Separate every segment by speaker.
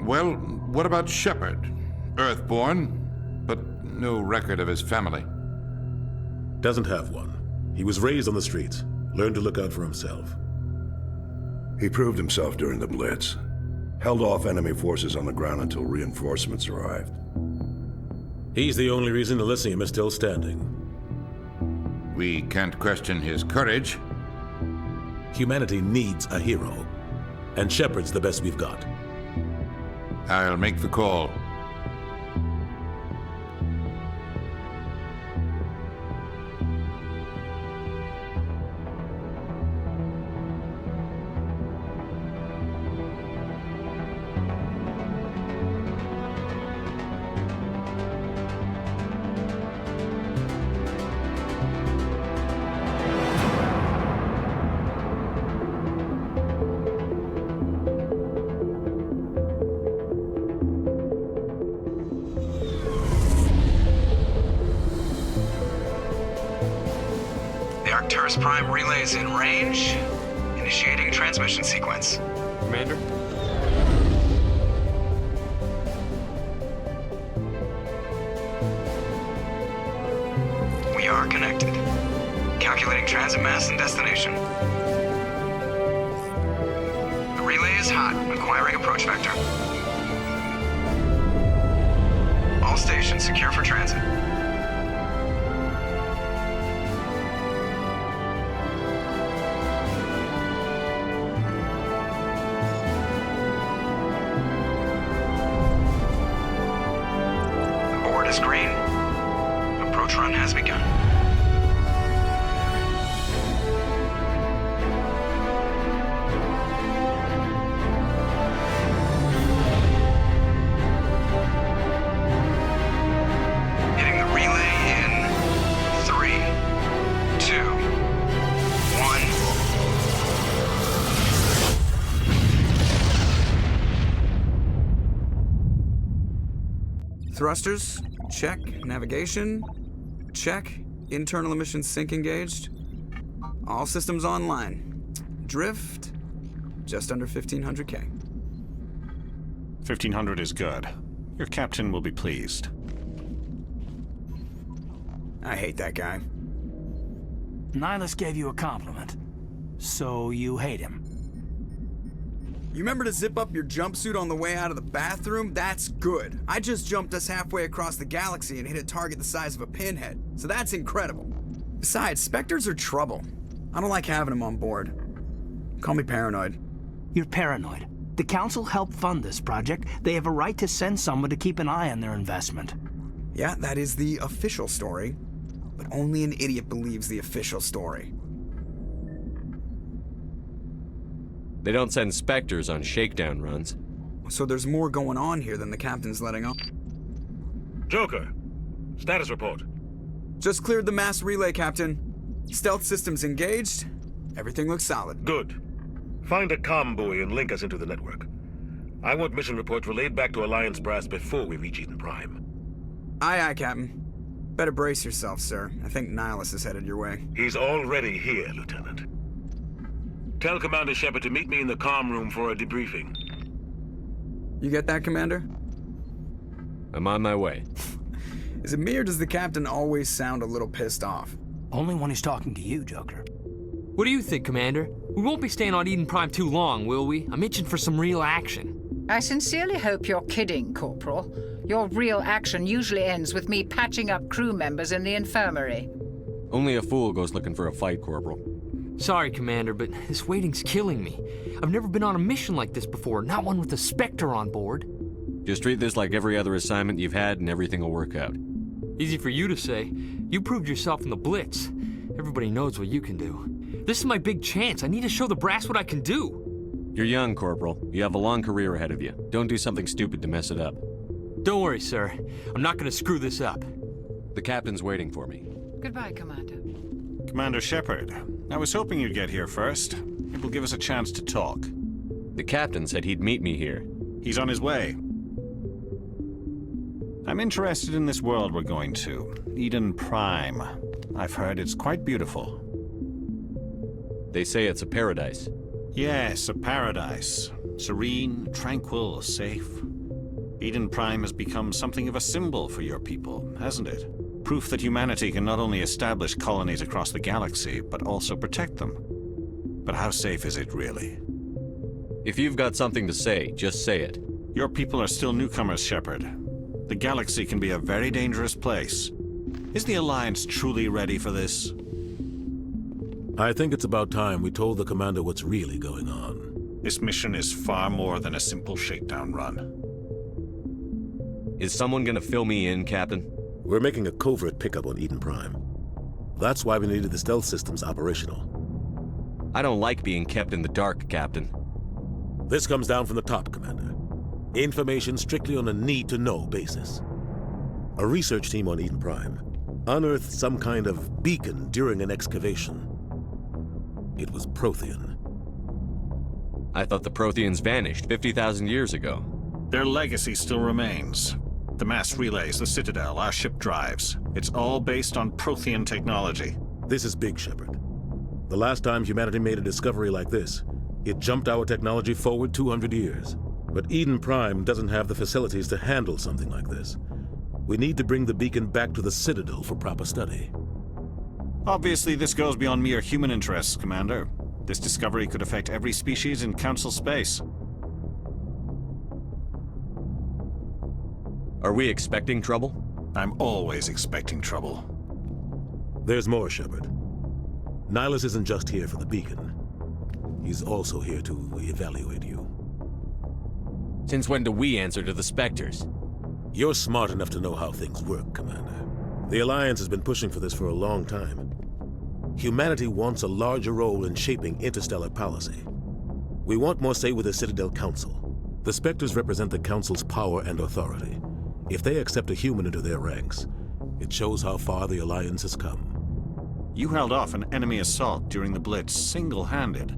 Speaker 1: Well, what about Shepard? Earthborn, but no record of his family.
Speaker 2: Doesn't have one. He was raised on the streets, learned to look out for himself.
Speaker 3: He proved himself during the Blitz. Held off enemy forces on the ground until reinforcements arrived.
Speaker 2: He's the only reason Elysium is still standing.
Speaker 1: We can't question his courage.
Speaker 2: Humanity needs a hero, and Shepard's the best we've got.
Speaker 1: I'll make the call.
Speaker 4: Arcturus Prime relays in range. Initiating transmission sequence.
Speaker 5: Commander?
Speaker 4: We are connected. Calculating transit mass and destination. The relay is hot. Acquiring approach vector. All stations secure for transit. Is green. Approach run has begun. Hitting the relay in 3, 2, 1.
Speaker 6: Thrusters? Check. Navigation? Check. Internal emissions sync engaged. All systems online. Drift? Just under 1,500K.
Speaker 7: 1,500 is good. Your captain will be pleased.
Speaker 6: I hate that guy.
Speaker 8: Nihilus gave you a compliment. So you hate him.
Speaker 6: You remember to zip up your jumpsuit on the way out of the bathroom? That's good. I just jumped us halfway across the galaxy and hit a target the size of a pinhead, so that's incredible. Besides, Spectres are trouble. I don't like having them on board. Call me paranoid.
Speaker 8: You're paranoid. The Council helped fund this project. They have a right to send someone to keep an eye on their investment.
Speaker 6: Yeah, that is the official story. But only an idiot believes the official story.
Speaker 5: They don't send Spectres on shakedown runs.
Speaker 6: So there's more going on here than the captain's letting on.
Speaker 9: Joker, status report.
Speaker 6: Just cleared the mass relay, Captain. Stealth systems engaged. Everything looks solid.
Speaker 9: Good. Find a comm buoy and link us into the network. I want mission reports relayed back to Alliance brass before we reach Eden Prime.
Speaker 6: Aye, aye, Captain. Better brace yourself, sir. I think Nihilus is headed your way.
Speaker 9: He's already here, Lieutenant. Tell Commander Shepard to meet me in the comm room for a debriefing.
Speaker 6: You get that, Commander?
Speaker 5: I'm on my way.
Speaker 6: Is it me or does the captain always sound a little pissed off?
Speaker 8: Only when he's talking to you, Joker.
Speaker 10: What do you think, Commander? We won't be staying on Eden Prime too long, will we? I'm itching for some real action.
Speaker 11: I sincerely hope you're kidding, Corporal. Your real action usually ends with me patching up crew members in the infirmary.
Speaker 5: Only a fool goes looking for a fight, Corporal.
Speaker 10: Sorry, Commander, but this waiting's killing me. I've never been on a mission like this before, not one with a Spectre on board.
Speaker 5: Just treat this like every other assignment you've had and everything will work out.
Speaker 10: Easy for you to say. You proved yourself in the Blitz. Everybody knows what you can do. This is my big chance. I need to show the brass what I can do.
Speaker 5: You're young, Corporal. You have a long career ahead of you. Don't do something stupid to mess it up.
Speaker 10: Don't worry, sir. I'm not gonna screw this up.
Speaker 5: The captain's waiting for me.
Speaker 11: Goodbye, Commander.
Speaker 7: Commander Shepard, I was hoping you'd get here first. It will give us a chance to talk.
Speaker 5: The captain said he'd meet me here.
Speaker 7: He's on his way. I'm interested in this world we're going to, Eden Prime. I've heard it's quite beautiful.
Speaker 5: They say it's a paradise.
Speaker 7: Yes, a paradise. Serene, tranquil, safe. Eden Prime has become something of a symbol for your people, hasn't it? Proof that humanity can not only establish colonies across the galaxy, but also protect them. But how safe is it, really?
Speaker 5: If you've got something to say, just say it.
Speaker 7: Your people are still newcomers, Shepard. The galaxy can be a very dangerous place. Is the Alliance truly ready for this?
Speaker 2: I think it's about time we told the commander what's really going on.
Speaker 7: This mission is far more than a simple shakedown run.
Speaker 5: Is someone gonna fill me in, Captain?
Speaker 2: We're making a covert pickup on Eden Prime. That's why we needed the stealth systems operational.
Speaker 5: I don't like being kept in the dark, Captain.
Speaker 2: This comes down from the top, Commander. Information strictly on a need-to-know basis. A research team on Eden Prime unearthed some kind of beacon during an excavation. It was Prothean.
Speaker 5: I thought the Protheans vanished 50,000 years ago.
Speaker 7: Their legacy still remains. The mass relays, the Citadel, our ship drives. It's all based on Prothean technology.
Speaker 2: This is big, Shepard. The last time humanity made a discovery like this, it jumped our technology forward 200 years. But Eden Prime doesn't have the facilities to handle something like this. We need to bring the beacon back to the Citadel for proper study.
Speaker 7: Obviously, this goes beyond mere human interests, Commander. This discovery could affect every species in Council space.
Speaker 5: Are we expecting trouble?
Speaker 7: I'm always expecting trouble.
Speaker 2: There's more, Shepard. Nihilus isn't just here for the beacon. He's also here to evaluate you.
Speaker 5: Since when do we answer to the Spectres?
Speaker 2: You're smart enough to know how things work, Commander. The Alliance has been pushing for this for a long time. Humanity wants a larger role in shaping interstellar policy. We want more say with the Citadel Council. The Spectres represent the Council's power and authority. If they accept a human into their ranks, it shows how far the Alliance has come.
Speaker 7: You held off an enemy assault during the Blitz single-handed.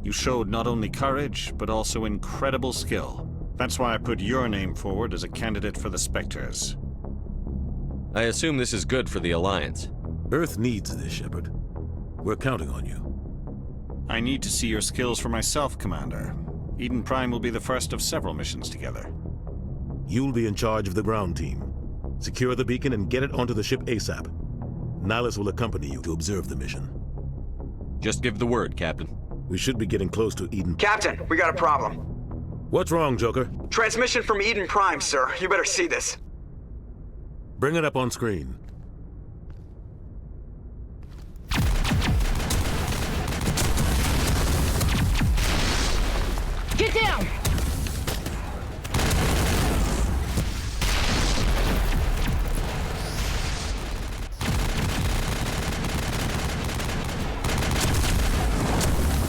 Speaker 7: You showed not only courage, but also incredible skill. That's why I put your name forward as a candidate for the Spectres.
Speaker 5: I assume this is good for the Alliance.
Speaker 2: Earth needs this, Shepard. We're counting on you.
Speaker 7: I need to see your skills for myself, Commander. Eden Prime will be the first of several missions together.
Speaker 2: You'll be in charge of the ground team. Secure the beacon and get it onto the ship ASAP. Nihilus will accompany you to observe the mission.
Speaker 5: Just give the word, Captain.
Speaker 2: We should be getting close to Eden.
Speaker 6: Captain, we got a problem.
Speaker 2: What's wrong, Joker?
Speaker 6: Transmission from Eden Prime, sir. You better see this.
Speaker 2: Bring it up on screen.
Speaker 12: Get down!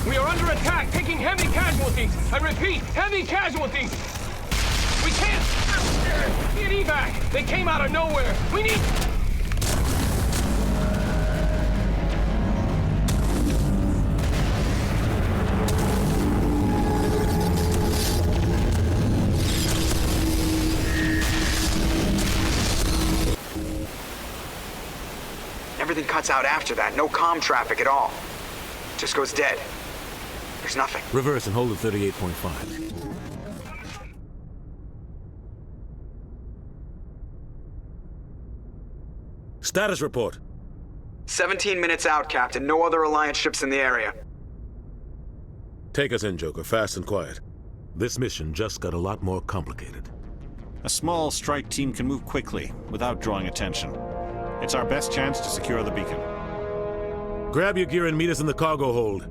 Speaker 10: We are under attack, taking heavy casualties. I repeat, heavy casualties. We can't get evac. They came out of nowhere. We need...
Speaker 6: Everything cuts out after that. No comm traffic at all. Just goes dead. There's nothing.
Speaker 2: Reverse and hold at 38.5. Status report.
Speaker 6: 17 minutes out, Captain. No other Alliance ships in the area.
Speaker 2: Take us in, Joker, fast and quiet. This mission just got a lot more complicated.
Speaker 7: A small strike team can move quickly, without drawing attention. It's our best chance to secure the beacon.
Speaker 2: Grab your gear and meet us in the cargo hold.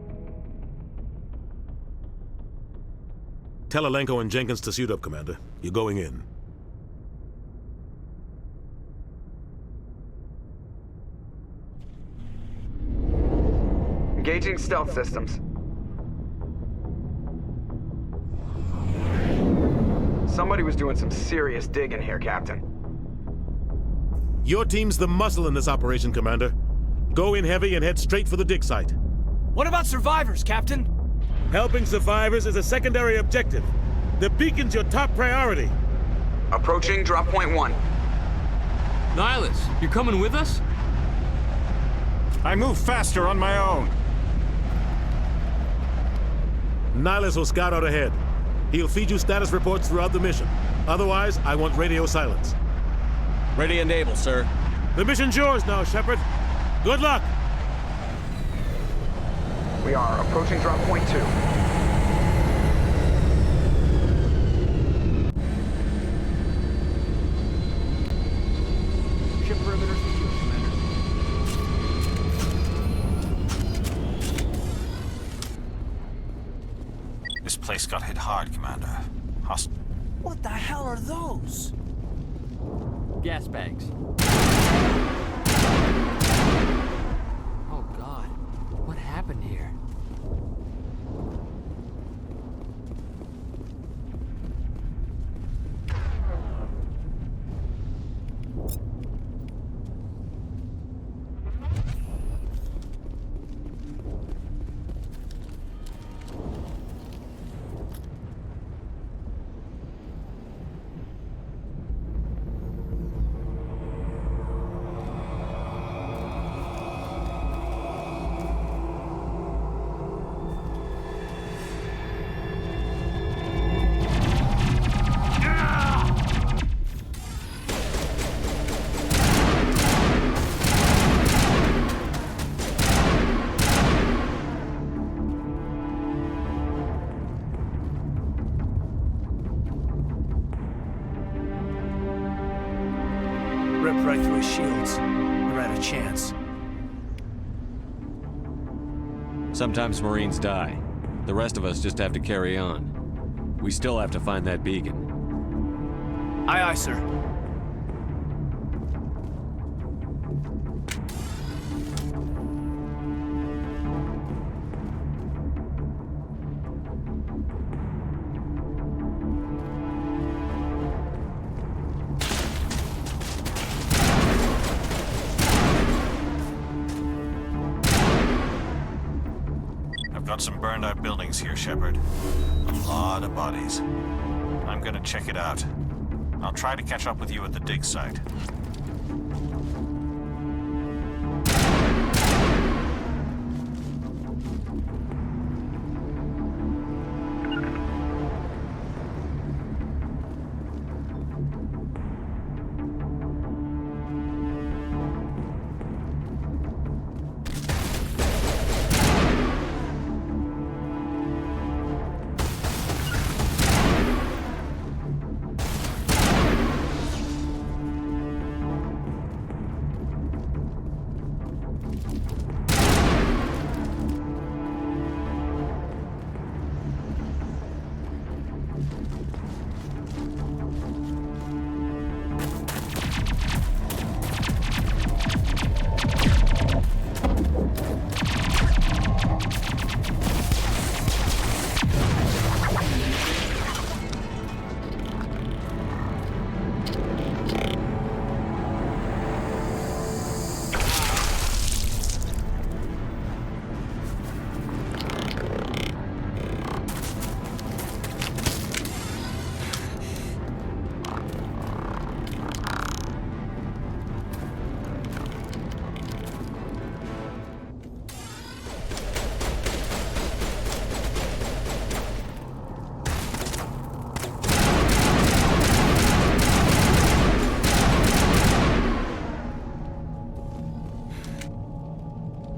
Speaker 2: Tell Alenko and Jenkins to suit up, Commander. You're going in.
Speaker 6: Engaging stealth systems. Somebody was doing some serious digging here, Captain.
Speaker 2: Your team's the muscle in this operation, Commander. Go in heavy and head straight for the dig site.
Speaker 8: What about survivors, Captain?
Speaker 2: Helping survivors is a secondary objective. The beacon's your top priority.
Speaker 6: Approaching drop point 1.
Speaker 10: Nihilus, you're coming with us?
Speaker 7: I move faster on my own.
Speaker 2: Nihilus will scout out ahead. He'll feed you status reports throughout the mission. Otherwise, I want radio silence.
Speaker 5: Ready and able, sir.
Speaker 2: The mission's yours now, Shepard. Good luck!
Speaker 12: We are approaching drop point 2.
Speaker 10: Ship perimeter secure, Commander.
Speaker 7: This place got hit hard, Commander.
Speaker 8: What the hell are those?
Speaker 10: Gas bags. Oh, God. What happened here?
Speaker 8: Ripped right through his shields. We're out of chance.
Speaker 5: Sometimes Marines die. The rest of us just have to carry on. We still have to find that beacon.
Speaker 8: Aye, aye, sir.
Speaker 7: Got some burned out buildings here, Shepard. A lot of bodies. I'm gonna check it out. I'll try to catch up with you at the dig site.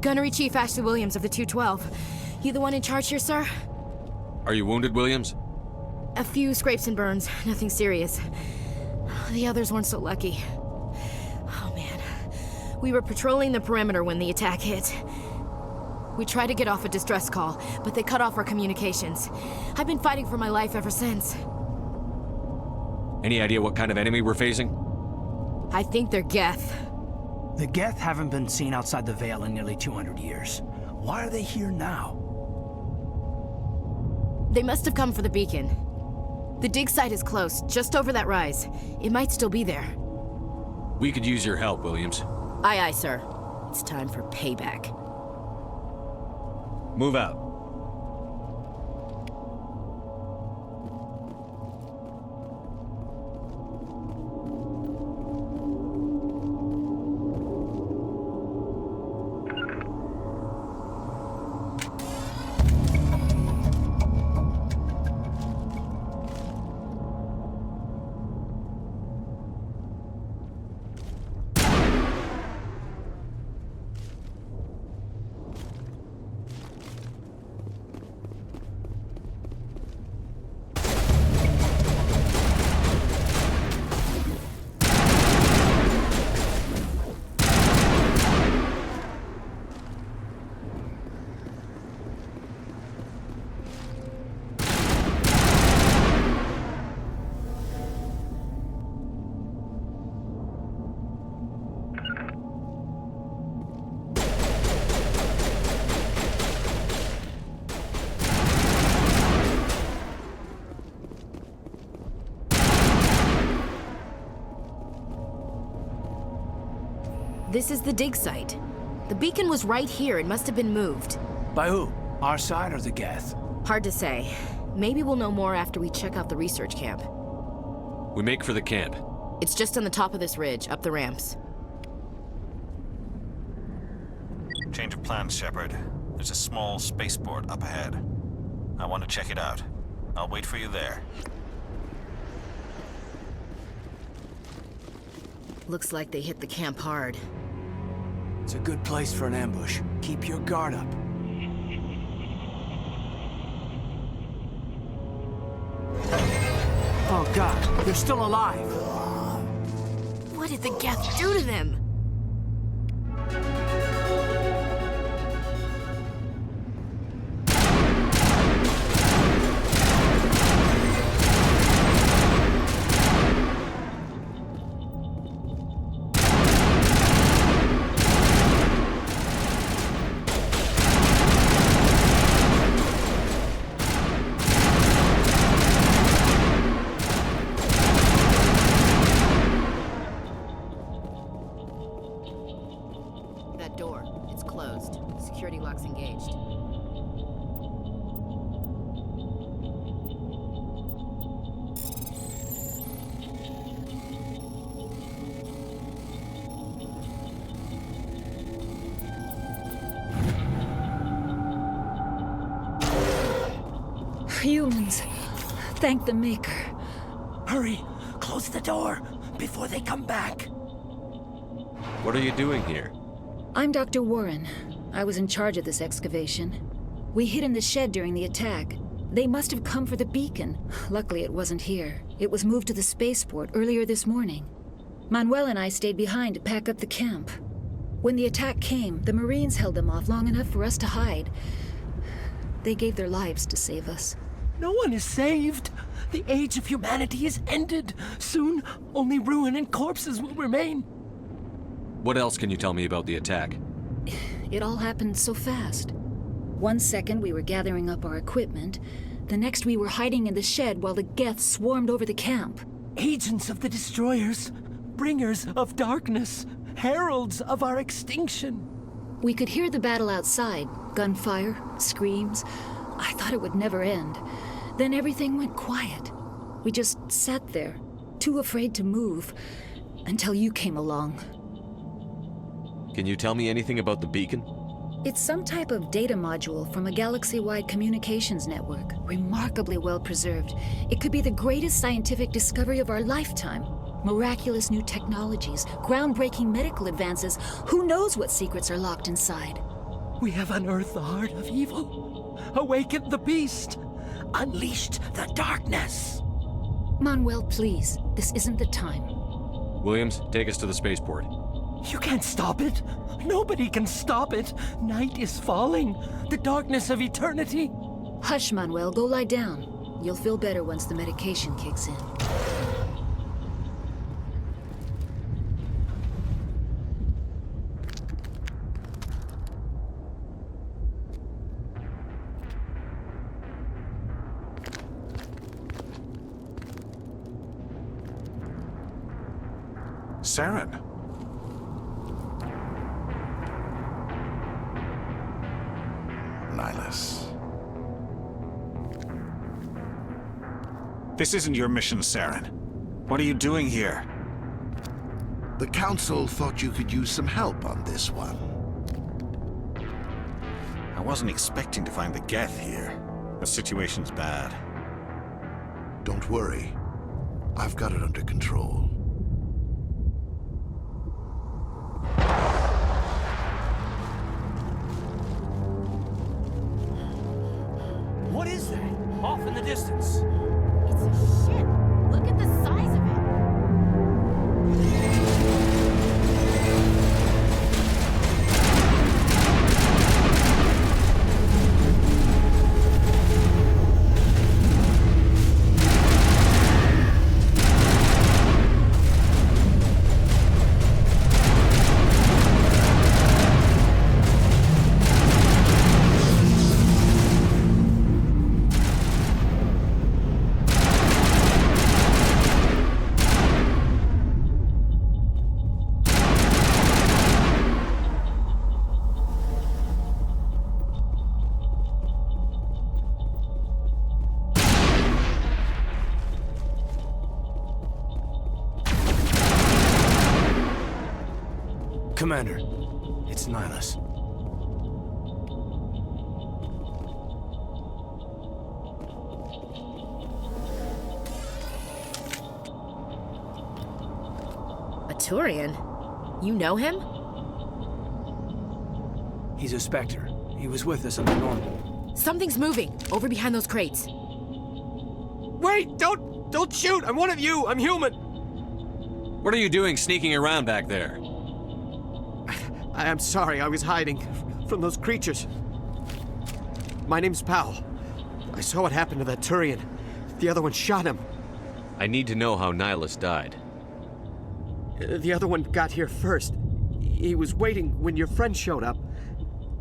Speaker 13: Gunnery Chief Ashley Williams of the 212. You the one in charge here, sir?
Speaker 5: Are you wounded, Williams?
Speaker 13: A few scrapes and burns, nothing serious. The others weren't so lucky. Oh man. We were patrolling the perimeter when the attack hit. We tried to get off a distress call, but they cut off our communications. I've been fighting for my life ever since.
Speaker 5: Any idea what kind of enemy we're facing?
Speaker 13: I think they're Geth.
Speaker 8: The Geth haven't been seen outside the Veil in nearly 200 years. Why are they here now?
Speaker 13: They must have come for the beacon. The dig site is close, just over that rise. It might still be there.
Speaker 5: We could use your help, Williams.
Speaker 13: Aye, aye, sir. It's time for payback.
Speaker 5: Move out.
Speaker 13: This is the dig site. The beacon was right here. It must have been moved.
Speaker 8: By who? Our side or the Geth?
Speaker 13: Hard to say. Maybe we'll know more after we check out the research camp.
Speaker 5: We make for the camp.
Speaker 13: It's just on the top of this ridge, up the ramps.
Speaker 7: Change of plans, Shepard. There's a small spaceport up ahead. I want to check it out. I'll wait for you there.
Speaker 13: Looks like they hit the camp hard.
Speaker 8: It's a good place for an ambush. Keep your guard up. Oh God, they're still alive.
Speaker 13: What did the Geth do to them? That door, it's closed. Security lock's engaged.
Speaker 14: Humans, thank the Maker.
Speaker 8: Hurry, close the door before they come back.
Speaker 5: What are you doing here?
Speaker 14: I'm Dr. Warren. I was in charge of this excavation. We hid in the shed during the attack. They must have come for the beacon. Luckily, it wasn't here. It was moved to the spaceport earlier this morning. Manuel and I stayed behind to pack up the camp. When the attack came, the Marines held them off long enough for us to hide. They gave their lives to save us.
Speaker 8: No one is saved. The age of humanity is ended. Soon, only ruin and corpses will remain.
Speaker 5: What else can you tell me about the attack?
Speaker 14: It all happened so fast. 1 second we were gathering up our equipment. The next we were hiding in the shed while the Geth swarmed over the camp.
Speaker 8: Agents of the Destroyers, bringers of darkness, heralds of our extinction.
Speaker 14: We could hear the battle outside. Gunfire, screams. I thought it would never end. Then everything went quiet. We just sat there, too afraid to move, until you came along.
Speaker 5: Can you tell me anything about the beacon?
Speaker 14: It's some type of data module from a galaxy-wide communications network, remarkably well preserved. It could be the greatest scientific discovery of our lifetime. Miraculous new technologies, groundbreaking medical advances. Who knows what secrets are locked inside?
Speaker 8: We have unearthed the heart of evil, awakened the beast, unleashed the darkness.
Speaker 14: Manuel, please, this isn't the time.
Speaker 5: Williams, take us to the spaceport.
Speaker 8: You can't stop it. Nobody can stop it. Night is falling. The darkness of eternity.
Speaker 14: Hush, Manuel. Go lie down. You'll feel better once the medication kicks in.
Speaker 7: Saren.
Speaker 3: Nihilus.
Speaker 7: This isn't your mission, Saren. What are you doing here?
Speaker 15: The Council thought you could use some help on this one.
Speaker 7: I wasn't expecting to find the Geth here. The situation's bad.
Speaker 15: Don't worry. I've got it under control.
Speaker 8: What is that? Off in the distance.
Speaker 13: It's a ship. Look at the size of it.
Speaker 8: Commander, it's Nihilus.
Speaker 13: A Turian? You know him?
Speaker 8: He's a Spectre. He was with us on the normal.
Speaker 13: Something's moving, over behind those crates.
Speaker 16: Wait! Don't shoot! I'm one of you! I'm human!
Speaker 5: What are you doing sneaking around back there?
Speaker 16: I'm sorry, I was hiding from those creatures. My name's Powell. I saw what happened to that Turian. The other one shot him.
Speaker 5: I need to know how Nihilus died.
Speaker 16: The other one got here first. He was waiting when your friend showed up.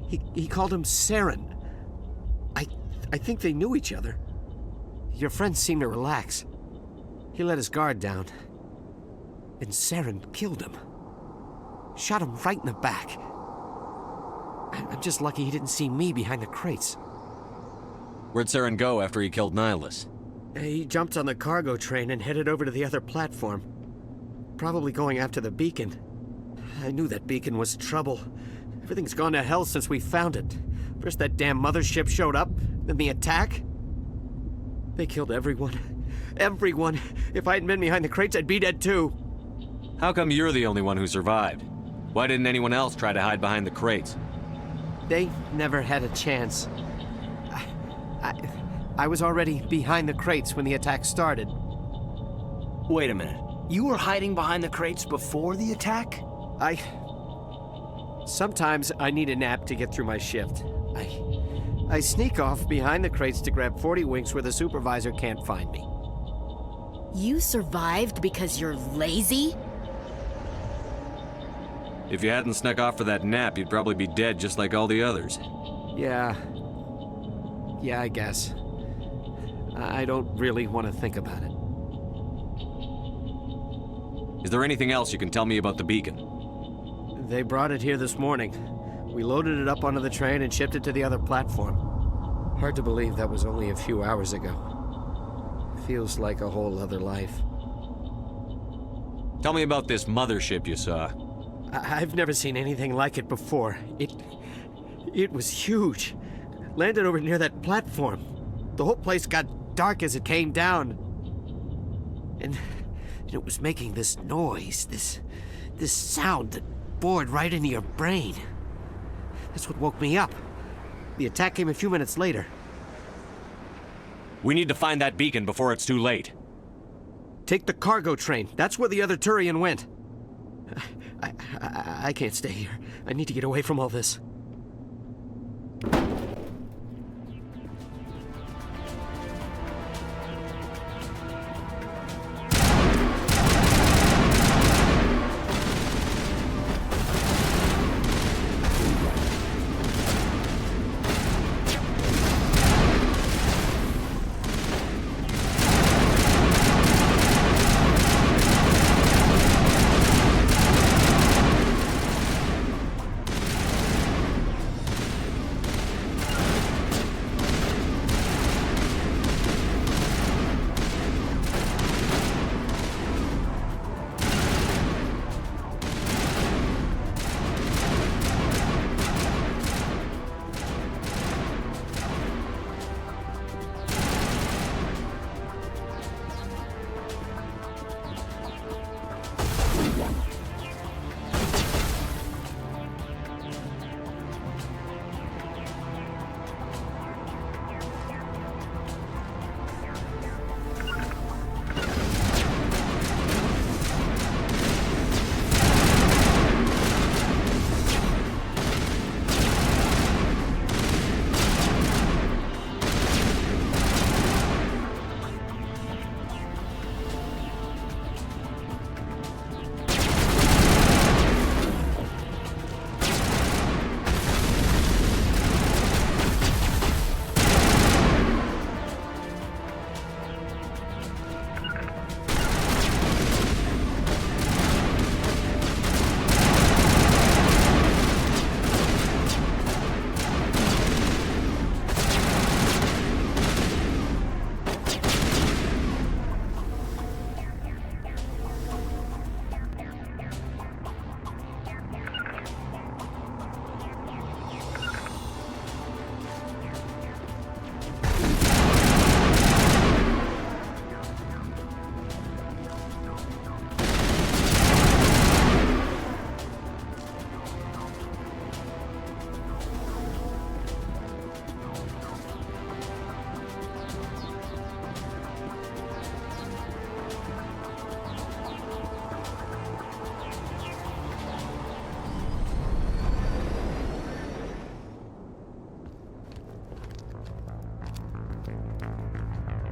Speaker 16: He called him Saren. I think they knew each other. Your friend seemed to relax. He let his guard down. And Saren killed him. Shot him right in the back. I'm just lucky he didn't see me behind the crates.
Speaker 5: Where'd Saren go after he killed Nihilus?
Speaker 16: He jumped on the cargo train and headed over to the other platform. Probably going after the beacon. I knew that beacon was trouble. Everything's gone to hell since we found it. First that damn mothership showed up, then the attack. They killed everyone. Everyone. If I hadn't been behind the crates, I'd be dead too.
Speaker 5: How come you're the only one who survived? Why didn't anyone else try to hide behind the crates?
Speaker 16: They never had a chance. I was already behind the crates when the attack started.
Speaker 8: Wait a minute. You were hiding behind the crates before the attack?
Speaker 16: Sometimes I need a nap to get through my shift. I sneak off behind the crates to grab 40 winks where the supervisor can't find me.
Speaker 13: You survived because you're lazy?
Speaker 5: If you hadn't snuck off for that nap, you'd probably be dead just like all the others.
Speaker 16: Yeah, I guess. I don't really want to think about it.
Speaker 5: Is there anything else you can tell me about the beacon?
Speaker 16: They brought it here this morning. We loaded it up onto the train and shipped it to the other platform. Hard to believe that was only a few hours ago. Feels like a whole other life.
Speaker 5: Tell me about this mothership you saw.
Speaker 16: I've never seen anything like it before. It was huge. Landed over near that platform. The whole place got dark as it came down. And it was making this noise, this sound that bored right into your brain. That's what woke me up. The attack came a few minutes later.
Speaker 5: We need to find that beacon before it's too late.
Speaker 16: Take the cargo train. That's where the other Turian went. I can't stay here. I need to get away from all this.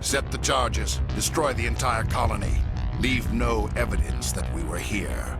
Speaker 15: Set the charges. Destroy the entire colony. Leave no evidence that we were here.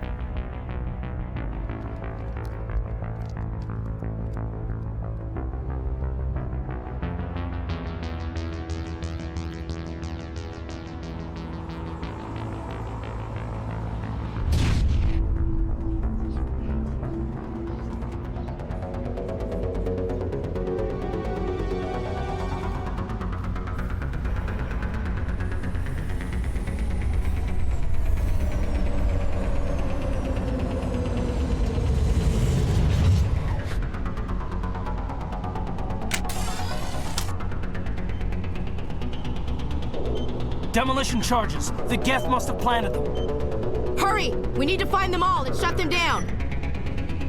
Speaker 8: Demolition charges. The Geth must have planted them.
Speaker 13: Hurry! We need to find them all and shut them down.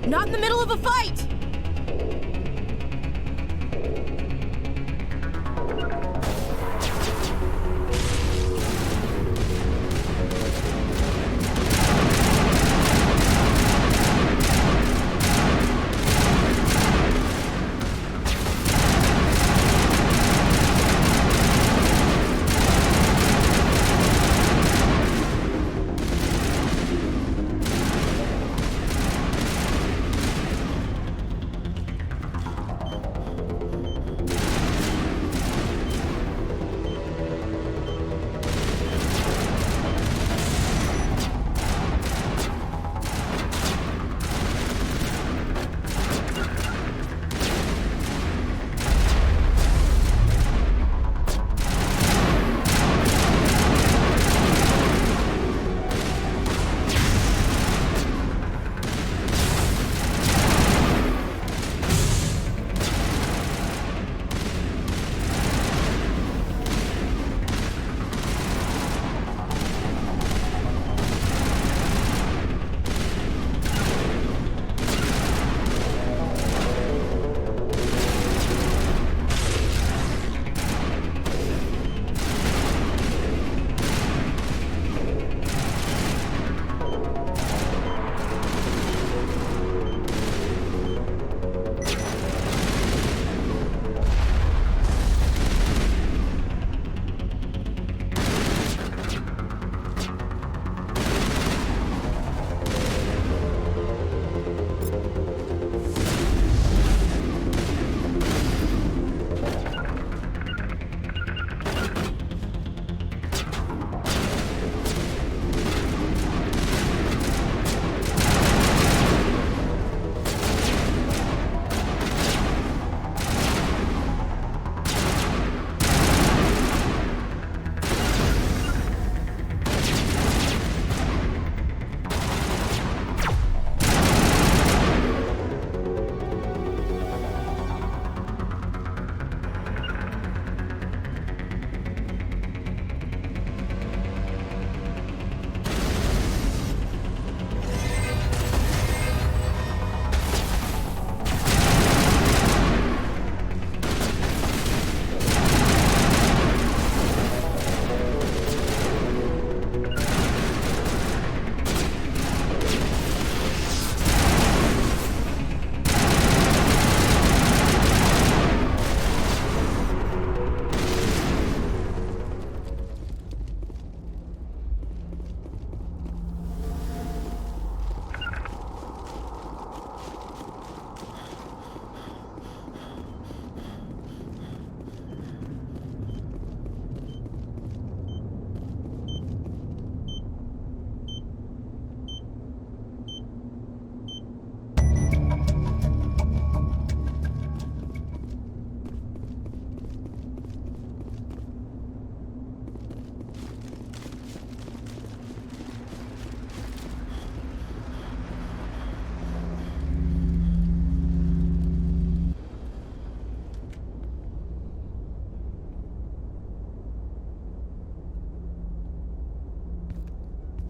Speaker 13: Not in the middle of a fight!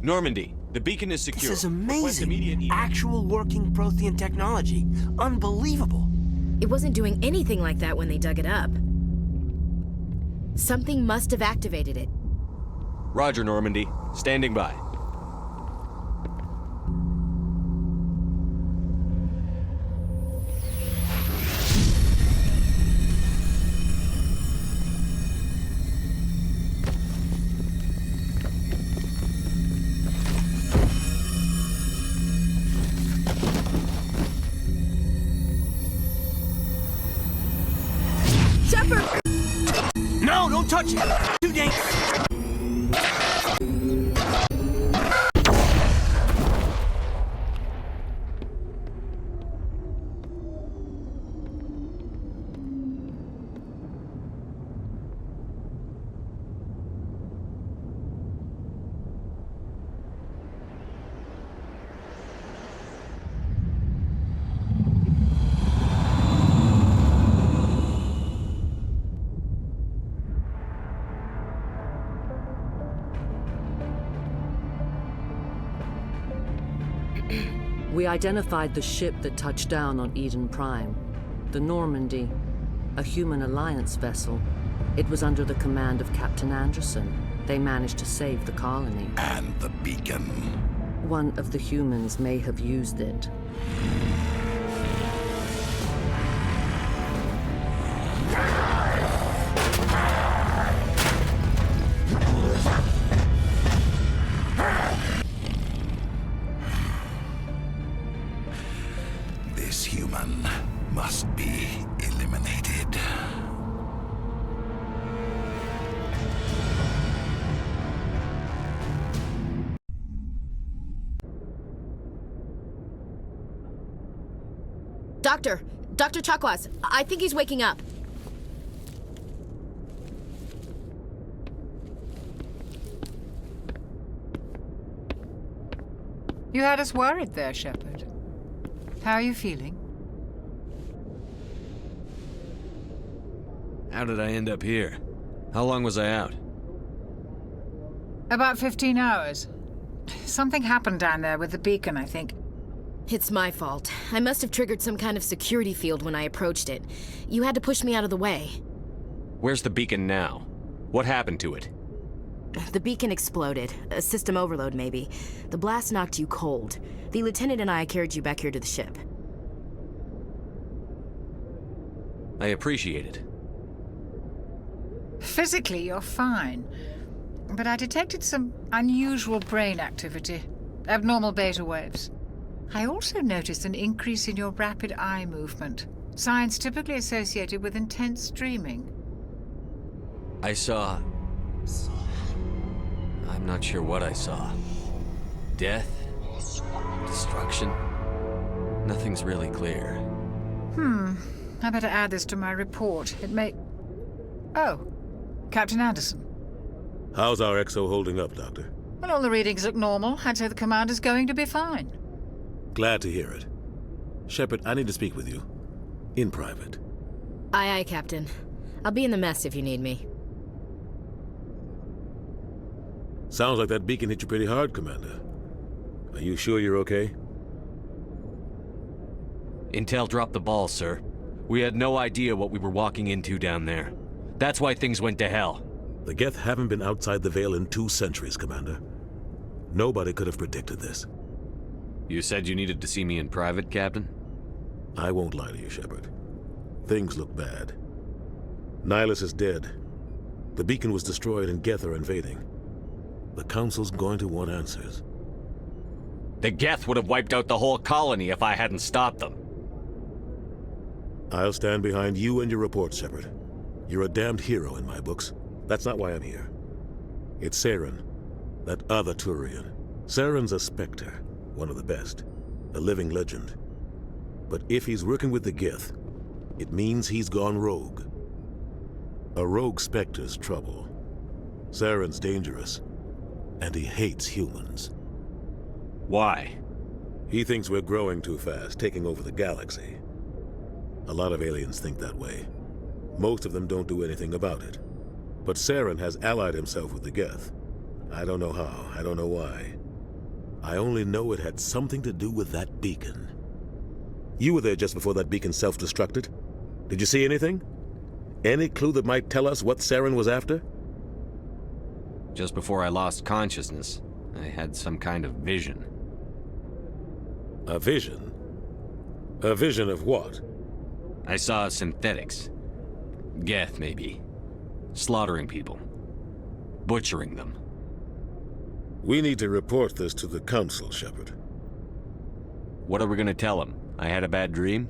Speaker 5: Normandy, the beacon is secure.
Speaker 8: This is
Speaker 5: Request immediate
Speaker 8: amazing. Actual working Prothean technology. Unbelievable.
Speaker 13: It wasn't doing anything like that when they dug it up. Something must have activated it.
Speaker 5: Roger, Normandy. Standing by.
Speaker 16: Don't touch it! Too dangerous!
Speaker 17: We identified the ship that touched down on Eden Prime. The Normandy, a human alliance vessel. It was under the command of Captain Anderson. They managed to save the colony.
Speaker 15: And the beacon.
Speaker 17: One of the humans may have used it.
Speaker 15: This human must be eliminated.
Speaker 13: Dr. Chakwas, I think he's waking up.
Speaker 11: You had us worried there, Shepard. How are you feeling?
Speaker 5: How did I end up here? How long was I out?
Speaker 11: About 15 hours. Something happened down there with the beacon, I think.
Speaker 13: It's my fault. I must have triggered some kind of security field when I approached it. You had to push me out of the way.
Speaker 5: Where's the beacon now? What happened to it?
Speaker 13: The beacon exploded. A system overload, maybe. The blast knocked you cold. The lieutenant and I carried you back here to the ship.
Speaker 5: I appreciate it.
Speaker 11: Physically, you're fine. But I detected some unusual brain activity. Abnormal beta waves. I also noticed an increase in your rapid eye movement. Signs typically associated with intense dreaming.
Speaker 5: I saw... I'm not sure what I saw. Death? Destruction? Nothing's really clear.
Speaker 11: I better add this to my report. It may... Oh, Captain Anderson.
Speaker 2: How's our XO holding up, Doctor?
Speaker 11: Well, all the readings look normal. I'd say the commander's going to be fine.
Speaker 2: Glad to hear it. Shepard, I need to speak with you. In private.
Speaker 13: Aye, Captain. I'll be in the mess if you need me.
Speaker 2: Sounds like that beacon hit you pretty hard, Commander. Are you sure you're okay?
Speaker 5: Intel dropped the ball, sir. We had no idea what we were walking into down there. That's why things went to hell.
Speaker 2: The Geth haven't been outside the Veil in 2 centuries, Commander. Nobody could have predicted this.
Speaker 5: You said you needed to see me in private, Captain?
Speaker 2: I won't lie to you, Shepard. Things look bad. Nihilus is dead. The beacon was destroyed and Geth are invading. The Council's going to want answers.
Speaker 5: The Geth would have wiped out the whole colony if I hadn't stopped them.
Speaker 2: I'll stand behind you and your report, Shepard. You're a damned hero in my books. That's not why I'm here. It's Saren, that other Turian. Saren's a Spectre, one of the best, a living legend. But if he's working with the Geth, it means he's gone rogue. A rogue Spectre's trouble. Saren's dangerous, and he hates humans.
Speaker 5: Why?
Speaker 2: He thinks we're growing too fast, taking over the galaxy. A lot of aliens think that way. Most of them don't do anything about it. But Saren has allied himself with the Geth. I don't know how, I don't know why. I only know it had something to do with that beacon. You were there just before that beacon self-destructed. Did you see anything? Any clue that might tell us what Saren was after?
Speaker 5: Just before I lost consciousness, I had some kind of vision.
Speaker 2: A vision? A vision of what?
Speaker 5: I saw synthetics. Geth, maybe. Slaughtering people. Butchering them.
Speaker 2: We need to report this to the Council, Shepard.
Speaker 5: What are we gonna tell them? I had a bad dream?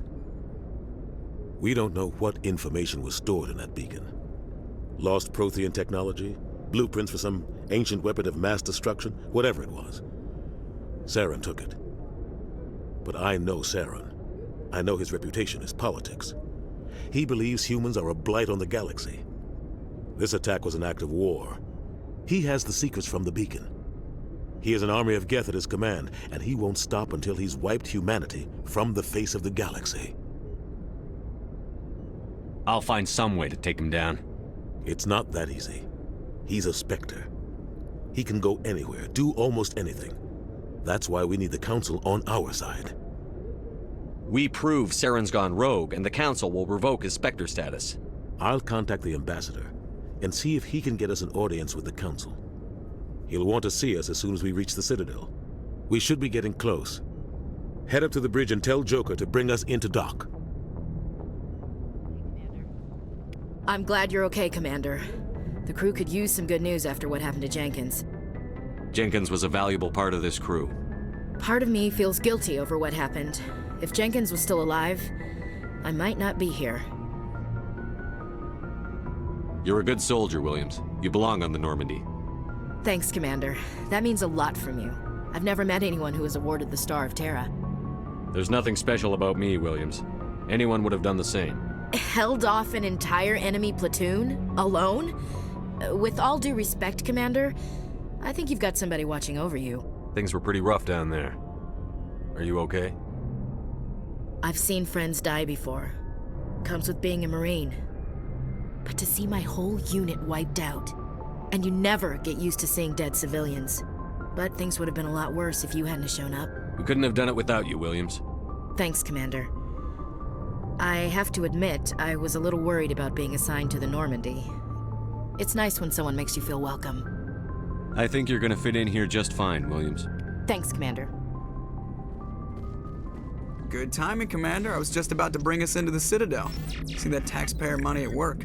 Speaker 2: We don't know what information was stored in that beacon. Lost Prothean technology, blueprints for some ancient weapon of mass destruction, whatever it was. Saren took it. But I know Saren. I know his reputation is politics. He believes humans are a blight on the galaxy. This attack was an act of war. He has the secrets from the beacon. He has an army of Geth at his command, and he won't stop until he's wiped humanity from the face of the galaxy.
Speaker 5: I'll find some way to take him down.
Speaker 2: It's not that easy. He's a Spectre. He can go anywhere, do almost anything. That's why we need the Council on our side.
Speaker 5: We prove Saren's gone rogue, and the Council will revoke his Spectre status.
Speaker 2: I'll contact the Ambassador and see if he can get us an audience with the Council. He'll want to see us as soon as we reach the Citadel. We should be getting close. Head up to the bridge and tell Joker to bring us into dock.
Speaker 13: I'm glad you're okay, Commander. The crew could use some good news after what happened to Jenkins.
Speaker 5: Jenkins was a valuable part of this crew.
Speaker 13: Part of me feels guilty over what happened. If Jenkins was still alive, I might not be here.
Speaker 5: You're a good soldier, Williams. You belong on the Normandy.
Speaker 13: Thanks, Commander. That means a lot from you. I've never met anyone who was awarded the Star of Terra.
Speaker 5: There's nothing special about me, Williams. Anyone would have done the same.
Speaker 13: Held off an entire enemy platoon? Alone? With all due respect, Commander, I think you've got somebody watching over you.
Speaker 5: Things were pretty rough down there. Are you okay?
Speaker 13: I've seen friends die before. Comes with being a Marine. But to see my whole unit wiped out, and you never get used to seeing dead civilians. But things would have been a lot worse if you hadn't shown up.
Speaker 5: We couldn't have done it without you, Williams.
Speaker 13: Thanks, Commander. I have to admit, I was a little worried about being assigned to the Normandy. It's nice when someone makes you feel welcome.
Speaker 5: I think you're gonna fit in here just fine, Williams.
Speaker 13: Thanks, Commander.
Speaker 6: Good timing, Commander. I was just about to bring us into the Citadel. See that taxpayer money at work.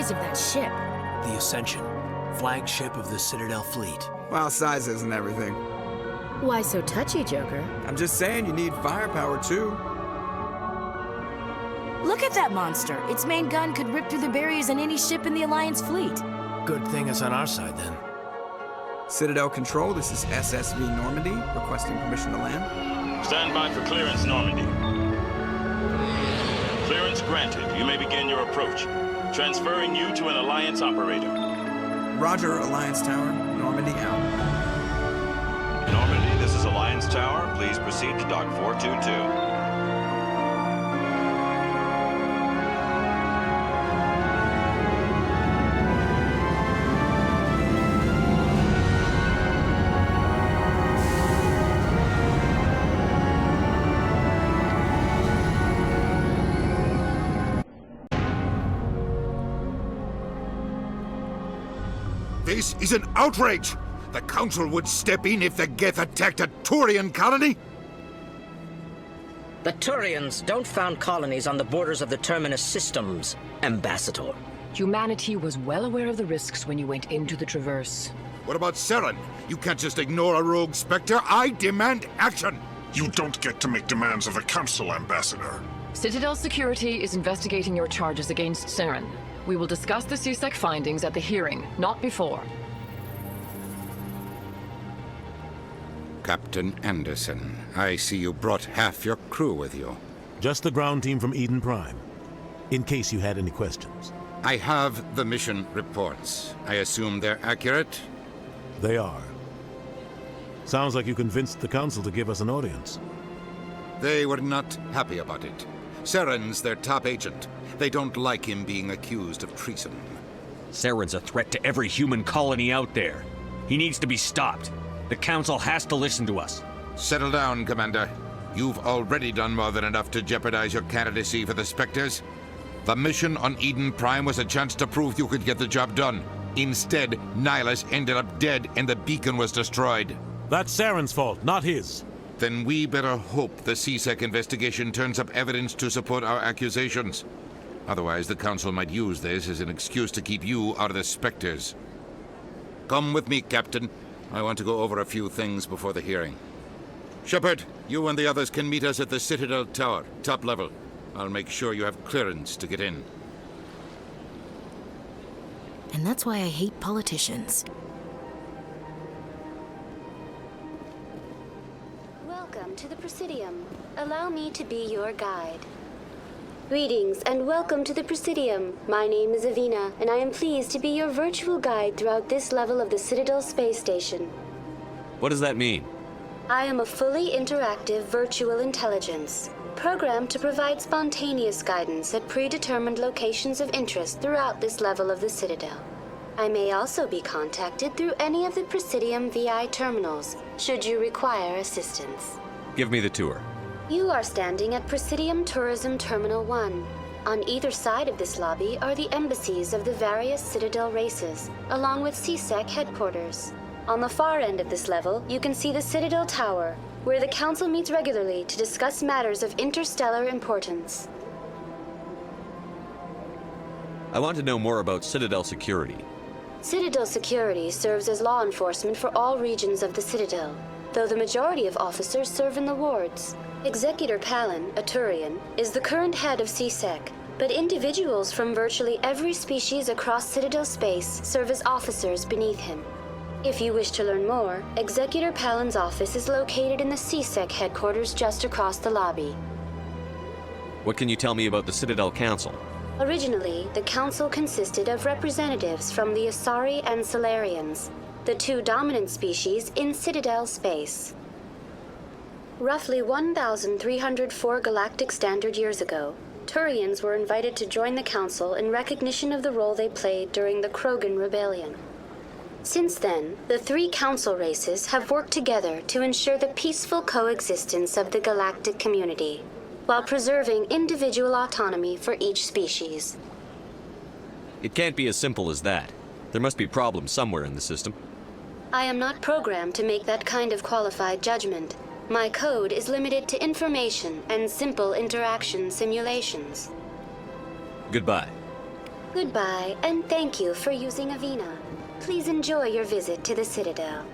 Speaker 13: Of that ship.
Speaker 8: The Ascension, flagship of the Citadel fleet.
Speaker 6: Well, size isn't everything.
Speaker 13: Why so touchy, Joker?
Speaker 6: I'm just saying you need firepower, too.
Speaker 13: Look at that monster. Its main gun could rip through the barriers in any ship in the Alliance fleet.
Speaker 8: Good thing it's on our side, then.
Speaker 6: Citadel Control, this is SSV Normandy, requesting permission to land.
Speaker 18: Stand by for clearance, Normandy. Clearance granted. You may begin your approach. Transferring you to an Alliance operator.
Speaker 6: Roger, Alliance Tower. Normandy out.
Speaker 18: Normandy, this is Alliance Tower. Please proceed to Dock 422.
Speaker 15: This is an outrage! The Council would step in if the Geth attacked a Turian colony?
Speaker 19: The Turians don't found colonies on the borders of the Terminus systems, Ambassador.
Speaker 20: Humanity was well aware of the risks when you went into the Traverse.
Speaker 15: What about Saren? You can't just ignore a rogue Spectre. I demand action!
Speaker 21: You don't get to make demands of the Council, Ambassador.
Speaker 20: Citadel Security is investigating your charges against Saren. We will discuss the CSEC findings at the hearing, not before.
Speaker 1: Captain Anderson, I see you brought half your crew with you.
Speaker 2: Just the ground team from Eden Prime, in case you had any questions.
Speaker 1: I have the mission reports. I assume they're accurate?
Speaker 2: They are. Sounds like you convinced the Council to give us an audience.
Speaker 1: They were not happy about it. Saren's their top agent. They don't like him being accused of treason.
Speaker 5: Saren's a threat to every human colony out there. He needs to be stopped. The Council has to listen to us.
Speaker 1: Settle down, Commander. You've already done more than enough to jeopardize your candidacy for the Spectres. The mission on Eden Prime was a chance to prove you could get the job done. Instead, Nihilus ended up dead and the beacon was destroyed.
Speaker 2: That's Saren's fault, not his.
Speaker 1: Then we better hope the CSEC investigation turns up evidence to support our accusations. Otherwise, the Council might use this as an excuse to keep you out of the Spectres. Come with me, Captain. I want to go over a few things before the hearing. Shepard, you and the others can meet us at the Citadel Tower, top level. I'll make sure you have clearance to get in.
Speaker 13: And that's why I hate politicians.
Speaker 4: Welcome to the Presidium. Allow me to be your guide. Greetings and welcome to the Presidium. My name is Avina, and I am pleased to be your virtual guide throughout this level of the Citadel space station.
Speaker 5: What does that mean?
Speaker 4: I am a fully interactive virtual intelligence, programmed to provide spontaneous guidance at predetermined locations of interest throughout this level of the Citadel. I may also be contacted through any of the Presidium VI terminals, should you require assistance.
Speaker 5: Give me the tour.
Speaker 4: You are standing at Presidium Tourism Terminal 1. On either side of this lobby are the embassies of the various Citadel races, along with CSEC headquarters. On the far end of this level, you can see the Citadel Tower, where the Council meets regularly to discuss matters of interstellar importance.
Speaker 5: I want to know more about Citadel security.
Speaker 4: Citadel security serves as law enforcement for all regions of the Citadel, though the majority of officers serve in the wards. Executor Palin, a Turian, is the current head of CSEC, but individuals from virtually every species across Citadel space serve as officers beneath him. If you wish to learn more, Executor Palin's office is located in the CSEC headquarters just across the lobby.
Speaker 5: What can you tell me about the Citadel Council?
Speaker 4: Originally, the Council consisted of representatives from the Asari and Solarians, the two dominant species in Citadel space. Roughly 1,304 galactic standard years ago, Turians were invited to join the Council in recognition of the role they played during the Krogan Rebellion. Since then, the three Council races have worked together to ensure the peaceful coexistence of the galactic community, while preserving individual autonomy for each species.
Speaker 5: It can't be as simple as that. There must be problems somewhere in the system.
Speaker 4: I am not programmed to make that kind of qualified judgment. My code is limited to information and simple interaction simulations.
Speaker 5: Goodbye.
Speaker 4: Goodbye, and thank you for using Avina. Please enjoy your visit to the Citadel.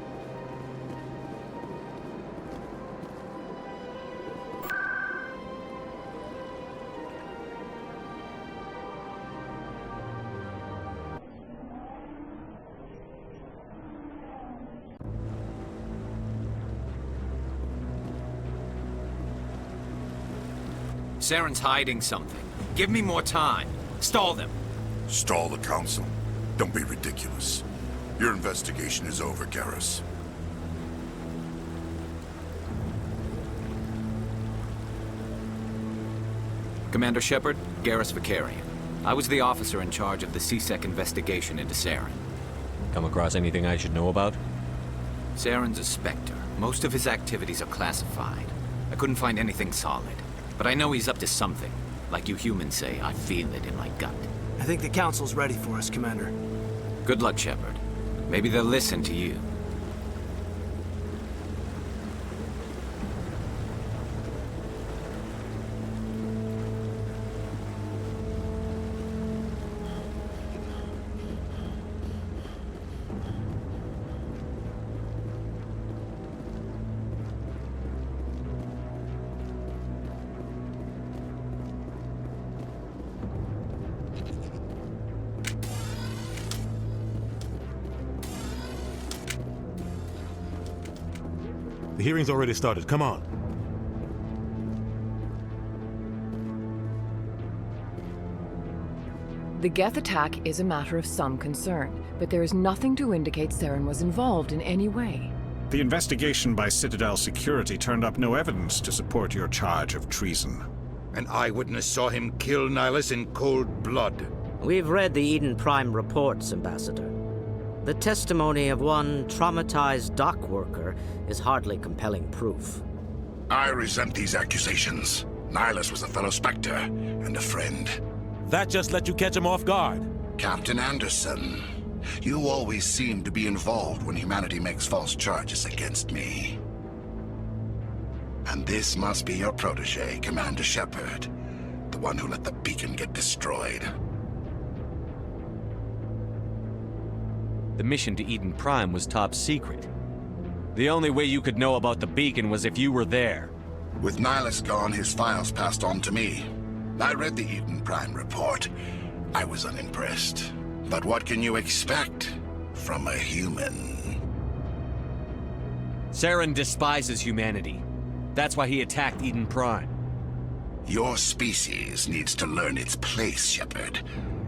Speaker 22: Saren's hiding something. Give me more time. Stall them.
Speaker 21: Stall the Council? Don't be ridiculous. Your investigation is over, Garrus.
Speaker 22: Commander Shepard, Garrus Vicarian. I was the officer in charge of the CSEC investigation into Saren.
Speaker 5: Come across anything I should know about?
Speaker 22: Saren's a Spectre. Most of his activities are classified. I couldn't find anything solid. But I know he's up to something. Like you humans say, I feel it in my gut.
Speaker 8: I think the Council's ready for us, Commander.
Speaker 22: Good luck, Shepard. Maybe they'll listen to you.
Speaker 2: The hearing's already started. Come on.
Speaker 20: The Geth attack is a matter of some concern, but there is nothing to indicate Saren was involved in any way.
Speaker 7: The investigation by Citadel Security turned up no evidence to support your charge of treason.
Speaker 1: An eyewitness saw him kill Nihilus in cold blood.
Speaker 19: We've read the Eden Prime reports, Ambassador. The testimony of one traumatized dock worker is hardly compelling proof.
Speaker 21: I resent these accusations. Nihilus was a fellow Spectre and a friend.
Speaker 2: That just let you catch him off guard.
Speaker 21: Captain Anderson, you always seem to be involved when humanity makes false charges against me. And this must be your protege, Commander Shepard, the one who let the beacon get destroyed.
Speaker 5: The mission to Eden Prime was top secret. The only way you could know about the beacon was if you were there.
Speaker 21: With Nihilus gone, his files passed on to me. I read the Eden Prime report. I was unimpressed. But what can you expect from a human?
Speaker 5: Saren despises humanity. That's why he attacked Eden Prime.
Speaker 21: Your species needs to learn its place, Shepard.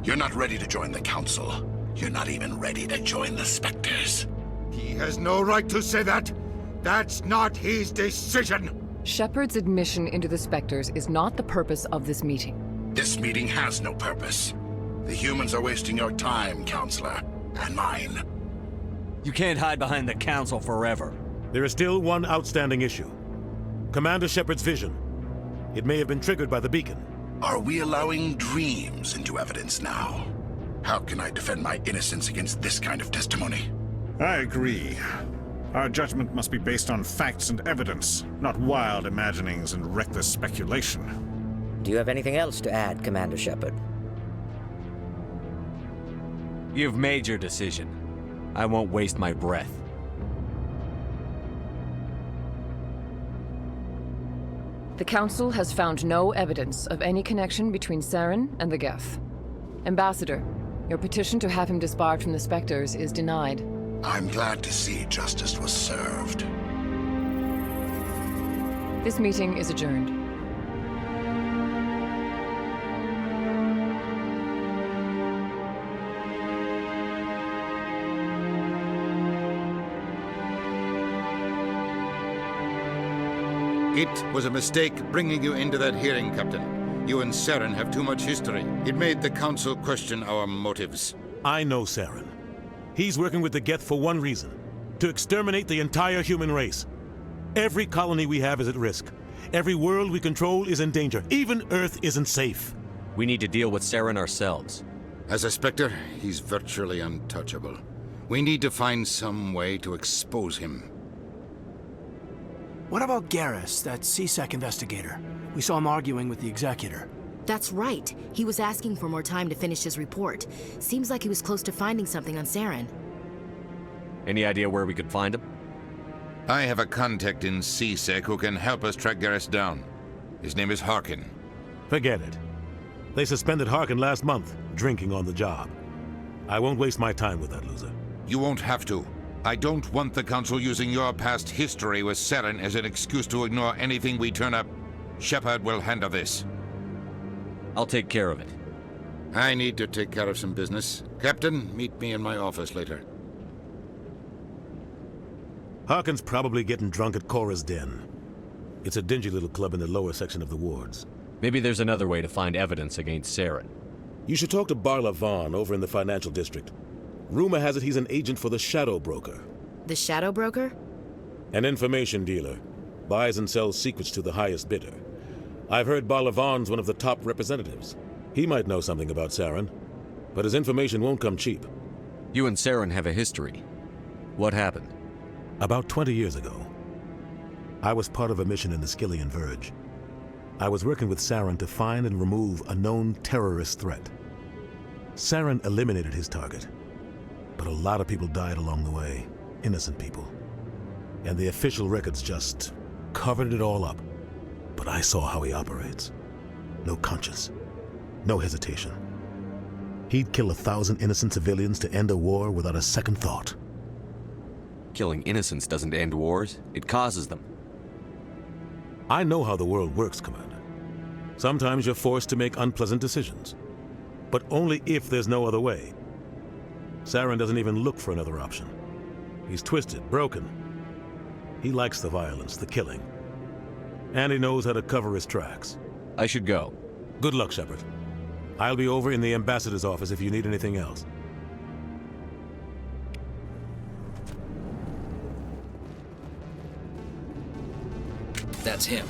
Speaker 21: You're not ready to join the Council. You're not even ready to join the Spectres.
Speaker 15: He has no right to say that. That's not his decision.
Speaker 20: Shepard's admission into the Spectres is not the purpose of this meeting.
Speaker 21: This meeting has no purpose. The humans are wasting your time, Counselor, and mine.
Speaker 5: You can't hide behind the Council forever.
Speaker 2: There is still one outstanding issue. Commander Shepard's vision. It may have been triggered by the beacon.
Speaker 21: Are we allowing dreams into evidence now? How can I defend my innocence against this kind of testimony?
Speaker 7: I agree. Our judgment must be based on facts and evidence, not wild imaginings and reckless speculation.
Speaker 19: Do you have anything else to add, Commander Shepard?
Speaker 5: You've made your decision. I won't waste my breath.
Speaker 20: The Council has found no evidence of any connection between Saren and the Geth. Ambassador, your petition to have him disbarred from the Spectres is denied.
Speaker 21: I'm glad to see justice was served.
Speaker 20: This meeting is adjourned.
Speaker 1: It was a mistake bringing you into that hearing, Captain. You and Saren have too much history. It made the Council question our motives.
Speaker 2: I know Saren. He's working with the Geth for one reason: to exterminate the entire human race. Every colony we have is at risk. Every world we control is in danger. Even Earth isn't safe.
Speaker 5: We need to deal with Saren ourselves.
Speaker 1: As a Spectre, he's virtually untouchable. We need to find some way to expose him.
Speaker 8: What about Garrus, that CSEC investigator? We saw him arguing with the Executor.
Speaker 13: That's right. He was asking for more time to finish his report. Seems like he was close to finding something on Saren.
Speaker 5: Any idea where we could find him?
Speaker 1: I have a contact in CSEC who can help us track Garrus down. His name is Harkin.
Speaker 2: Forget it. They suspended Harkin last month, drinking on the job. I won't waste my time with that loser.
Speaker 1: You won't have to. I don't want the Council using your past history with Saren as an excuse to ignore anything we turn up. Shepard will handle this.
Speaker 5: I'll take care of it.
Speaker 1: I need to take care of some business. Captain, meet me in my office later.
Speaker 2: Harkin's probably getting drunk at Cora's Den. It's a dingy little club in the lower section of the wards.
Speaker 5: Maybe there's another way to find evidence against Saren.
Speaker 2: You should talk to Barla Vaughn over in the financial district. Rumor has it he's an agent for the Shadow Broker.
Speaker 13: The Shadow Broker?
Speaker 2: An information dealer. Buys and sells secrets to the highest bidder. I've heard Barla Vaughn's one of the top representatives. He might know something about Saren, but his information won't come cheap.
Speaker 5: You and Saren have a history. What happened?
Speaker 2: About 20 years ago, I was part of a mission in the Skillian Verge. I was working with Saren to find and remove a known terrorist threat. Saren eliminated his target, but a lot of people died along the way, innocent people. And the official records just covered it all up. But I saw how he operates. No conscience, no hesitation. He'd kill 1,000 innocent civilians to end a war without a second thought.
Speaker 5: Killing innocents doesn't end wars, it causes them.
Speaker 2: I know how the world works, Commander. Sometimes you're forced to make unpleasant decisions, but only if there's no other way. Saren doesn't even look for another option. He's twisted, broken. He likes the violence, the killing. And he knows how to cover his tracks.
Speaker 5: I should go.
Speaker 2: Good luck, Shepard. I'll be over in the ambassador's office if you need anything else.
Speaker 9: that's him.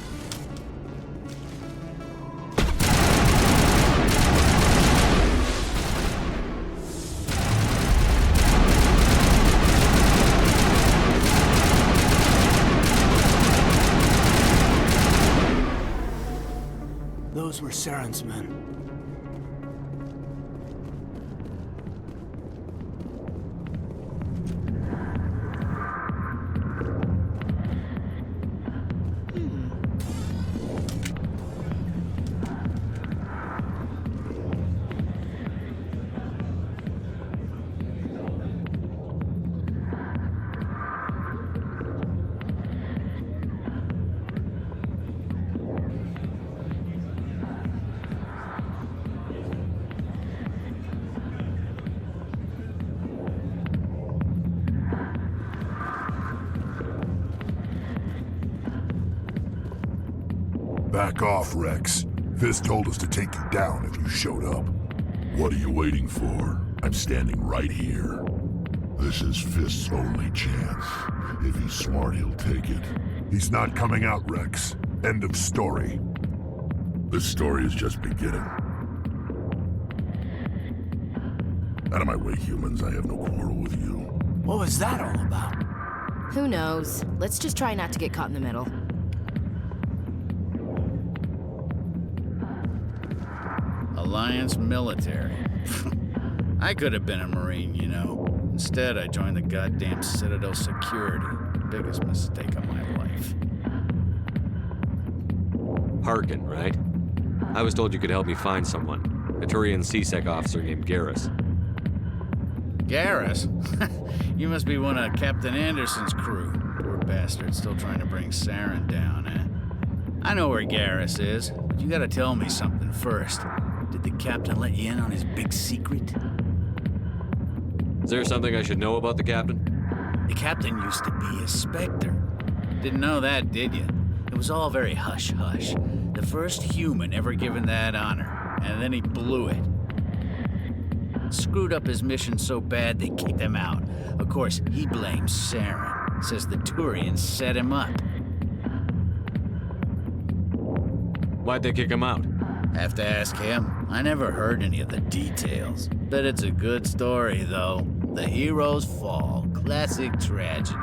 Speaker 8: Those were Saren's men.
Speaker 12: Back off, Rex. Fist told us to take you down if you showed up. What are you waiting for? I'm standing right here. This is Fist's only chance. If he's smart, he'll take it. He's not coming out, Rex. End of story. This story is just beginning. Out of my way, humans. I have no quarrel with you.
Speaker 8: What was that all about?
Speaker 13: Who knows? Let's just try not to get caught in the middle.
Speaker 23: Alliance military. I could have been a Marine, you know. Instead, I joined the goddamn Citadel security. Biggest mistake of my life.
Speaker 5: Harkin, right? I was told you could help me find someone. A Turian CSEC officer named Garrus.
Speaker 23: Garrus? You must be one of Captain Anderson's crew. Poor bastard, still trying to bring Saren down, eh? I know where Garrus is, but you gotta tell me something first. Did the captain let you in on his big secret?
Speaker 5: Is there something I should know about the captain?
Speaker 23: The captain used to be a Spectre. Didn't know that, did you? It was all very hush-hush. The first human ever given that honor, and then he blew it. Screwed up his mission so bad they kicked him out. Of course, he blames Saren. Says the Turians set him up.
Speaker 5: Why'd they kick him out?
Speaker 23: Have to ask him. I never heard any of the details. Bet it's a good story, though. The hero's fall. Classic tragedy.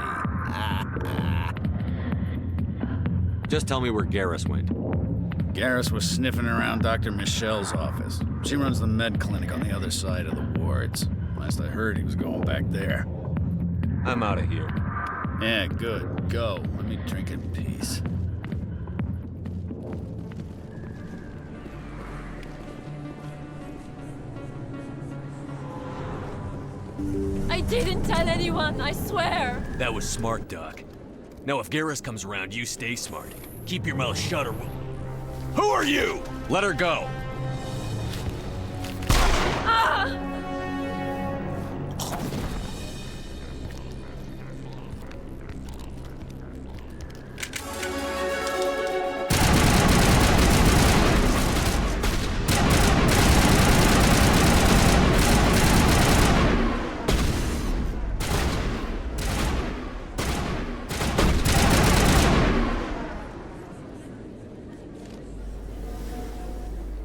Speaker 5: Just tell me where Garrus went.
Speaker 23: Garrus was sniffing around Dr. Michelle's office. She runs the med clinic on the other side of the wards. Last I heard, he was going back there.
Speaker 5: I'm out of here.
Speaker 23: Yeah, good. Go. Let me drink in peace.
Speaker 24: I didn't tell anyone, I swear!
Speaker 25: That was smart, Doc. Now if Garrus comes around, you stay smart. Keep your mouth shut or we'll... Who are you?
Speaker 5: Let her go!
Speaker 24: Ah!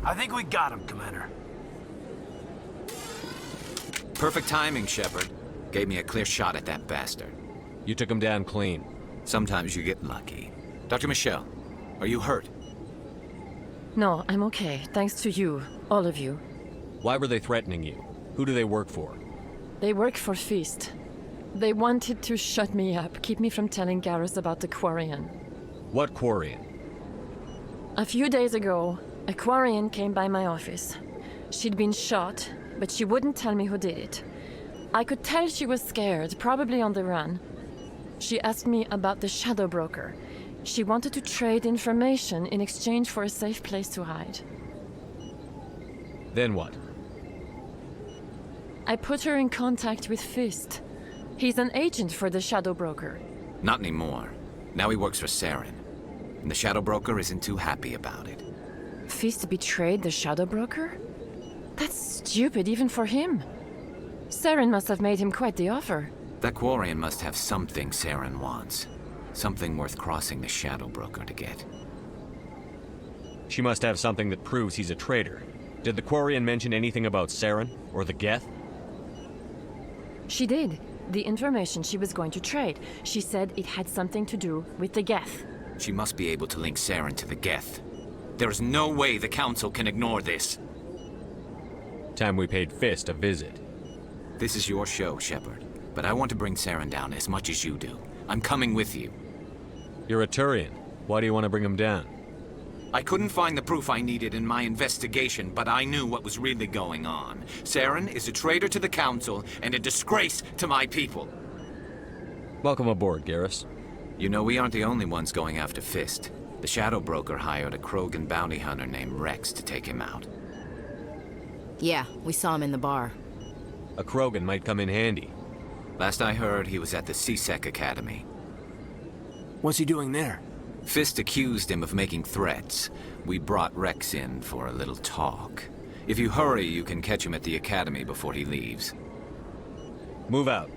Speaker 8: I think we got him, Commander.
Speaker 22: Perfect timing, Shepard. Gave me a clear shot at that bastard.
Speaker 5: You took him down clean.
Speaker 22: Sometimes you get lucky. Dr. Michelle, are you hurt?
Speaker 20: No, I'm okay. Thanks to you. All of you.
Speaker 5: Why were they threatening you? Who do they work for?
Speaker 20: They work for Feast. They wanted to shut me up, keep me from telling Garrus about the Quarian.
Speaker 5: What Quarian?
Speaker 20: A few days ago, a Quarian came by my office. She'd been shot, but she wouldn't tell me who did it. I could tell she was scared, probably on the run. She asked me about the Shadow Broker. She wanted to trade information in exchange for a safe place to hide.
Speaker 5: Then what?
Speaker 20: I put her in contact with Fist. He's an agent for the Shadow Broker.
Speaker 22: Not anymore. Now he works for Saren. And the Shadow Broker isn't too happy about it.
Speaker 20: Fist betrayed the Shadow Broker? That's stupid even for him. Saren must have made him quite the offer.
Speaker 22: That Quarian must have something Saren wants. Something worth crossing the Shadow Broker to get.
Speaker 5: She must have something that proves he's a traitor. Did the Quarian mention anything about Saren or the Geth?
Speaker 20: She did. The information she was going to trade. She said it had something to do with the Geth.
Speaker 22: She must be able to link Saren to the Geth. There is no way the Council can ignore this.
Speaker 5: Time we paid Fist a visit.
Speaker 22: This is your show, Shepard. But I want to bring Saren down as much as you do. I'm coming with you.
Speaker 5: You're a Turian. Why do you want to bring him down?
Speaker 22: I couldn't find the proof I needed in my investigation, but I knew what was really going on. Saren is a traitor to the Council and a disgrace to my people.
Speaker 5: Welcome aboard, Garrus.
Speaker 22: You know, we aren't the only ones going after Fist. The Shadow Broker hired a Krogan bounty hunter named Rex to take him out.
Speaker 13: Yeah, we saw him in the bar.
Speaker 5: A Krogan might come in handy.
Speaker 22: Last I heard, he was at the C-Sec Academy.
Speaker 3: What's he doing there?
Speaker 22: Fist accused him of making threats. We brought Rex in for a little talk. If you hurry, you can catch him at the Academy before he leaves.
Speaker 5: Move out.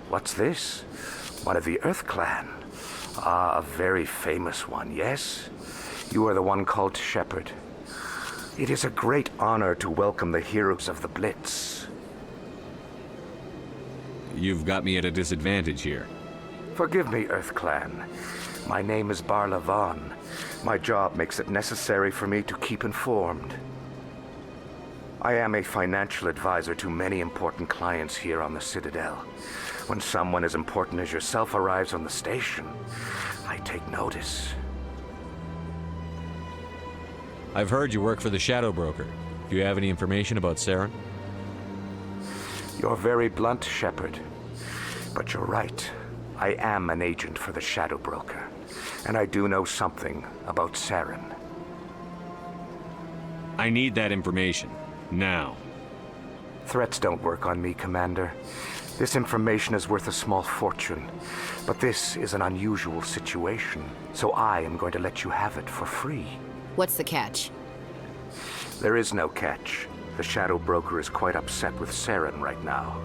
Speaker 9: What's this? One of the Earth Clan. Ah, a very famous one, yes? You are the one called Shepard. It is a great honor to welcome the heroes of the Blitz.
Speaker 5: You've got me at a disadvantage here.
Speaker 9: Forgive me, Earth Clan. My name is Barla Vaughn. My job makes it necessary for me to keep informed. I am a financial advisor to many important clients here on the Citadel. When someone as important as yourself arrives on the station, I take notice.
Speaker 5: I've heard you work for the Shadow Broker. Do you have any information about Saren?
Speaker 9: You're very blunt, Shepard. But you're right. I am an agent for the Shadow Broker, and I do know something about Saren.
Speaker 5: I need that information. Now.
Speaker 9: Threats don't work on me, Commander. This information is worth a small fortune, but this is an unusual situation, so I am going to let you have it for free.
Speaker 13: What's the catch?
Speaker 9: There is no catch. The Shadow Broker is quite upset with Saren right now.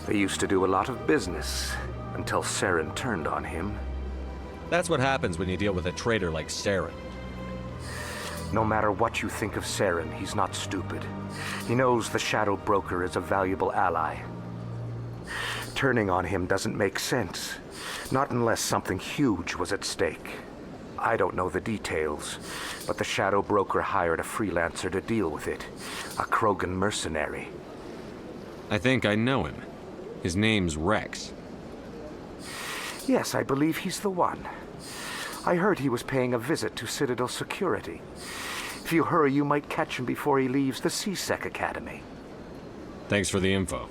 Speaker 9: They used to do a lot of business, until Saren turned on him.
Speaker 5: That's what happens when you deal with a traitor like Saren.
Speaker 9: No matter what you think of Saren, he's not stupid. He knows the Shadow Broker is a valuable ally. Turning on him doesn't make sense. Not unless something huge was at stake. I don't know the details, but the Shadow Broker hired a freelancer to deal with it. A Krogan mercenary.
Speaker 5: I think I know him. His name's Rex.
Speaker 9: Yes, I believe he's the one. I heard he was paying a visit to Citadel security. If you hurry, you might catch him before he leaves the C-Sec Academy.
Speaker 5: Thanks for the info.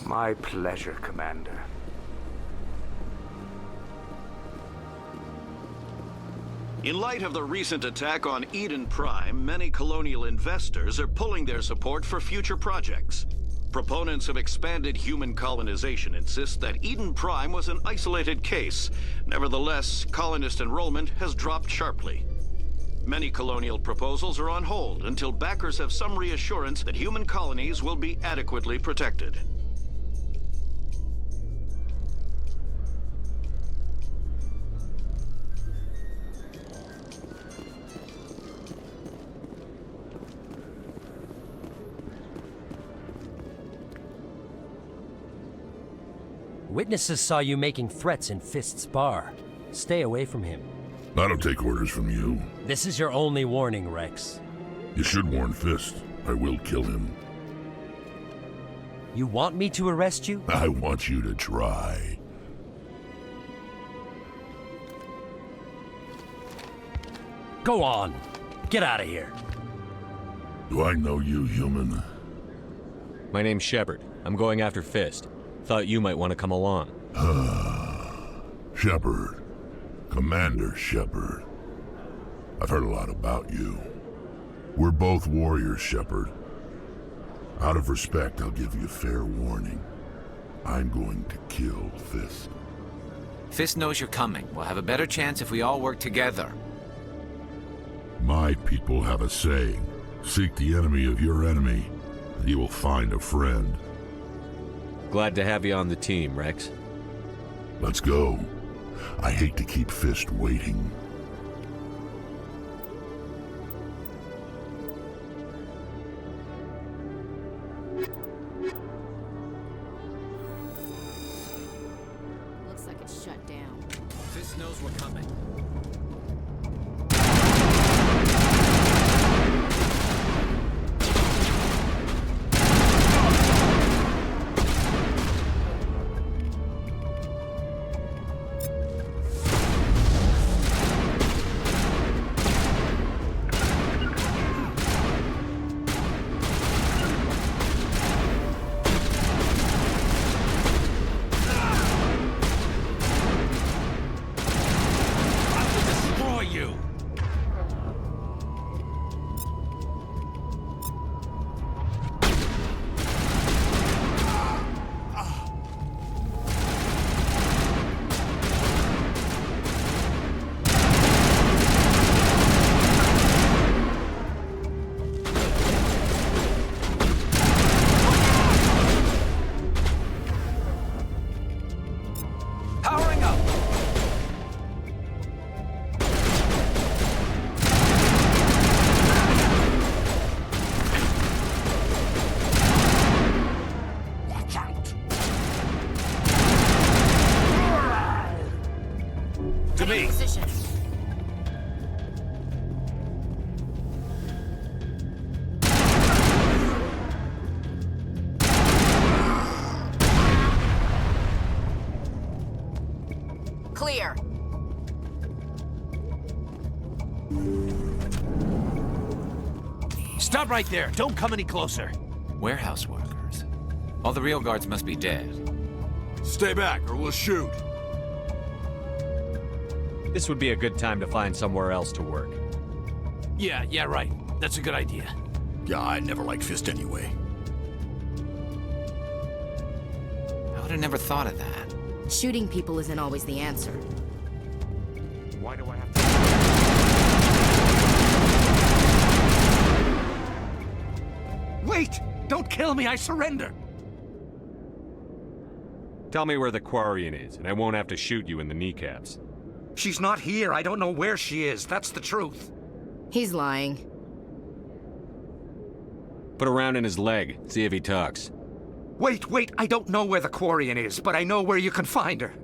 Speaker 9: My pleasure, Commander.
Speaker 10: In light of the recent attack on Eden Prime, many colonial investors are pulling their support for future projects. Proponents of expanded human colonization insist that Eden Prime was an isolated case. Nevertheless, colonist enrollment has dropped sharply. Many colonial proposals are on hold until backers have some reassurance that human colonies will be adequately protected.
Speaker 3: Witnesses saw you making threats in Fist's bar. Stay away from him.
Speaker 12: I don't take orders from you.
Speaker 3: This is your only warning, Rex.
Speaker 12: You should warn Fist. I will kill him.
Speaker 3: You want me to arrest you?
Speaker 12: I want you to try.
Speaker 3: Go on. Get out of here.
Speaker 12: Do I know you, human?
Speaker 5: My name's Shepard. I'm going after Fist. Thought you might want to come along.
Speaker 12: Shepard. Commander Shepard. I've heard a lot about you. We're both warriors, Shepard. Out of respect, I'll give you a fair warning. I'm going to kill Fist.
Speaker 22: Fist knows you're coming. We'll have a better chance if we all work together.
Speaker 12: My people have a saying. Seek the enemy of your enemy, and you will find a friend.
Speaker 5: Glad to have you on the team, Rex.
Speaker 12: Let's go. I hate to keep Fist waiting.
Speaker 13: Looks like it's shut down.
Speaker 22: Fist knows we're coming.
Speaker 13: Clear.
Speaker 6: Stop right there. Don't come any closer.
Speaker 22: Warehouse workers. All the real guards must be dead.
Speaker 15: Stay back or we'll shoot.
Speaker 5: This would be a good time to find somewhere else to work.
Speaker 6: Yeah, right. That's a good idea.
Speaker 15: Yeah, I never liked Fist anyway.
Speaker 22: I would have never thought of that.
Speaker 13: Shooting people isn't always the answer.
Speaker 9: Why do I have to...
Speaker 6: Wait! Don't kill me, I surrender!
Speaker 5: Tell me where the Quarian is, and I won't have to shoot you in the kneecaps.
Speaker 8: She's not here. I don't know where she is. That's the truth.
Speaker 13: He's lying.
Speaker 5: Put a round in his leg, see if he talks.
Speaker 8: Wait, I don't know where the Quarian is, but I know where you can find her.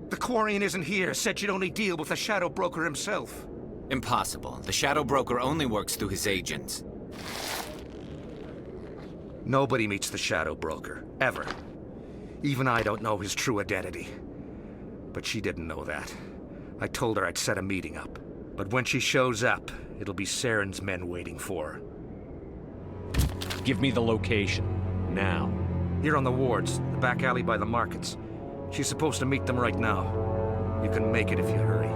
Speaker 8: The Quarian isn't here, said she'd only deal with the Shadow Broker himself.
Speaker 22: Impossible. The Shadow Broker only works through his agents.
Speaker 8: Nobody meets the Shadow Broker, ever. Even I don't know his true identity. But she didn't know that. I told her I'd set a meeting up. But when she shows up, it'll be Saren's men waiting for her.
Speaker 5: Give me the location, now.
Speaker 8: Here on the wards, the back alley by the markets. She's supposed to meet them right now. You can make it if you hurry.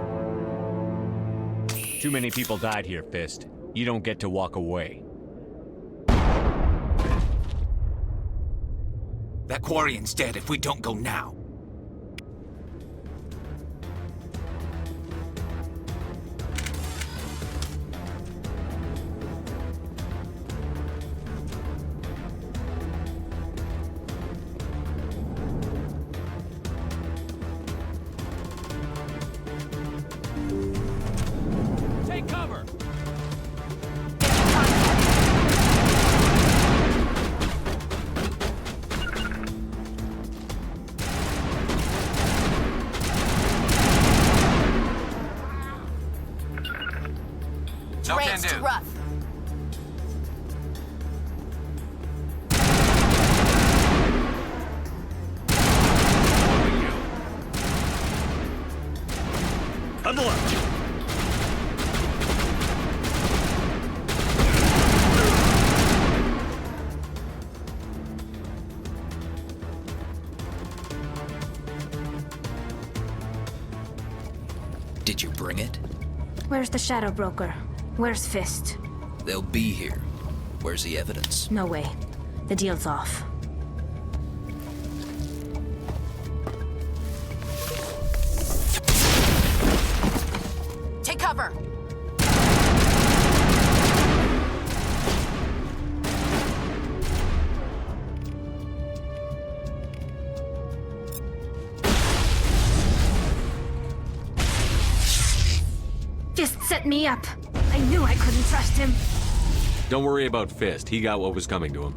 Speaker 5: Too many people died here, Fist. You don't get to walk away.
Speaker 22: That Quarian's dead if we don't go now.
Speaker 6: Take cover!
Speaker 22: No can do.
Speaker 13: Rough.
Speaker 6: On the left.
Speaker 22: Did you bring it?
Speaker 11: Where's the Shadow Broker? Where's Fist?
Speaker 22: They'll be here. Where's the evidence?
Speaker 11: No way. The deal's off.
Speaker 13: Take cover!
Speaker 11: Fist set me up. I knew I couldn't trust him.
Speaker 5: Don't worry about Fist. He got what was coming to him.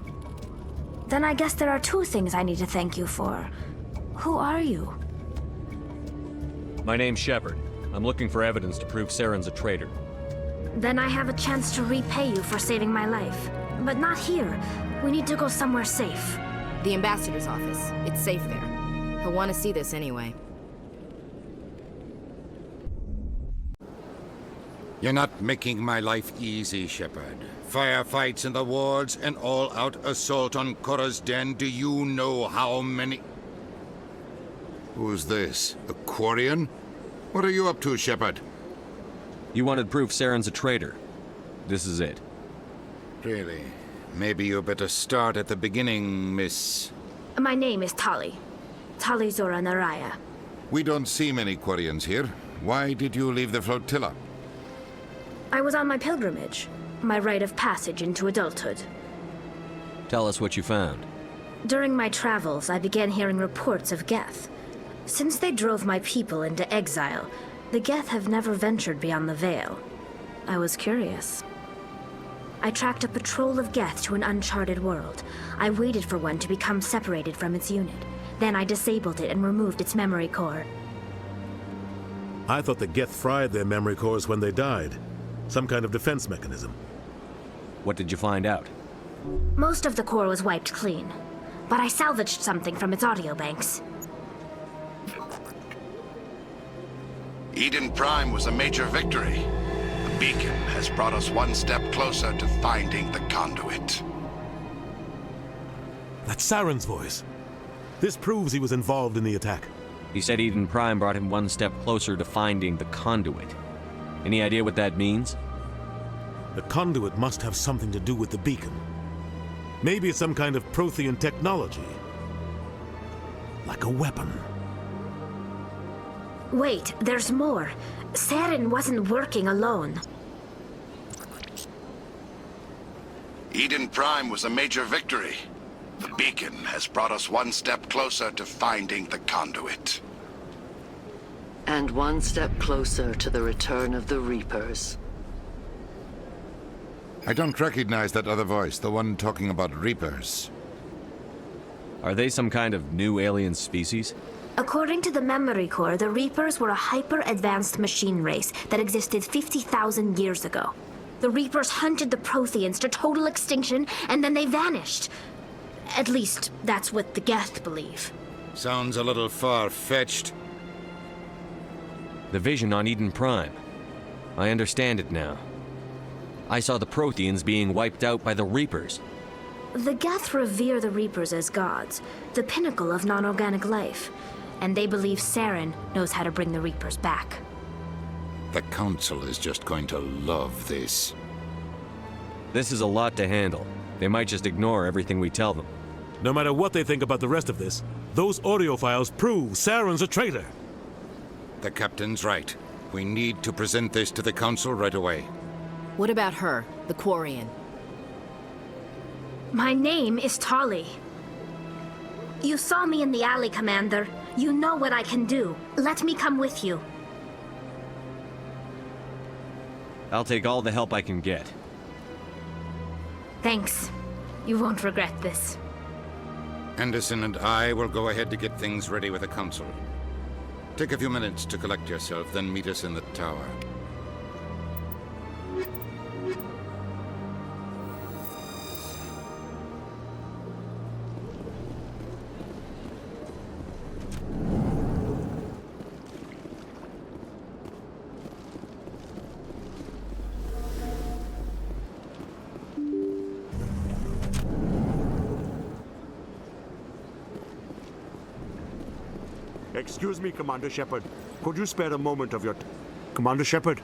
Speaker 11: Then I guess there are two things I need to thank you for. Who are you?
Speaker 5: My name's Shepard. I'm looking for evidence to prove Saren's a traitor.
Speaker 11: Then I have a chance to repay you for saving my life. But not here. We need to go somewhere safe.
Speaker 13: The ambassador's office. It's safe there. He'll want to see this anyway.
Speaker 1: You're not making my life easy, Shepard. Firefights in the wards, an all-out assault on Korra's den. Do you know how many... Who's this? A Quarian? What are you up to, Shepard?
Speaker 5: You wanted proof Saren's a traitor. This is it.
Speaker 1: Really? Maybe you better start at the beginning, Miss...
Speaker 11: My name is Tali. Tali Zora Naraya.
Speaker 1: We don't see many Quarians here. Why did you leave the flotilla?
Speaker 11: I was on my pilgrimage. My rite of passage into adulthood.
Speaker 5: Tell us what you found.
Speaker 11: During my travels, I began hearing reports of Geth. Since they drove my people into exile, the Geth have never ventured beyond the Veil. I was curious. I tracked a patrol of Geth to an uncharted world. I waited for one to become separated from its unit. Then I disabled it and removed its memory core.
Speaker 2: I thought the Geth fried their memory cores when they died. Some kind of defense mechanism.
Speaker 5: What did you find out?
Speaker 11: Most of the core was wiped clean, but I salvaged something from its audio banks.
Speaker 21: Eden Prime was a major victory. The beacon has brought us one step closer to finding the conduit.
Speaker 2: That's Saren's voice. This proves he was involved in the attack.
Speaker 5: He said Eden Prime brought him one step closer to finding the conduit. Any idea what that means?
Speaker 2: The conduit must have something to do with the beacon. Maybe it's some kind of Prothean technology. Like a weapon.
Speaker 11: Wait, there's more. Saren wasn't working alone.
Speaker 21: Eden Prime was a major victory. The beacon has brought us one step closer to finding the conduit.
Speaker 14: And one step closer to the return of the Reapers.
Speaker 1: I don't recognize that other voice, the one talking about Reapers.
Speaker 5: Are they some kind of new alien species?
Speaker 11: According to the memory core, the Reapers were a hyper-advanced machine race that existed 50,000 years ago. The Reapers hunted the Protheans to total extinction, and then they vanished. At least, that's what the Geth believe.
Speaker 1: Sounds a little far-fetched.
Speaker 5: The vision on Eden Prime. I understand it now. I saw the Protheans being wiped out by the Reapers.
Speaker 11: The Geth revere the Reapers as gods, the pinnacle of non-organic life. And they believe Saren knows how to bring the Reapers back.
Speaker 1: The Council is just going to love this.
Speaker 5: This is a lot to handle. They might just ignore everything we tell them.
Speaker 2: No matter what they think about the rest of this, those audio files prove Saren's a traitor.
Speaker 1: The Captain's right. We need to present this to the Council right away.
Speaker 13: What about her, the Quarian?
Speaker 11: My name is Tali. You saw me in the alley, Commander. You know what I can do. Let me come with you.
Speaker 5: I'll take all the help I can get.
Speaker 11: Thanks. You won't regret this.
Speaker 1: Anderson and I will go ahead to get things ready with the Council. Take a few minutes to collect yourself, then meet us in the tower.
Speaker 16: Excuse me, Commander Shepard. Could you spare a moment of your Commander Shepard?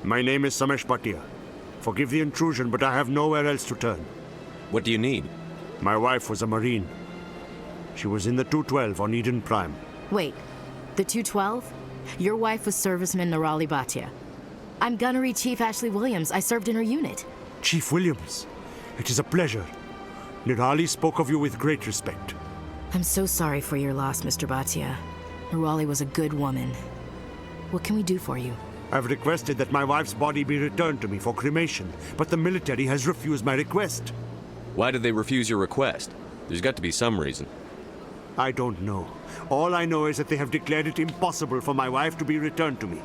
Speaker 16: My name is Samesh Bhatia. Forgive the intrusion, but I have nowhere else to turn.
Speaker 5: What do you need?
Speaker 16: My wife was a Marine. She was in the 212 on Eden Prime.
Speaker 13: Wait, the 212? Your wife was Serviceman Nirali Bhatia. I'm Gunnery Chief Ashley Williams. I served in her unit.
Speaker 16: Chief Williams, it is a pleasure. Nirali spoke of you with great respect.
Speaker 13: I'm so sorry for your loss, Mr. Bhatia. Nirali was a good woman. What can we do for you?
Speaker 16: I've requested that my wife's body be returned to me for cremation, but the military has refused my request.
Speaker 5: Why did they refuse your request? There's got to be some reason.
Speaker 16: I don't know. All I know is that they have declared it impossible for my wife to be returned to me.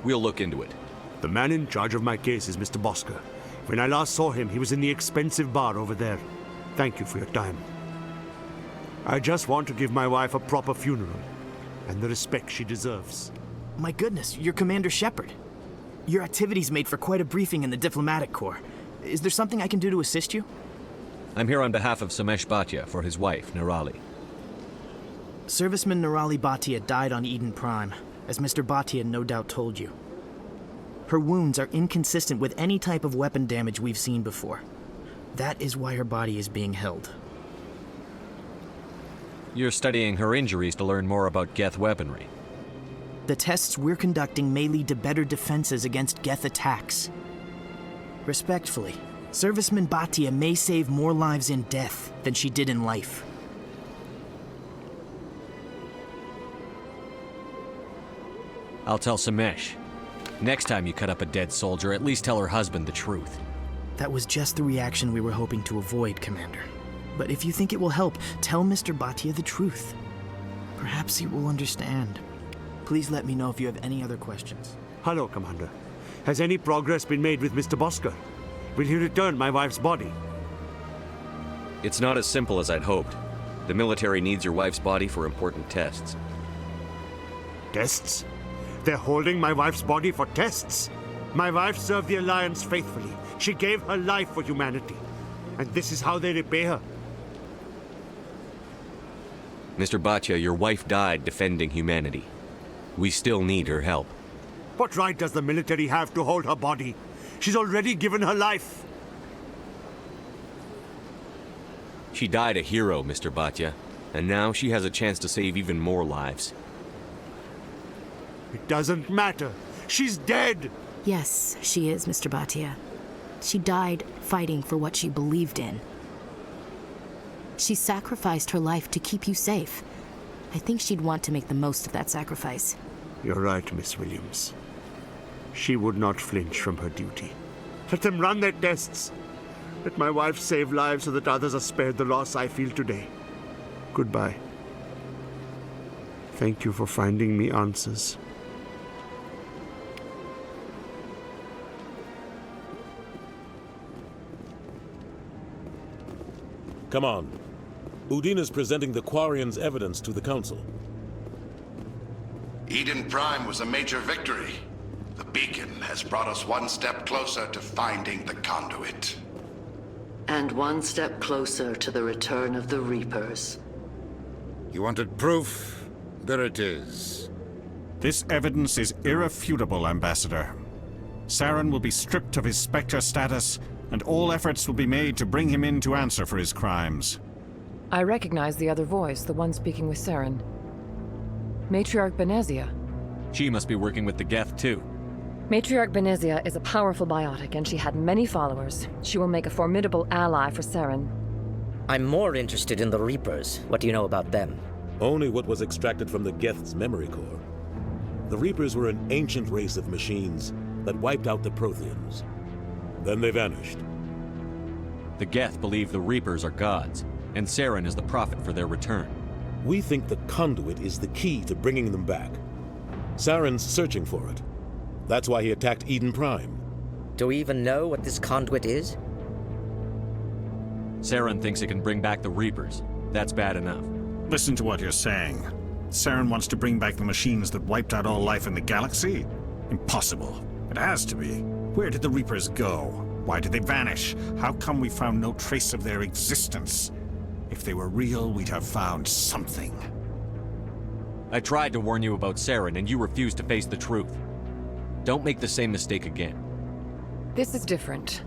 Speaker 5: We'll look into it.
Speaker 16: The man in charge of my case is Mr. Bosker. When I last saw him, he was in the expensive bar over there. Thank you for your time. I just want to give my wife a proper funeral, and the respect she deserves.
Speaker 4: My goodness, you're Commander Shepard. Your activities made for quite a briefing in the Diplomatic Corps. Is there something I can do to assist you?
Speaker 5: I'm here on behalf of Samesh Bhatia for his wife, Nirali.
Speaker 4: Serviceman Nirali Bhatia died on Eden Prime, as Mr. Bhatia no doubt told you. Her wounds are inconsistent with any type of weapon damage we've seen before. That is why her body is being held.
Speaker 5: You're studying her injuries to learn more about Geth weaponry.
Speaker 4: The tests we're conducting may lead to better defenses against Geth attacks. Respectfully, Serviceman Bhatia may save more lives in death than she did in life.
Speaker 5: I'll tell Samesh. Next time you cut up a dead soldier, at least tell her husband the truth.
Speaker 4: That was just the reaction we were hoping to avoid, Commander. But if you think it will help, tell Mr. Bhatia the truth. Perhaps he will understand. Please let me know if you have any other questions.
Speaker 16: Hello, Commander. Has any progress been made with Mr. Bosker? Will he return my wife's body?
Speaker 5: It's not as simple as I'd hoped. The military needs your wife's body for important tests.
Speaker 16: Tests? They're holding my wife's body for tests? My wife served the Alliance faithfully. She gave her life for humanity. And this is how they repay her.
Speaker 5: Mr. Bhatia, your wife died defending humanity. We still need her help.
Speaker 16: What right does the military have to hold her body? She's already given her life.
Speaker 5: She died a hero, Mr. Bhatia, and now she has a chance to save even more lives.
Speaker 16: It doesn't matter. She's dead.
Speaker 13: Yes, she is, Mr. Bhatia. She died fighting for what she believed in. She sacrificed her life to keep you safe. I think she'd want to make the most of that sacrifice.
Speaker 16: You're right, Miss Williams. She would not flinch from her duty. Let them run their tests. Let my wife save lives so that others are spared the loss I feel today. Goodbye. Thank you for finding me answers.
Speaker 2: Come on. Udine is presenting the Quarians' evidence to the Council.
Speaker 21: Eden Prime was a major victory. The beacon has brought us one step closer to finding the conduit.
Speaker 14: And one step closer to the return of the Reapers.
Speaker 15: You wanted proof? There it is.
Speaker 7: This evidence is irrefutable, Ambassador. Saren will be stripped of his Spectre status, and all efforts will be made to bring him in to answer for his crimes.
Speaker 20: I recognize the other voice, the one speaking with Saren. Matriarch Benezia.
Speaker 5: She must be working with the Geth, too.
Speaker 20: Matriarch Benezia is a powerful biotic, and she had many followers. She will make a formidable ally for Saren.
Speaker 17: I'm more interested in the Reapers. What do you know about them?
Speaker 2: Only what was extracted from the Geth's memory core. The Reapers were an ancient race of machines that wiped out the Protheans. Then they vanished.
Speaker 5: The Geth believe the Reapers are gods, and Saren is the prophet for their return.
Speaker 2: We think the conduit is the key to bringing them back. Saren's searching for it. That's why he attacked Eden Prime.
Speaker 17: Do we even know what this conduit is?
Speaker 5: Saren thinks it can bring back the Reapers. That's bad enough.
Speaker 7: Listen to what you're saying. Saren wants to bring back the machines that wiped out all life in the galaxy? Impossible. It has to be. Where did the Reapers go? Why did they vanish? How come we found no trace of their existence? If they were real, we'd have found something.
Speaker 5: I tried to warn you about Saren, and you refused to face the truth. Don't make the same mistake again.
Speaker 20: This is different.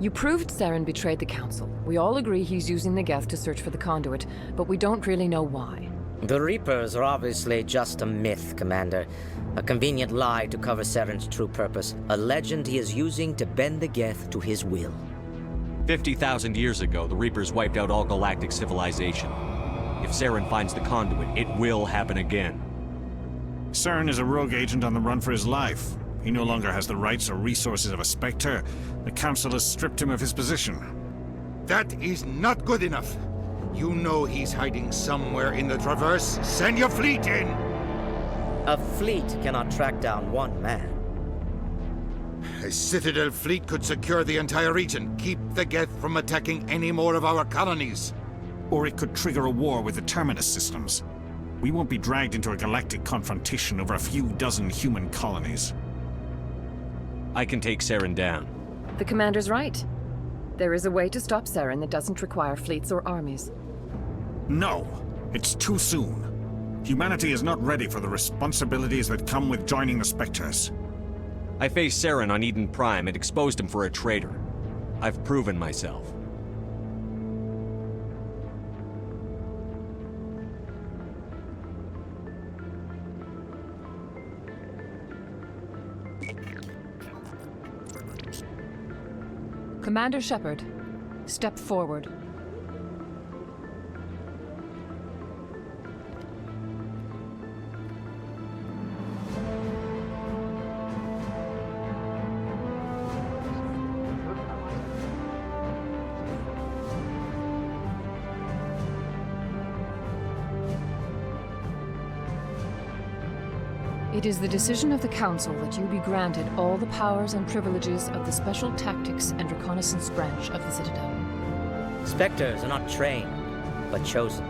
Speaker 20: You proved Saren betrayed the Council. We all agree he's using the Geth to search for the conduit, but we don't really know why.
Speaker 17: The Reapers are obviously just a myth, Commander. A convenient lie to cover Saren's true purpose. A legend he is using to bend the Geth to his will.
Speaker 5: 50,000 years ago, the Reapers wiped out all galactic civilization. If Saren finds the conduit, it will happen again.
Speaker 7: Saren is a rogue agent on the run for his life. He no longer has the rights or resources of a Spectre. The Council has stripped him of his position.
Speaker 15: That is not good enough. You know he's hiding somewhere in the Traverse. Send your fleet in!
Speaker 17: A fleet cannot track down one man.
Speaker 15: A Citadel fleet could secure the entire region, keep the Geth from attacking any more of our colonies.
Speaker 7: Or it could trigger a war with the Terminus systems. We won't be dragged into a galactic confrontation over a few dozen human colonies.
Speaker 5: I can take Saren down.
Speaker 20: The Commander's right. There is a way to stop Saren that doesn't require fleets or armies.
Speaker 7: No, it's too soon. Humanity is not ready for the responsibilities that come with joining the Spectres.
Speaker 5: I faced Saren on Eden Prime and exposed him for a traitor. I've proven myself.
Speaker 20: Commander Shepard, step forward. It is the decision of the Council that you be granted all the powers and privileges of the Special Tactics and Reconnaissance Branch of the Citadel.
Speaker 17: Spectres are not trained, but chosen.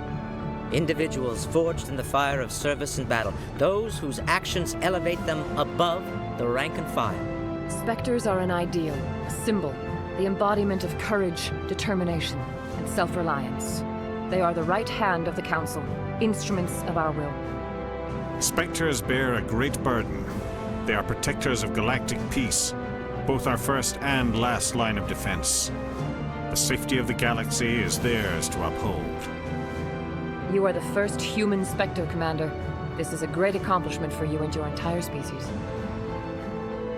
Speaker 17: Individuals forged in the fire of service and battle. Those whose actions elevate them above the rank and file.
Speaker 20: Spectres are an ideal, a symbol, the embodiment of courage, determination, and self-reliance. They are the right hand of the Council, instruments of our will.
Speaker 7: Spectres bear a great burden. They are protectors of galactic peace, both our first and last line of defense. The safety of the galaxy is theirs to uphold.
Speaker 20: You are the first human Spectre, Commander. This is a great accomplishment for you and your entire species.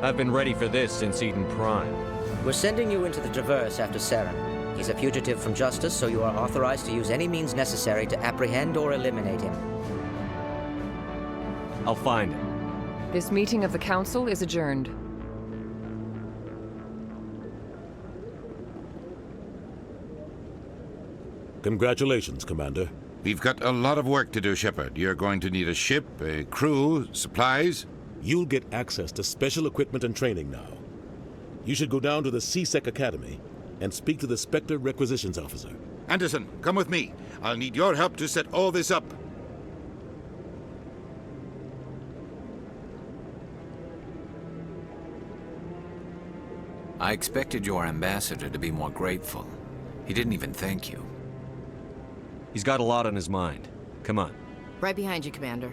Speaker 5: I've been ready for this since Eden Prime.
Speaker 17: We're sending you into the Traverse after Saren. He's a fugitive from justice, so you are authorized to use any means necessary to apprehend or eliminate him.
Speaker 5: I'll find him.
Speaker 20: This meeting of the Council is adjourned.
Speaker 2: Congratulations, Commander.
Speaker 1: We've got a lot of work to do, Shepard. You're going to need a ship, a crew, supplies.
Speaker 2: You'll get access to special equipment and training now. You should go down to the C-Sec Academy and speak to the Spectre Requisitions Officer.
Speaker 1: Anderson, come with me. I'll need your help to set all this up.
Speaker 22: I expected your ambassador to be more grateful. He didn't even thank you.
Speaker 5: He's got a lot on his mind. Come on.
Speaker 13: Right behind you, Commander.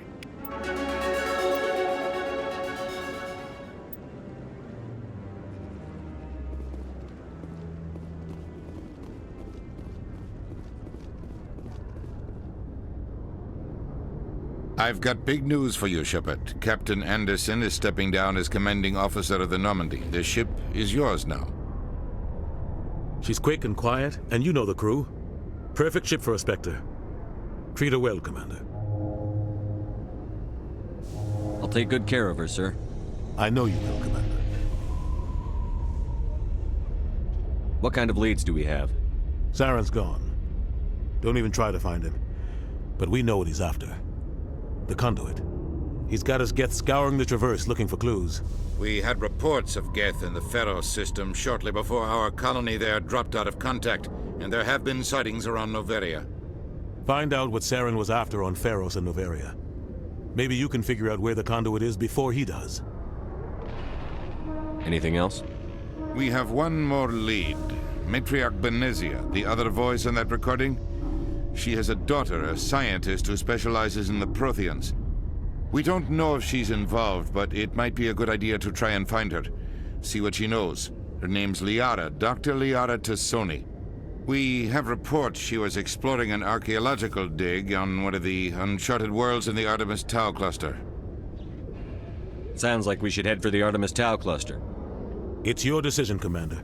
Speaker 1: I've got big news for you, Shepard. Captain Anderson is stepping down as commanding officer of the Normandy. The ship is yours now.
Speaker 2: She's quick and quiet, and you know the crew. Perfect ship for a Spectre. Treat her well, Commander.
Speaker 5: I'll take good care of her, sir.
Speaker 2: I know you will, Commander.
Speaker 5: What kind of leads do we have?
Speaker 2: Saren's gone. Don't even try to find him. But we know what he's after. The conduit. He's got his Geth scouring the Traverse looking for clues.
Speaker 1: We had reports of Geth in the Pharos system shortly before our colony there dropped out of contact, and there have been sightings around Noveria.
Speaker 2: Find out what Saren was after on Pharos and Noveria. Maybe you can figure out where the conduit is before he does.
Speaker 5: Anything else?
Speaker 1: We have one more lead. Matriarch Benezia, the other voice on that recording. She has a daughter, a scientist who specializes in the Protheans. We don't know if she's involved, but it might be a good idea to try and find her. See what she knows, Her name's Liara, Dr. Liara Tassoni. We have reports she was exploring an archaeological dig on one of the uncharted worlds in the Artemis Tau cluster.
Speaker 5: Sounds like we should head for the Artemis Tau cluster.
Speaker 2: It's your decision, Commander.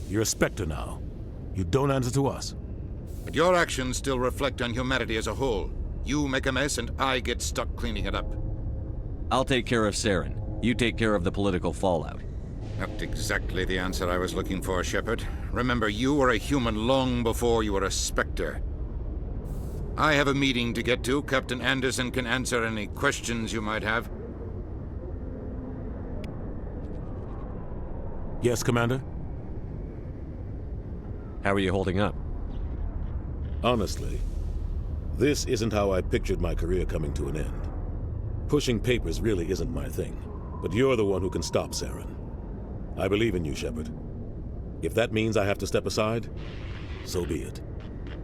Speaker 2: You're a Spectre now. You don't answer to us.
Speaker 15: But your actions still reflect on humanity as a whole. You make a mess and I get stuck cleaning it up.
Speaker 5: I'll take care of Saren. You take care of the political fallout.
Speaker 15: Not exactly the answer I was looking for, Shepard. Remember, you were a human long before you were a Spectre. I have a meeting to get to. Captain Anderson can answer any questions you might have.
Speaker 2: Yes, Commander?
Speaker 5: How are you holding up?
Speaker 2: Honestly, this isn't how I pictured my career coming to an end. Pushing papers really isn't my thing, but you're the one who can stop Saren. I believe in you, Shepard. If that means I have to step aside, so be it.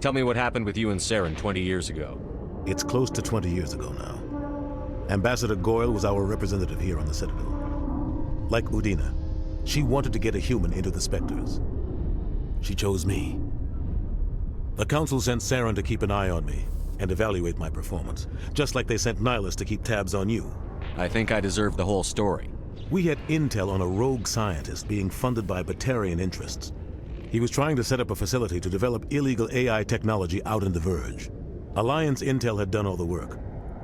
Speaker 5: Tell me what happened with you and Saren 20 years ago.
Speaker 2: It's close to 20 years ago now. Ambassador Goyle was our representative here on the Citadel. Like Udina, she wanted to get a human into the Spectres. She chose me. The Council sent Saren to keep an eye on me and evaluate my performance, just like they sent Nihilus to keep tabs on you.
Speaker 5: I think I deserve the whole story.
Speaker 2: We had intel on a rogue scientist being funded by Batarian interests. He was trying to set up a facility to develop illegal AI technology out in the Verge. Alliance intel had done all the work,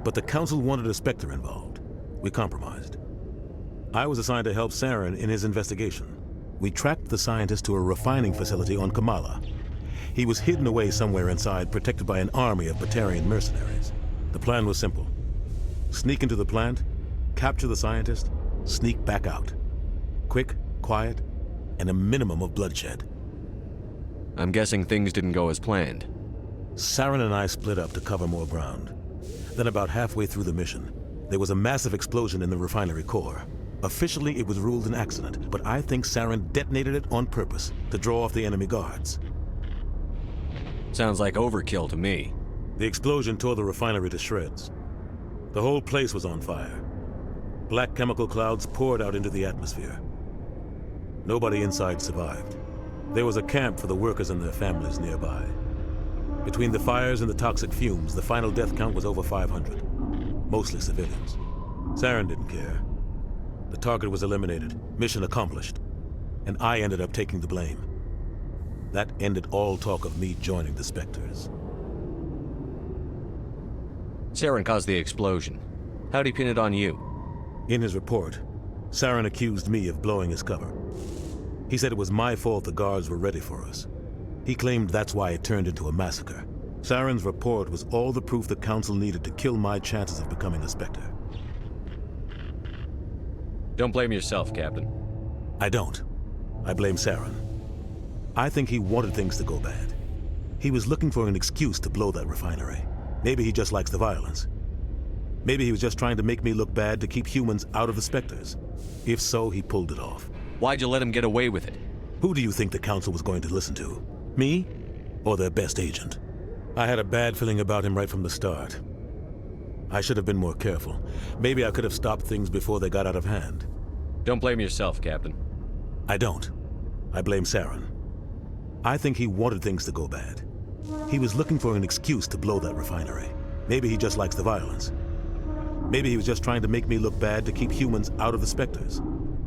Speaker 2: but the Council wanted a Spectre involved. We compromised. I was assigned to help Saren in his investigation. We tracked the scientist to a refining facility on Kamala. He was hidden away somewhere inside, protected by an army of Batarian mercenaries. The plan was simple. Sneak into the plant, capture the scientist, sneak back out. Quick, quiet, and a minimum of bloodshed.
Speaker 5: I'm guessing things didn't go as planned.
Speaker 2: Saren and I split up to cover more ground. Then about halfway through the mission, there was a massive explosion in the refinery core. Officially, it was ruled an accident, but I think Saren detonated it on purpose to draw off the enemy guards.
Speaker 5: Sounds like overkill to me.
Speaker 2: The explosion tore the refinery to shreds. The whole place was on fire. Black chemical clouds poured out into the atmosphere. Nobody inside survived. There was a camp for the workers and their families nearby. Between the fires and the toxic fumes, the final death count was over 500. Mostly civilians. Saren didn't care. The target was eliminated, mission accomplished, and I ended up taking the blame. That ended all talk of me joining the Spectres.
Speaker 5: Saren caused the explosion. How'd he pin it on you?
Speaker 2: In his report, Saren accused me of blowing his cover. He said it was my fault the guards were ready for us. He claimed that's why it turned into a massacre. Saren's report was all the proof the Council needed to kill my chances of becoming a Spectre.
Speaker 5: Don't blame yourself, Captain.
Speaker 2: I don't. I blame Saren. I think he wanted things to go bad. He was looking for an excuse to blow that refinery. Maybe he just likes the violence. Maybe he was just trying to make me look bad to keep humans out of the Spectres. If so, he pulled it off.
Speaker 5: Why'd you let him get away with it?
Speaker 2: Who do you think the Council was going to listen to? Me? Or their best agent? I had a bad feeling about him right from the start. I should have been more careful. Maybe I could have stopped things before they got out of hand.
Speaker 5: Don't blame yourself, Captain.
Speaker 2: I don't. I blame Saren. I think he wanted things to go bad. He was looking for an excuse to blow that refinery. Maybe he just likes the violence. Maybe he was just trying to make me look bad to keep humans out of the Spectres.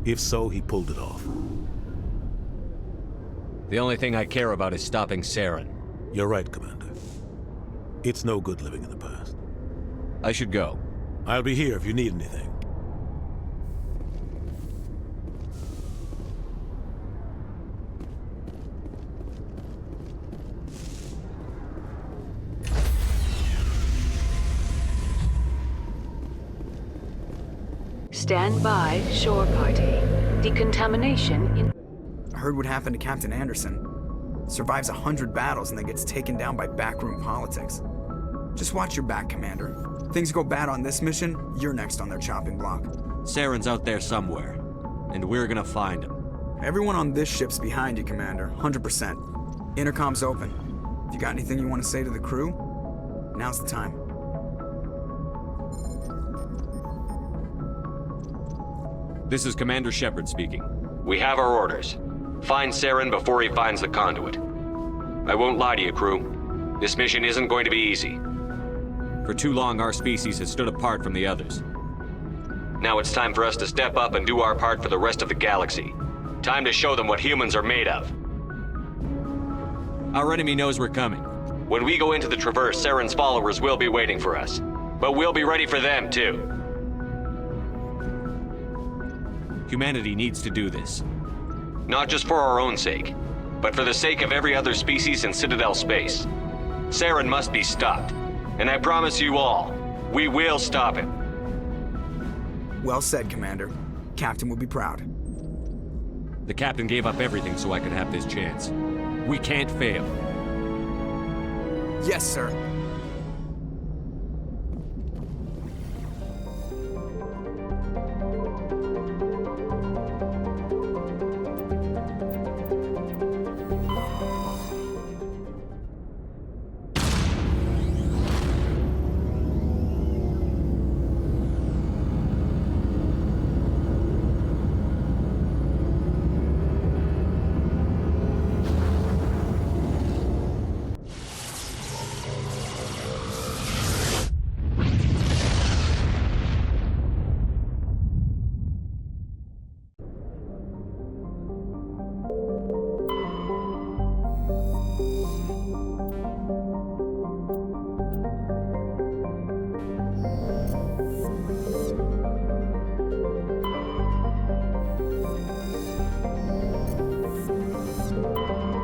Speaker 2: If so, he pulled it off.
Speaker 5: The only thing I care about is stopping Saren.
Speaker 2: You're right, Commander. It's no good living in the past.
Speaker 5: I should go.
Speaker 2: I'll be here if you need anything.
Speaker 18: Stand by, shore party. Decontamination in...
Speaker 19: I heard what happened to Captain Anderson. Survives 100 battles and then gets taken down by backroom politics. Just watch your back, Commander. Things go bad on this mission, you're next on their chopping block.
Speaker 5: Saren's out there somewhere, and we're gonna find him.
Speaker 19: Everyone on this ship's behind you, Commander, 100%. Intercom's open. If you got anything you want to say to the crew, now's the time.
Speaker 5: This is Commander Shepard speaking.
Speaker 23: We have our orders.
Speaker 3: Find Saren before he finds the conduit. I won't lie to you, crew. This mission isn't going to be easy.
Speaker 5: For too long, our species has stood apart from the others.
Speaker 3: Now it's time for us to step up and do our part for the rest of the galaxy. Time to show them what humans are made of.
Speaker 5: Our enemy knows we're coming.
Speaker 3: When we go into the Traverse, Saren's followers will be waiting for us. But we'll be ready for them, too.
Speaker 5: Humanity needs to do this.
Speaker 3: Not just for our own sake, but for the sake of every other species in Citadel space. Saren must be stopped. And I promise you all, we will stop him.
Speaker 19: Well said, Commander. Captain would be proud.
Speaker 5: The captain gave up everything so I could have this chance. We can't fail.
Speaker 19: Yes, sir.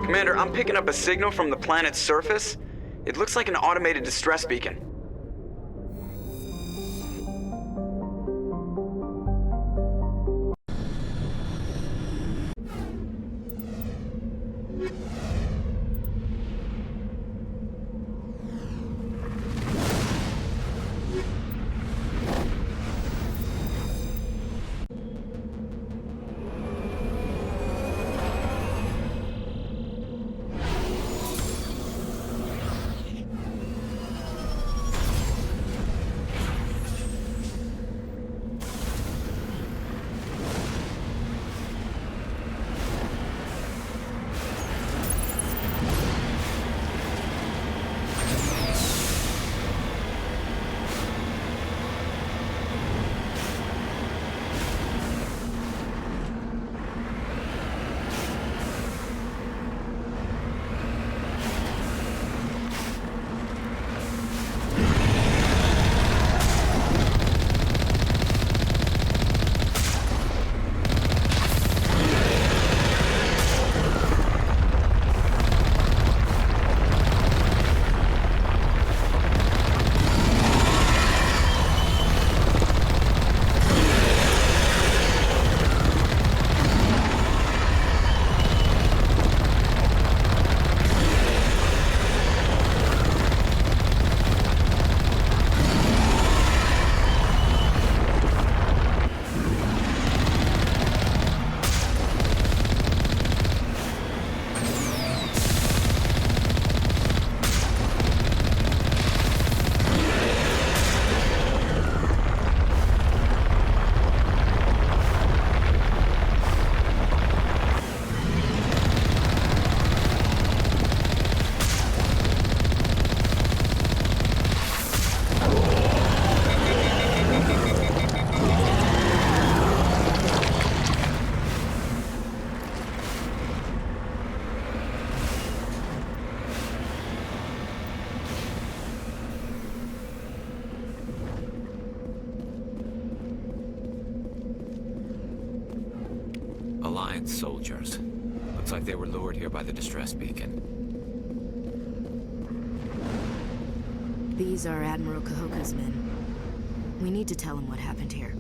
Speaker 10: Commander, I'm picking up a signal from the planet's surface. It looks like an automated distress beacon.
Speaker 22: Alliance soldiers. Looks like they were lured here by the distress beacon.
Speaker 13: These are Admiral Kahoka's men. We need to tell him what happened here.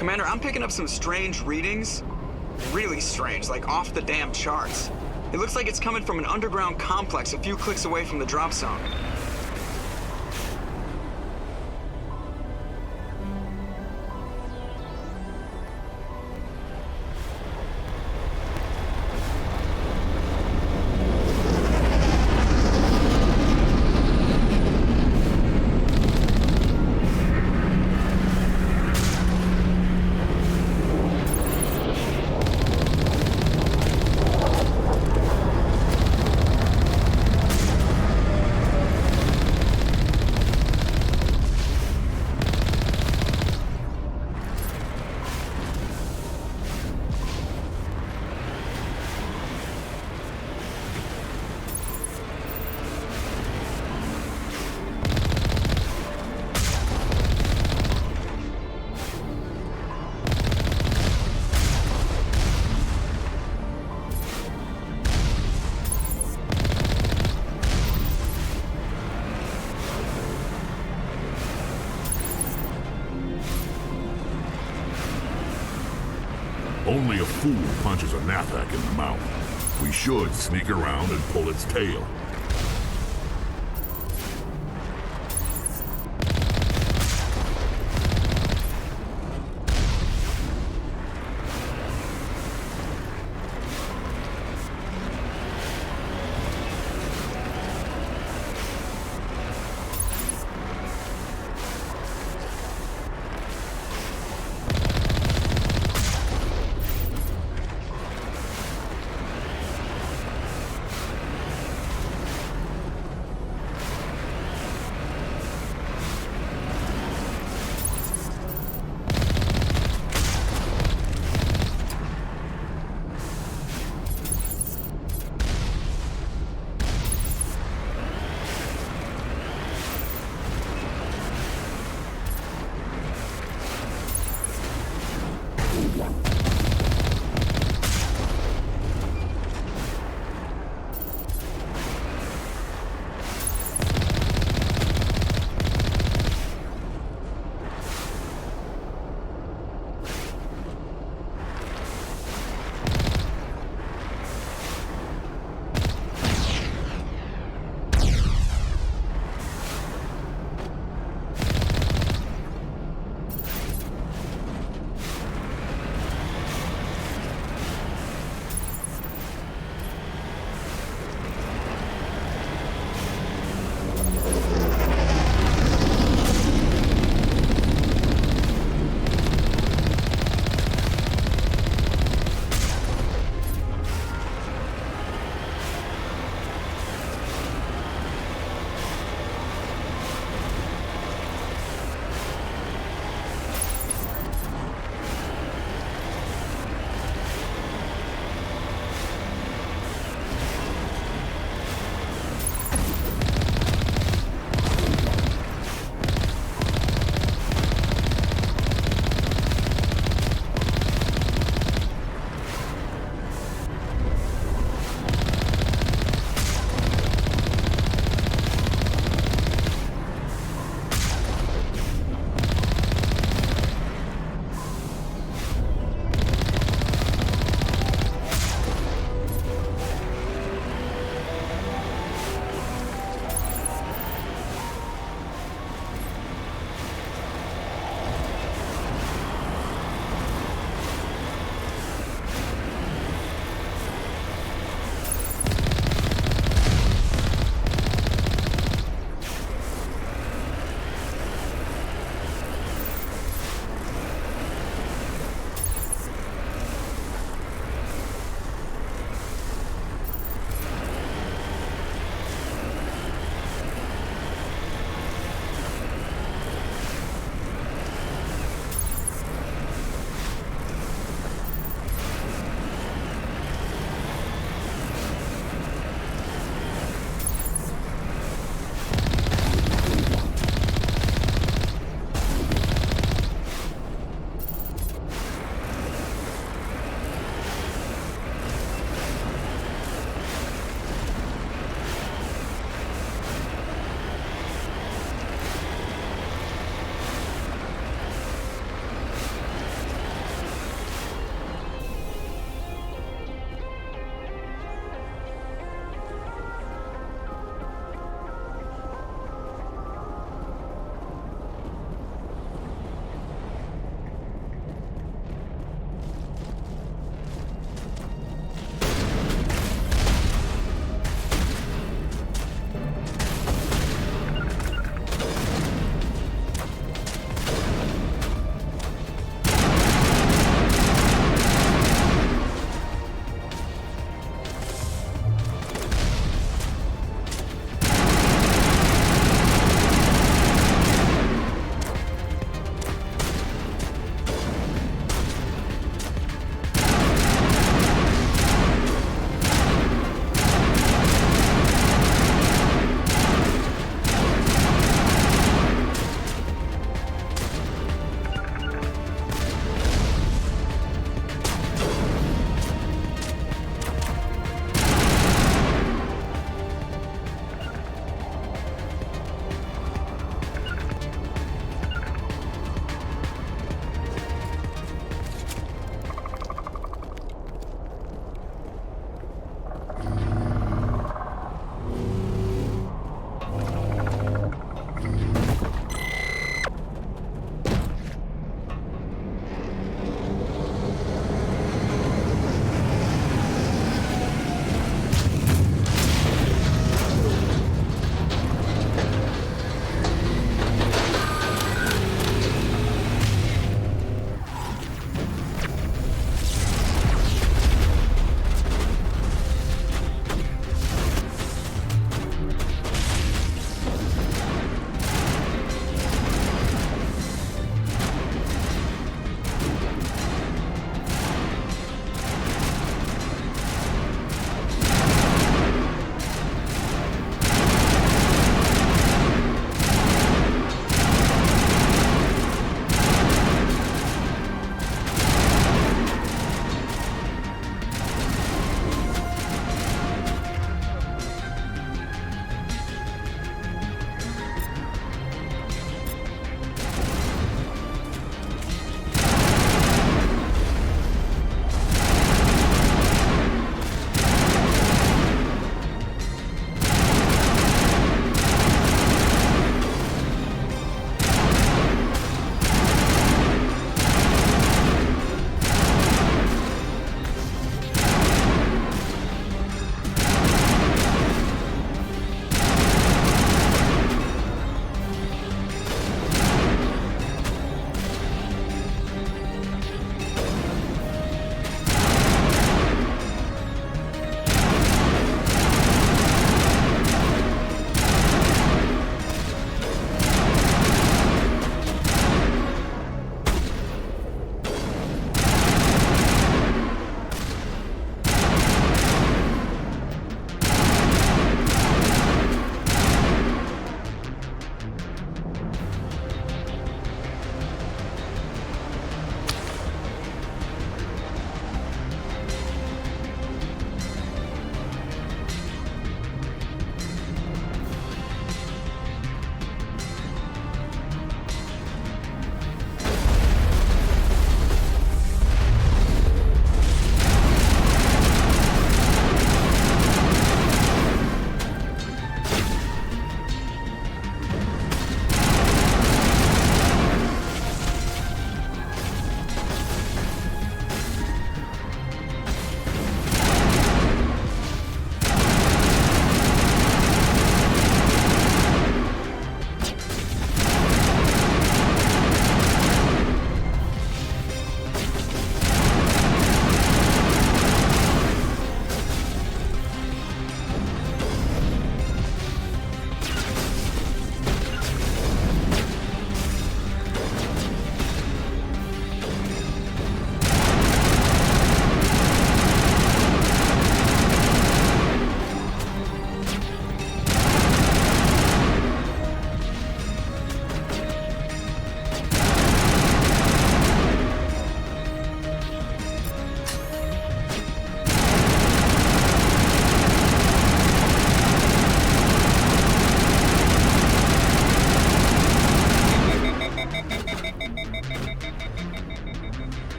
Speaker 10: Commander, I'm picking up some strange readings. Really strange, like off the damn charts. It looks like it's coming from an underground complex a few clicks away from the drop zone.
Speaker 9: Only a fool punches a Nathak in the mouth. We should sneak around and pull its tail.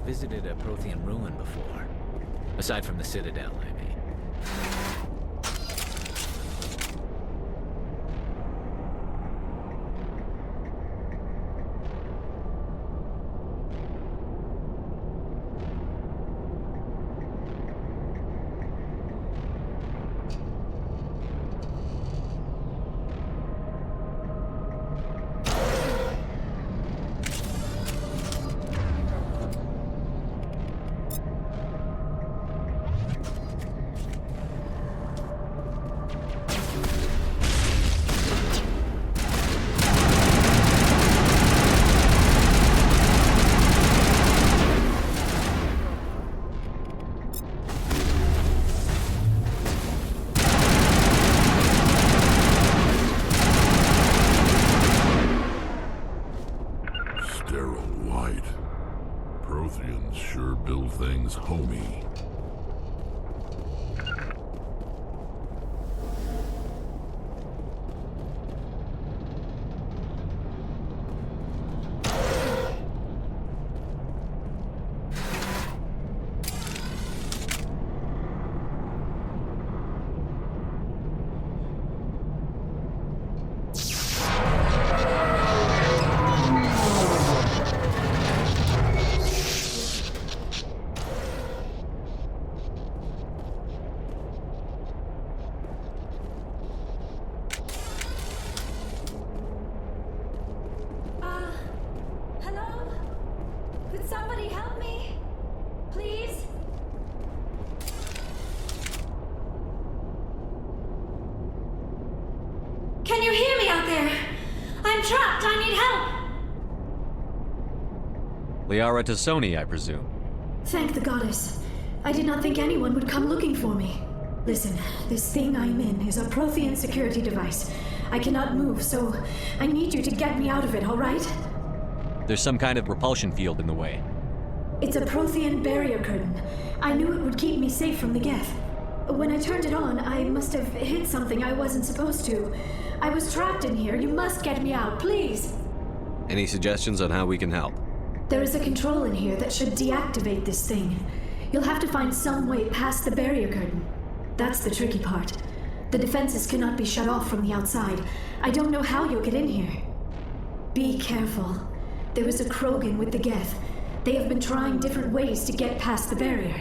Speaker 22: Visited a Prothean ruin before. Aside from the Citadel, I mean.
Speaker 9: Protheans sure build things homey.
Speaker 8: Can you hear me out there? I'm trapped. I need help.
Speaker 5: Liara Tassoni, I presume.
Speaker 8: Thank the goddess. I did not think anyone would come looking for me. Listen, this thing I'm in is a Prothean security device. I cannot move, so I need you to get me out of it, all right?
Speaker 5: There's some kind of repulsion field in the way.
Speaker 8: It's a Prothean barrier curtain. I knew it would keep me safe from the Geth. When I turned it on, I must have hit something I wasn't supposed to. I was trapped in here. You must get me out, please.
Speaker 5: Any suggestions on how we can help?
Speaker 8: There is a control in here that should deactivate this thing. You'll have to find some way past the barrier curtain. That's the tricky part. The defenses cannot be shut off from the outside. I don't know how you'll get in here. Be careful. There is a Krogan with the Geth. They have been trying different ways to get past the barrier.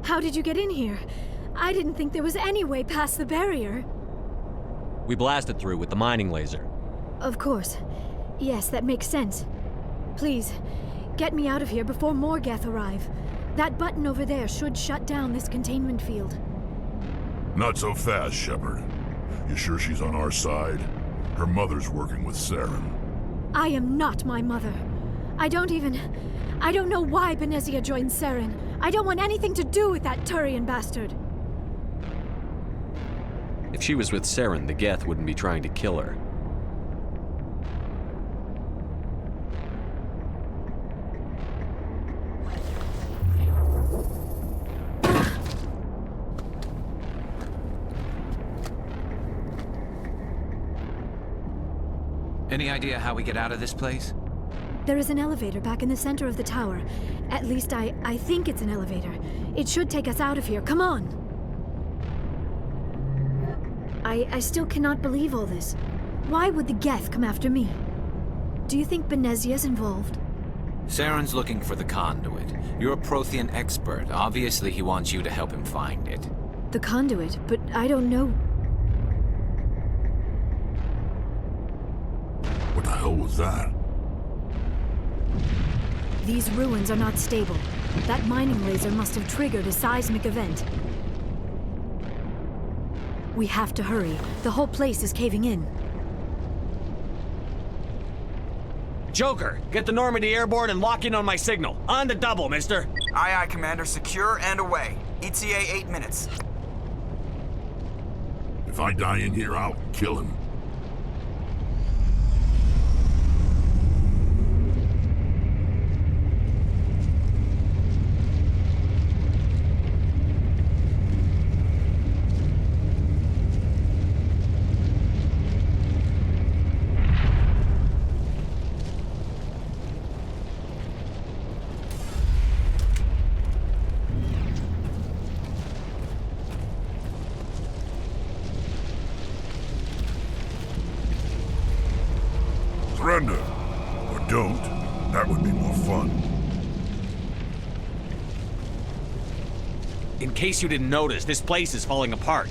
Speaker 8: How did you get in here? I didn't think there was any way past the barrier.
Speaker 5: We blasted through with the mining laser.
Speaker 8: Of course. Yes, that makes sense. Please, get me out of here before more Geth arrive. That button over there should shut down this containment field.
Speaker 9: Not so fast, Shepard. You sure she's on our side? Her mother's working with Saren.
Speaker 8: I am not my mother. I don't know why Benezia joined Saren. I don't want anything to do with that Turian bastard.
Speaker 5: If she was with Saren, the Geth wouldn't be trying to kill her.
Speaker 22: Any idea how we get out of this place?
Speaker 8: There is an elevator back in the center of the tower. At least I think it's an elevator. It should take us out of here. Come on! I still cannot believe all this. Why would the Geth come after me? Do you think Benezia's involved?
Speaker 22: Saren's looking for the conduit. You're a Prothean expert. Obviously, he wants you to help him find it.
Speaker 8: The conduit? But I don't know.
Speaker 9: What the hell was that?
Speaker 8: These ruins are not stable. That mining laser must have triggered a seismic event. We have to hurry. The whole place is caving in.
Speaker 5: Joker, get the Normandy airborne and lock in on my signal. On the double, mister.
Speaker 10: Aye, aye, Commander. Secure and away. ETA 8 minutes.
Speaker 9: If I die in here, I'll kill him. Surrender. Or don't. That would be more fun.
Speaker 5: In case you didn't notice, this place is falling apart.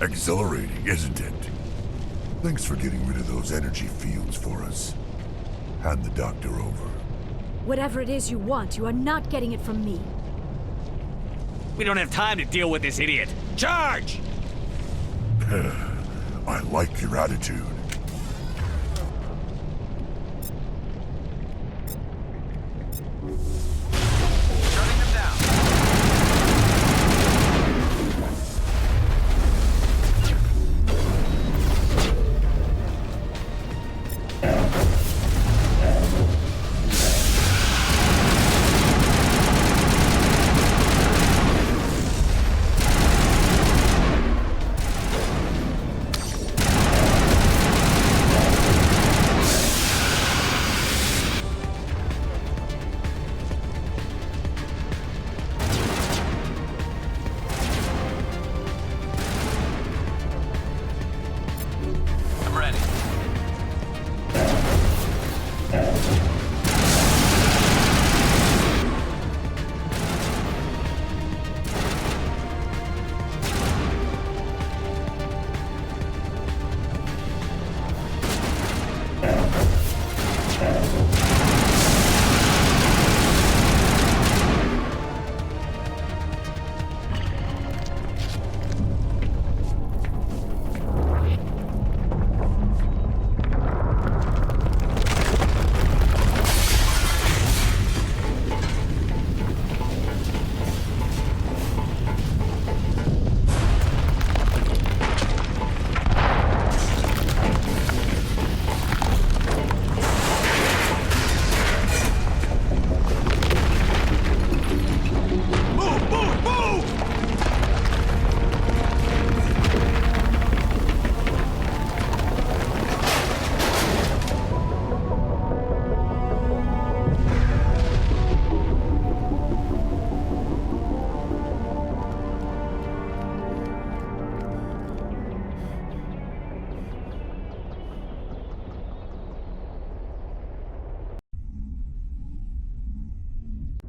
Speaker 9: Exhilarating, isn't it? Thanks for getting rid of those energy fields for us. Hand the doctor over.
Speaker 8: Whatever it is you want, you are not getting it from me.
Speaker 5: We don't have time to deal with this idiot. Charge!
Speaker 9: I like your attitude.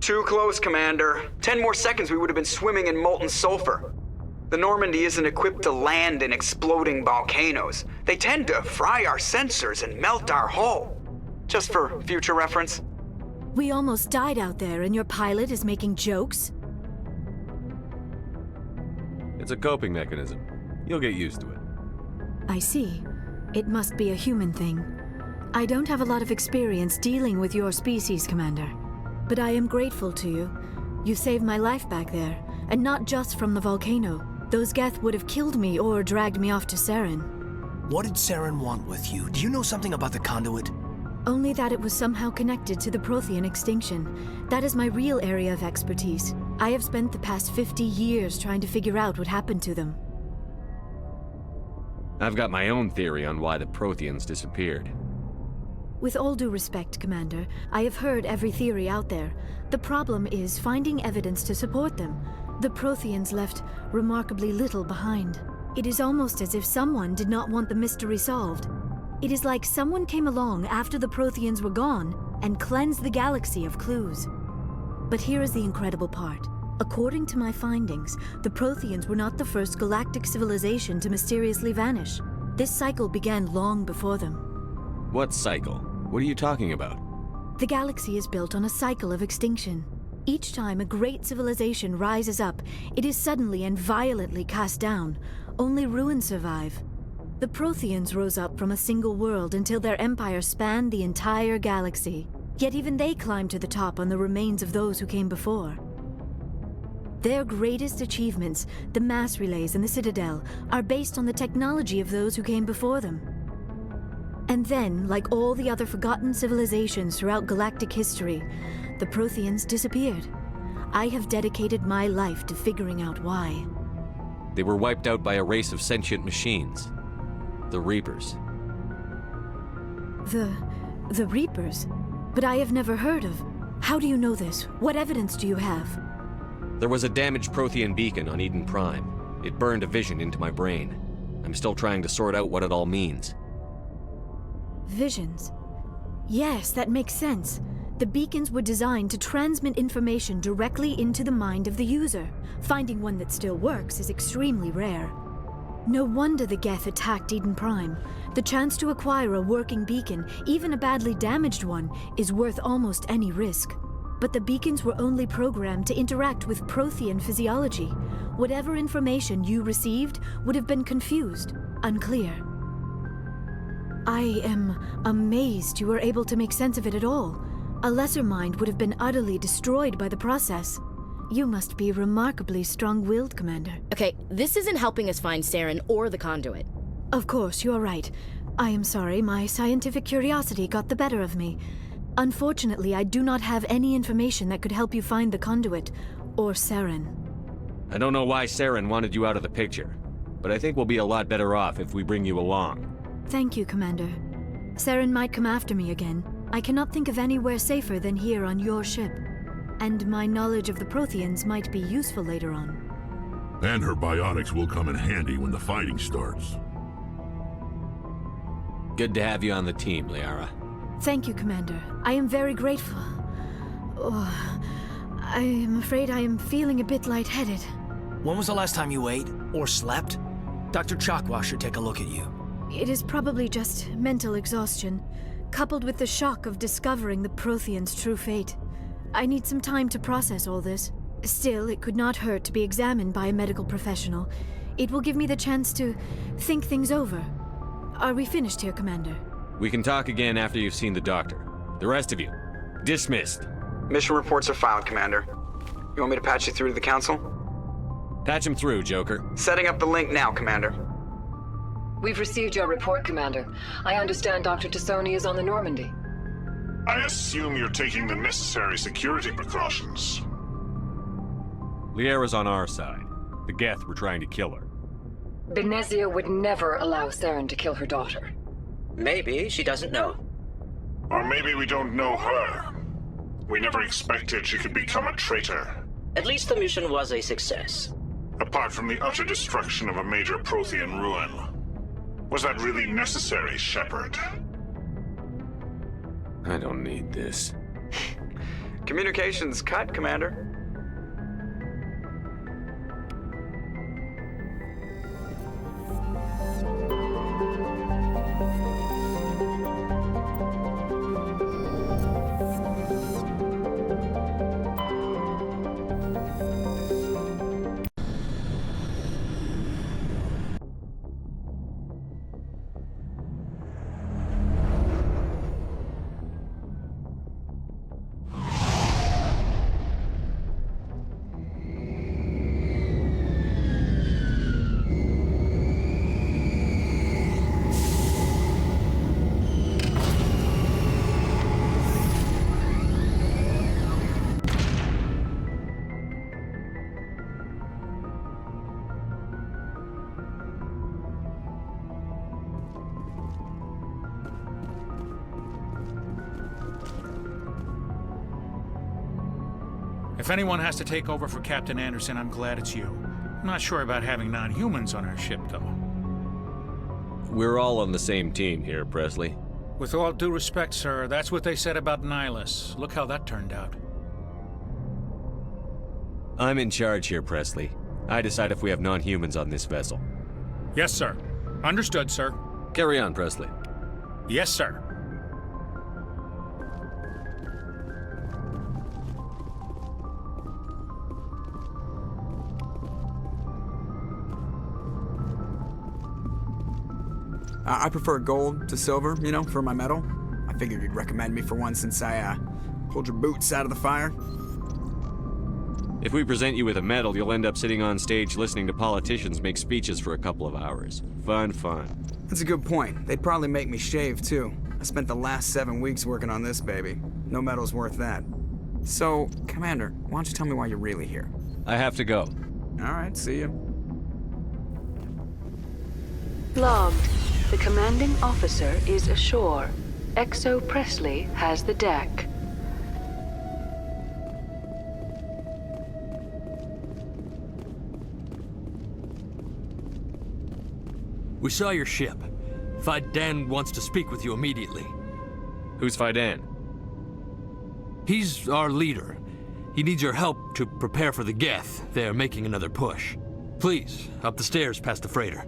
Speaker 10: Too close, Commander. 10 more seconds we would have been swimming in molten sulfur. The Normandy isn't equipped to land in exploding volcanoes. They tend to fry our sensors and melt our hull. Just for future reference.
Speaker 6: We almost died out there and your pilot is making jokes?
Speaker 5: It's a coping mechanism. You'll get used to it.
Speaker 6: I see. It must be a human thing. I don't have a lot of experience dealing with your species, Commander. But I am grateful to you. You saved my life back there, and not just from the volcano. Those Geth would have killed me or dragged me off to Saren.
Speaker 12: What did Saren want with you? Do you know something about the conduit?
Speaker 6: Only that it was somehow connected to the Prothean extinction. That is my real area of expertise. I have spent the past 50 years trying to figure out what happened to them.
Speaker 5: I've got my own theory on why the Protheans disappeared.
Speaker 6: With all due respect, Commander, I have heard every theory out there. The problem is finding evidence to support them. The Protheans left remarkably little behind. It is almost as if someone did not want the mystery solved. It is like someone came along after the Protheans were gone and cleansed the galaxy of clues. But here is the incredible part. According to my findings, the Protheans were not the first galactic civilization to mysteriously vanish. This cycle began long before them.
Speaker 5: What cycle? What are you talking about?
Speaker 6: The galaxy is built on a cycle of extinction. Each time a great civilization rises up, it is suddenly and violently cast down. Only ruins survive. The Protheans rose up from a single world until their empire spanned the entire galaxy. Yet even they climbed to the top on the remains of those who came before. Their greatest achievements, the mass relays and the Citadel, are based on the technology of those who came before them. And then, like all the other forgotten civilizations throughout galactic history, the Protheans disappeared. I have dedicated my life to figuring out why.
Speaker 5: They were wiped out by a race of sentient machines. The Reapers.
Speaker 6: The Reapers? But I have never heard of. How do you know this? What evidence do you have?
Speaker 5: There was a damaged Prothean beacon on Eden Prime. It burned a vision into my brain. I'm still trying to sort out what it all means.
Speaker 6: Visions. Yes, that makes sense. The beacons were designed to transmit information directly into the mind of the user. Finding one that still works is extremely rare. No wonder the Geth attacked Eden Prime. The chance to acquire a working beacon, even a badly damaged one, is worth almost any risk. But the beacons were only programmed to interact with Prothean physiology. Whatever information you received would have been confused, unclear. I am amazed you were able to make sense of it at all. A lesser mind would have been utterly destroyed by the process. You must be remarkably strong-willed, Commander.
Speaker 13: Okay, this isn't helping us find Saren or the conduit.
Speaker 6: Of course, you are right. I am sorry, my scientific curiosity got the better of me. Unfortunately, I do not have any information that could help you find the conduit, or Saren.
Speaker 5: I don't know why Saren wanted you out of the picture, but I think we'll be a lot better off if we bring you along.
Speaker 6: Thank you, Commander. Saren might come after me again. I cannot think of anywhere safer than here on your ship. And my knowledge of the Protheans might be useful later on.
Speaker 9: And her biotics will come in handy when the fighting starts.
Speaker 5: Good to have you on the team, Liara.
Speaker 6: Thank you, Commander. I am very grateful. Oh, I am afraid I am feeling a bit lightheaded.
Speaker 12: When was the last time you ate or slept? Dr. Chakwa should take a look at you.
Speaker 6: It is probably just mental exhaustion, coupled with the shock of discovering the Protheans' true fate. I need some time to process all this. Still, it could not hurt to be examined by a medical professional. It will give me the chance to think things over. Are we finished here, Commander?
Speaker 5: We can talk again after you've seen the doctor. The rest of you, dismissed.
Speaker 10: Mission reports are filed, Commander. You want me to patch you through to the Council?
Speaker 5: Patch him through, Joker.
Speaker 10: Setting up the link now, Commander.
Speaker 18: We've received your report, Commander. I understand Dr. Tassoni is on the Normandy.
Speaker 23: I assume you're taking the necessary security precautions.
Speaker 5: Liara's on our side. The Geth were trying to kill her.
Speaker 18: Benezia would never allow Saren to kill her daughter.
Speaker 17: Maybe she doesn't know.
Speaker 23: Or maybe we don't know her. We never expected she could become a traitor.
Speaker 17: At least the mission was a success.
Speaker 23: Apart from the utter destruction of a major Prothean ruin. Was that really necessary, Shepard?
Speaker 5: I don't need this.
Speaker 10: Communications cut, Commander.
Speaker 4: If anyone has to take over for Captain Anderson, I'm glad it's you. I'm not sure about having non-humans on our ship, though.
Speaker 5: We're all on the same team here, Presley.
Speaker 4: With all due respect, sir, that's what they said about Nihilus. Look how that turned out.
Speaker 5: I'm in charge here, Presley. I decide if we have non-humans on this vessel.
Speaker 4: Yes, sir. Understood, sir.
Speaker 5: Carry on, Presley.
Speaker 4: Yes, sir.
Speaker 19: I prefer gold to silver, you know, for my medal. I figured you'd recommend me for one since I pulled your boots out of the fire.
Speaker 5: If we present you with a medal, you'll end up sitting on stage listening to politicians make speeches for a couple of hours. Fun.
Speaker 19: That's a good point. They'd probably make me shave, too. I spent the last 7 weeks working on this baby. No medal's worth that. So, Commander, why don't you tell me why you're really here?
Speaker 5: I have to go.
Speaker 19: All right, see you.
Speaker 14: Logged. The commanding officer is ashore. Exo Presley has the deck.
Speaker 11: We saw your ship. Fidan wants to speak with you immediately.
Speaker 5: Who's Fidan?
Speaker 11: He's our leader. He needs your help to prepare for the Geth. They're making another push. Please, up the stairs past the freighter.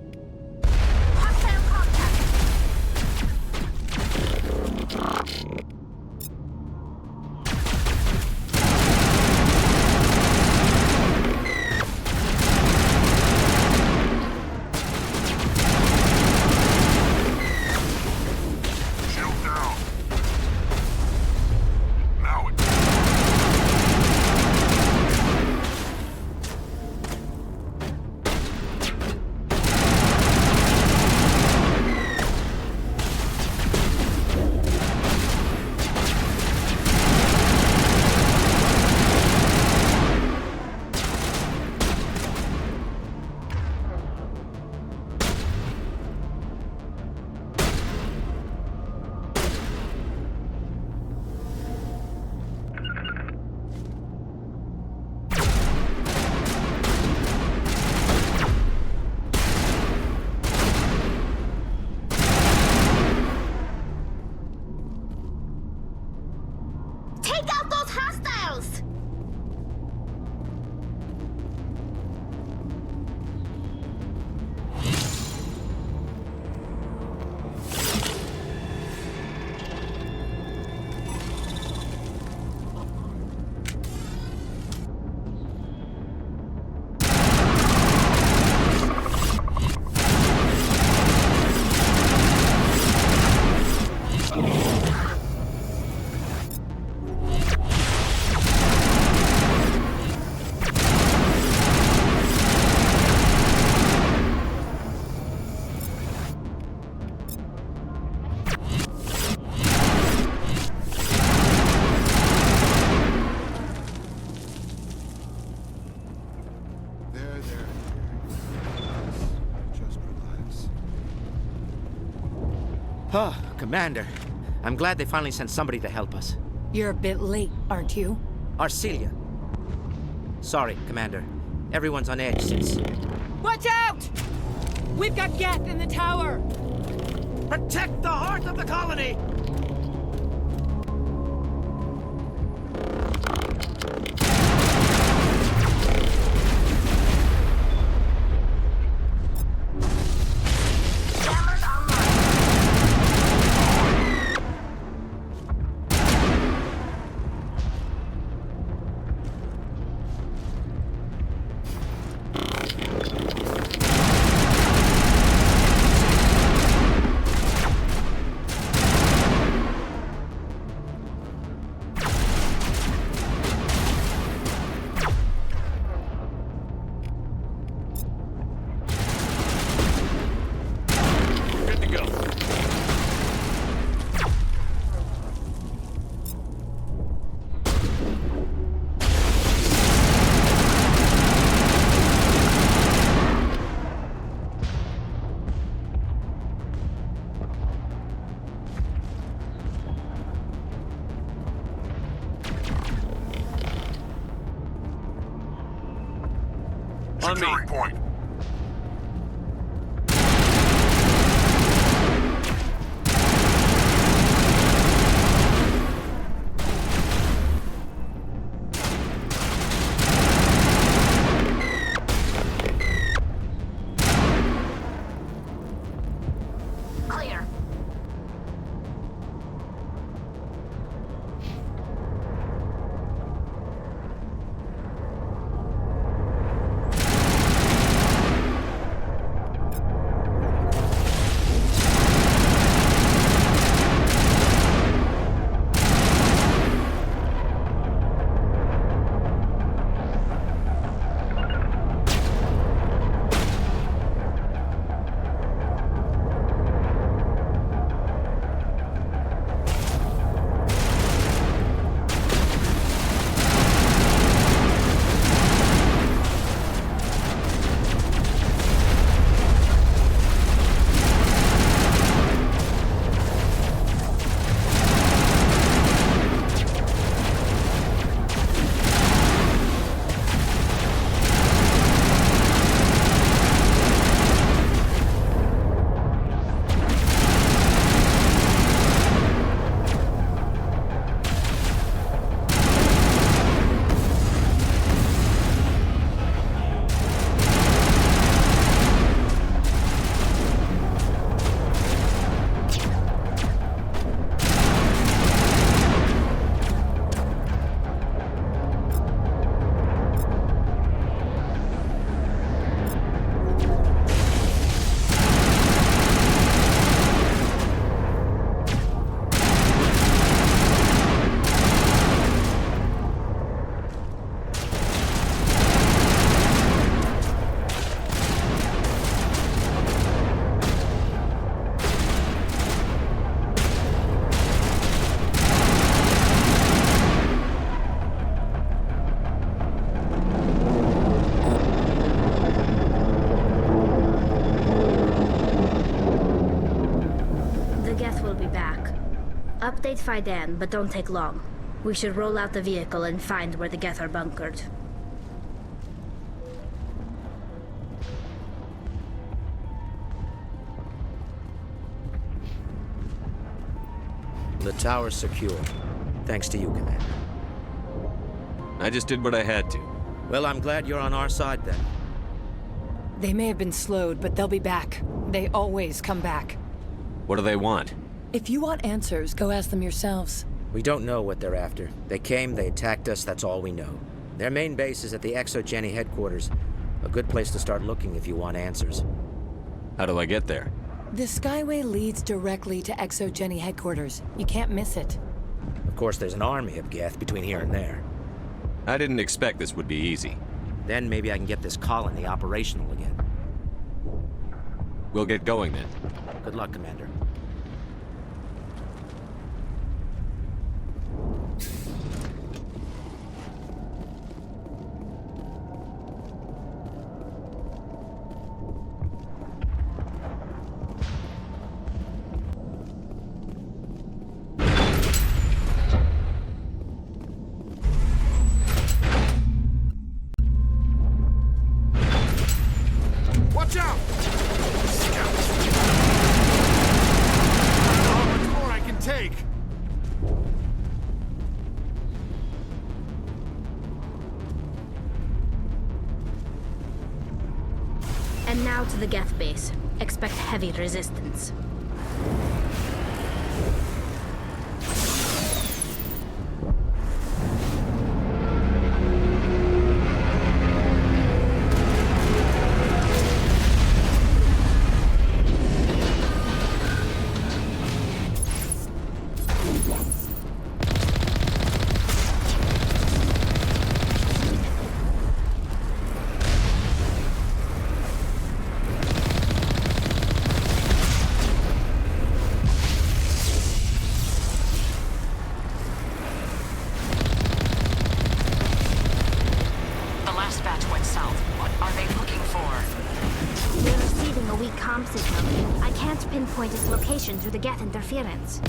Speaker 17: Oh, Commander. I'm glad they finally sent somebody to help us.
Speaker 16: You're a bit late, aren't you?
Speaker 17: Arcelia. Sorry, Commander. Everyone's on edge since...
Speaker 16: Watch out! We've got Geth in the tower!
Speaker 17: Protect the heart of the colony!
Speaker 22: On me.
Speaker 9: Point.
Speaker 13: Clear.
Speaker 7: Update Fidan, but don't take long. We should roll out the vehicle and find where the Geth are bunkered.
Speaker 17: The tower's secure. Thanks to you, Commander.
Speaker 5: I just did what I had to.
Speaker 17: Well, I'm glad you're on our side then.
Speaker 16: They may have been slowed, but they'll be back. They always come back.
Speaker 5: What do they want?
Speaker 16: If you want answers, go ask them yourselves.
Speaker 17: We don't know what they're after. They came, they attacked us, that's all we know. Their main base is at the ExoGeni headquarters. A good place to start looking if you want answers.
Speaker 5: How do I get there?
Speaker 16: The Skyway leads directly to ExoGeni headquarters. You can't miss it.
Speaker 17: Of course, there's an army of Geth between here and there.
Speaker 5: I didn't expect this would be easy.
Speaker 17: Then maybe I can get this colony operational again.
Speaker 5: We'll get going then.
Speaker 17: Good luck, Commander.
Speaker 20: Watch out! Scouts! I don't know how much more I can take.
Speaker 7: And now to the Geth base. Expect heavy resistance. Pinpoint its location through the Geth interference.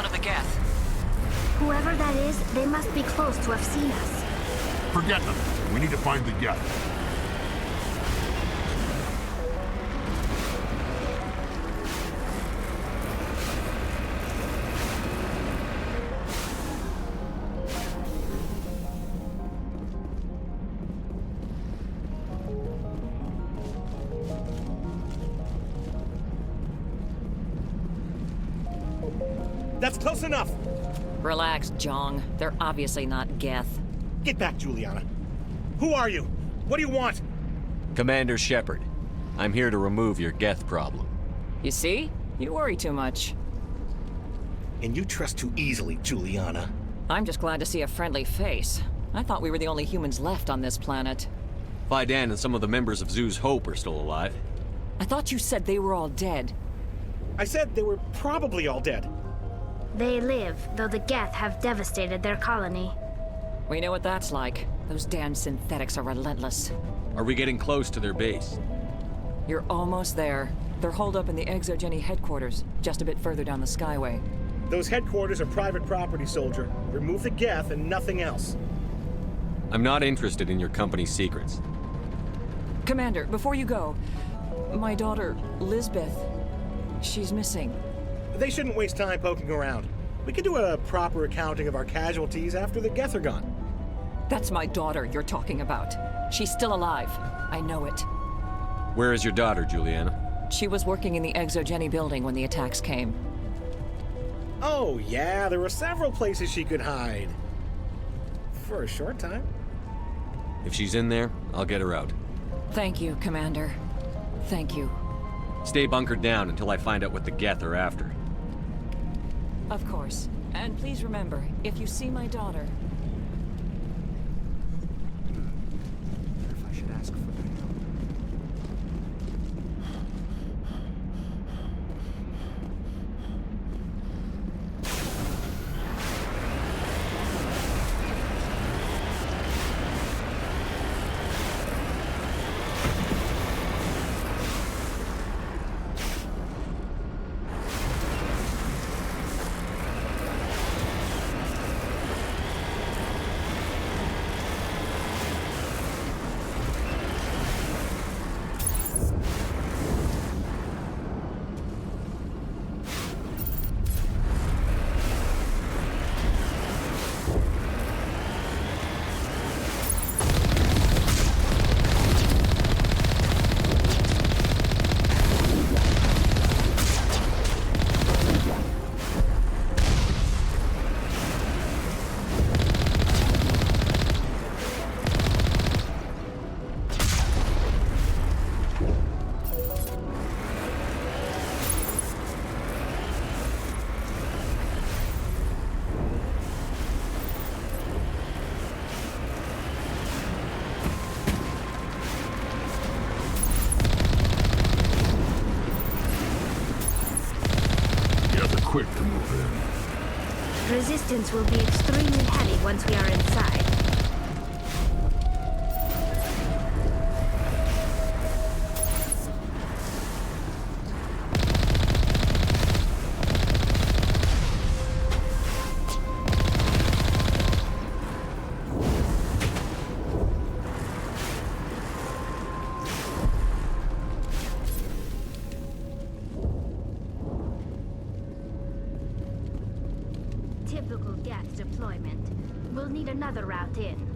Speaker 1: of the Geth.
Speaker 7: Whoever that is, they must be close to have seen us.
Speaker 9: Forget them. We need to find the Geth.
Speaker 15: That's close enough!
Speaker 1: Relax, Jong. They're obviously not Geth.
Speaker 15: Get back, Juliana. Who are you? What do you want?
Speaker 5: Commander Shepard. I'm here to remove your Geth problem.
Speaker 1: You see? You worry too much.
Speaker 15: And you trust too easily, Juliana.
Speaker 1: I'm just glad to see a friendly face. I thought we were the only humans left on this planet.
Speaker 5: Fidan and some of the members of Zoo's Hope are still alive.
Speaker 1: I thought you said they were all dead.
Speaker 15: I said they were probably all dead.
Speaker 7: They live, though the Geth have devastated their colony.
Speaker 1: We know what that's like. Those damn synthetics are relentless.
Speaker 5: Are we getting close to their base?
Speaker 1: You're almost there. They're holed up in the Exogeny headquarters, just a bit further down the Skyway.
Speaker 15: Those headquarters are private property, soldier. Remove the Geth and nothing else.
Speaker 5: I'm not interested in your company's secrets.
Speaker 1: Commander, before you go, my daughter, Lisbeth, she's missing.
Speaker 15: They shouldn't waste time poking around. We can do a proper accounting of our casualties after the Geth are gone.
Speaker 1: That's my daughter you're talking about. She's still alive. I know it.
Speaker 5: Where is your daughter, Juliana?
Speaker 1: She was working in the Exogeny building when the attacks came.
Speaker 15: Oh, yeah, there were several places she could hide. For a short time.
Speaker 5: If she's in there, I'll get her out.
Speaker 1: Thank you, Commander. Thank you.
Speaker 5: Stay bunkered down until I find out what the Geth are after.
Speaker 1: Of course. And please remember, if you see my daughter...
Speaker 15: If I should ask for that.
Speaker 9: Quick to move in.
Speaker 7: Resistance will be extremely heavy once we are inside. Typical Geth deployment. We'll need another route in.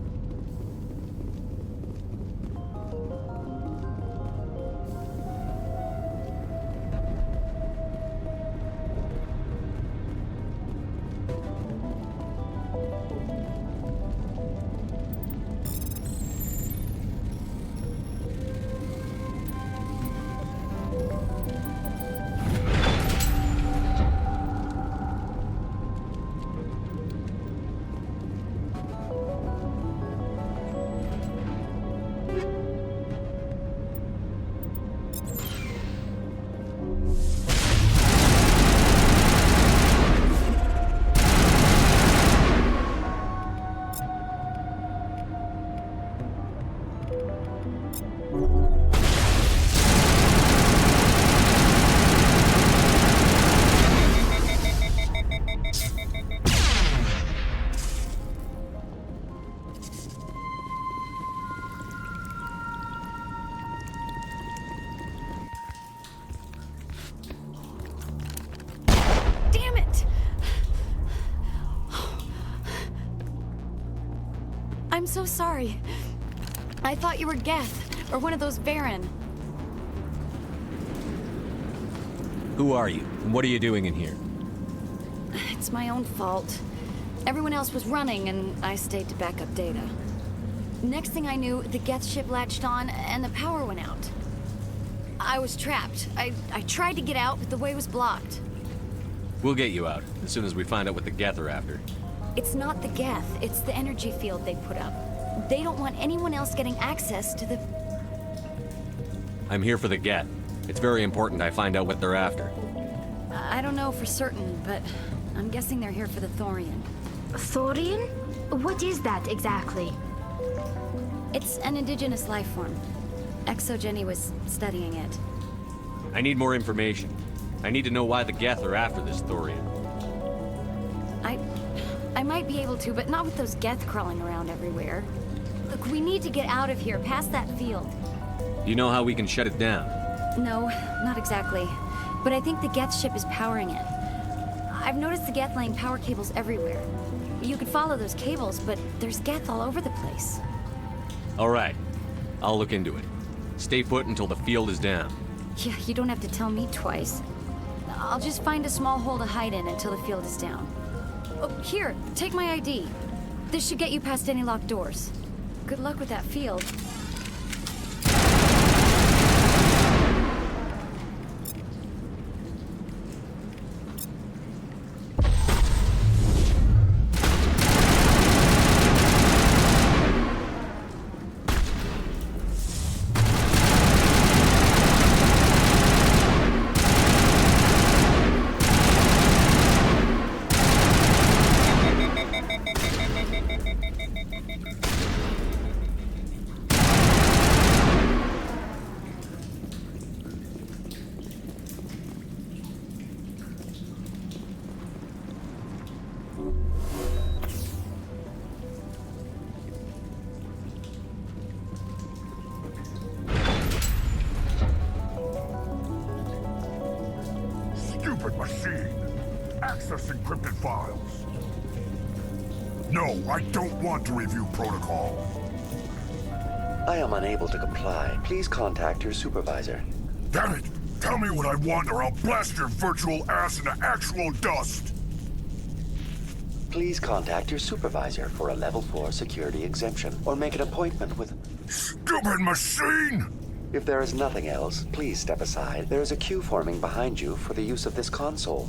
Speaker 2: I'm so sorry. I thought you were Geth, or one of those Varen.
Speaker 5: Who are you, and what are you doing in here?
Speaker 2: It's my own fault. Everyone else was running, and I stayed to back up data. Next thing I knew, the Geth ship latched on, and the power went out. I was trapped. I tried to get out, but the way was blocked.
Speaker 5: We'll get you out, as soon as we find out what the Geth are after.
Speaker 2: It's not the Geth, it's the energy field they put up. They don't want anyone else getting access to the...
Speaker 5: I'm here for the Geth. It's very important I find out what they're after.
Speaker 2: I don't know for certain, but I'm guessing they're here for the Thorian.
Speaker 7: Thorian? What is that exactly?
Speaker 2: It's an indigenous life form. Exogeny was studying it.
Speaker 5: I need more information. I need to know why the Geth are after this Thorian.
Speaker 2: I might be able to, but not with those Geth crawling around everywhere. Look, we need to get out of here, past that field.
Speaker 5: Do you know how we can shut it down?
Speaker 2: No, not exactly. But I think the Geth ship is powering it. I've noticed the Geth laying power cables everywhere. You could follow those cables, but there's Geth all over the place.
Speaker 5: All right. I'll look into it. Stay put until the field is down.
Speaker 2: Yeah, you don't have to tell me twice. I'll just find a small hole to hide in until the field is down. Oh, here, take my ID. This should get you past any locked doors. Good luck with that field.
Speaker 9: Stupid machine! Access encrypted files. No, I don't want to review protocols.
Speaker 3: I am unable to comply. Please contact your supervisor.
Speaker 9: Damn it! Tell me what I want or I'll blast your virtual ass into actual dust!
Speaker 3: Please contact your supervisor for a Level 4 security exemption, or make an appointment with...
Speaker 9: Stupid machine!
Speaker 3: If there is nothing else, please step aside. There is a queue forming behind you for the use of this console.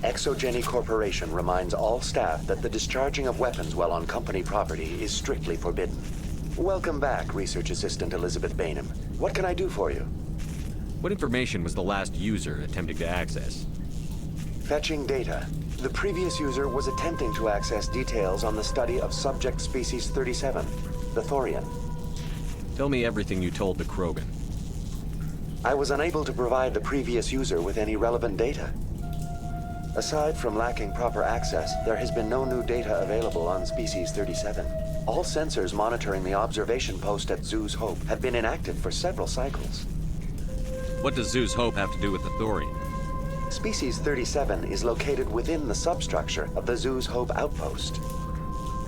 Speaker 3: Exogeny Corporation reminds all staff that the discharging of weapons while on company property is strictly forbidden. Welcome back, Research Assistant Elizabeth Bainham. What can I do for you?
Speaker 5: What information was the last user attempting to access?
Speaker 3: Fetching data. The previous user was attempting to access details on the study of subject species 37, the Thorian.
Speaker 5: Tell me everything you told the Krogan.
Speaker 3: I was unable to provide the previous user with any relevant data. Aside from lacking proper access, there has been no new data available on Species 37. All sensors monitoring the observation post at Zoo's Hope have been inactive for several cycles.
Speaker 5: What does Zoo's Hope have to do with the Thorian?
Speaker 3: Species 37 is located within the substructure of the Zoo's Hope outpost.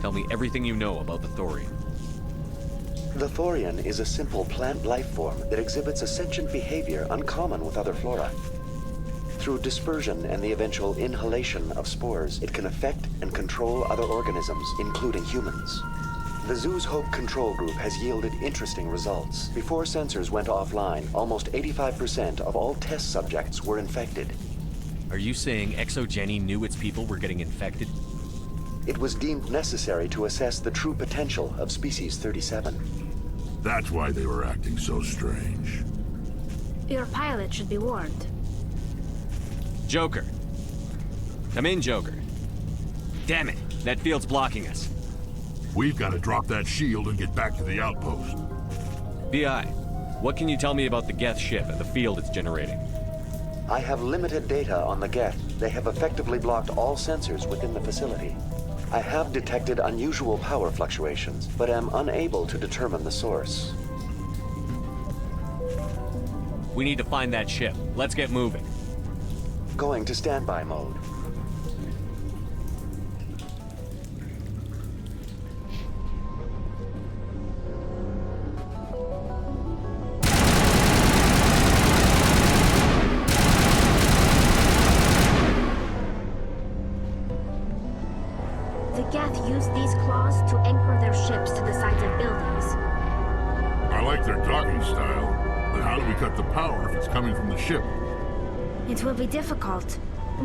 Speaker 5: Tell me everything you know about the Thorian.
Speaker 3: The Thorian is a simple plant life form that exhibits a sentient behavior uncommon with other flora. Through dispersion and the eventual inhalation of spores, it can affect and control other organisms, including humans. The Zoo's Hope control group has yielded interesting results. Before sensors went offline, almost 85% of all test subjects were infected.
Speaker 5: Are you saying Exogeny knew its people were getting infected?
Speaker 3: It was deemed necessary to assess the true potential of Species 37.
Speaker 9: That's why they were acting so strange.
Speaker 7: Your pilot should be warned.
Speaker 5: Joker. Come in, Joker. Damn it! That field's blocking us.
Speaker 9: We've got to drop that shield and get back to the outpost.
Speaker 5: VI, what can you tell me about the Geth ship and the field it's generating?
Speaker 3: I have limited data on the Geth. They have effectively blocked all sensors within the facility. I have detected unusual power fluctuations, but am unable to determine the source.
Speaker 5: We need to find that ship. Let's get moving.
Speaker 3: Going to standby mode.
Speaker 7: The Geth use these claws to anchor their ships to the sides of buildings.
Speaker 9: I like their docking style, but how do we cut the power if it's coming from the ship?
Speaker 7: It will be difficult.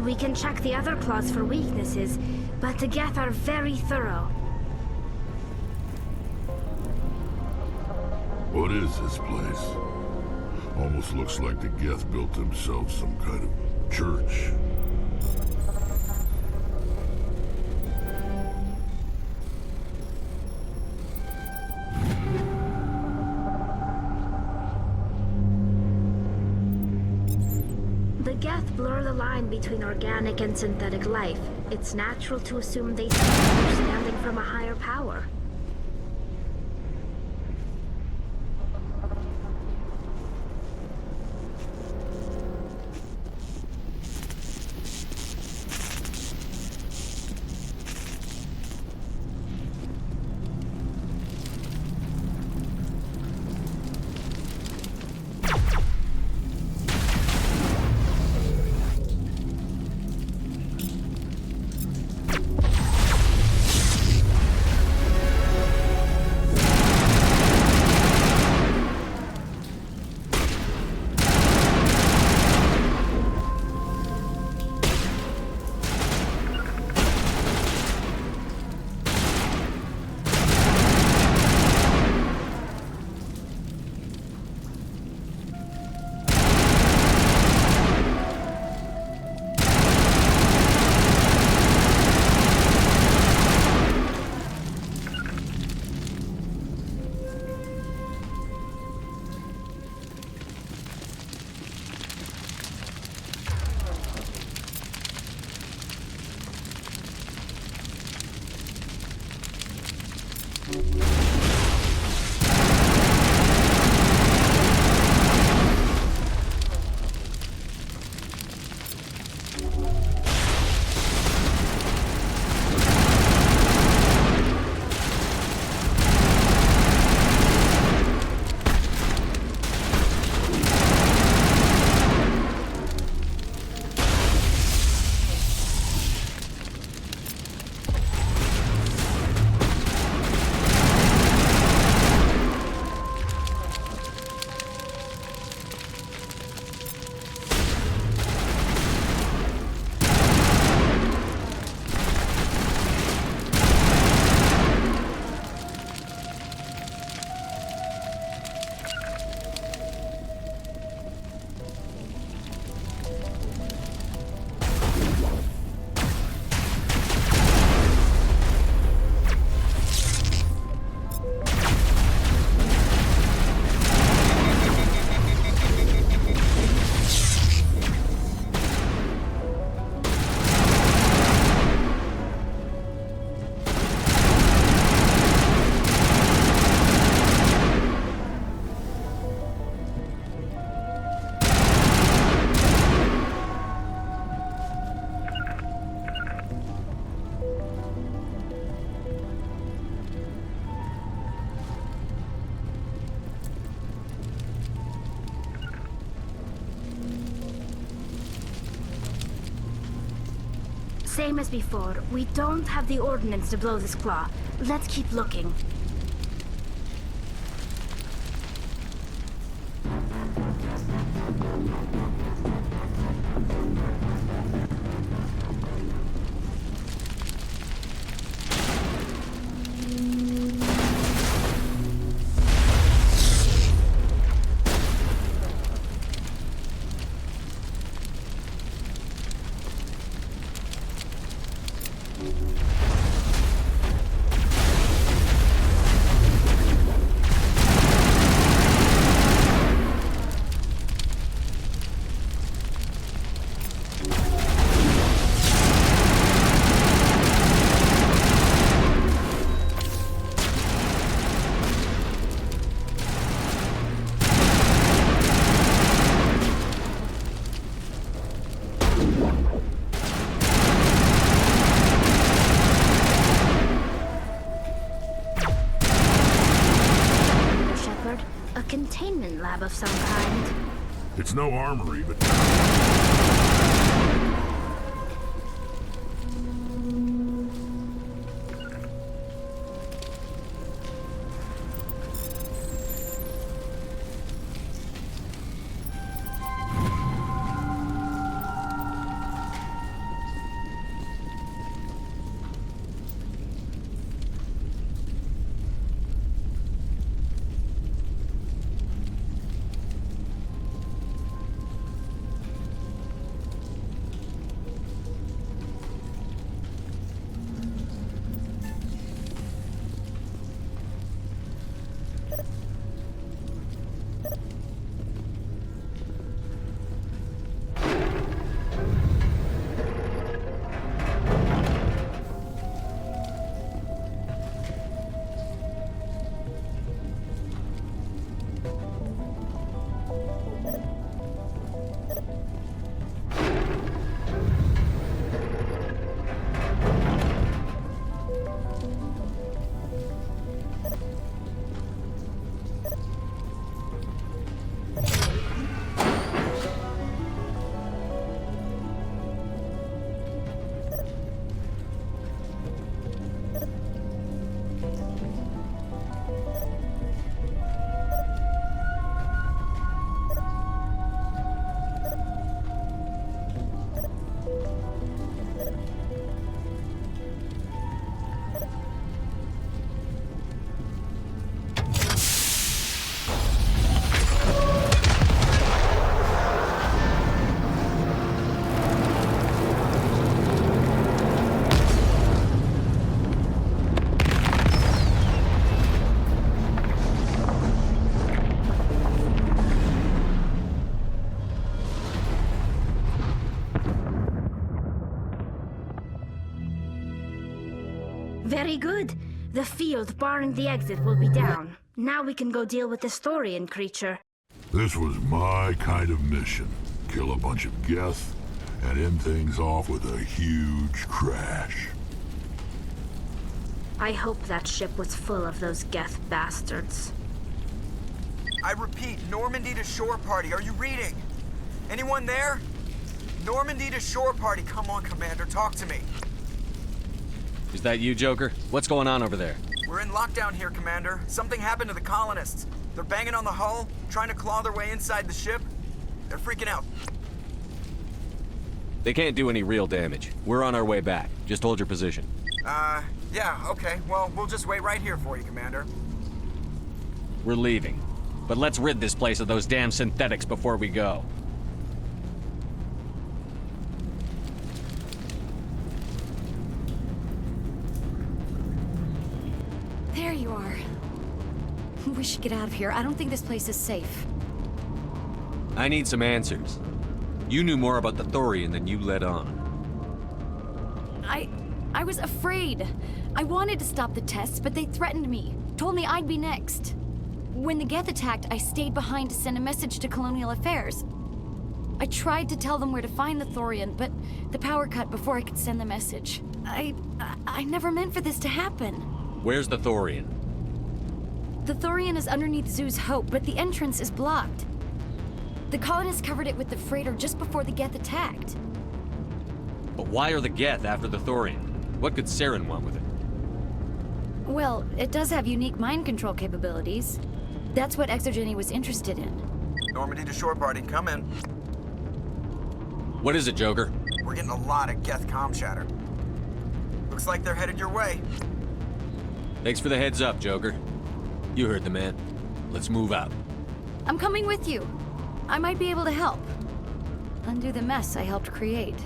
Speaker 7: We can check the other claws for weaknesses, but the Geth are very thorough.
Speaker 9: What is this place? Almost looks like the Geth built themselves some kind of church.
Speaker 7: The Geth blur the line between organic and synthetic life. It's natural to assume they seek understanding from a higher power. Same as before, we don't have the ordnance to blow this claw. Let's keep looking.
Speaker 9: It's no armory, but...
Speaker 7: Very good. The field barring the exit will be down. Now we can go deal with the Thorian creature.
Speaker 9: This was my kind of mission. Kill a bunch of Geth and end things off with a huge crash.
Speaker 7: I hope that ship was full of those Geth bastards.
Speaker 19: I repeat, Normandy to shore party. Are you reading? Anyone there? Normandy to shore party. Come on, Commander. Talk to me.
Speaker 5: Is that you, Joker? What's going on over there?
Speaker 19: We're in lockdown here, Commander. Something happened to the colonists. They're banging on the hull, trying to claw their way inside the ship. They're freaking out.
Speaker 5: They can't do any real damage. We're on our way back. Just hold your position.
Speaker 19: Yeah, okay. Well, we'll just wait right here for you, Commander.
Speaker 5: We're leaving. But let's rid this place of those damn synthetics before we go.
Speaker 2: There you are. We should get out of here. I don't think this place is safe.
Speaker 5: I need some answers. You knew more about the Thorian than you let on.
Speaker 2: I was afraid. I wanted to stop the tests, but they threatened me. Told me I'd be next. When the Geth attacked, I stayed behind to send a message to Colonial Affairs. I tried to tell them where to find the Thorian, but the power cut before I could send the message. I never meant for this to happen.
Speaker 5: Where's the Thorian?
Speaker 2: The Thorian is underneath Zoo's Hope, but the entrance is blocked. The colonists covered it with the freighter just before the Geth attacked.
Speaker 5: But why are the Geth after the Thorian? What could Saren want with it?
Speaker 2: Well, it does have unique mind control capabilities. That's what Exogeny was interested in.
Speaker 19: Normandy to shore party, come in.
Speaker 5: What is it, Joker?
Speaker 19: We're getting a lot of Geth comm chatter. Looks like they're headed your way.
Speaker 5: Thanks for the heads up, Joker. You heard the man. Let's move out.
Speaker 2: I'm coming with you. I might be able to help. Undo the mess I helped create.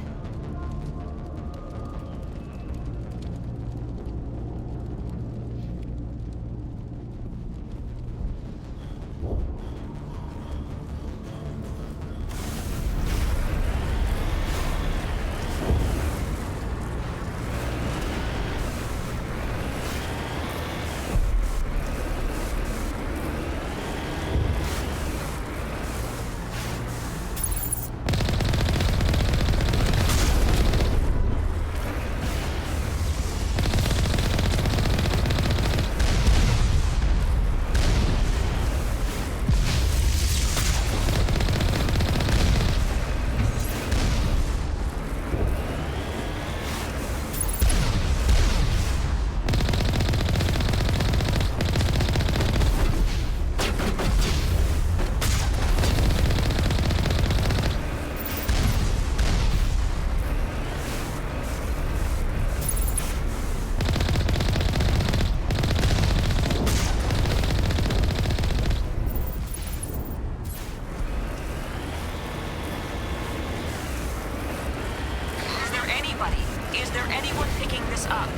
Speaker 1: Is there anyone picking this up?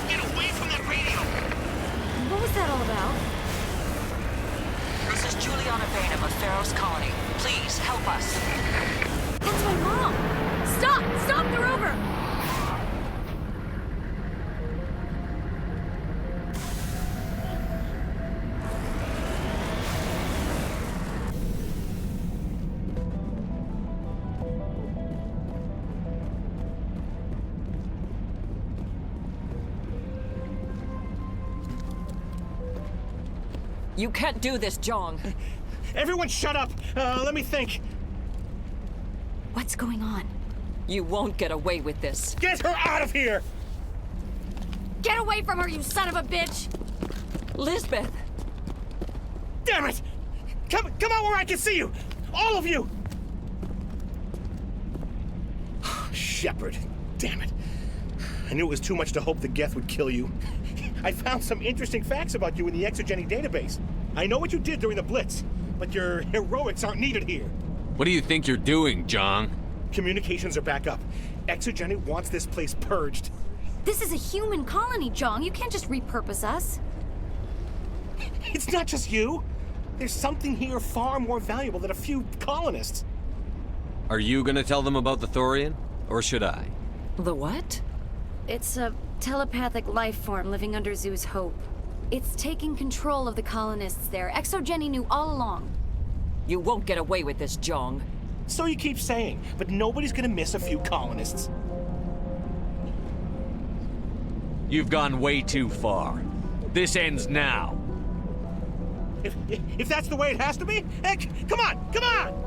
Speaker 15: Get away from that radio!
Speaker 2: What was that all about?
Speaker 1: This is Juliana Bainham of Pharaoh's Colony. Please, help us.
Speaker 2: That's my mom! Stop! Stop! They're over!
Speaker 1: You can't do this, Jong.
Speaker 15: Everyone shut up! Let me think.
Speaker 2: What's going on?
Speaker 1: You won't get away with this.
Speaker 15: Get her out of here!
Speaker 2: Get away from her, you son of a bitch!
Speaker 1: Lisbeth!
Speaker 15: Damn it! Come out where I can see you! All of you! Shepard, damn it. I knew it was too much to hope the Geth would kill you. I found some interesting facts about you in the exogeny database. I know what you did during the Blitz, but your heroics aren't needed here.
Speaker 5: What do you think you're doing, Jong?
Speaker 15: Communications are back up. Exogeny wants this place purged.
Speaker 2: This is a human colony, Jong. You can't just repurpose us.
Speaker 15: It's not just you. There's something here far more valuable than a few colonists.
Speaker 5: Are you gonna tell them about the Thorian? Or should I?
Speaker 1: The what?
Speaker 2: It's a telepathic life form living under Zoo's hope. It's taking control of the colonists there. Exogeny knew all along.
Speaker 1: You won't get away with this, Jong.
Speaker 15: So you keep saying, but nobody's gonna miss a few colonists.
Speaker 5: You've gone way too far. This ends now.
Speaker 15: If that's the way it has to be, heck, come on, come on!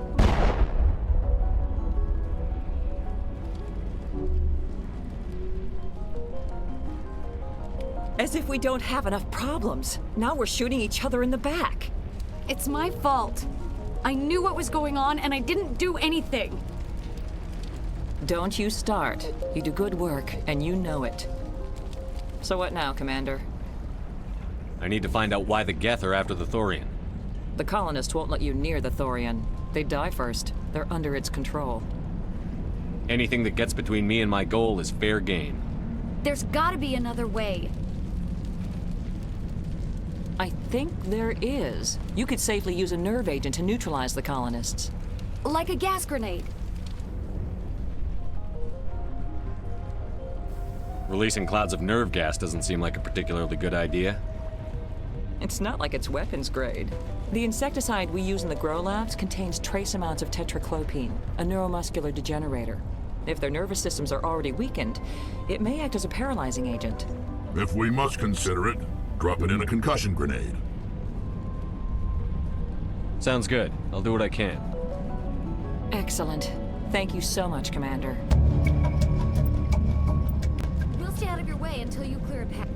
Speaker 1: As if we don't have enough problems. Now we're shooting each other in the back.
Speaker 2: It's my fault. I knew what was going on, and I didn't do anything.
Speaker 1: Don't you start. You do good work, and you know it. So what now, Commander?
Speaker 5: I need to find out why the Geth are after the Thorian.
Speaker 1: The colonists won't let you near the Thorian. They die first. They're under its control.
Speaker 5: Anything that gets between me and my goal is fair game.
Speaker 2: There's gotta be another way.
Speaker 1: I think there is. You could safely use a nerve agent to neutralize the colonists.
Speaker 2: Like a gas grenade.
Speaker 5: Releasing clouds of nerve gas doesn't seem like a particularly good idea.
Speaker 1: It's not like it's weapons grade. The insecticide we use in the grow labs contains trace amounts of tetraclopine, a neuromuscular degenerator. If their nervous systems are already weakened, it may act as a paralyzing agent.
Speaker 9: If we must consider it, drop it in a concussion grenade.
Speaker 5: Sounds good. I'll do what I can.
Speaker 1: Excellent. Thank you so much, Commander.
Speaker 2: We'll stay out of your way until you clear a path.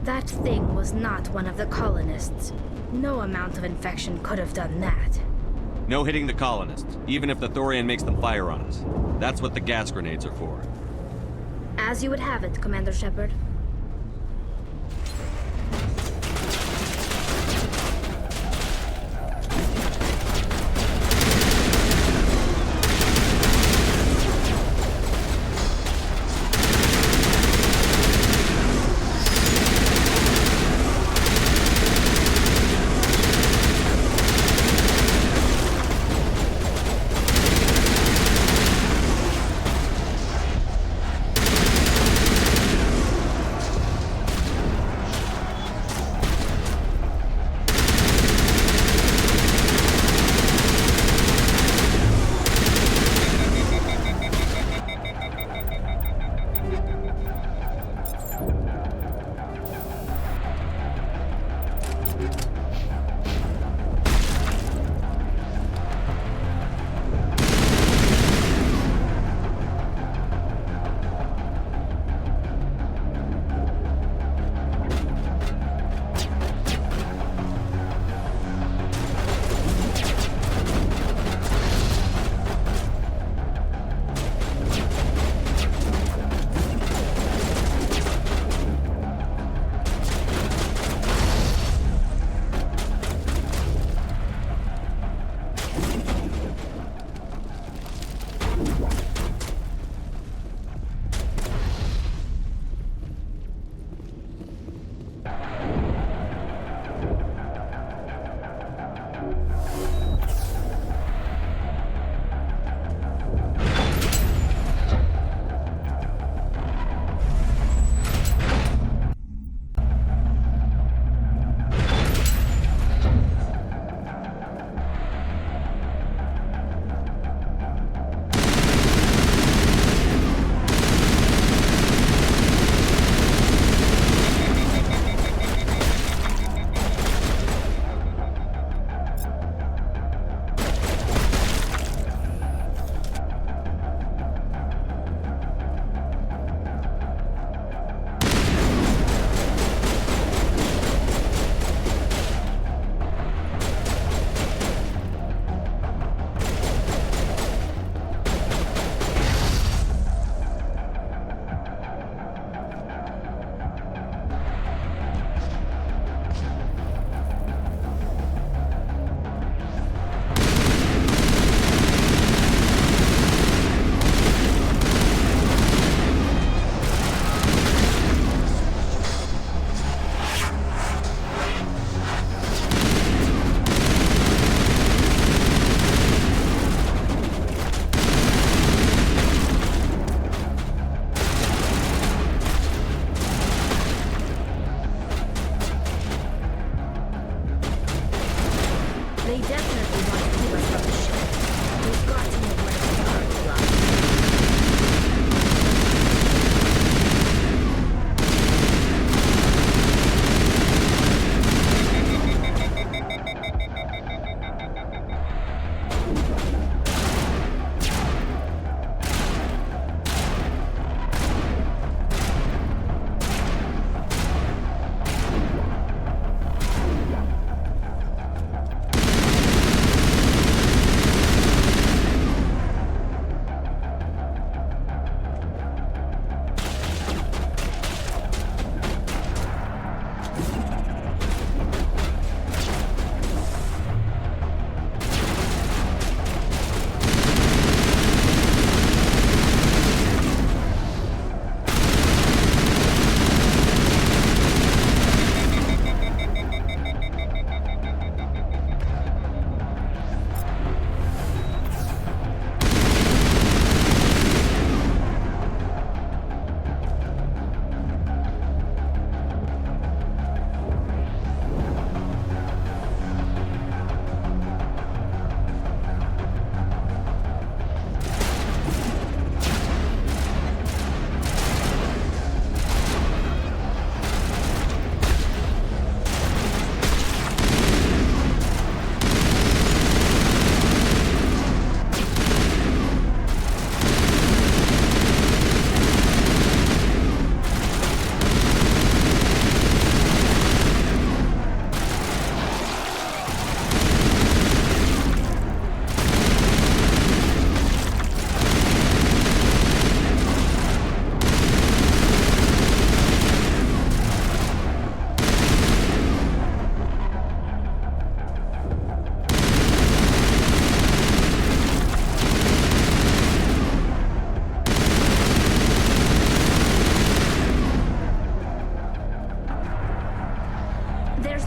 Speaker 7: That thing was not one of the colonists. No amount of infection could have done that.
Speaker 5: No hitting the colonists, even if the Thorian makes them fire on us. That's what the gas grenades are for.
Speaker 7: As you would have it, Commander Shepard.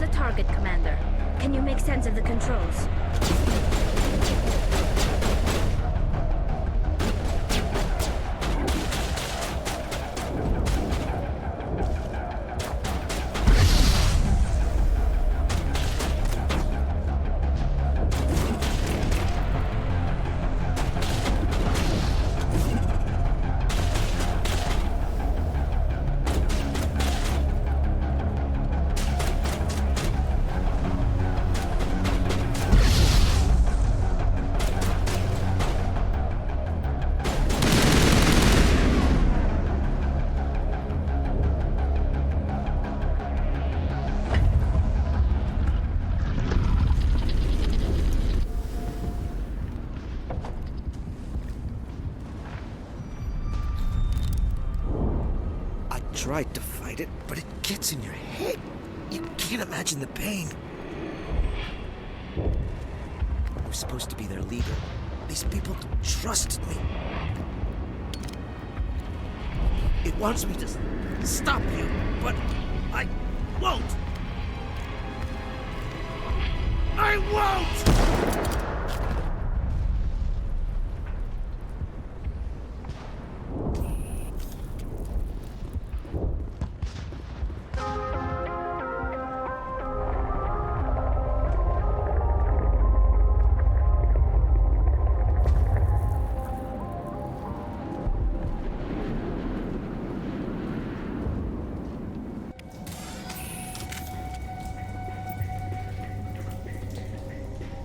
Speaker 7: the target, Commander. Can you make sense of the controls?
Speaker 8: Tried to fight it, but it gets in your head. You can't imagine the pain. I was supposed to be their leader. These people trusted me. It wants me to stop you, but I won't. I won't!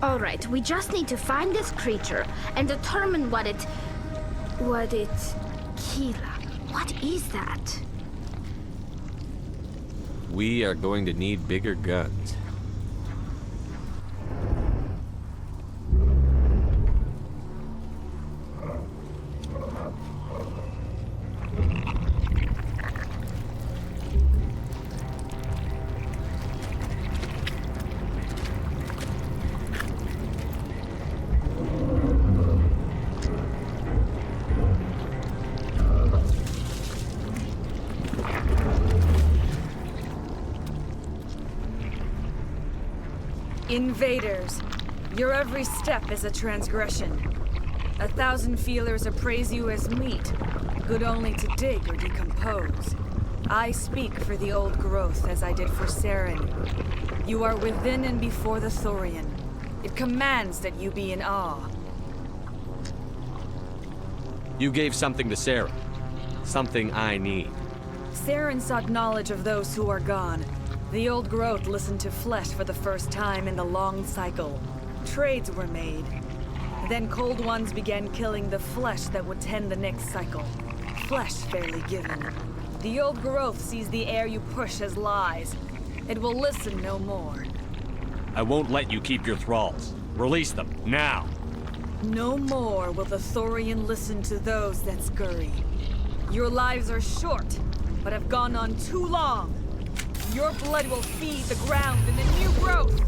Speaker 7: All right, we just need to find this creature and determine what it... Kila. What is that?
Speaker 5: We are going to need bigger guns.
Speaker 12: Invaders, your every step is a transgression. 1,000 feelers appraise you as meat, good only to dig or decompose. I speak for the old growth as I did for Saren. You are within and before the Thorian. It commands that you be in awe.
Speaker 5: You gave something to Sarah. Something I need.
Speaker 12: Saren sought knowledge of those who are gone. The old growth listened to flesh for the first time in the long cycle. Trades were made. Then cold ones began killing the flesh that would tend the next cycle. Flesh fairly given. The old growth sees the air you push as lies. It will listen no more.
Speaker 5: I won't let you keep your thralls. Release them, now!
Speaker 12: No more will the Thorian listen to those that scurry. Your lives are short, but have gone on too long. Your blood will feed the ground in the new growth!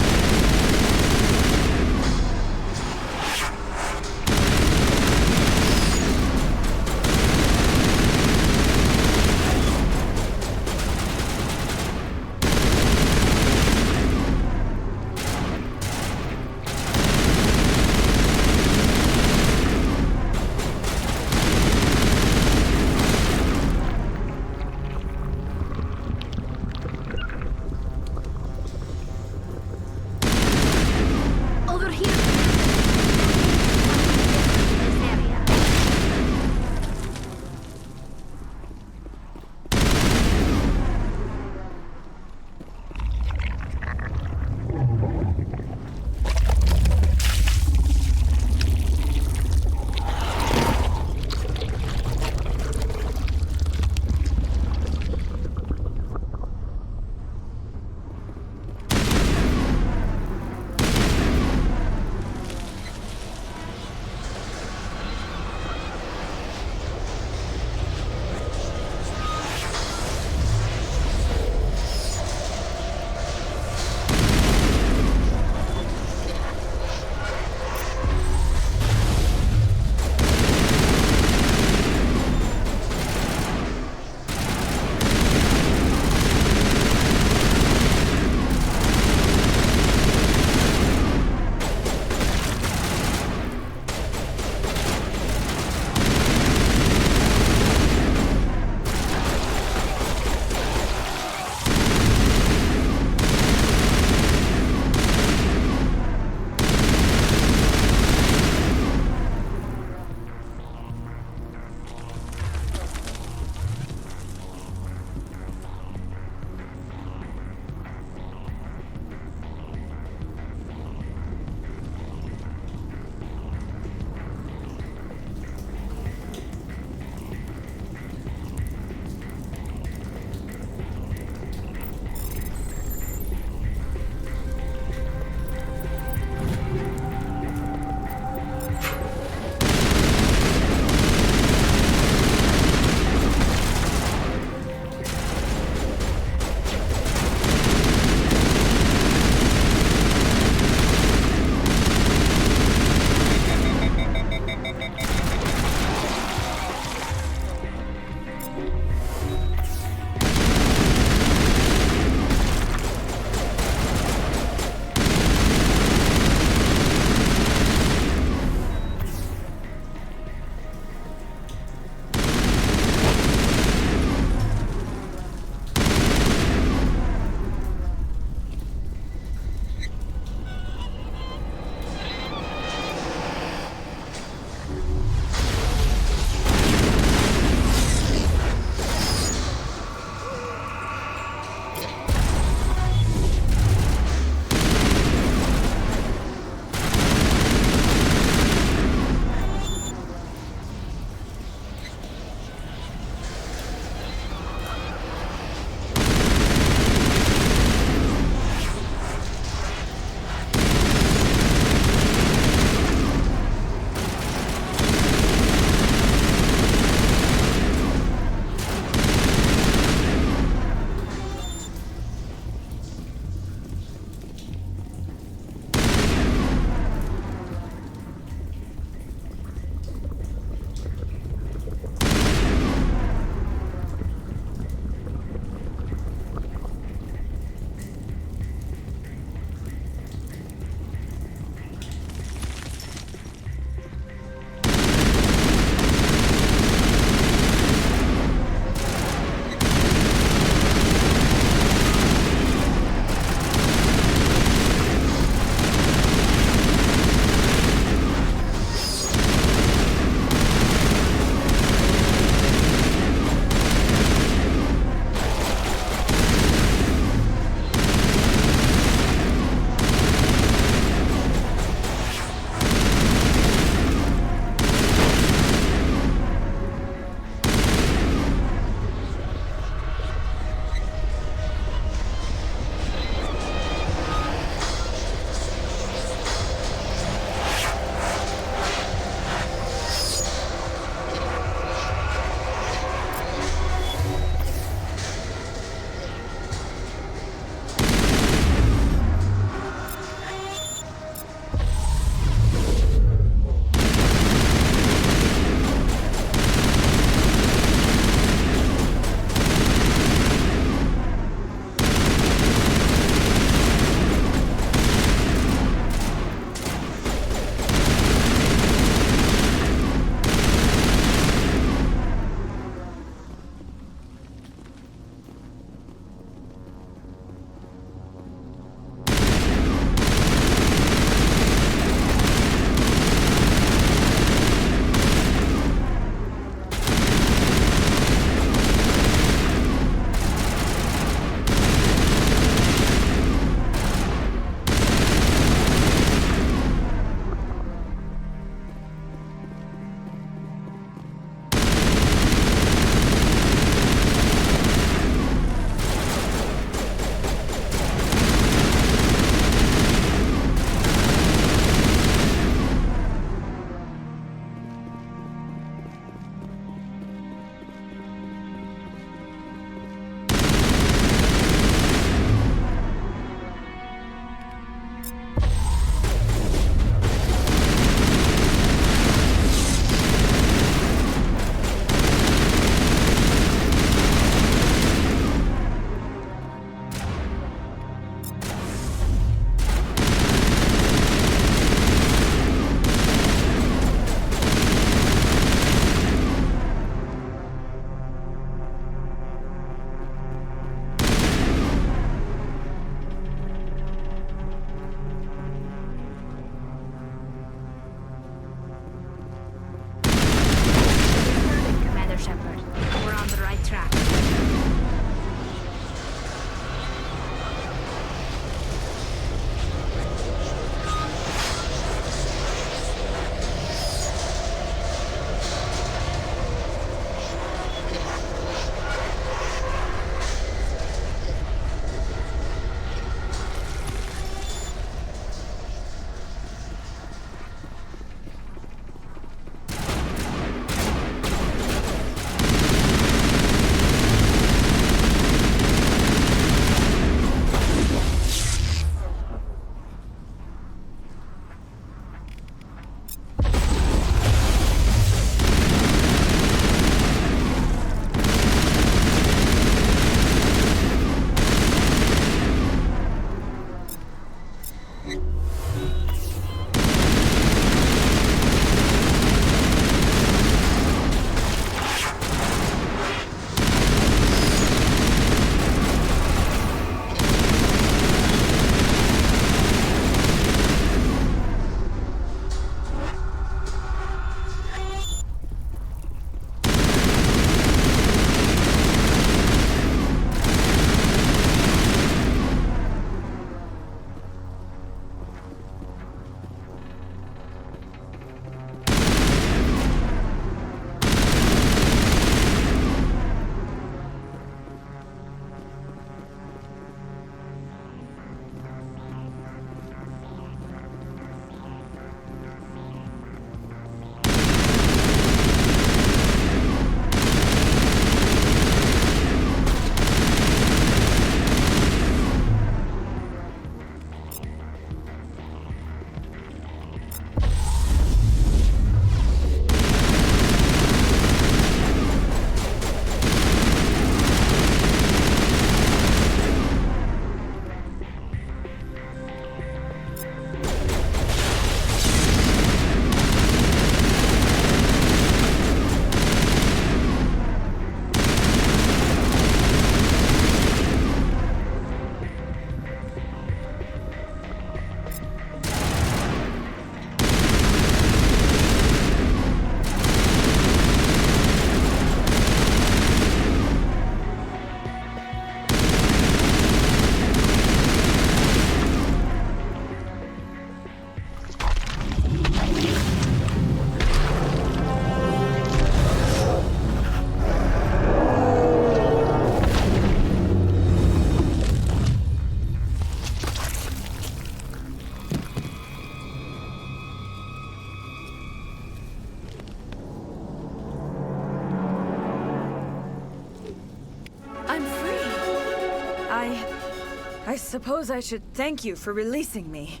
Speaker 12: I suppose I should thank you for releasing me.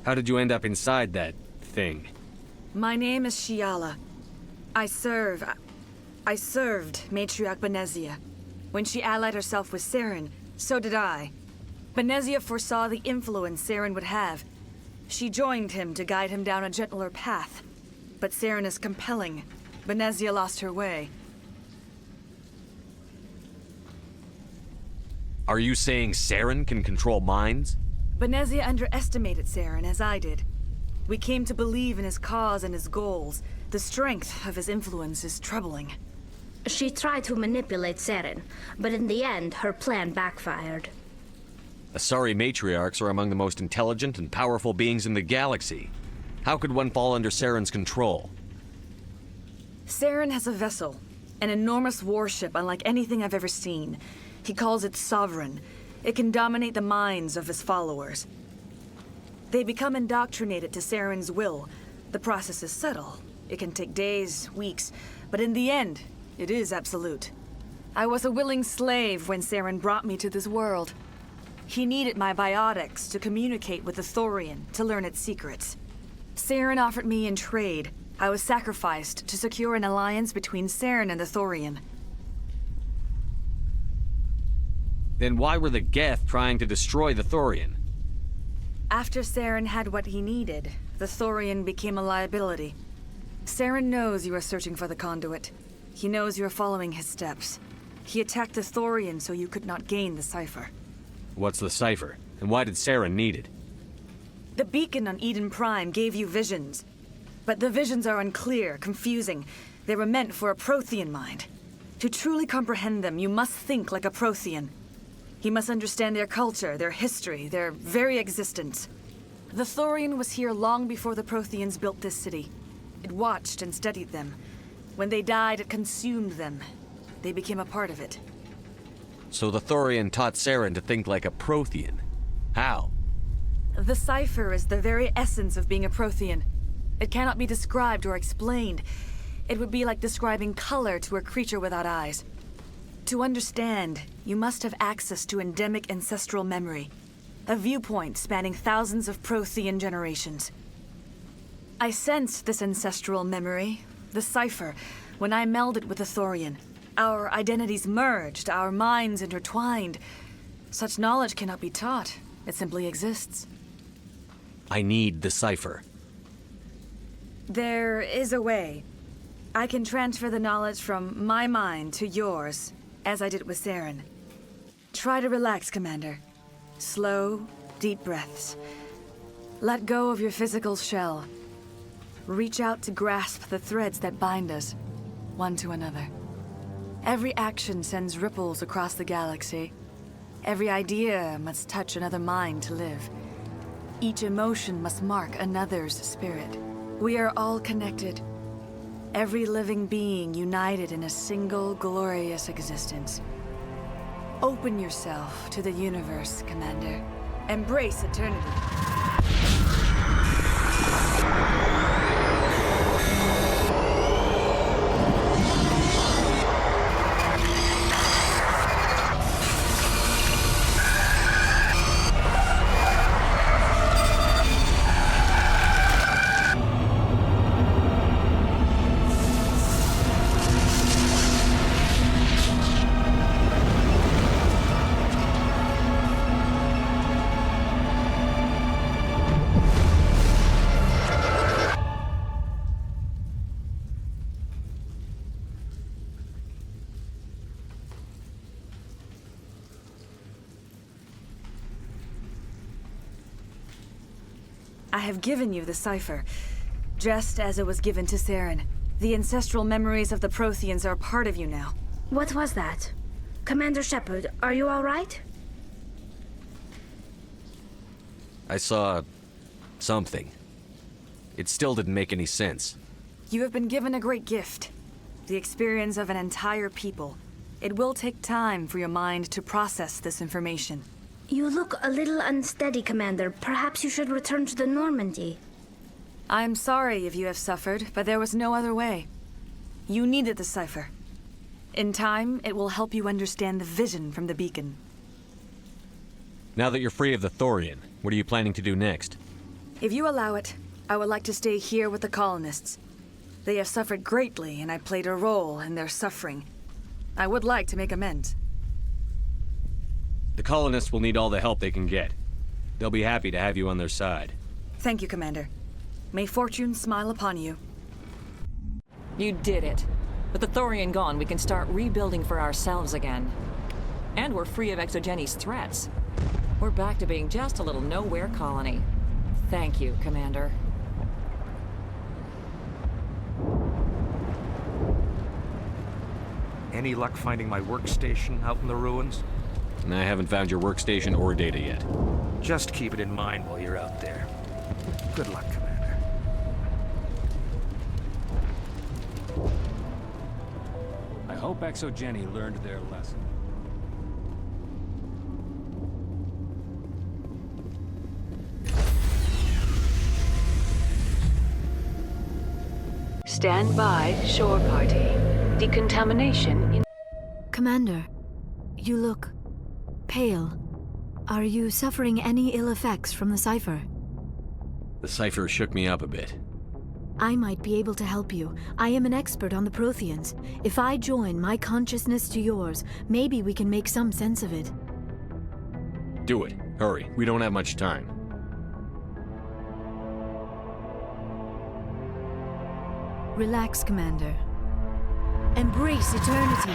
Speaker 5: How did you end up inside that thing?
Speaker 12: My name is Shiala. I served Matriarch Benezia. When she allied herself with Saren, so did I. Benezia foresaw the influence Saren would have. She joined him to guide him down a gentler path. But Saren is compelling. Benezia lost her way.
Speaker 5: Are you saying Saren can control minds?
Speaker 12: Benezia underestimated Saren, as I did. We came to believe in his cause and his goals. The strength of his influence is troubling.
Speaker 7: She tried to manipulate Saren, but in the end, her plan backfired.
Speaker 5: Asari matriarchs are among the most intelligent and powerful beings in the galaxy. How could one fall under Saren's control?
Speaker 12: Saren has a vessel, an enormous warship unlike anything I've ever seen. He calls it Sovereign. It can dominate the minds of his followers. They become indoctrinated to Saren's will. The process is subtle. It can take days, weeks, but in the end, it is absolute. I was a willing slave when Saren brought me to this world. He needed my biotics to communicate with the Thorian, to learn its secrets. Saren offered me in trade. I was sacrificed to secure an alliance between Saren and the Thorian.
Speaker 5: Then why were the Geth trying to destroy the Thorian?
Speaker 12: After Saren had what he needed, the Thorian became a liability. Saren knows you are searching for the conduit. He knows you are following his steps. He attacked the Thorian so you could not gain the cipher.
Speaker 5: What's the cipher? And why did Saren need it?
Speaker 12: The beacon on Eden Prime gave you visions. But the visions are unclear, confusing. They were meant for a Prothean mind. To truly comprehend them, you must think like a Prothean. You must understand their culture, their history, their very existence. The Thorian was here long before the Protheans built this city. It watched and studied them. When they died, it consumed them. They became a part of it.
Speaker 5: So the Thorian taught Saren to think like a Prothean. How?
Speaker 12: The cipher is the very essence of being a Prothean. It cannot be described or explained. It would be like describing color to a creature without eyes. To understand, you must have access to endemic ancestral memory, a viewpoint spanning thousands of Prothean generations. I sensed this ancestral memory, the cipher, when I melded with the Thorian. Our identities merged, our minds intertwined. Such knowledge cannot be taught. It simply exists.
Speaker 5: I need the cipher.
Speaker 12: There is a way. I can transfer the knowledge from my mind to yours, as I did with Saren. Try to relax, Commander. Slow, deep breaths. Let go of your physical shell. Reach out to grasp the threads that bind us, one to another. Every action sends ripples across the galaxy. Every idea must touch another mind to live. Each emotion must mark another's spirit. We are all connected. Every living being united in a single glorious existence. Open yourself to the universe, Commander. Embrace eternity. I have given you the cipher, just as it was given to Saren. The ancestral memories of the Protheans are part of you now.
Speaker 7: What was that? Commander Shepard, are you all right?
Speaker 5: I saw something. It still didn't make any sense.
Speaker 12: You have been given a great gift. The experience of an entire people. It will take time for your mind to process this information.
Speaker 7: You look a little unsteady, Commander. Perhaps you should return to the Normandy.
Speaker 12: I'm sorry if you have suffered, but there was no other way. You needed the cipher. In time, it will help you understand the vision from the beacon.
Speaker 5: Now that you're free of the Thorian, what are you planning to do next?
Speaker 12: If you allow it, I would like to stay here with the colonists. They have suffered greatly, and I played a role in their suffering. I would like to make amends.
Speaker 5: The colonists will need all the help they can get. They'll be happy to have you on their side.
Speaker 12: Thank you, Commander. May fortune smile upon you.
Speaker 1: You did it. With the Thorian gone, we can start rebuilding for ourselves again. And we're free of Exogeni's threats. We're back to being just a little nowhere colony. Thank you, Commander.
Speaker 6: Any luck finding my workstation out in the ruins?
Speaker 5: I haven't found your workstation or data yet.
Speaker 6: Just keep it in mind while you're out there. Good luck, Commander.
Speaker 18: I hope Exogeni learned their lesson.
Speaker 14: Stand by, shore party. Decontamination in...
Speaker 21: Commander, you look pale. Are you suffering any ill effects from the cipher?
Speaker 5: The cipher shook me up a bit.
Speaker 21: I might be able to help you. I am an expert on the Protheans. If I join my consciousness to yours, maybe we can make some sense of it.
Speaker 5: Do it. Hurry. We don't have much time.
Speaker 21: Relax, Commander. Embrace eternity.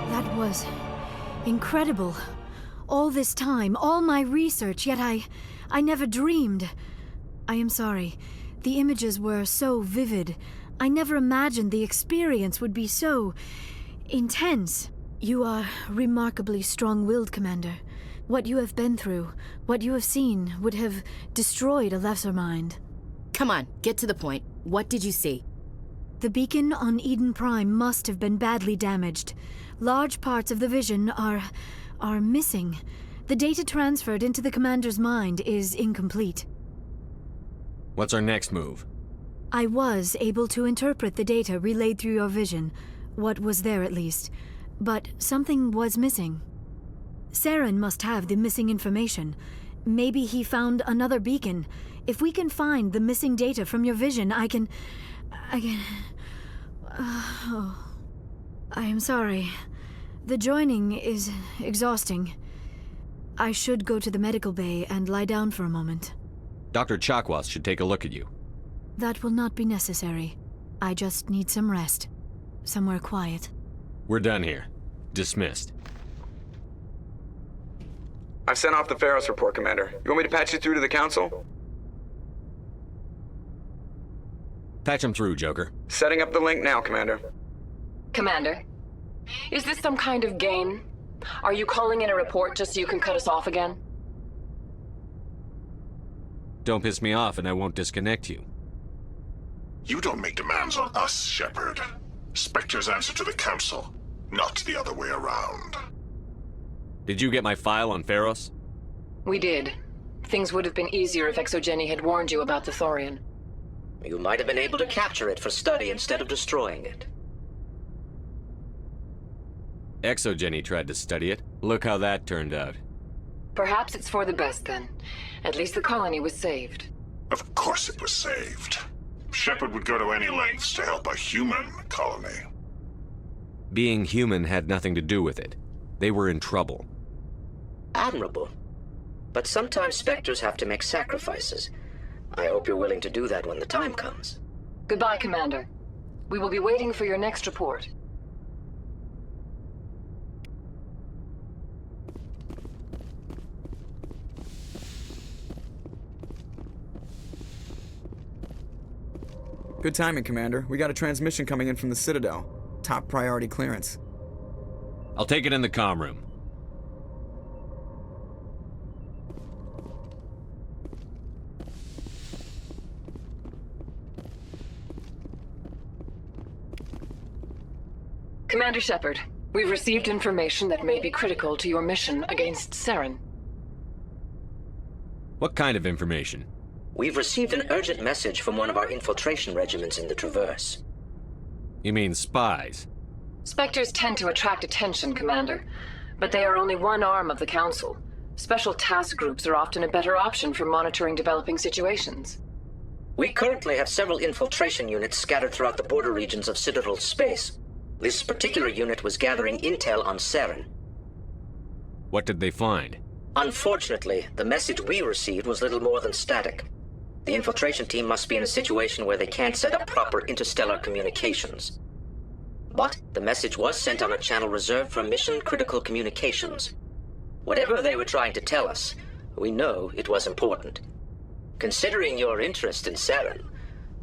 Speaker 21: That was incredible. All this time, all my research, yet I never dreamed. I am sorry. The images were so vivid. I never imagined the experience would be so intense. You are remarkably strong-willed, Commander. What you have been through, what you have seen, would have destroyed a lesser mind.
Speaker 13: Come on, get to the point. What did you see?
Speaker 21: The beacon on Eden Prime must have been badly damaged. Large parts of the vision are missing. The data transferred into the Commander's mind is incomplete.
Speaker 5: What's our next move?
Speaker 21: I was able to interpret the data relayed through your vision, what was there at least, but something was missing. Saren must have the missing information. Maybe he found another beacon. If we can find the missing data from your vision, I can... I am sorry. The joining is exhausting. I should go to the medical bay and lie down for a moment.
Speaker 5: Dr. Chakwas should take a look at you.
Speaker 21: That will not be necessary. I just need some rest. Somewhere quiet.
Speaker 5: We're done here. Dismissed.
Speaker 10: I've sent off the Pharos report, Commander. You want me to patch you through to the Council?
Speaker 5: Patch him through, Joker.
Speaker 10: Setting up the link now, Commander.
Speaker 24: Commander, is this some kind of game? Are you calling in a report just so you can cut us off again?
Speaker 5: Don't piss me off and I won't disconnect you.
Speaker 23: You don't make demands on us, Shepard. Spectres answer to the Council, not the other way around.
Speaker 5: Did you get my file on Pharos?
Speaker 24: We did. Things would have been easier if Exogeni had warned you about the Thorian.
Speaker 17: You might have been able to capture it for study instead of destroying it.
Speaker 5: Exogeni tried to study it. Look how that turned out.
Speaker 24: Perhaps it's for the best then. At least the colony was saved.
Speaker 23: Of course it was saved. Shepard would go to any lengths to help a human colony.
Speaker 5: Being human had nothing to do with it. They were in trouble.
Speaker 17: Admirable. But sometimes Spectres have to make sacrifices. I hope you're willing to do that when the time comes.
Speaker 24: Goodbye, Commander. We will be waiting for your next report.
Speaker 19: Good timing, Commander. We got a transmission coming in from the Citadel. Top priority clearance.
Speaker 5: I'll take it in the comm room.
Speaker 24: Commander Shepard, We've received information that may be critical to your mission against Saren.
Speaker 5: What kind of information?
Speaker 17: We've received an urgent message from one of our infiltration regiments in the Traverse.
Speaker 5: You mean spies?
Speaker 24: Spectres tend to attract attention, Commander, but they are only one arm of the Council. Special task groups are often a better option for monitoring developing situations.
Speaker 17: We currently have several infiltration units scattered throughout the border regions of Citadel space. This particular unit was gathering intel on Saren.
Speaker 5: What did they find?
Speaker 17: Unfortunately, the message we received was little more than static. The infiltration team must be in a situation where they can't set up proper interstellar communications. But the message was sent on a channel reserved for mission-critical communications. Whatever they were trying to tell us, we know it was important. Considering your interest in Saren,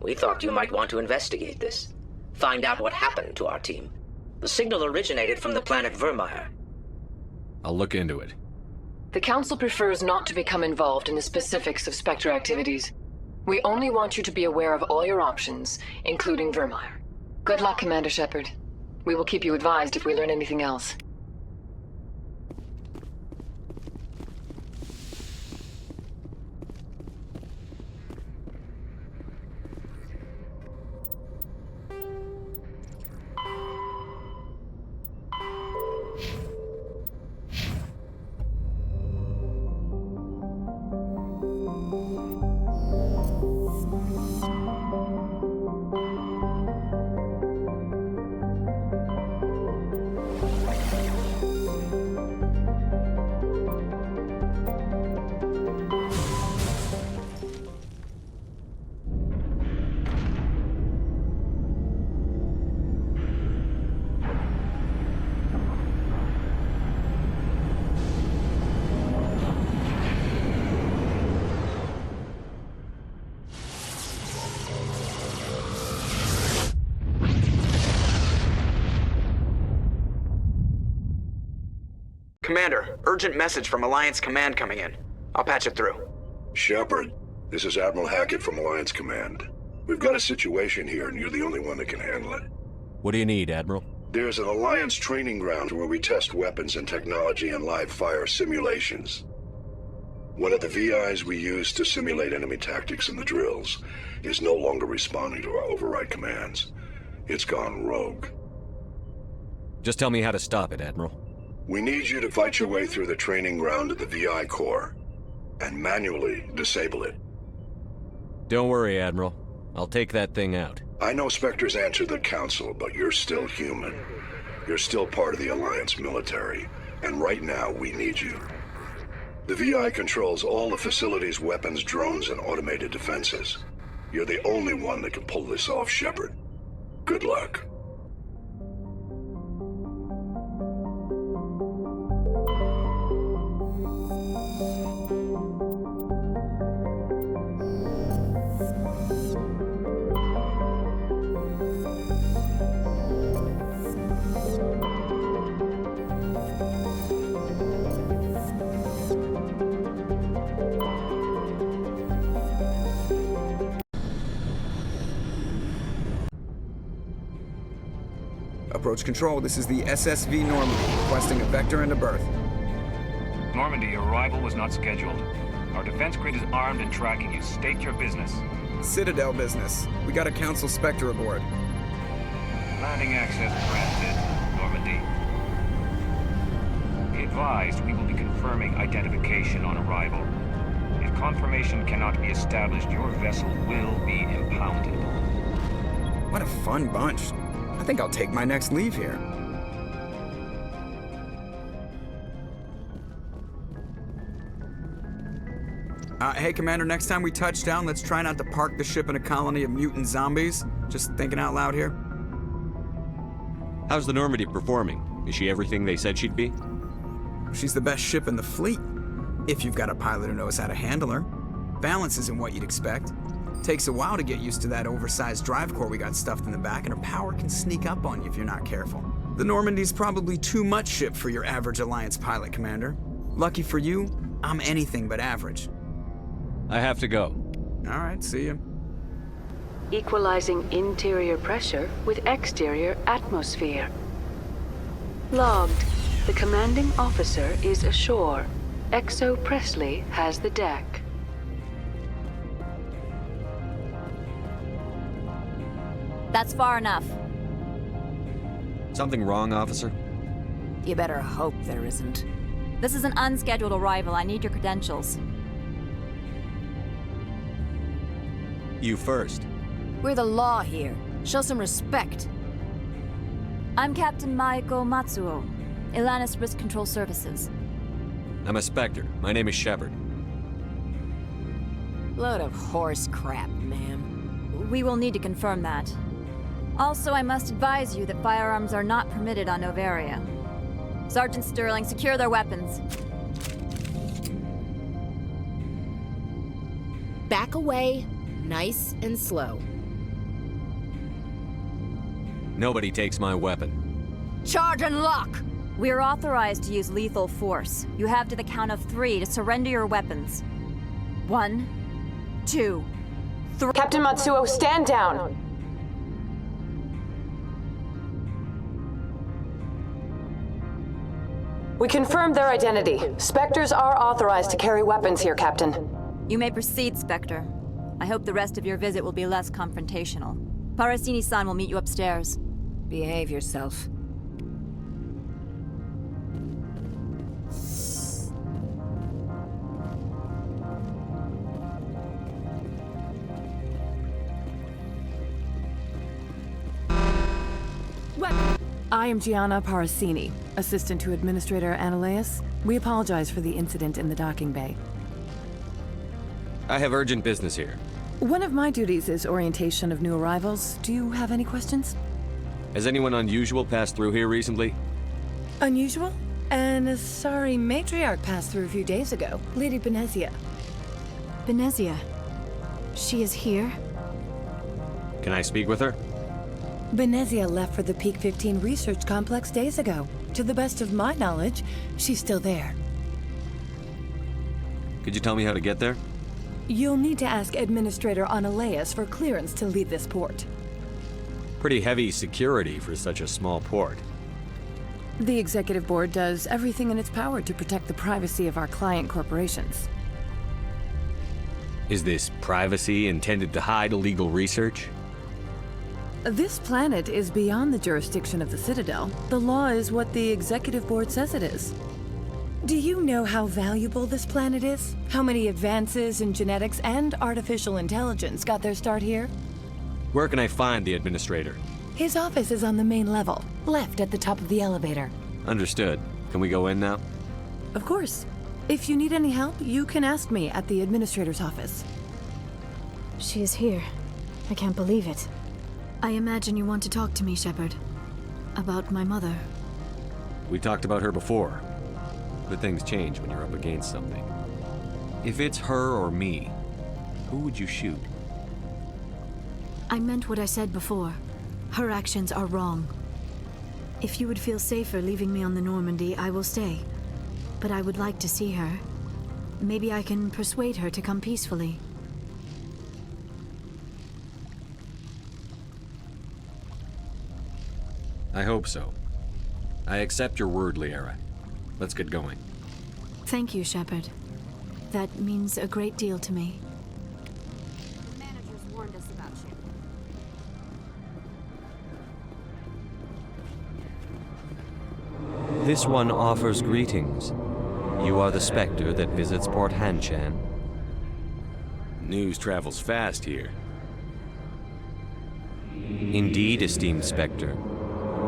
Speaker 17: we thought you might want to investigate this. Find out what happened to our team. The signal originated from the planet Vermeer.
Speaker 5: I'll look into it.
Speaker 24: The Council prefers not to become involved in the specifics of Spectre activities. We only want you to be aware of all your options, including Vermeer. Good luck, Commander Shepard. We will keep you advised if we learn anything else.
Speaker 10: Commander, urgent message from Alliance Command coming in. I'll patch it through.
Speaker 23: Shepard, this is Admiral Hackett from Alliance Command. We've got a situation here, and you're the only one that can handle it.
Speaker 5: What do you need, Admiral?
Speaker 23: There's an Alliance training ground where we test weapons and technology in live fire simulations. One of the VIs we use to simulate enemy tactics in the drills is no longer responding to our override commands. It's gone rogue.
Speaker 5: Just tell me how to stop it, Admiral.
Speaker 23: We need you to fight your way through the training ground to the VI core and manually disable it.
Speaker 5: Don't worry, Admiral. I'll take that thing out.
Speaker 23: I know Spectres answer the Council, but you're still human. You're still part of the Alliance military, and right now we need you. The VI controls all the facility's weapons, drones, and automated defenses. You're the only one that can pull this off, Shepard. Good luck.
Speaker 19: Approach control, this is the SSV Normandy, requesting a vector and a berth.
Speaker 18: Normandy, your arrival was not scheduled. Our defense grid is armed and tracking you. State your business.
Speaker 19: Citadel business. We got a Council Spectre aboard.
Speaker 18: Landing access granted, Normandy. Be advised, we will be confirming identification on arrival. If confirmation cannot be established, your vessel will be impounded.
Speaker 19: What a fun bunch. I think I'll take my next leave here. Hey, Commander, next time we touch down, let's try not to park the ship in a colony of mutant zombies. Just thinking out loud here.
Speaker 5: How's the Normandy performing? Is she everything they said she'd be?
Speaker 19: She's the best ship in the fleet, if you've got a pilot who knows how to handle her. Balance isn't what you'd expect. Takes a while to get used to that oversized drive core we got stuffed in the back, and her power can sneak up on you if you're not careful. The Normandy's probably too much ship for your average Alliance pilot, Commander. Lucky for you, I'm anything but average.
Speaker 5: I have to go.
Speaker 19: All right, see you.
Speaker 14: Equalizing interior pressure with exterior atmosphere. Logged. The commanding officer is ashore. Exo Presley has the deck.
Speaker 2: That's far enough.
Speaker 5: Something wrong, officer?
Speaker 4: You better hope there isn't.
Speaker 2: This is an unscheduled arrival. I need your credentials.
Speaker 5: You first.
Speaker 4: We're the law here. Show some respect.
Speaker 2: I'm Captain Maiko Matsuo, Ilanis Risk Control Services.
Speaker 5: I'm a Spectre. My name is Shepard.
Speaker 4: Load of horse crap, ma'am.
Speaker 2: We will need to confirm that. Also, I must advise you that firearms are not permitted on Novaria. Sergeant Sterling, secure their weapons.
Speaker 13: Back away, nice and slow.
Speaker 5: Nobody takes my weapon.
Speaker 4: Charge and lock!
Speaker 2: We are authorized to use lethal force. You have to the count of 3 to surrender your weapons. 1, 2, 3.
Speaker 24: Captain Matsuo, stand down! We confirmed their identity. Spectres are authorized to carry weapons here, Captain.
Speaker 2: You may proceed, Spectre. I hope the rest of your visit will be less confrontational. Parasini-san will meet you upstairs.
Speaker 4: Behave yourself.
Speaker 11: I am Gianna Parasini, assistant to Administrator Ananias. We apologize for the incident in the docking bay.
Speaker 5: I have urgent business here.
Speaker 11: One of my duties is orientation of new arrivals. Do you have any questions?
Speaker 5: Has anyone unusual passed through here recently?
Speaker 11: Unusual? And a sorry matriarch passed through a few days ago. Lady Benezia.
Speaker 21: Benezia? She is here?
Speaker 5: Can I speak with her?
Speaker 11: Benezia left for the Peak 15 research complex days ago. To the best of my knowledge, she's still there.
Speaker 5: Could you tell me how to get there?
Speaker 11: You'll need to ask Administrator Ananias for clearance to leave this port.
Speaker 5: Pretty heavy security for such a small port.
Speaker 11: The Executive Board does everything in its power to protect the privacy of our client corporations.
Speaker 5: Is this privacy intended to hide illegal research?
Speaker 11: This planet is beyond the jurisdiction of the Citadel. The law is what the Executive Board says it is. Do you know how valuable this planet is? How many advances in genetics and artificial intelligence got their start here?
Speaker 5: Where can I find the Administrator?
Speaker 11: His office is on the main level, left at the top of the elevator.
Speaker 5: Understood. Can we go in now?
Speaker 11: Of course. If you need any help, you can ask me at the Administrator's office.
Speaker 21: She is here. I can't believe it. I imagine you want to talk to me, Shepard. About my mother.
Speaker 5: We talked about her before. But things change when you're up against something. If it's her or me, who would you shoot?
Speaker 21: I meant what I said before. Her actions are wrong. If you would feel safer leaving me on the Normandy, I will stay. But I would like to see her. Maybe I can persuade her to come peacefully.
Speaker 5: I hope so. I accept your word, Liara. Let's get going.
Speaker 21: Thank you, Shepard. That means a great deal to me.
Speaker 2: The managers warned us about you.
Speaker 16: This one offers greetings. You are the Spectre that visits Port Hanshan.
Speaker 5: News travels fast here.
Speaker 16: Indeed, esteemed Spectre.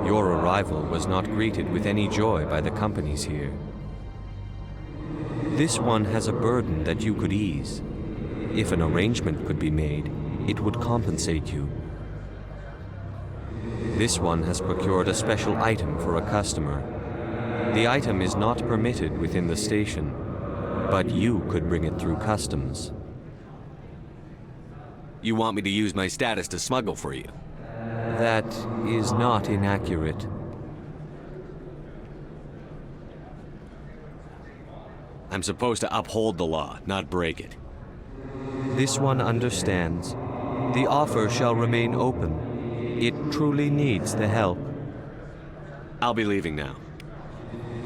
Speaker 16: Your arrival was not greeted with any joy by the companies here. This one has a burden that you could ease. If an arrangement could be made, it would compensate you. This one has procured a special item for a customer. The item is not permitted within the station, but you could bring it through customs.
Speaker 5: You want me to use my status to smuggle for you?
Speaker 16: That is not inaccurate.
Speaker 5: I'm supposed to uphold the law, not break it.
Speaker 16: This one understands. The offer shall remain open. It truly needs the help.
Speaker 5: I'll be leaving now.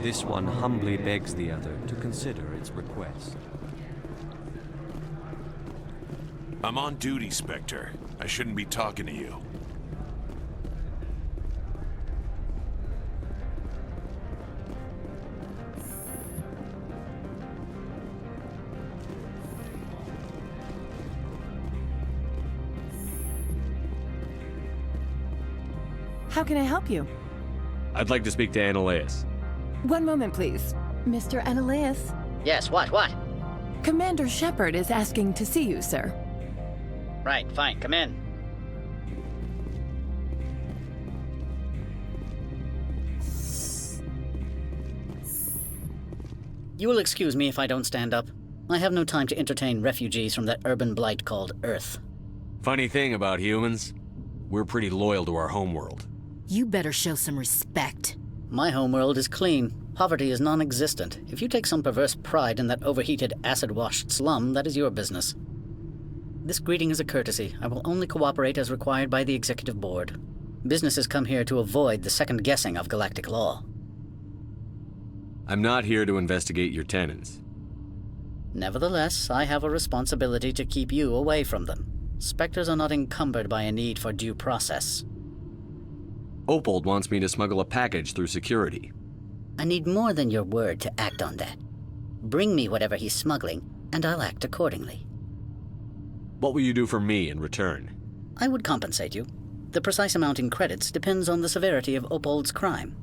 Speaker 16: This one humbly begs the other to consider its request.
Speaker 3: I'm on duty, Spectre. I shouldn't be talking to you.
Speaker 11: How can I help you?
Speaker 5: I'd like to speak to Annaleus.
Speaker 11: One moment, please. Mr. Annaleus.
Speaker 15: Yes, what?
Speaker 11: Commander Shepard is asking to see you, sir.
Speaker 15: Right, fine, come in. You will excuse me if I don't stand up. I have no time to entertain refugees from that urban blight called Earth.
Speaker 5: Funny thing about humans, we're pretty loyal to our homeworld.
Speaker 13: You better show some respect.
Speaker 15: My homeworld is clean. Poverty is non-existent. If you take some perverse pride in that overheated, acid-washed slum, that is your business. This greeting is a courtesy. I will only cooperate as required by the Executive Board. Businesses come here to avoid the second-guessing of galactic law.
Speaker 5: I'm not here to investigate your tenants.
Speaker 15: Nevertheless, I have a responsibility to keep you away from them. Spectres are not encumbered by a need for due process.
Speaker 5: Opold wants me to smuggle a package through security.
Speaker 15: I need more than your word to act on that. Bring me whatever he's smuggling, and I'll act accordingly.
Speaker 5: What will you do for me in return?
Speaker 15: I would compensate you. The precise amount in credits depends on the severity of Opold's crime.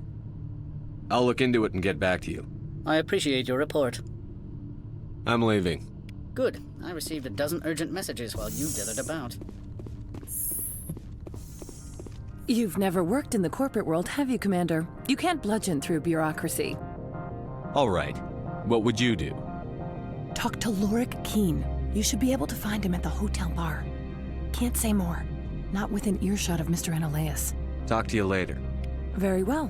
Speaker 5: I'll look into it and get back to you.
Speaker 15: I appreciate your report.
Speaker 5: I'm leaving.
Speaker 15: Good. I received a dozen urgent messages while you dithered about.
Speaker 11: You've never worked in the corporate world, have you, Commander? You can't bludgeon through bureaucracy.
Speaker 5: All right. What would you do?
Speaker 11: Talk to Lorik Keen. You should be able to find him at the hotel bar. Can't say more. Not within earshot of Mr. Annaleus.
Speaker 5: Talk to you later.
Speaker 11: Very well.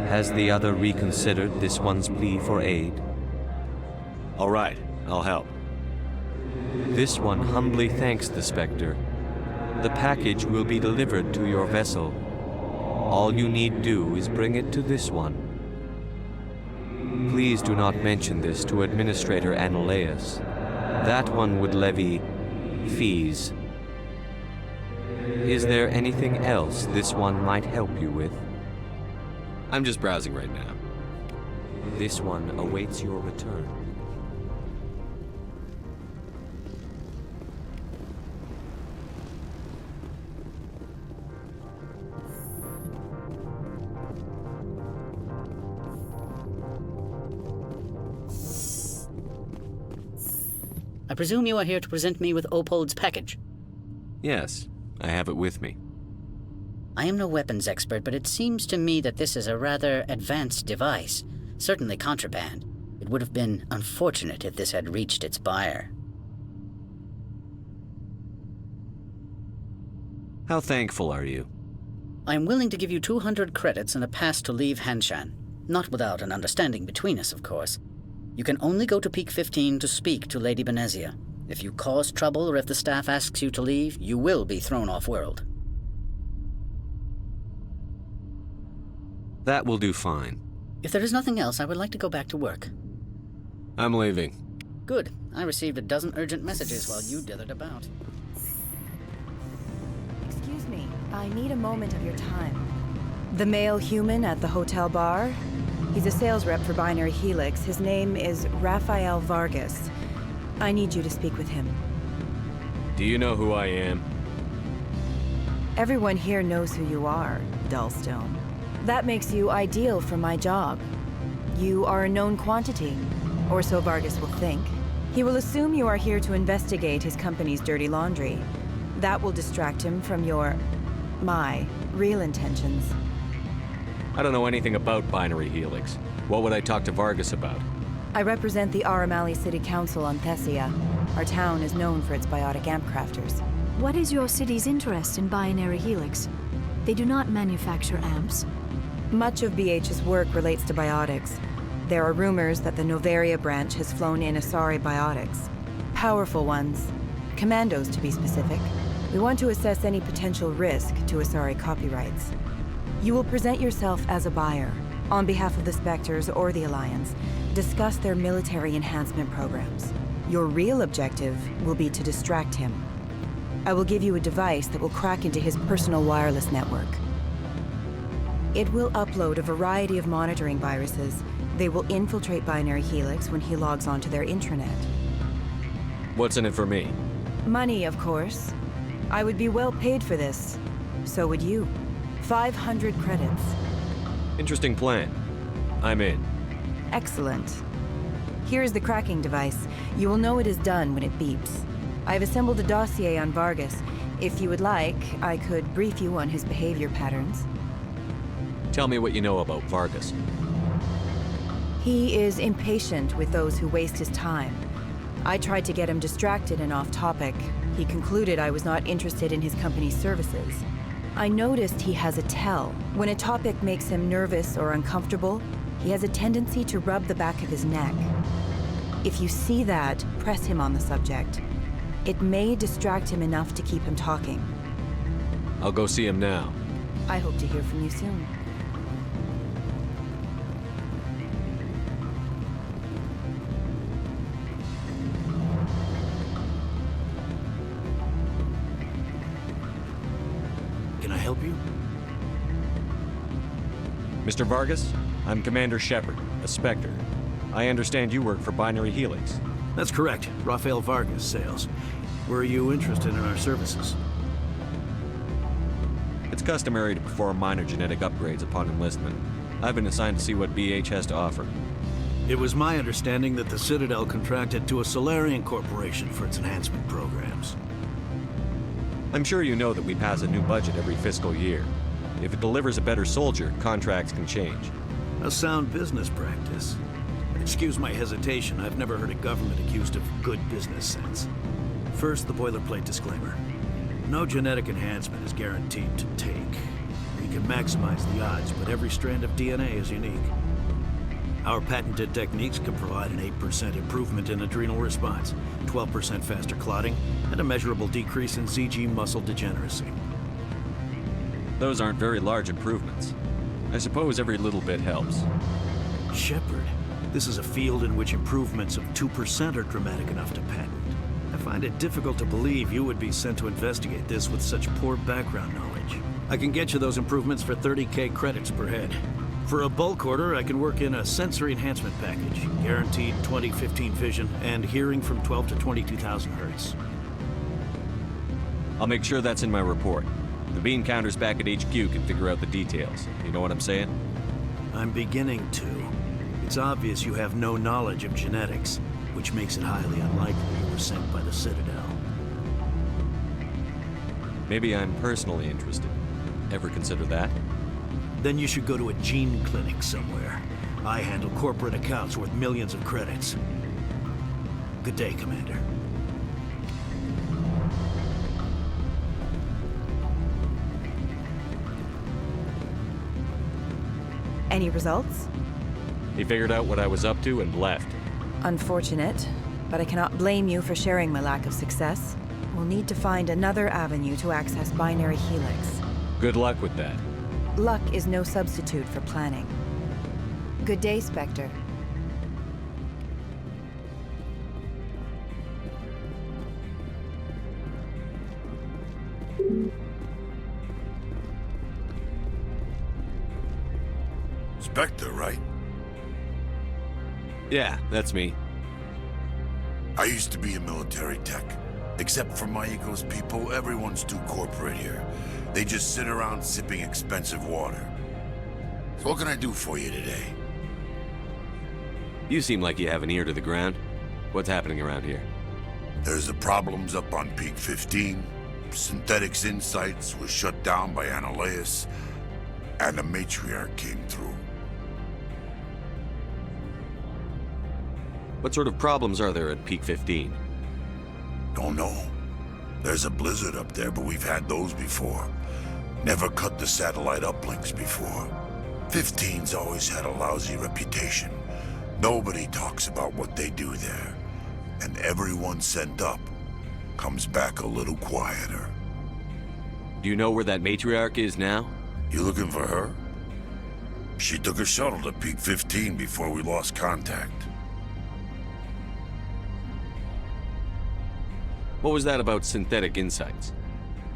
Speaker 16: Has the other reconsidered this one's plea for aid?
Speaker 5: All right, I'll help.
Speaker 16: This one humbly thanks the Spectre. The package will be delivered to your vessel. All you need do is bring it to this one. Please do not mention this to Administrator Annaleus. That one would levy fees. Is there anything else this one might help you with?
Speaker 5: I'm just browsing right now.
Speaker 16: This one awaits your return.
Speaker 15: I presume you are here to present me with Opold's package?
Speaker 5: Yes, I have it with me.
Speaker 15: I am no weapons expert, but it seems to me that this is a rather advanced device. Certainly contraband. It would have been unfortunate if this had reached its buyer.
Speaker 5: How thankful are you?
Speaker 15: I am willing to give you 200 credits and a pass to leave Hanshan. Not without an understanding between us, of course. You can only go to Peak 15 to speak to Lady Benezia. If you cause trouble or if the staff asks you to leave, you will be thrown off-world.
Speaker 5: That will do fine.
Speaker 15: If there is nothing else, I would like to go back to work.
Speaker 5: I'm leaving.
Speaker 15: Good. I received a dozen urgent messages while you dithered about.
Speaker 12: Excuse me, I need a moment of your time. The male human at the hotel bar? He's a sales rep for Binary Helix. His name is Rafael Vargas. I need you to speak with him.
Speaker 5: Do you know who I am?
Speaker 12: Everyone here knows who you are, Dullstone. That makes you ideal for my job. You are a known quantity, or so Vargas will think. He will assume you are here to investigate his company's dirty laundry. That will distract him from my real intentions.
Speaker 5: I don't know anything about Binary Helix. What would I talk to Vargas about?
Speaker 12: I represent the Aramali City Council on Thessia. Our town is known for its biotic amp crafters.
Speaker 21: What is your city's interest in Binary Helix? They do not manufacture amps.
Speaker 12: Much of BH's work relates to biotics. There are rumors that the Novaria branch has flown in Asari biotics. Powerful ones. Commandos, to be specific.
Speaker 8: We want to assess any potential risk to Asari copyrights. You will present yourself as a buyer, on behalf of the Spectres or the Alliance, discuss their military enhancement programs. Your real objective will be to distract him. I will give you a device that will crack into his personal wireless network. It will upload a variety of monitoring viruses. They will infiltrate Binary Helix when he logs onto their intranet.
Speaker 5: What's in it for me?
Speaker 8: Money, of course. I would be well paid for this. So would you. 500 credits.
Speaker 5: Interesting plan. I'm in.
Speaker 8: Excellent. Here's the cracking device. You will know it is done when it beeps. I've assembled a dossier on Vargas. If you would like, I could brief you on his behavior patterns.
Speaker 5: Tell me what you know about Vargas.
Speaker 8: He is impatient with those who waste his time. I tried to get him distracted and off topic. He concluded I was not interested in his company's services. I noticed he has a tell. When a topic makes him nervous or uncomfortable, he has a tendency to rub the back of his neck. If you see that, press him on the subject. It may distract him enough to keep him talking.
Speaker 5: I'll go see him now.
Speaker 8: I hope to hear from you soon.
Speaker 9: Can I help you?
Speaker 5: Mr. Vargas, I'm Commander Shepard, a Spectre. I understand you work for Binary Helix.
Speaker 9: That's correct. Rafael Vargas, sales. Were you interested in our services?
Speaker 5: It's customary to perform minor genetic upgrades upon enlistment. I've been assigned to see what BH has to offer.
Speaker 9: It was my understanding that the Citadel contracted to a Solarian corporation for its enhancement programs.
Speaker 5: I'm sure you know that we pass a new budget every fiscal year. If it delivers a better soldier, contracts can change.
Speaker 9: A sound business practice. Excuse my hesitation, I've never heard a government accused of good business sense. First, the boilerplate disclaimer. No genetic enhancement is guaranteed to take. You can maximize the odds, but every strand of DNA is unique. Our patented techniques can provide an 8% improvement in adrenal response, 12% faster clotting, and a measurable decrease in ZG muscle degeneracy.
Speaker 5: Those aren't very large improvements. I suppose every little bit helps.
Speaker 9: Shepard, this is a field in which improvements of 2% are dramatic enough to patent. I find it difficult to believe you would be sent to investigate this with such poor background knowledge. I can get you those improvements for 30K credits per head. For a bulk order, I can work in a sensory enhancement package, guaranteed 20/15 vision, and hearing from 12 to 22,000 hertz.
Speaker 5: I'll make sure that's in my report. The bean counters back at HQ can figure out the details. You know what I'm saying?
Speaker 9: I'm beginning to. It's obvious you have no knowledge of genetics, which makes it highly unlikely you were sent by the Citadel.
Speaker 5: Maybe I'm personally interested. Ever consider that?
Speaker 9: Then you should go to a gene clinic somewhere. I handle corporate accounts worth millions of credits. Good day, Commander.
Speaker 8: Any results?
Speaker 5: He figured out what I was up to and left.
Speaker 8: Unfortunate, but I cannot blame you for sharing my lack of success. We'll need to find another avenue to access Binary Helix.
Speaker 5: Good luck with that.
Speaker 8: Luck is no substitute for planning. Good day, Spectre.
Speaker 3: Spectre, right?
Speaker 5: Yeah, that's me.
Speaker 3: I used to be a military tech. Except for my ego's people, everyone's too corporate here. They just sit around sipping expensive water. So what can I do for you today?
Speaker 5: You seem like you have an ear to the ground. What's happening around here?
Speaker 3: There's the problems up on Peak 15. Synthetics Insights was shut down by Ananias, and the matriarch came through.
Speaker 5: What sort of problems are there at Peak 15?
Speaker 3: Don't know. There's a blizzard up there, but we've had those before. Never cut the satellite uplinks before. 15's always had a lousy reputation. Nobody talks about what they do there. And everyone sent up comes back a little quieter.
Speaker 5: Do you know where that matriarch is now?
Speaker 3: You looking for her? She took a shuttle to Peak 15 before we lost contact.
Speaker 5: What was that about synthetic insights?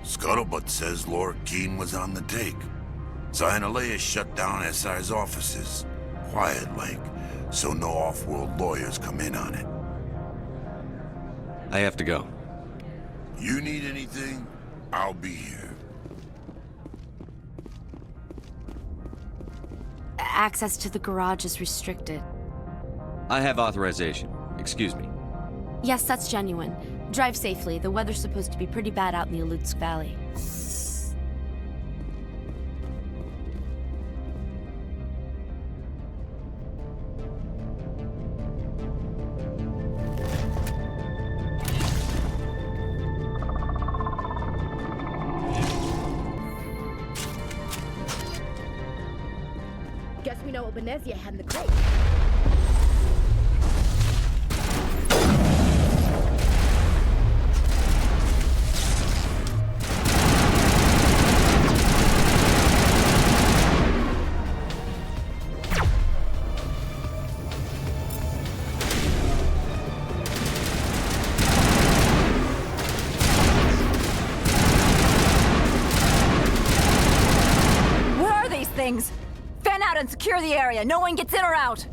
Speaker 3: Scuttlebutt says Laura Keene was on the take. Cyanalea shut down SI's offices. Quiet like, so no off-world lawyers come in on it.
Speaker 5: I have to go.
Speaker 3: You need anything? I'll be here.
Speaker 1: Access to the garage is restricted.
Speaker 5: I have authorization. Excuse me.
Speaker 1: Yes, that's genuine. Drive safely. The weather's supposed to be pretty bad out in the Alutsk Valley.
Speaker 13: Guess we know what Benezia had in the crate.
Speaker 21: What are these things? Fan out and secure the area. No one gets in or out.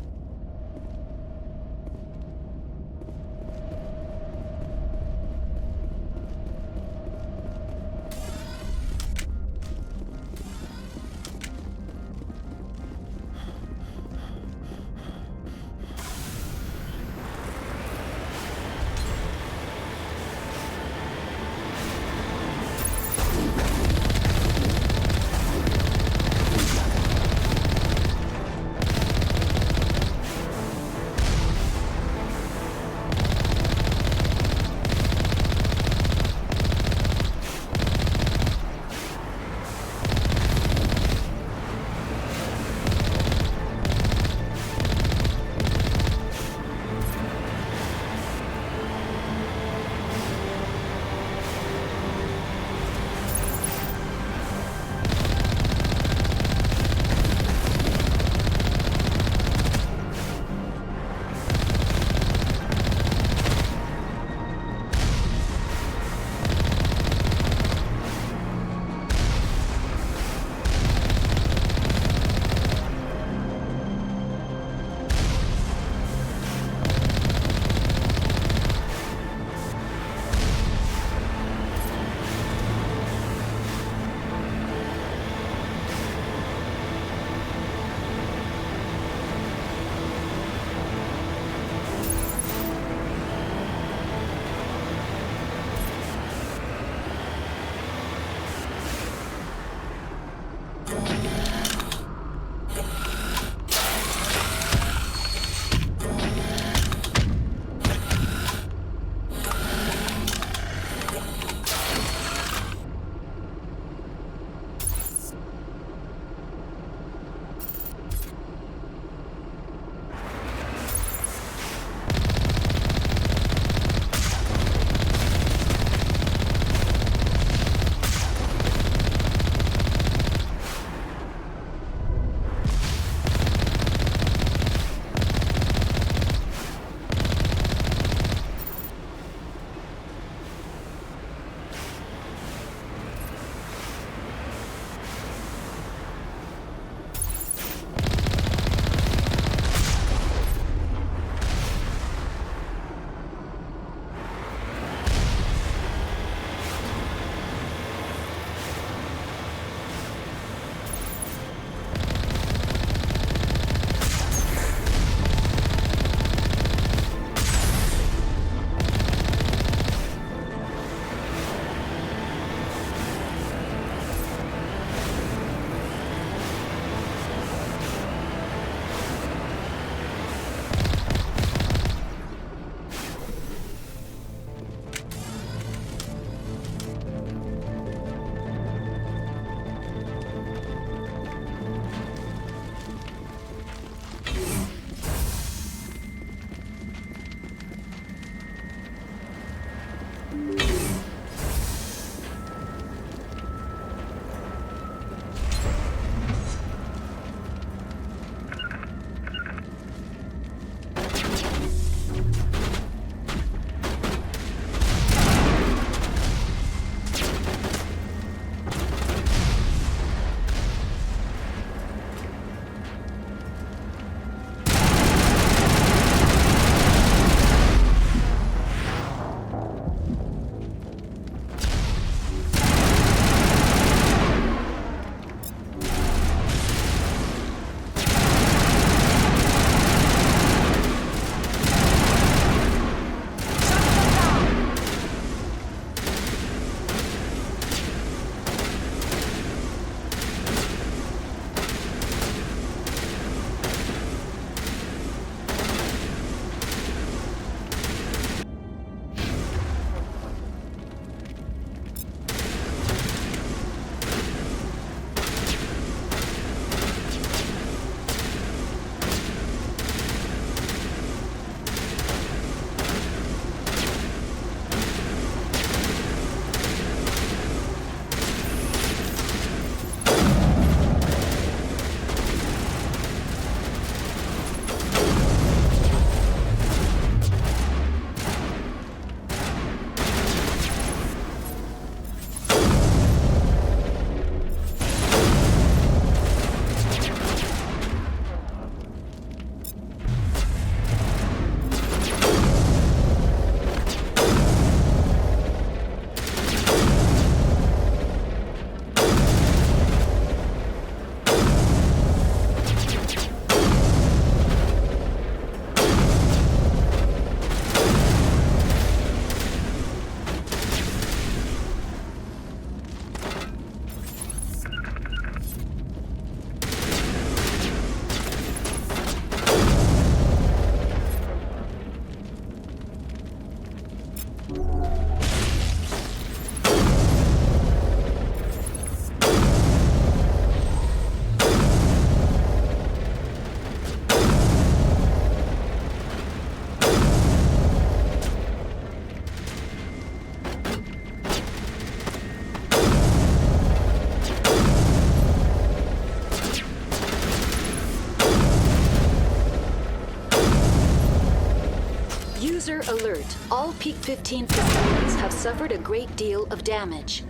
Speaker 6: All Peak 15 facilities have suffered a great deal of damage.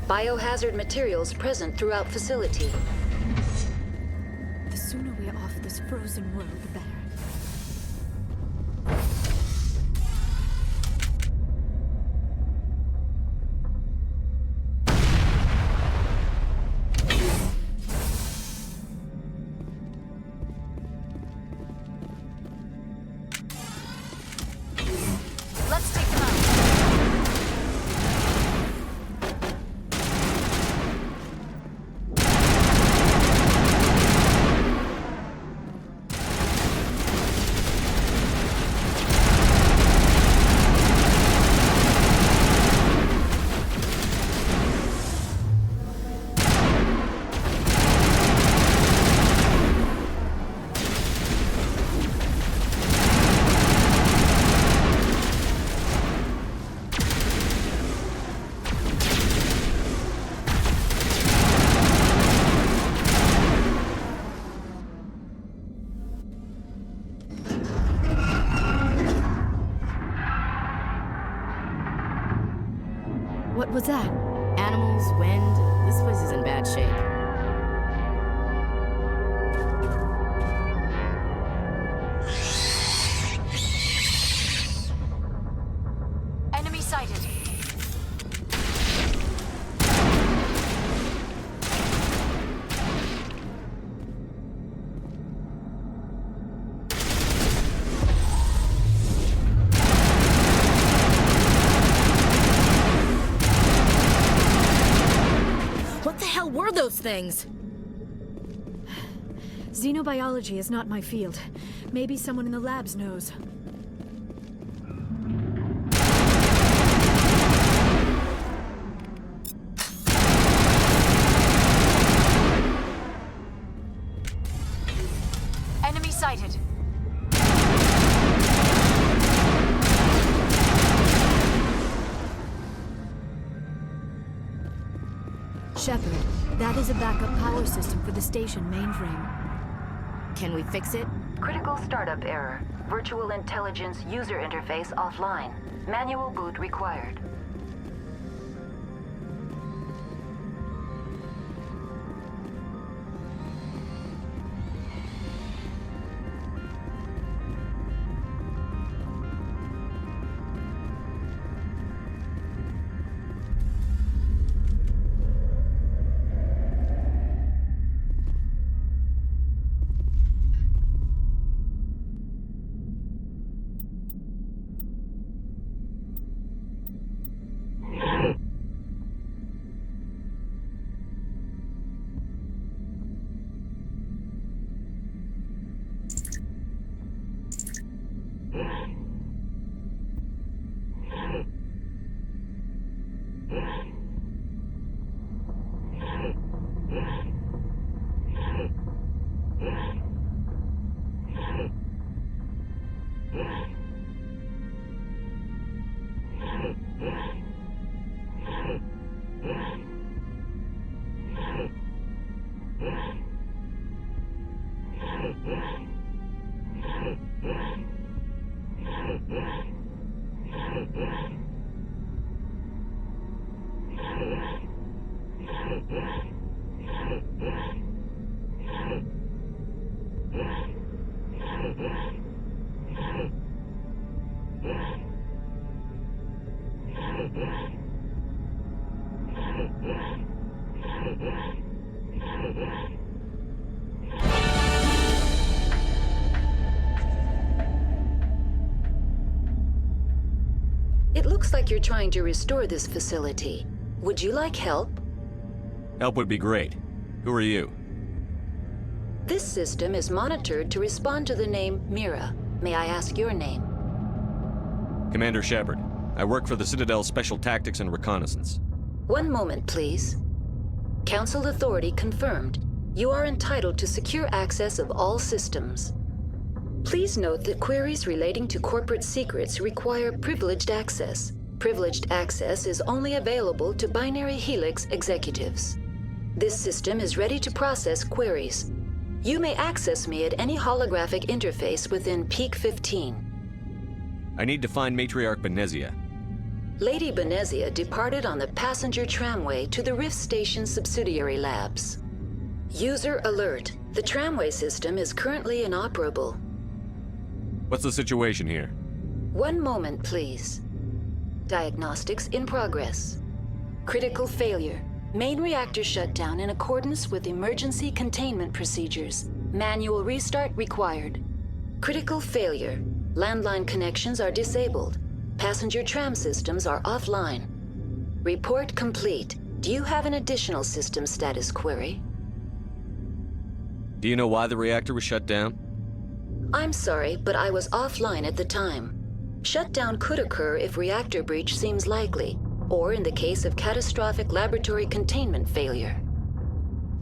Speaker 6: Biohazard materials present throughout facility.
Speaker 21: The sooner we are off this frozen road, the better.
Speaker 2: Let's take them out.
Speaker 1: What was that? Animals, wind? This place is in bad shape.
Speaker 2: Enemy sighted.
Speaker 1: What the hell were those things?
Speaker 21: Xenobiology is not my field. Maybe someone in the labs knows.
Speaker 2: Enemy sighted.
Speaker 21: Shepard, that is a backup power system for the station mainframe.
Speaker 1: Can we fix it?
Speaker 6: Critical startup error. Virtual intelligence user interface offline. Manual boot required. It looks like you're trying to restore this facility. Would you like help?
Speaker 5: Help would be great. Who are you?
Speaker 6: This system is monitored to respond to the name Mira. May I ask your name?
Speaker 5: Commander Shepard. I work for the Citadel Special Tactics and Reconnaissance.
Speaker 6: One moment, please. Council authority confirmed. You are entitled to secure access of all systems. Please note that queries relating to corporate secrets require privileged access. Privileged access is only available to Binary Helix executives. This system is ready to process queries. You may access me at any holographic interface within Peak 15.
Speaker 5: I need to find Matriarch Benezia.
Speaker 6: Lady Benezia departed on the passenger tramway to the Rift Station subsidiary labs. User alert. The tramway system is currently inoperable.
Speaker 5: What's the situation here?
Speaker 6: One moment, please. Diagnostics in progress. Critical failure. Main reactor shut down in accordance with emergency containment procedures. Manual restart required. Critical failure. Landline connections are disabled. Passenger tram systems are offline. Report complete. Do you have an additional system status query?
Speaker 5: Do you know why the reactor was shut down?
Speaker 6: I'm sorry, but I was offline at the time. Shutdown could occur if reactor breach seems likely, or in the case of catastrophic laboratory containment failure.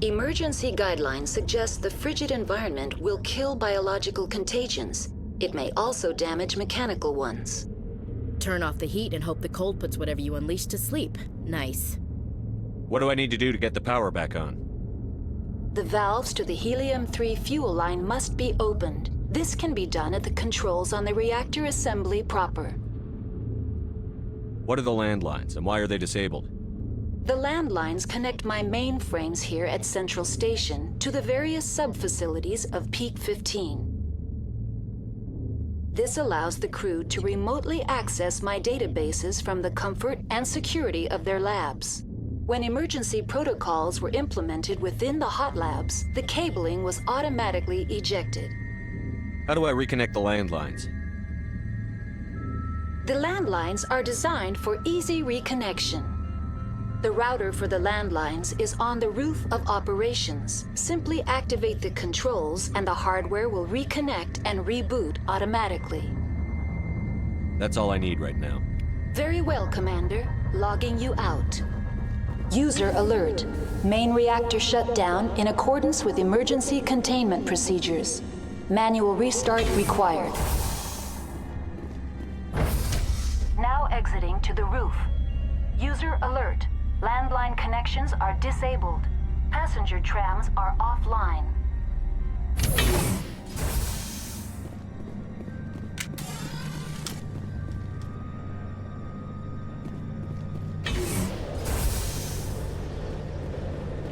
Speaker 6: Emergency guidelines suggest the frigid environment will kill biological contagions. It may also damage mechanical ones.
Speaker 1: Turn off the heat and hope the cold puts whatever you unleash to sleep. Nice.
Speaker 5: What do I need to do to get the power back on?
Speaker 6: The valves to the helium-3 fuel line must be opened. This can be done at the controls on the reactor assembly proper.
Speaker 5: What are the landlines, and why are they disabled?
Speaker 6: The landlines connect my mainframes here at Central Station to the various sub-facilities of Peak 15. This allows the crew to remotely access my databases from the comfort and security of their labs. When emergency protocols were implemented within the hot labs, the cabling was automatically ejected.
Speaker 5: How do I reconnect the landlines?
Speaker 6: The landlines are designed for easy reconnection. The router for the landlines is on the roof of operations. Simply activate the controls and the hardware will reconnect and reboot automatically.
Speaker 5: That's all I need right now.
Speaker 6: Very well, Commander. Logging you out. User alert. Main reactor shut down in accordance with emergency containment procedures. Manual restart required. Now exiting to the roof. User alert. Landline connections are disabled. Passenger trams are offline.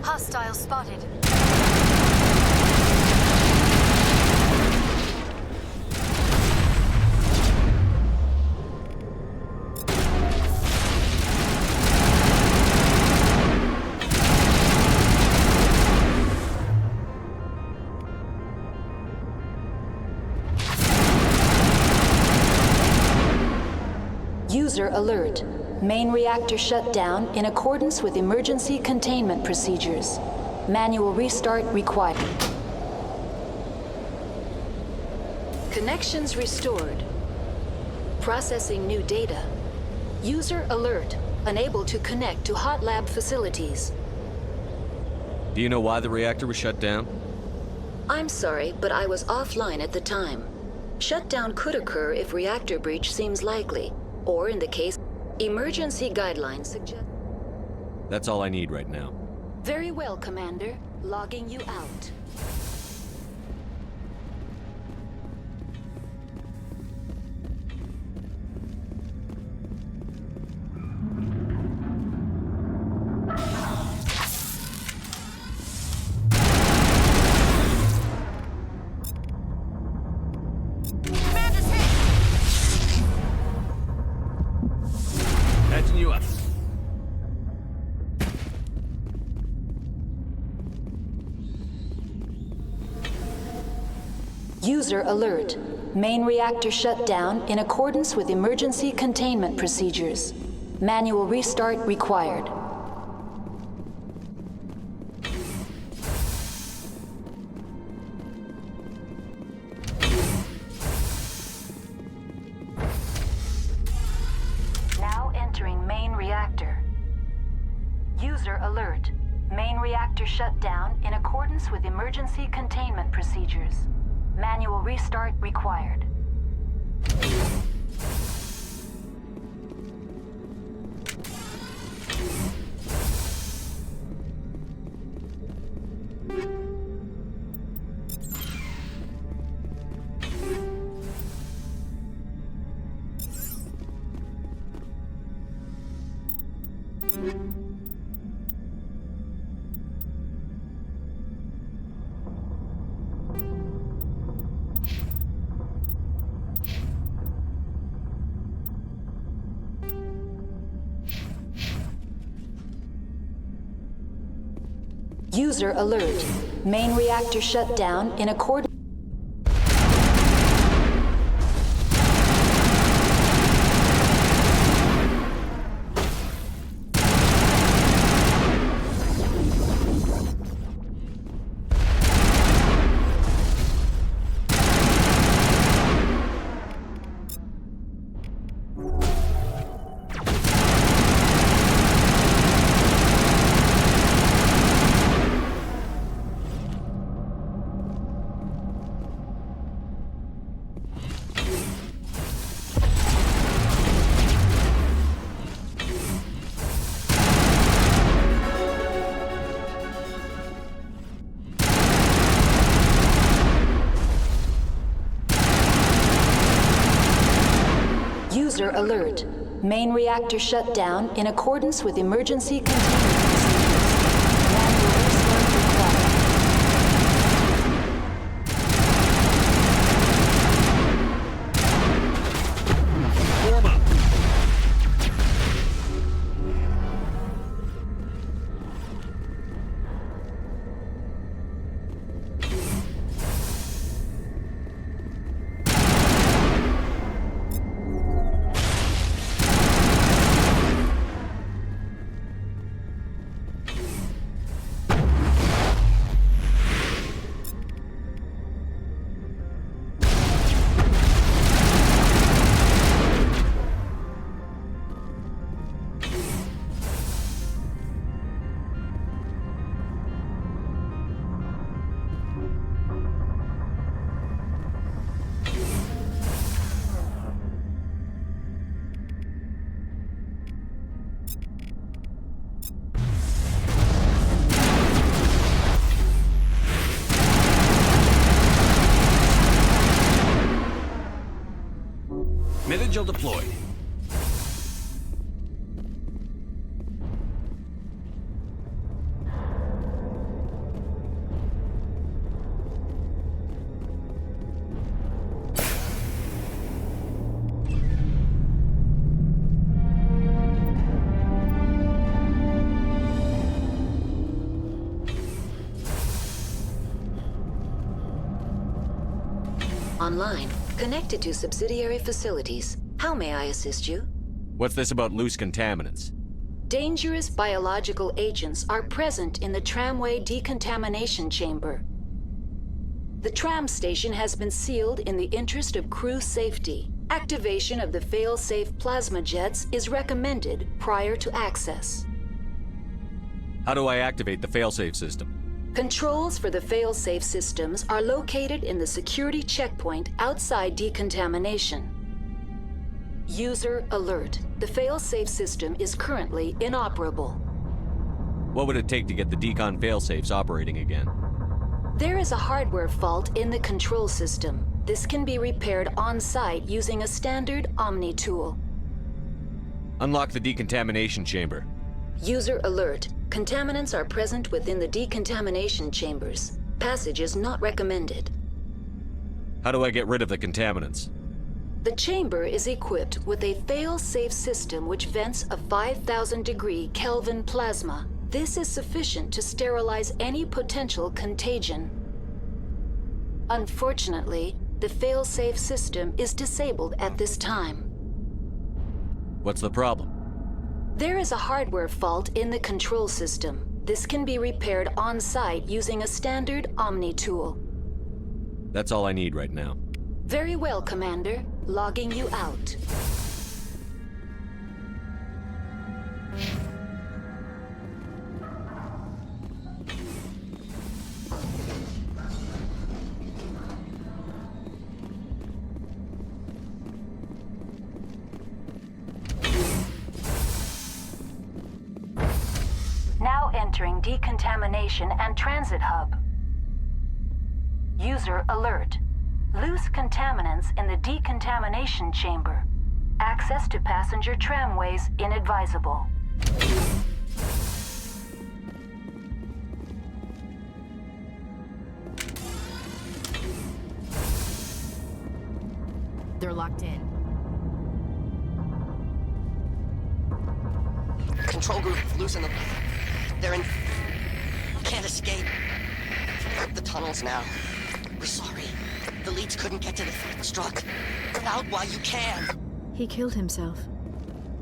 Speaker 21: Hostile spotted.
Speaker 6: User alert. Main reactor shut down in accordance with emergency containment procedures. Manual restart required. Connections restored. Processing new data. User alert. Unable to connect to hot lab facilities.
Speaker 5: Do you know why the reactor was shut down?
Speaker 6: I'm sorry, but I was offline at the time. Shutdown could occur if reactor breach seems likely, or in the case, emergency guidelines suggest...
Speaker 5: That's all I need right now.
Speaker 6: Very well, Commander. Logging you out.
Speaker 5: Patching you up.
Speaker 6: User alert. Main reactor shut down in accordance with emergency containment procedures. Manual restart required. Now entering main reactor. User alert. Main reactor shut down in accordance with emergency containment procedures. Manual restart required. User alert. Main reactor shut down in accordance. User alert. Main reactor shut down in accordance with emergency containment procedures. Manual restart required.
Speaker 5: Form up.
Speaker 9: Vigil deployed.
Speaker 6: Online. Connected to subsidiary facilities. How may I assist you?
Speaker 5: What's this about loose contaminants?
Speaker 6: Dangerous biological agents are present in the tramway decontamination chamber. The tram station has been sealed in the interest of crew safety. Activation of the fail-safe plasma jets is recommended prior to access.
Speaker 5: How do I activate the failsafe system?
Speaker 6: Controls for the fail-safe systems are located in the security checkpoint outside decontamination. User alert. The fail-safe system is currently inoperable.
Speaker 5: What would it take to get the decon failsafes operating again?
Speaker 6: There is a hardware fault in the control system. This can be repaired on-site using a standard Omni tool.
Speaker 5: Unlock the decontamination chamber.
Speaker 6: User alert. Contaminants are present within the decontamination chambers. Passage is not recommended.
Speaker 5: How do I get rid of the contaminants?
Speaker 6: The chamber is equipped with a fail-safe system which vents a 5,000-degree Kelvin plasma. This is sufficient to sterilize any potential contagion. Unfortunately, the fail-safe system is disabled at this time.
Speaker 5: What's the problem?
Speaker 6: There is a hardware fault in the control system. This can be repaired on-site using a standard Omni tool.
Speaker 5: That's all I need right now.
Speaker 6: Very well, Commander. Logging you out. Now entering decontamination and transit hub. User alert. Loose contaminants in the decontamination chamber. Access to passenger tramways inadvisable.
Speaker 1: They're locked in.
Speaker 7: Control group, loosen them. They're in... Can't escape. The tunnels now. We're sorry. The leads couldn't get to the struck. Get out while you can.
Speaker 21: He killed himself.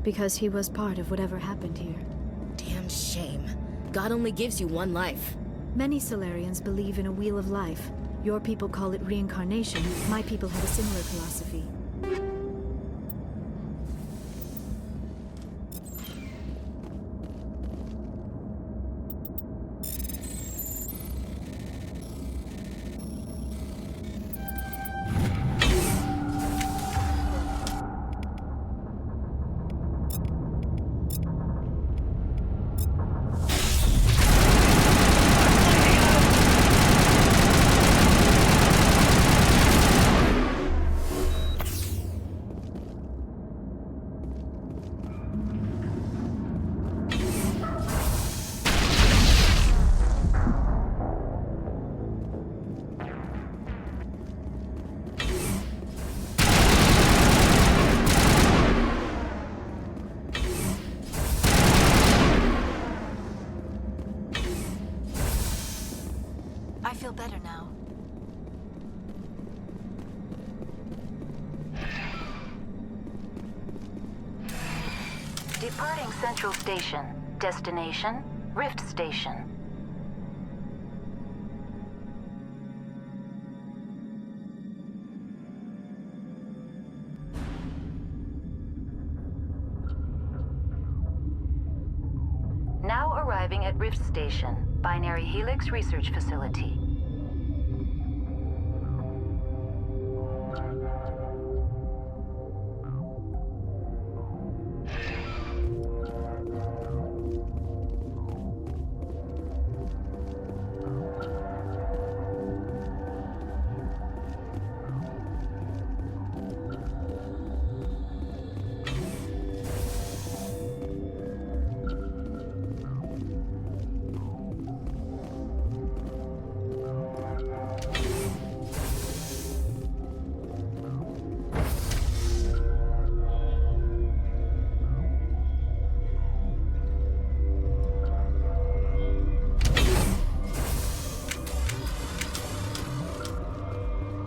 Speaker 21: Because he was part of whatever happened here.
Speaker 1: Damn shame. God only gives you one life.
Speaker 21: Many Solarians believe in a wheel of life. Your people call it reincarnation. My people have a similar philosophy. I feel better now.
Speaker 17: Departing Central Station. Destination, Rift Station. Now arriving at Rift Station, Binary Helix Research Facility.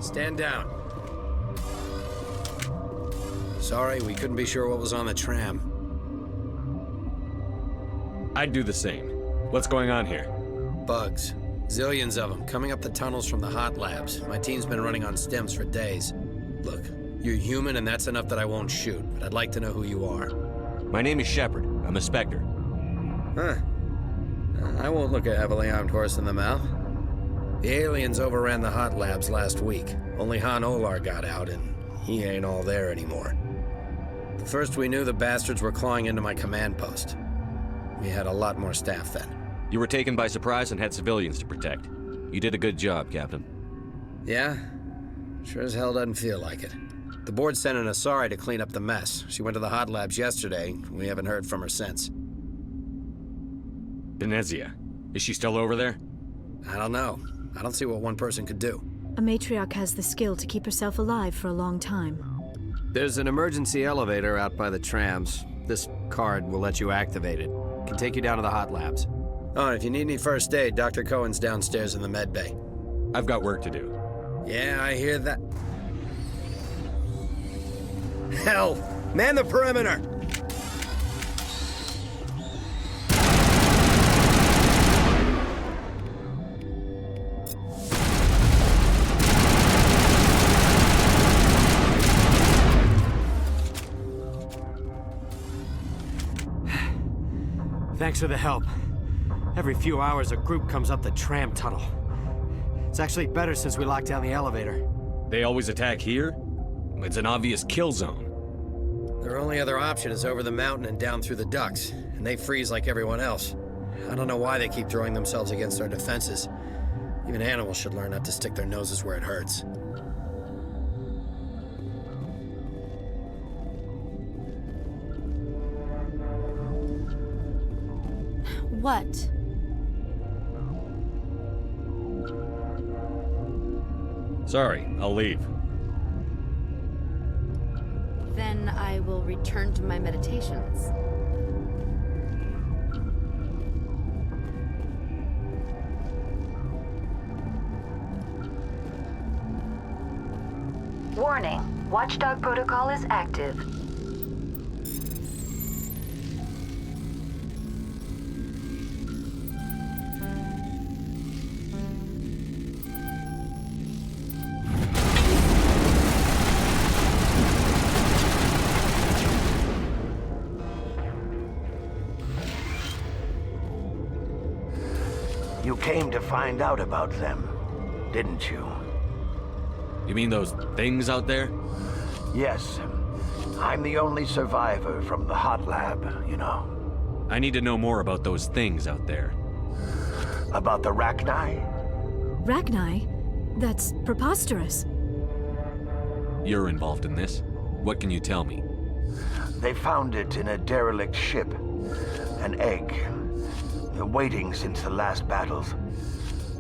Speaker 9: Stand down. Sorry, we couldn't be sure what was on the tram.
Speaker 5: I'd do the same. What's going on here?
Speaker 9: Bugs. Zillions of them, coming up the tunnels from the hot labs. My team's been running on stems for days. Look, you're human and that's enough that I won't shoot, but I'd like to know who you are.
Speaker 5: My name is Shepard. I'm a Spectre.
Speaker 9: Huh. I won't look a heavily armed horse in the mouth. The aliens overran the hot labs last week. Only Han Olar got out, and he ain't all there anymore. The first we knew, the bastards were clawing into my command post. We had a lot more staff then.
Speaker 5: You were taken by surprise and had civilians to protect. You did a good job, Captain.
Speaker 9: Yeah? Sure as hell doesn't feel like it. The board sent an Asari to clean up the mess. She went to the hot labs yesterday. We haven't heard from her since.
Speaker 5: Benezia. Is she still over there?
Speaker 9: I don't know. I don't see what one person could do.
Speaker 21: A matriarch has the skill to keep herself alive for a long time.
Speaker 9: There's an emergency elevator out by the trams. This card will let you activate it. Can take you down to the hot labs. Oh, and if you need any first aid, Dr. Cohen's downstairs in the med bay.
Speaker 5: I've got work to do.
Speaker 9: Yeah, I hear that. Hell! Man the perimeter!
Speaker 20: Thanks for the help. Every few hours, a group comes up the tram tunnel. It's actually better since we locked down the elevator.
Speaker 5: They always attack here? It's an obvious kill zone.
Speaker 9: Their only other option is over the mountain and down through the ducts, and they freeze like everyone else. I don't know why they keep throwing themselves against our defenses. Even animals should learn not to stick their noses where it hurts.
Speaker 1: What?
Speaker 5: Sorry, I'll leave.
Speaker 1: Then I will return to my meditations.
Speaker 17: Warning, Watchdog protocol is active.
Speaker 10: You came to find out about them, didn't you?
Speaker 5: You mean those things out there?
Speaker 10: Yes. I'm the only survivor from the hot lab, you know.
Speaker 5: I need to know more about those things out there.
Speaker 10: About the Rachni?
Speaker 21: Rachni? That's preposterous.
Speaker 5: You're involved in this. What can you tell me?
Speaker 10: They found it in a derelict ship. An egg. Waiting since the last battles.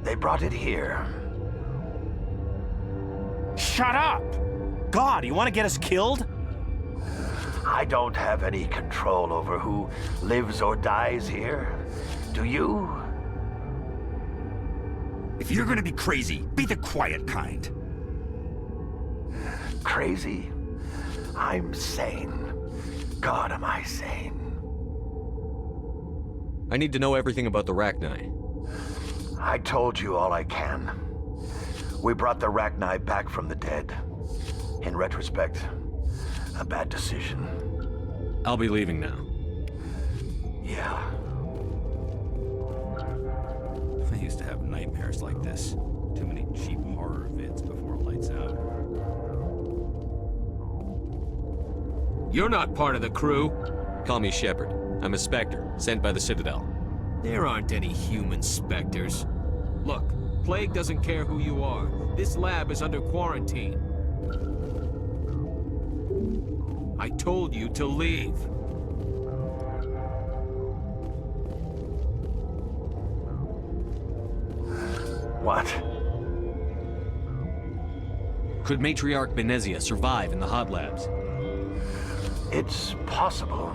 Speaker 10: They brought it here.
Speaker 18: Shut up! God, you want to get us killed?
Speaker 10: I don't have any control over who lives or dies here. Do you?
Speaker 22: If you're gonna be crazy, be the quiet kind.
Speaker 10: Crazy? I'm sane. God, am I sane.
Speaker 5: I need to know everything about the Rachni.
Speaker 10: I told you all I can. We brought the Rachni back from the dead. In retrospect, a bad decision.
Speaker 5: I'll be leaving now.
Speaker 10: Yeah.
Speaker 22: I used to have nightmares like this. Too many cheap horror vids before lights out.
Speaker 23: You're not part of the crew.
Speaker 5: Call me Shepard. I'm a Spectre, sent by the Citadel.
Speaker 23: There aren't any human Spectres. Look, Plague doesn't care who you are. This lab is under quarantine. I told you to leave.
Speaker 10: What?
Speaker 5: Could Matriarch Benezia survive in the hot labs?
Speaker 10: It's possible.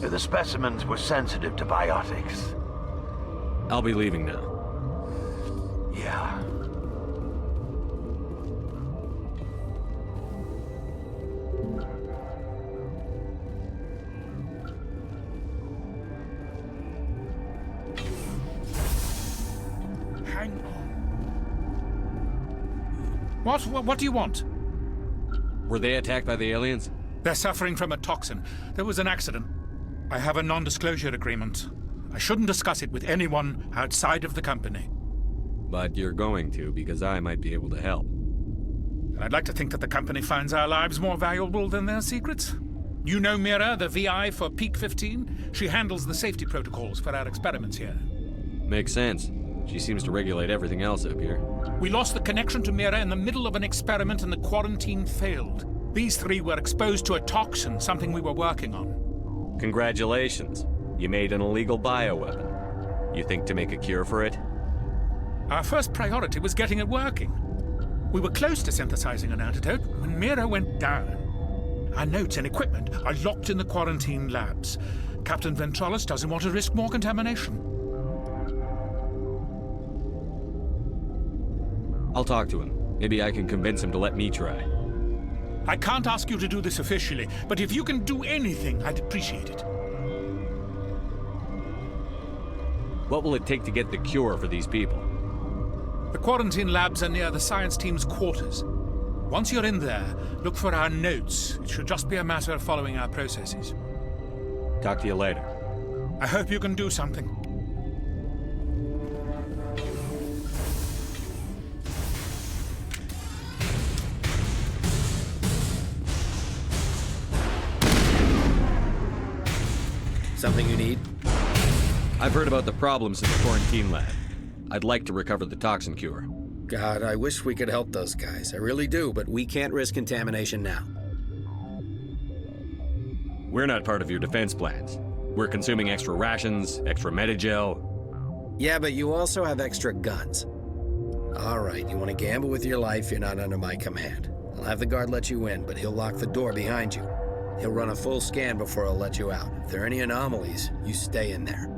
Speaker 10: The specimens were sensitive to biotics.
Speaker 5: I'll be leaving now.
Speaker 10: Yeah.
Speaker 25: Hang on. What do you want?
Speaker 5: Were they attacked by the aliens?
Speaker 25: They're suffering from a toxin. There was an accident. I have a non-disclosure agreement. I shouldn't discuss it with anyone outside of the company.
Speaker 5: But you're going to, because I might be able to help.
Speaker 25: And I'd like to think that the company finds our lives more valuable than their secrets. You know Mira, the VI for Peak 15? She handles the safety protocols for our experiments here.
Speaker 5: Makes sense. She seems to regulate everything else up here.
Speaker 25: We lost the connection to Mira in the middle of an experiment and the quarantine failed. These three were exposed to a toxin, something we were working on.
Speaker 5: Congratulations. You made an illegal bioweapon. You think to make a cure for it?
Speaker 25: Our first priority was getting it working. We were close to synthesizing an antidote when Mira went down. Our notes and equipment are locked in the quarantine labs. Captain Ventralis doesn't want to risk more contamination.
Speaker 5: I'll talk to him. Maybe I can convince him to let me try.
Speaker 25: I can't ask you to do this officially, but if you can do anything, I'd appreciate it.
Speaker 5: What will it take to get the cure for these people?
Speaker 25: The quarantine labs are near the science team's quarters. Once you're in there, look for our notes. It should just be a matter of following our processes.
Speaker 5: Talk to you later.
Speaker 25: I hope you can do something.
Speaker 26: Something you need?
Speaker 5: I've heard about the problems in the quarantine lab. I'd like to recover the toxin cure.
Speaker 26: God, I wish we could help those guys. I really do, but we can't risk contamination now.
Speaker 5: We're not part of your defense plans. We're consuming extra rations, extra Medigel.
Speaker 4: Yeah, but you also have extra guns. All right, you want to gamble with your life, you're not under my command. I'll have the guard let you in, but he'll lock the door behind you. He'll run a full scan before he'll let you out. If there are any anomalies, you stay in there.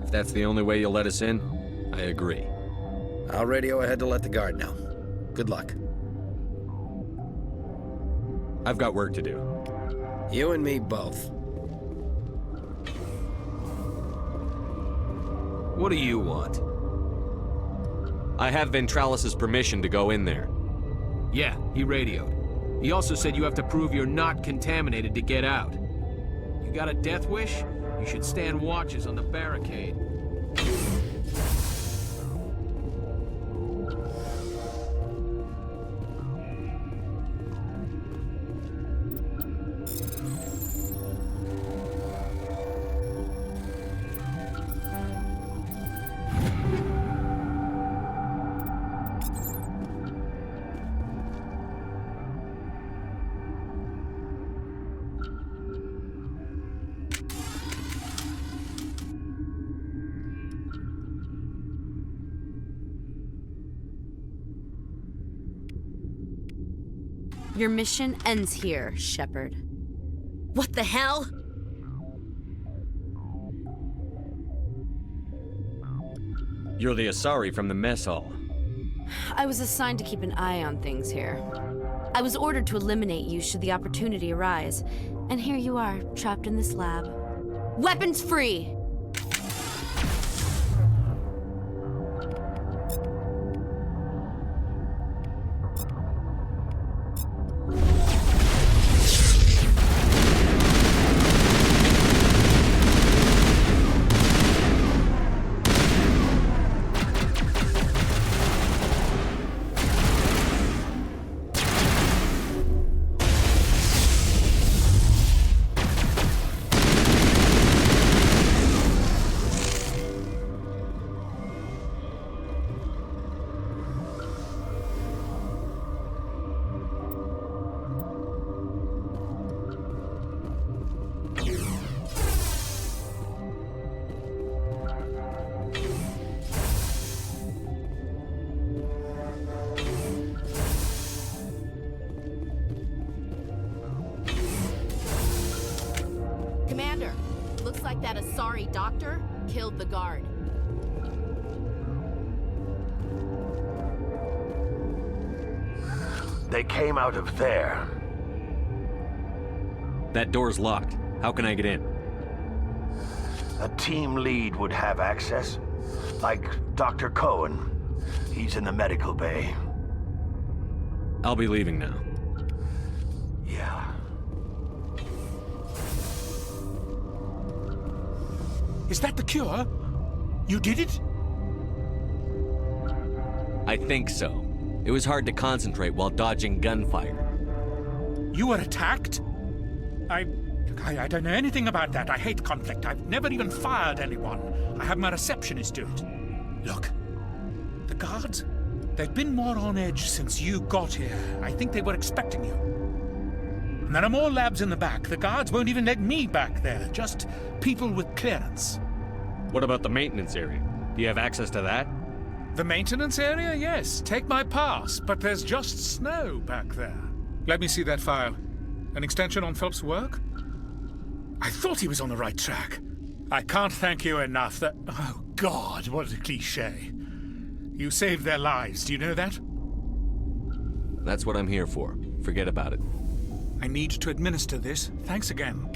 Speaker 5: If that's the only way you'll let us in, I agree.
Speaker 4: I'll radio ahead to let the guard know. Good luck.
Speaker 5: I've got work to do.
Speaker 4: You and me both.
Speaker 23: What do you want?
Speaker 5: I have Ventralis's permission to go in there.
Speaker 23: Yeah, he radioed. He also said you have to prove you're not contaminated to get out. You got a death wish? You should stand watches on the barricade.
Speaker 1: Your mission ends here, Shepard. What the hell?
Speaker 5: You're the Asari from the mess hall.
Speaker 1: I was assigned to keep an eye on things here. I was ordered to eliminate you should the opportunity arise. And here you are, trapped in this lab. Weapons free! Commander, looks like that Asari doctor killed the guard.
Speaker 10: They came out of there.
Speaker 5: That door's locked. How can I get in?
Speaker 10: A team lead would have access. Like Dr. Cohen. He's in the medical bay.
Speaker 5: I'll be leaving now.
Speaker 10: Yeah.
Speaker 25: Is that the cure? You did it?
Speaker 5: I think so. It was hard to concentrate while dodging gunfire.
Speaker 25: You were attacked? I don't know anything about that. I hate conflict. I've never even fired anyone. I have my receptionist do it. Look, the guards, they've been more on edge since you got here. I think they were expecting you. And there are more labs in the back. The guards won't even let me back there. Just people with clearance.
Speaker 5: What about the maintenance area? Do you have access to that?
Speaker 25: The maintenance area? Yes. Take my pass. But there's just snow back there. Let me see that file. An extension on Phelps' work? I thought he was on the right track. I can't thank you enough that... Oh, God, what a cliché. You saved their lives. Do you know that?
Speaker 5: That's what I'm here for. Forget about it.
Speaker 25: I need to administer this. Thanks again.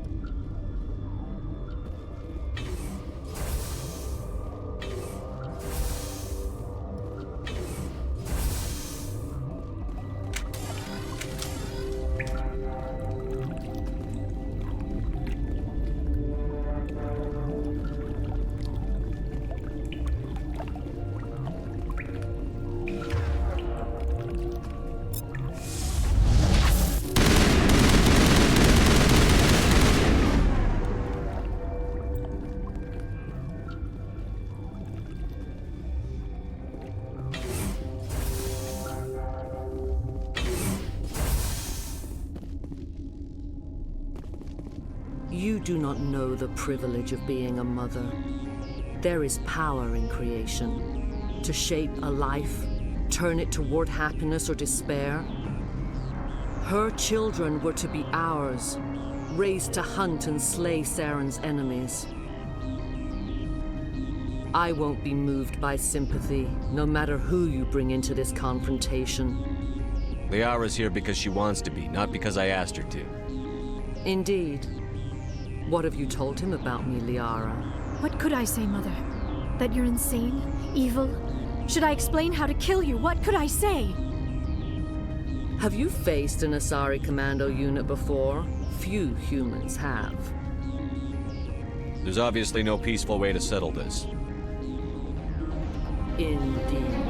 Speaker 11: do not know the privilege of being a mother. There is power in creation. To shape a life, turn it toward happiness or despair. Her children were to be ours, raised to hunt and slay Saren's enemies. I won't be moved by sympathy, no matter who you bring into this confrontation.
Speaker 5: Liara's here because she wants to be, not because I asked her to.
Speaker 11: Indeed. What have you told him about me, Liara?
Speaker 21: What could I say, Mother? That you're insane? Evil? Should I explain how to kill you? What could I say?
Speaker 11: Have you faced an Asari commando unit before? Few humans have.
Speaker 5: There's obviously no peaceful way to settle this.
Speaker 11: Indeed.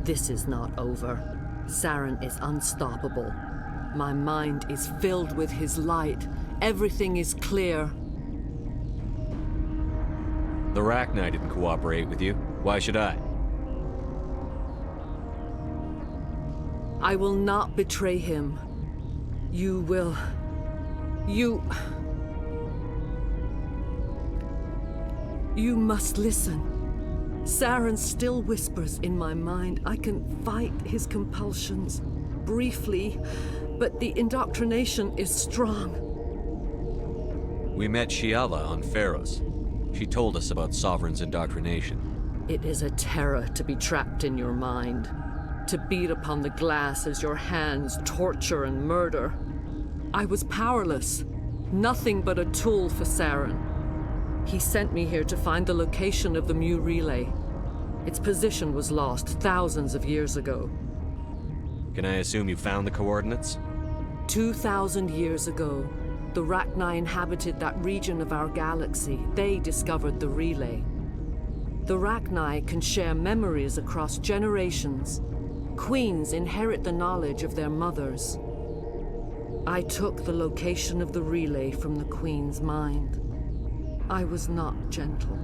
Speaker 11: This is not over. Saren is unstoppable. My mind is filled with his light. Everything is clear.
Speaker 5: The Rachni didn't cooperate with you. Why should I?
Speaker 11: I will not betray him. You will You must listen. Saren still whispers in my mind. I can fight his compulsions, briefly, but the indoctrination is strong.
Speaker 5: We met Shiala on Pharos. She told us about Sovereign's indoctrination.
Speaker 11: It is a terror to be trapped in your mind, to beat upon the glass as your hands torture and murder. I was powerless, nothing but a tool for Saren. He sent me here to find the location of the Mu relay. Its position was lost thousands of years ago.
Speaker 5: Can I assume you found the coordinates?
Speaker 11: 2,000 years ago, the Rachni inhabited that region of our galaxy. They discovered the relay. The Rachni can share memories across generations. Queens inherit the knowledge of their mothers. I took the location of the relay from the Queen's mind. I was not gentle.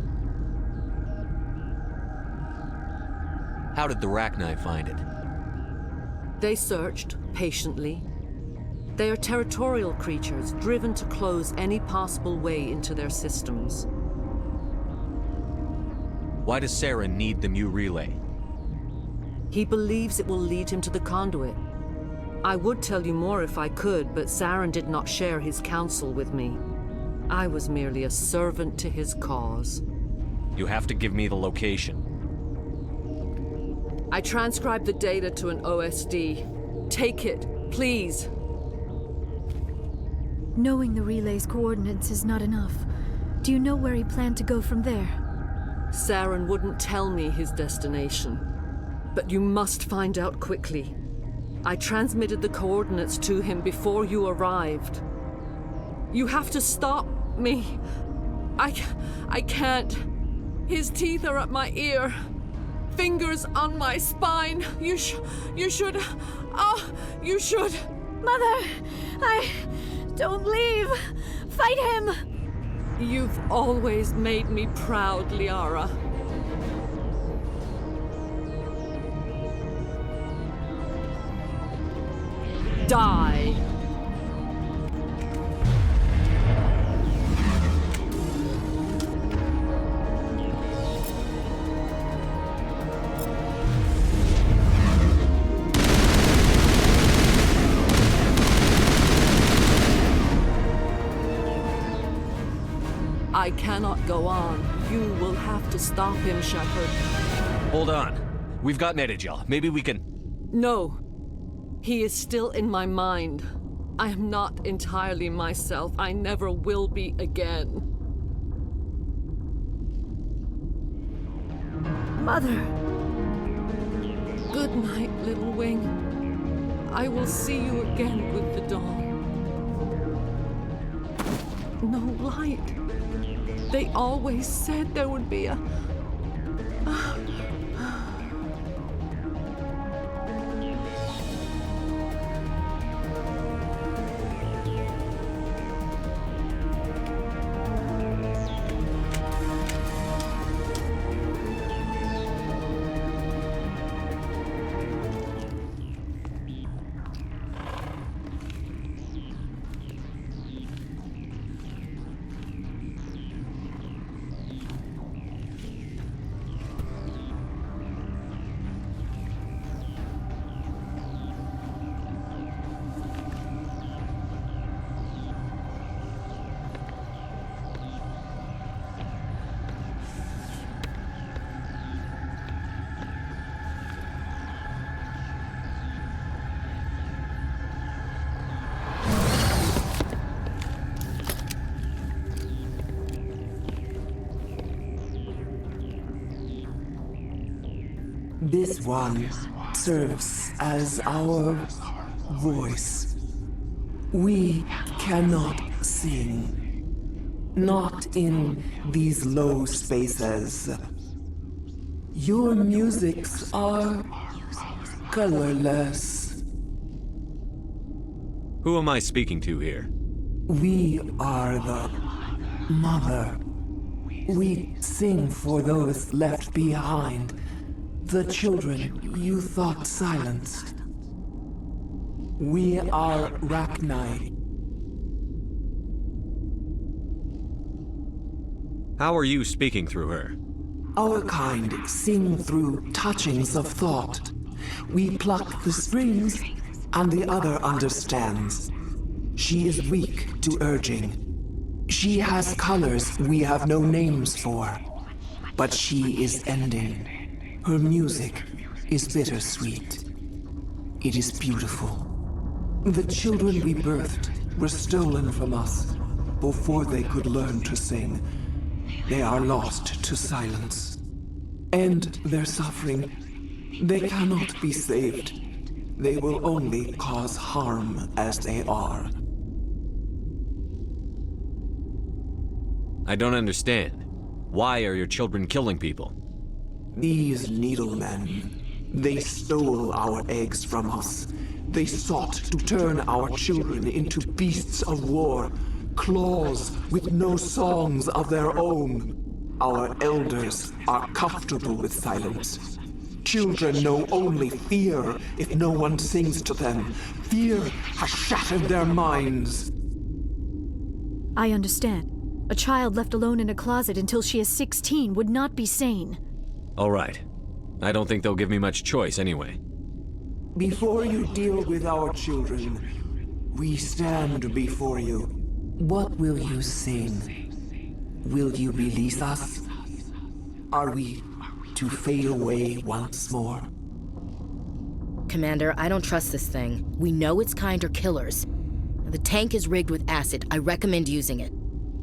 Speaker 5: How did the Rachni find it?
Speaker 11: They searched, patiently. They are territorial creatures, driven to close any possible way into their systems.
Speaker 5: Why does Saren need the Mu relay?
Speaker 11: He believes it will lead him to the conduit. I would tell you more if I could, but Saren did not share his counsel with me. I was merely a servant to his cause.
Speaker 5: You have to give me the location.
Speaker 11: I transcribed the data to an OSD. Take it, please.
Speaker 21: Knowing the relay's coordinates is not enough. Do you know where he planned to go from there?
Speaker 11: Saren wouldn't tell me his destination. But you must find out quickly. I transmitted the coordinates to him before you arrived. You have to stop me. I can't. His teeth are at my ear. Fingers on my spine. You should. Oh, you should.
Speaker 21: Mother, don't leave. Fight him.
Speaker 11: You've always made me proud, Liara. Die. I cannot go on. You will have to stop him, Shepard.
Speaker 5: Hold on. We've got Netagel. Maybe we can...
Speaker 11: No. He is still in my mind. I am not entirely myself. I never will be again.
Speaker 21: Mother!
Speaker 11: Good night, little wing. I will see you again with the dawn. No light. They always said there would be a...
Speaker 12: This one serves as our voice. We cannot sing. Not in these low spaces. Your musics are colorless.
Speaker 5: Who am I speaking to here?
Speaker 12: We are the mother. We sing for those left behind. The children you thought silenced. We are Rachni.
Speaker 5: How are you speaking through her?
Speaker 12: Our kind sing through touchings of thought. We pluck the strings, and the other understands. She is weak to urging. She has colors we have no names for. But she is ending. Her music is bittersweet. It is beautiful. The children we birthed were stolen from us before they could learn to sing. They are lost to silence. And their suffering, they cannot be saved. They will only cause harm as they are.
Speaker 5: I don't understand. Why are your children killing people?
Speaker 12: These needlemen, they stole our eggs from us. They sought to turn our children into beasts of war, claws with no songs of their own. Our elders are comfortable with silence. Children know only fear if no one sings to them. Fear has shattered their minds.
Speaker 21: I understand. A child left alone in a closet until she is 16 would not be sane.
Speaker 5: All right. I don't think they'll give me much choice anyway.
Speaker 12: Before you deal with our children, we stand before you. What will you sing? Will you release us? Are we to fade away once more?
Speaker 13: Commander, I don't trust this thing. We know its kind are killers. The tank is rigged with acid. I recommend using it.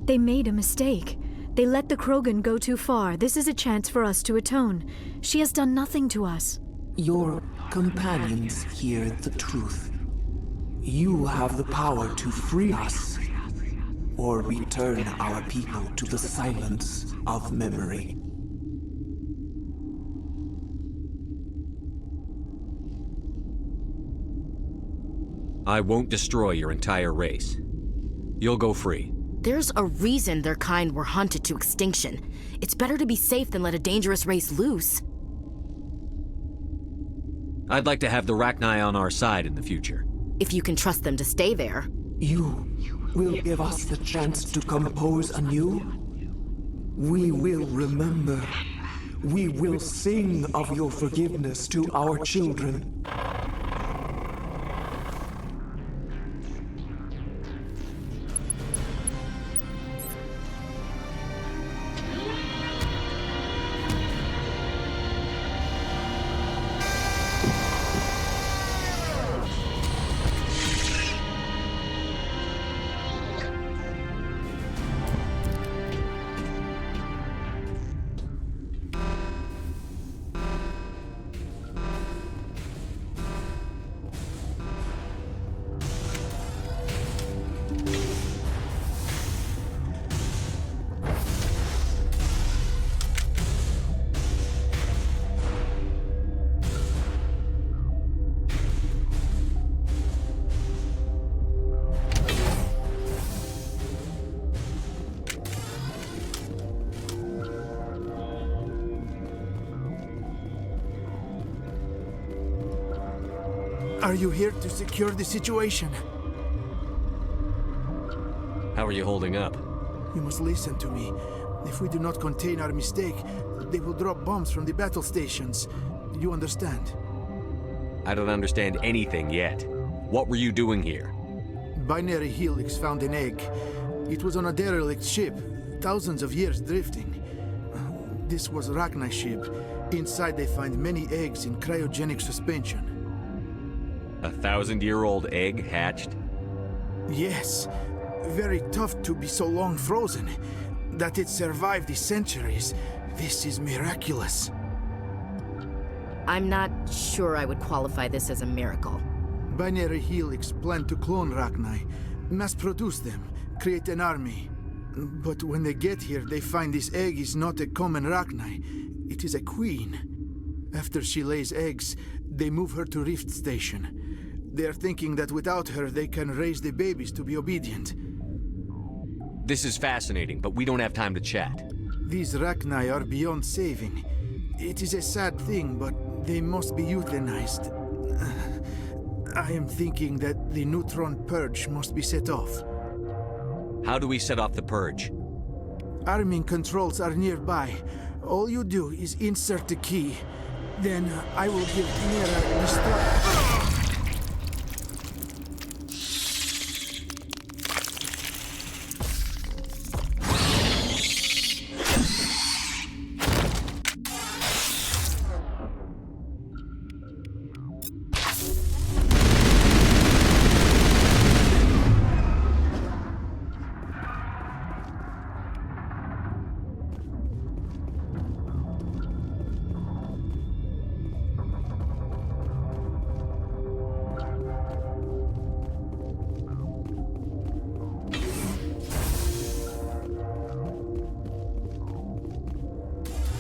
Speaker 21: They made a mistake. They let the Krogan go too far. This is a chance for us to atone. She has done nothing to us.
Speaker 12: Your companions hear the truth. You have the power to free us, or return our people to the silence of memory.
Speaker 5: I won't destroy your entire race. You'll go free.
Speaker 13: There's a reason their kind were hunted to extinction. It's better to be safe than let a dangerous race loose.
Speaker 5: I'd like to have the Rachni on our side in the future.
Speaker 13: If you can trust them to stay there.
Speaker 12: You will give us the chance to compose anew? We will remember. We will sing of your forgiveness to our children.
Speaker 8: Are you here to secure the situation?
Speaker 5: How are you holding up?
Speaker 8: You must listen to me. If we do not contain our mistake, they will drop bombs from the battle stations. You understand?
Speaker 5: I don't understand anything yet. What were you doing here?
Speaker 8: Binary Helix found an egg. It was on a derelict ship, thousands of years drifting. This was Rachni's ship. Inside they find many eggs in cryogenic suspension.
Speaker 5: 1,000-year-old egg hatched?
Speaker 8: Yes. Very tough to be so long frozen. That it survived the centuries. This is miraculous.
Speaker 13: I'm not sure I would qualify this as a miracle.
Speaker 8: Binary Helix planned to clone Rachni, mass-produce them, create an army. But when they get here, they find this egg is not a common Rachni. It is a queen. After she lays eggs, they move her to Rift Station. They are thinking that without her, they can raise the babies to be obedient.
Speaker 5: This is fascinating, but we don't have time to chat.
Speaker 8: These Rachni are beyond saving. It is a sad thing, but they must be euthanized. I am thinking that the neutron purge must be set off.
Speaker 5: How do we set off the purge?
Speaker 8: Arming controls are nearby. All you do is insert the key. Then I will give Mira instructions.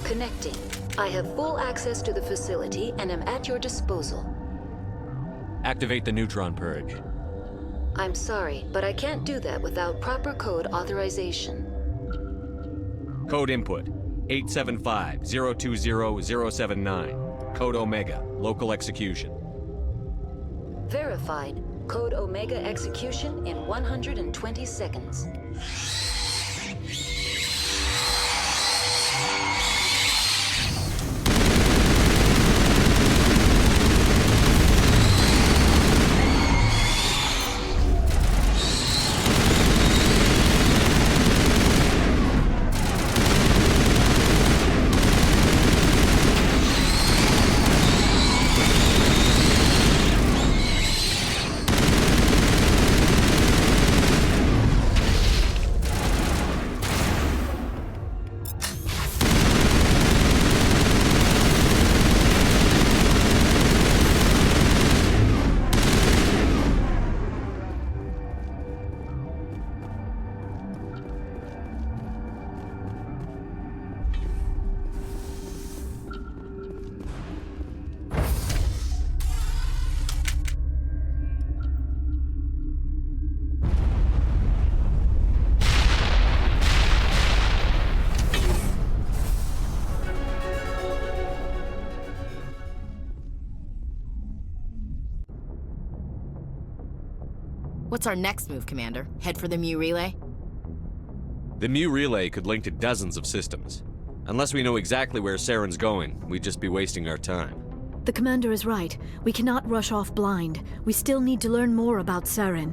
Speaker 6: Connecting. I have full access to the facility and am at your disposal.
Speaker 5: Activate the neutron purge.
Speaker 6: I'm sorry, but I can't do that without proper code authorization.
Speaker 5: Code input 875-020-079. Code Omega. Local execution.
Speaker 6: Verified. Code Omega execution in 120 seconds.
Speaker 13: What's our next move, Commander? Head for the Mu Relay?
Speaker 5: The Mu Relay could link to dozens of systems. Unless we know exactly where Saren's going, we'd just be wasting our time.
Speaker 21: The Commander is right. We cannot rush off blind. We still need to learn more about Saren.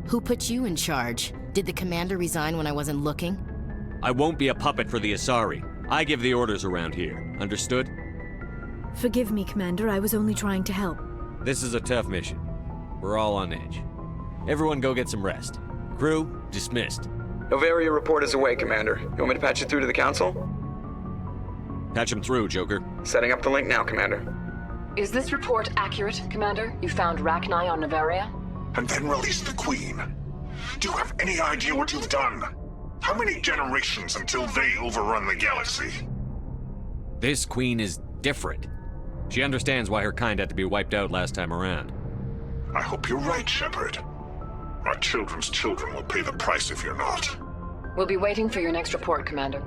Speaker 13: Who put you in charge? Did the Commander resign when I wasn't looking?
Speaker 5: I won't be a puppet for the Asari. I give the orders around here. Understood?
Speaker 21: Forgive me, Commander. I was only trying to help.
Speaker 5: This is a tough mission. We're all on edge. Everyone go get some rest. Crew, dismissed.
Speaker 3: Novaria report is away, Commander. You want me to patch it through to the Council?
Speaker 5: Patch him through, Joker.
Speaker 3: Setting up the link now, Commander.
Speaker 14: Is this report accurate, Commander? You found Rachni on Novaria?
Speaker 15: And then released the Queen. Do you have any idea what you've done? How many generations until they overrun the galaxy?
Speaker 5: This Queen is different. She understands why her kind had to be wiped out last time around.
Speaker 15: I hope you're right, Shepard. My children's children will pay the price if you're not.
Speaker 14: We'll be waiting for your next report, Commander.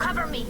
Speaker 1: Cover me!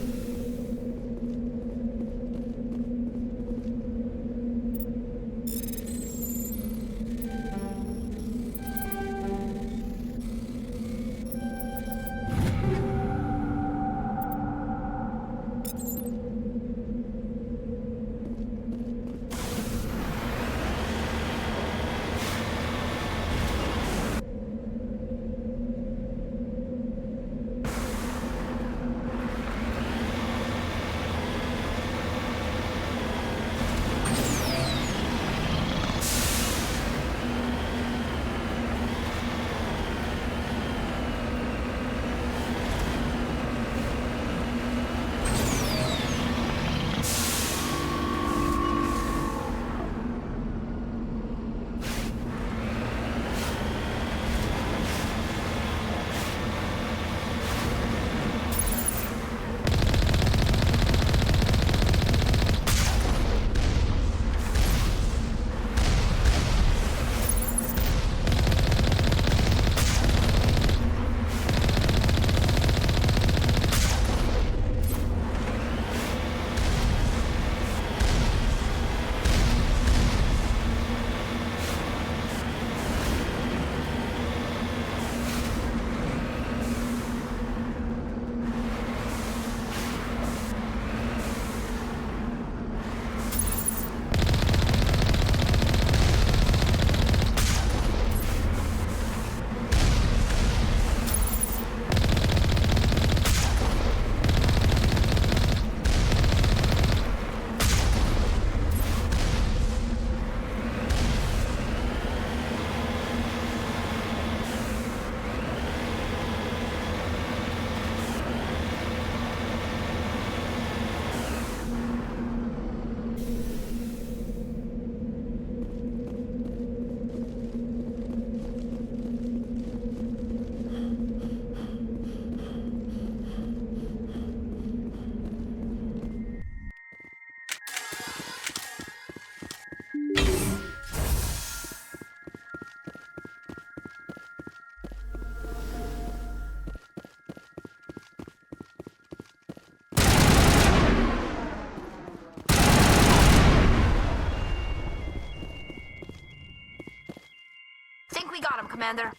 Speaker 1: Think we got him, Commander.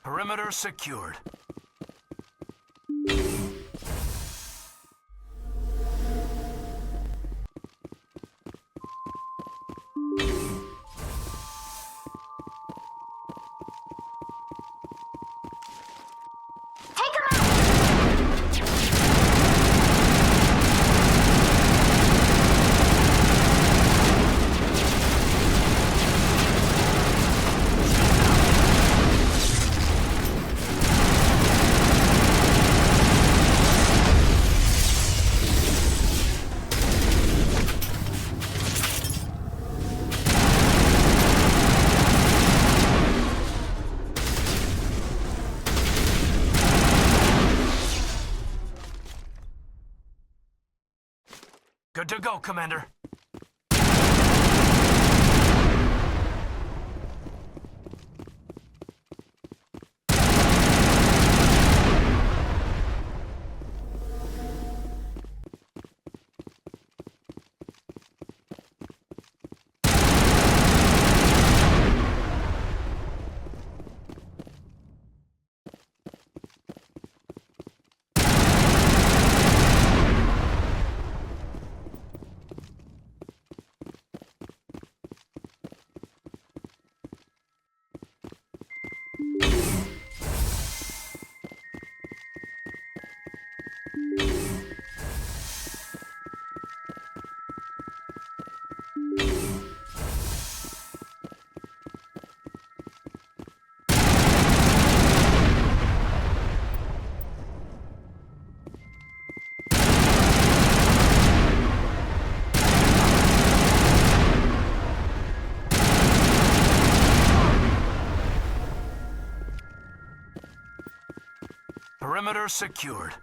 Speaker 9: Perimeter secured. Good to go, Commander. Perimeter secured.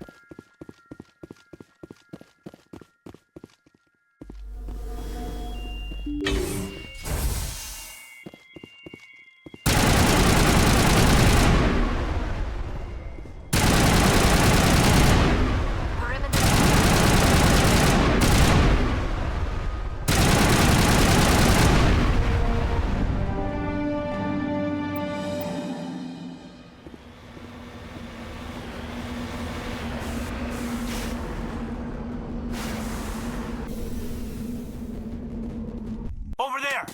Speaker 18: over there!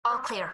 Speaker 17: All clear.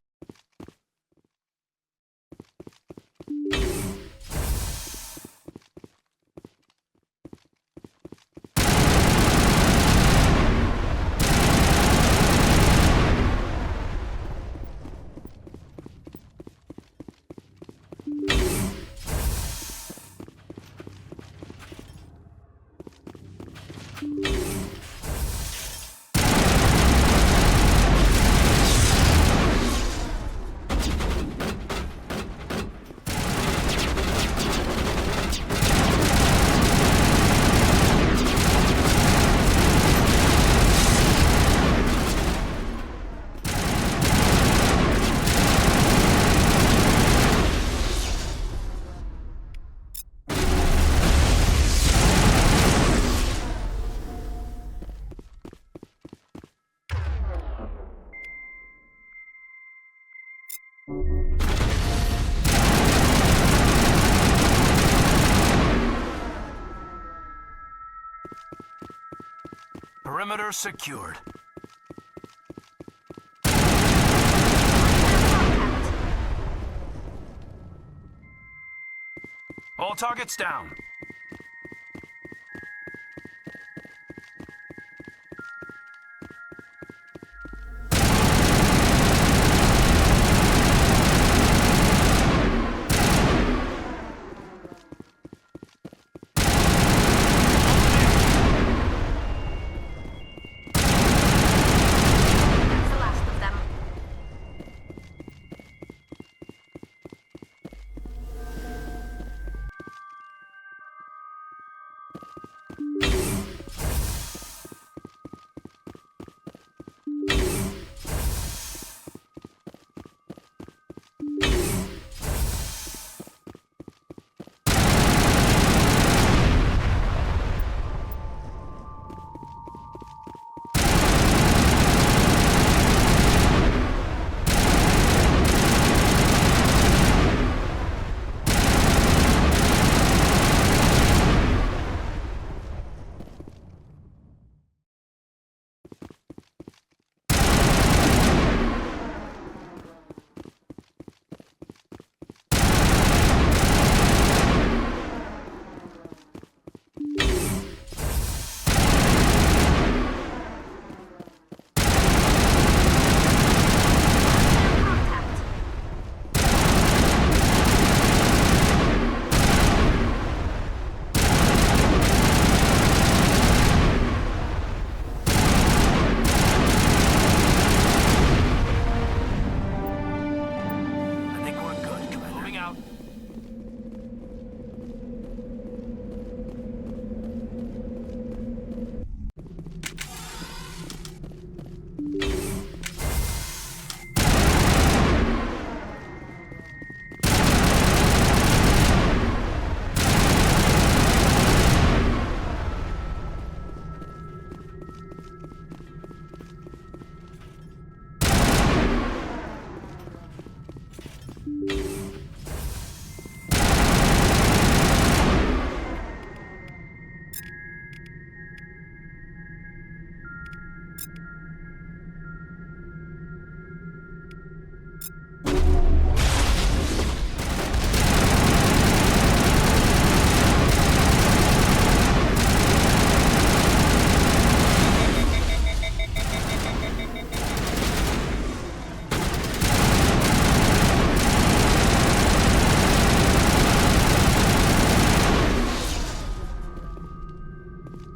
Speaker 18: Perimeter secured. All targets down.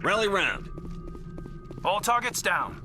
Speaker 5: Rally round.
Speaker 18: All targets down.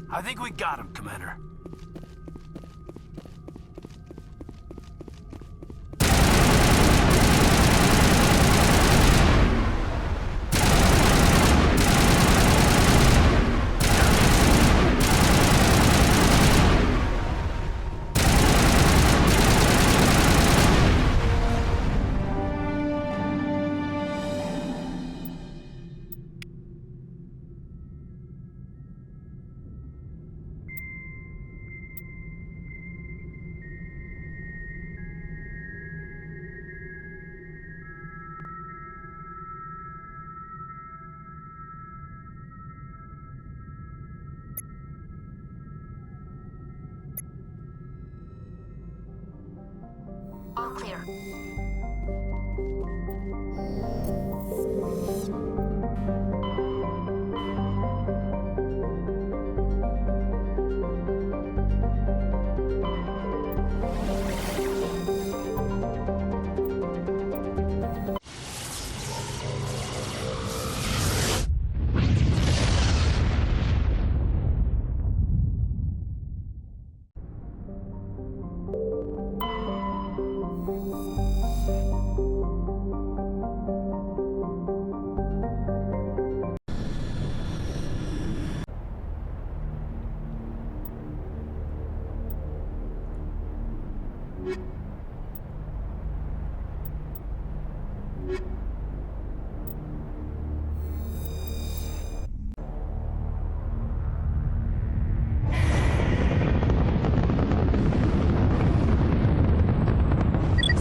Speaker 9: I think we got him, Commander.
Speaker 17: All clear.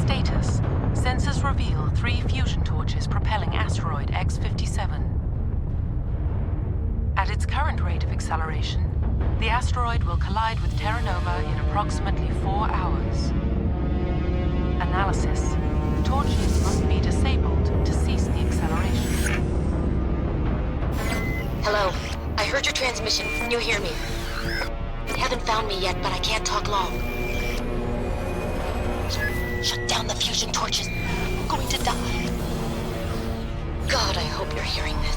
Speaker 2: Status. Sensors reveal 3 fusion torches propelling asteroid X-57. At its current rate of acceleration, the asteroid will collide with Terra Nova in approximately 4 hours. Analysis. Torches must be disabled to cease the acceleration.
Speaker 7: Hello. I heard your transmission. Can you hear me? They haven't found me yet, but I can't talk long. Shut down the fusion torches. I'm going to die. God, I hope you're hearing this.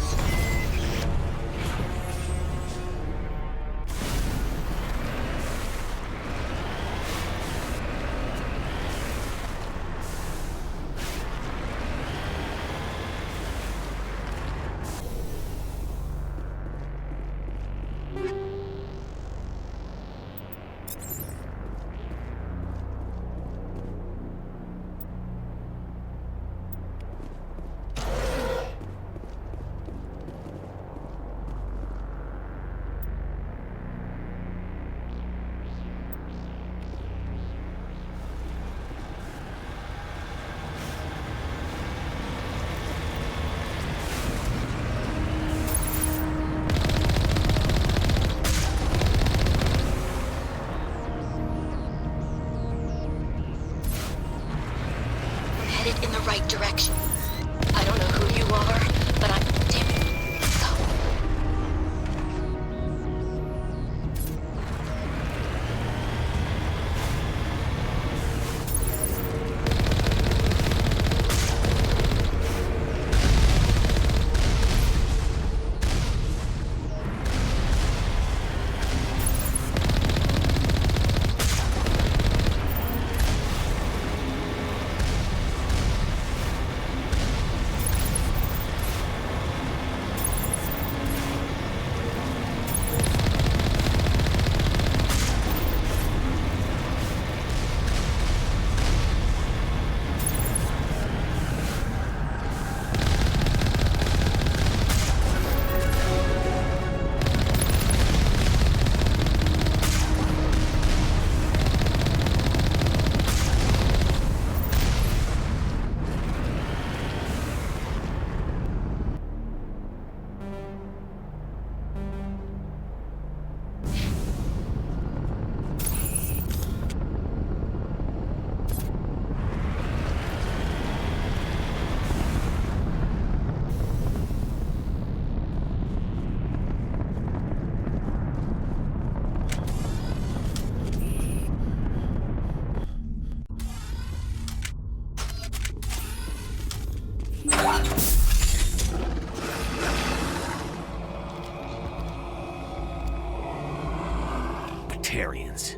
Speaker 5: Batarians.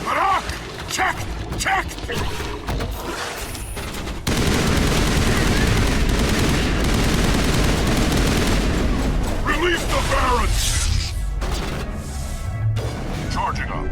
Speaker 15: Barak! Check! Check! Release the barons! Charging up.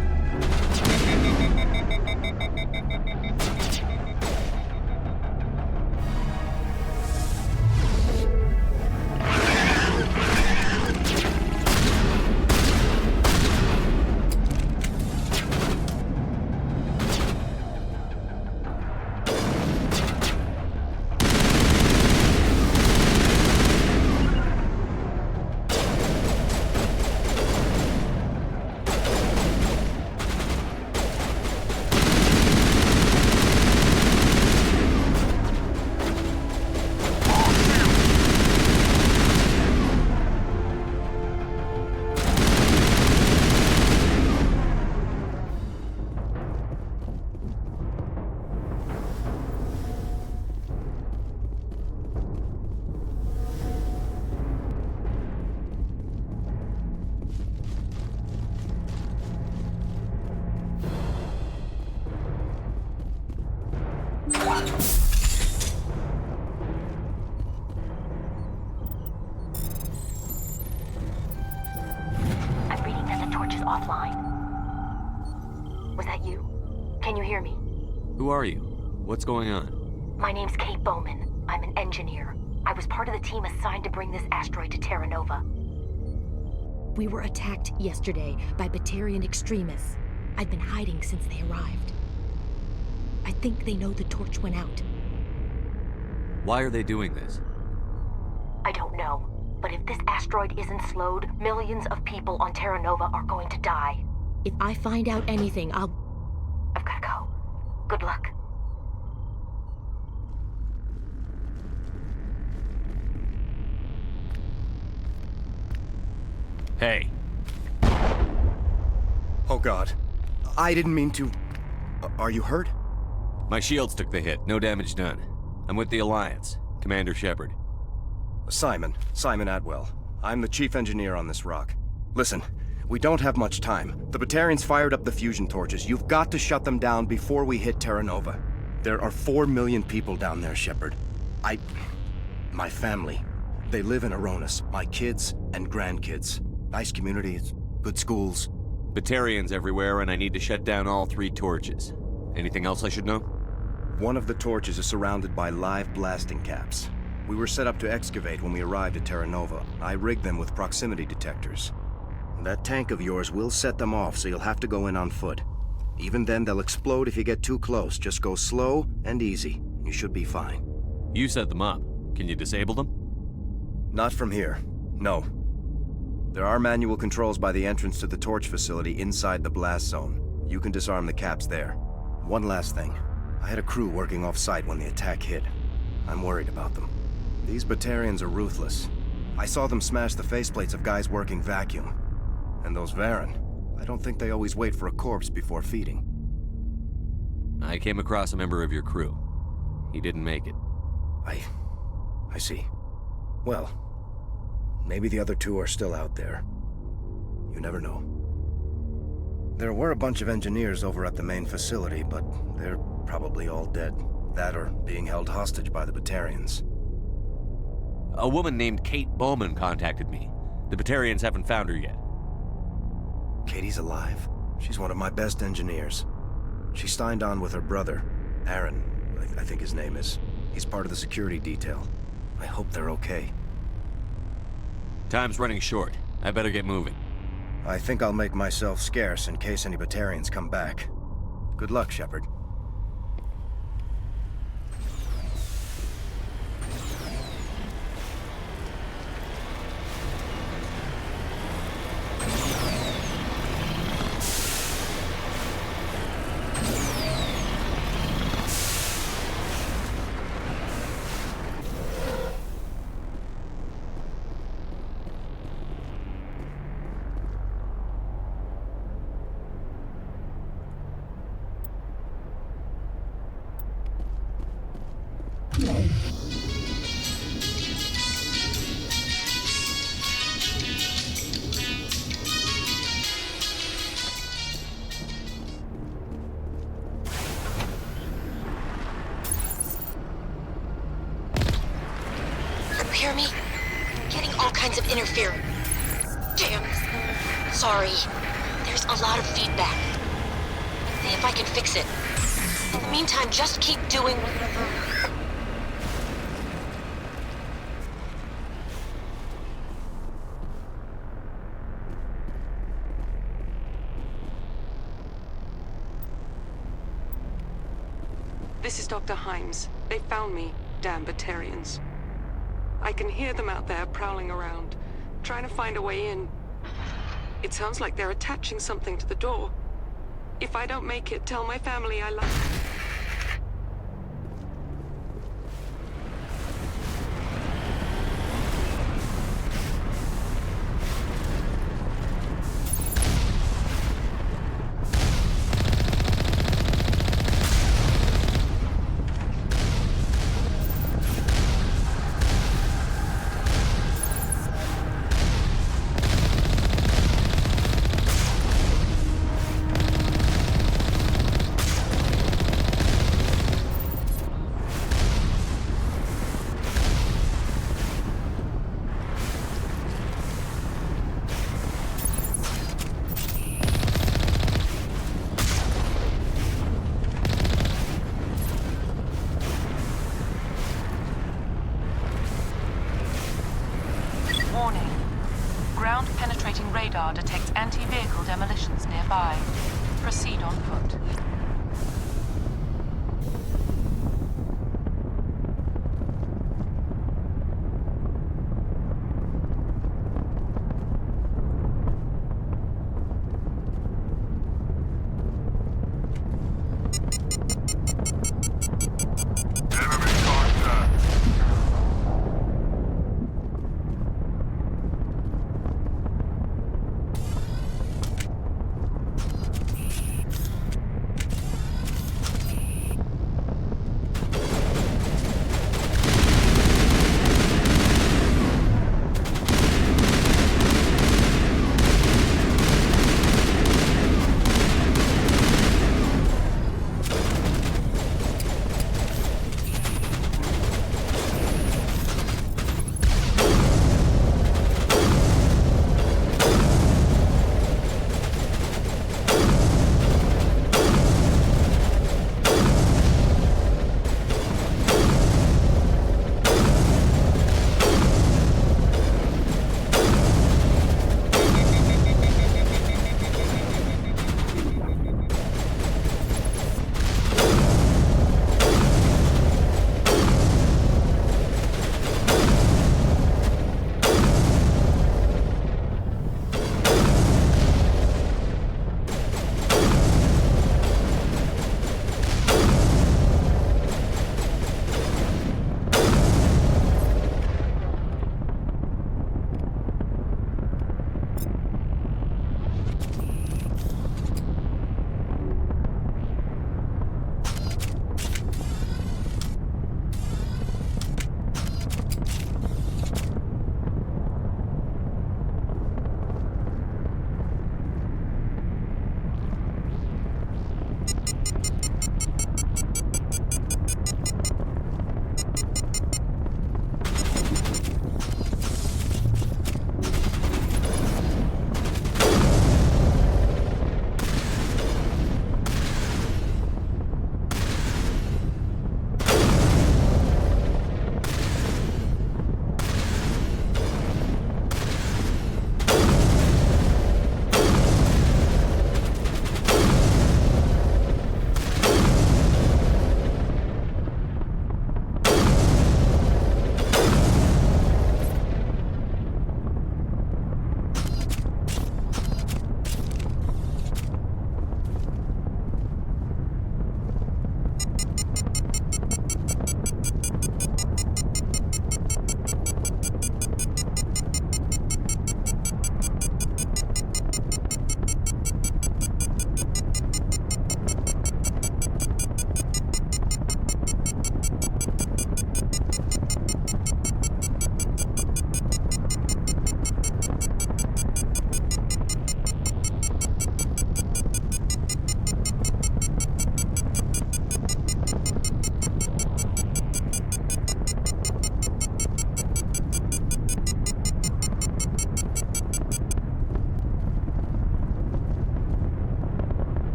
Speaker 7: I'm reading that the torch is offline. Was that you? Can you hear me?
Speaker 5: Who are you? What's going on?
Speaker 7: My name's Kate Bowman. I'm an engineer. I was part of the team assigned to bring this asteroid to Terra Nova.
Speaker 16: We were attacked yesterday by Batarian extremists. I've been hiding since they arrived. I think they know the torch went out.
Speaker 5: Why are they doing this?
Speaker 7: I don't know, but if this asteroid isn't slowed, millions of people on Terra Nova are going to die.
Speaker 16: If I find out anything, I've
Speaker 7: gotta go. Good luck.
Speaker 5: Hey.
Speaker 19: Oh God. I didn't mean to... Are you hurt?
Speaker 5: My shields took the hit. No damage done. I'm with the Alliance. Commander Shepard.
Speaker 19: Simon Atwell. I'm the chief engineer on this rock. Listen, we don't have much time. The Batarians fired up the fusion torches. You've got to shut them down before we hit Terra Nova. There are 4 million people down there, Shepard. My family. They live in Aronis. My kids and grandkids. Nice communities, good schools.
Speaker 5: Batarians everywhere, and I need to shut down all 3 torches. Anything else I should know?
Speaker 19: One of the torches is surrounded by live blasting caps. We were set up to excavate when we arrived at Terra Nova. I rigged them with proximity detectors. That tank of yours will set them off, so you'll have to go in on foot. Even then, they'll explode if you get too close. Just go slow and easy. You should be fine.
Speaker 5: You set them up. Can you disable them?
Speaker 19: Not from here. No. There are manual controls by the entrance to the torch facility inside the blast zone. You can disarm the caps there. One last thing. I had a crew working off-site when the attack hit. I'm worried about them. These Batarians are ruthless. I saw them smash the faceplates of guys working vacuum. And those Varen, I don't think they always wait for a corpse before feeding.
Speaker 5: I came across a member of your crew. He didn't make it.
Speaker 19: I see. Well, maybe the other 2 are still out there. You never know. There were a bunch of engineers over at the main facility, but they're probably all dead. That or being held hostage by the Batarians.
Speaker 5: A woman named Kate Bowman contacted me. The Batarians haven't found her yet.
Speaker 19: Katie's alive. She's one of my best engineers. She signed on with her brother, Aaron, I think his name is. He's part of the security detail. I hope they're okay.
Speaker 5: Time's running short. I better get moving.
Speaker 19: I think I'll make myself scarce in case any Batarians come back. Good luck, Shepard.
Speaker 7: getting all kinds of interference. Damn. Sorry. There's a lot of feedback. See if I can fix it. In the meantime, just keep doing...
Speaker 4: This is Dr. Himes. They found me, damn Batarians. I can hear them out there prowling around, trying to find a way in. It sounds like they're attaching something to the door. If I don't make it, tell my family I love them.
Speaker 2: Warning. Ground-penetrating radar detects anti-vehicle demolitions nearby. Proceed on foot.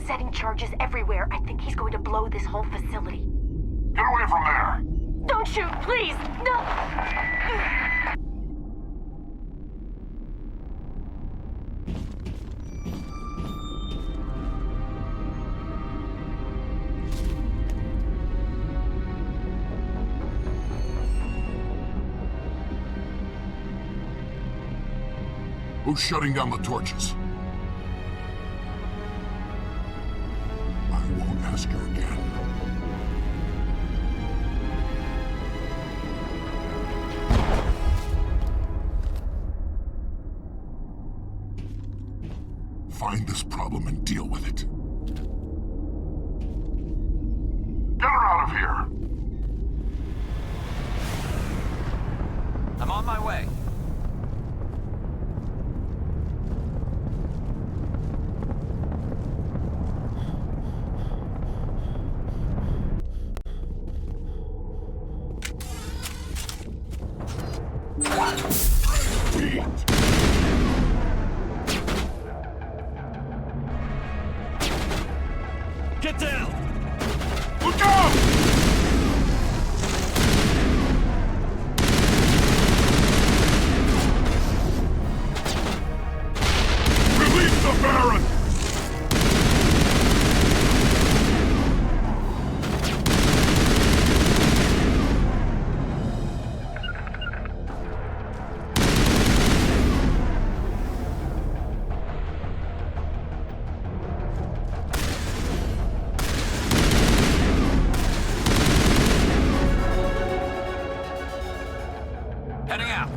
Speaker 16: setting charges everywhere. I think he's going to blow this whole facility.
Speaker 15: Get away from there!
Speaker 16: Don't shoot, please! No!
Speaker 15: Who's shutting down the torches? I won't ask you again. Find this problem and deal with it. Get her out of here!
Speaker 10: I'm on my way.
Speaker 5: Get down!
Speaker 15: Look out! Release the Baron!
Speaker 10: Heading out.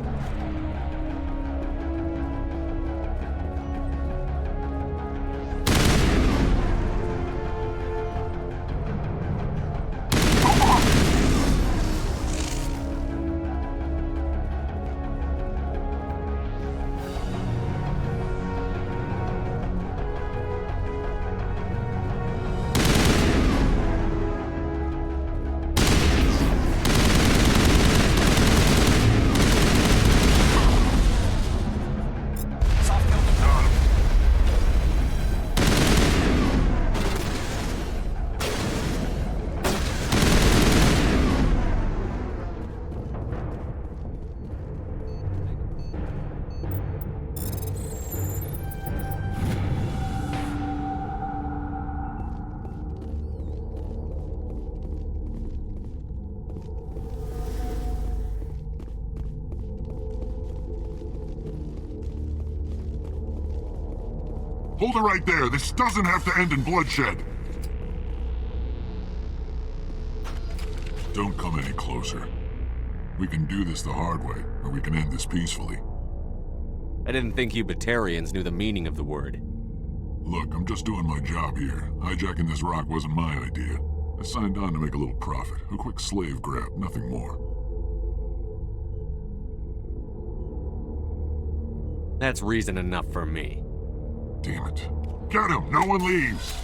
Speaker 15: Hold it right there. This doesn't have to end in bloodshed. Don't come any closer. We can do this the hard way, or we can end this peacefully.
Speaker 5: I didn't think you Batarians knew the meaning of the word.
Speaker 15: Look, I'm just doing my job here. Hijacking this rock wasn't my idea. I signed on to make a little profit. A quick slave grab, nothing more.
Speaker 5: That's reason enough for me.
Speaker 15: Damn it. Get him! No one leaves!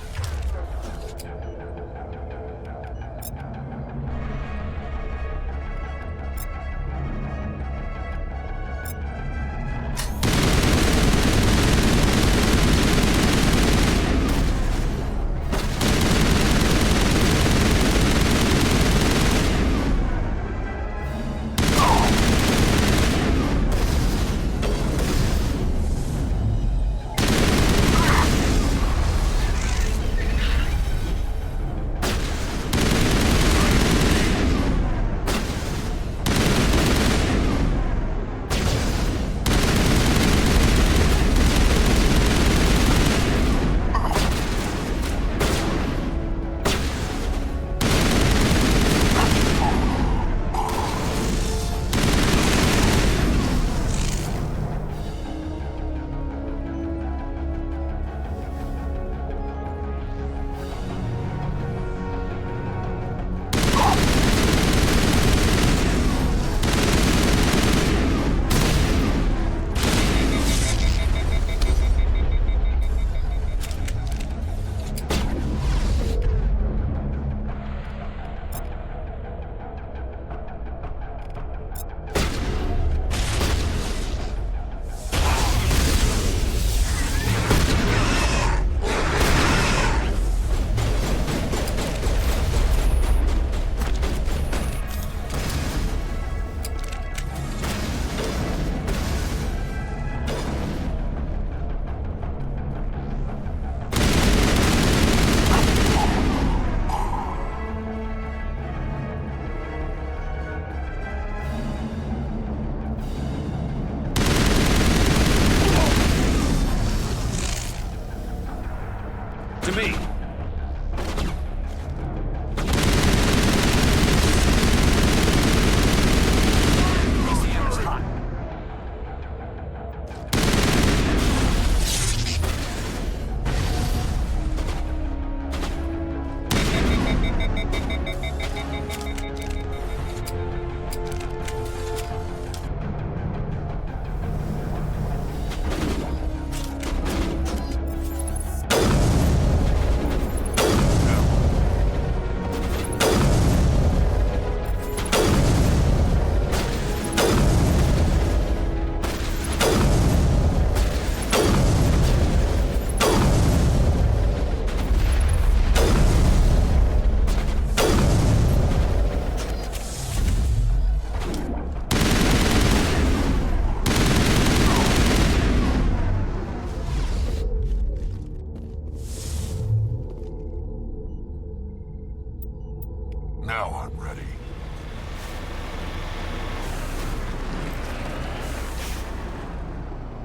Speaker 15: Now I'm ready.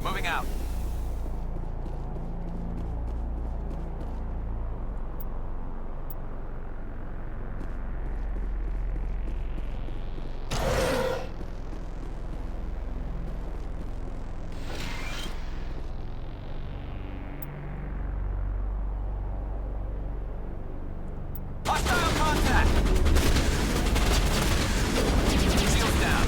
Speaker 10: Moving out. Hostile contact! Shields down.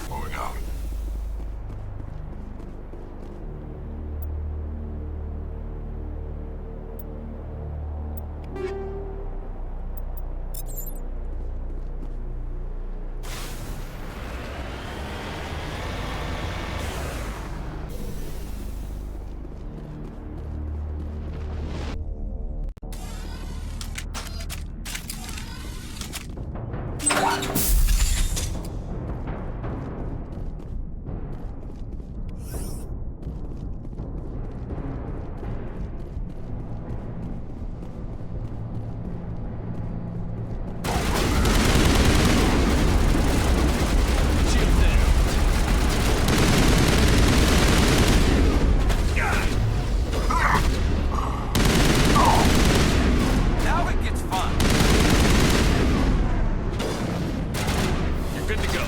Speaker 15: Moving out.
Speaker 10: Now it gets fun.
Speaker 5: You're good to go.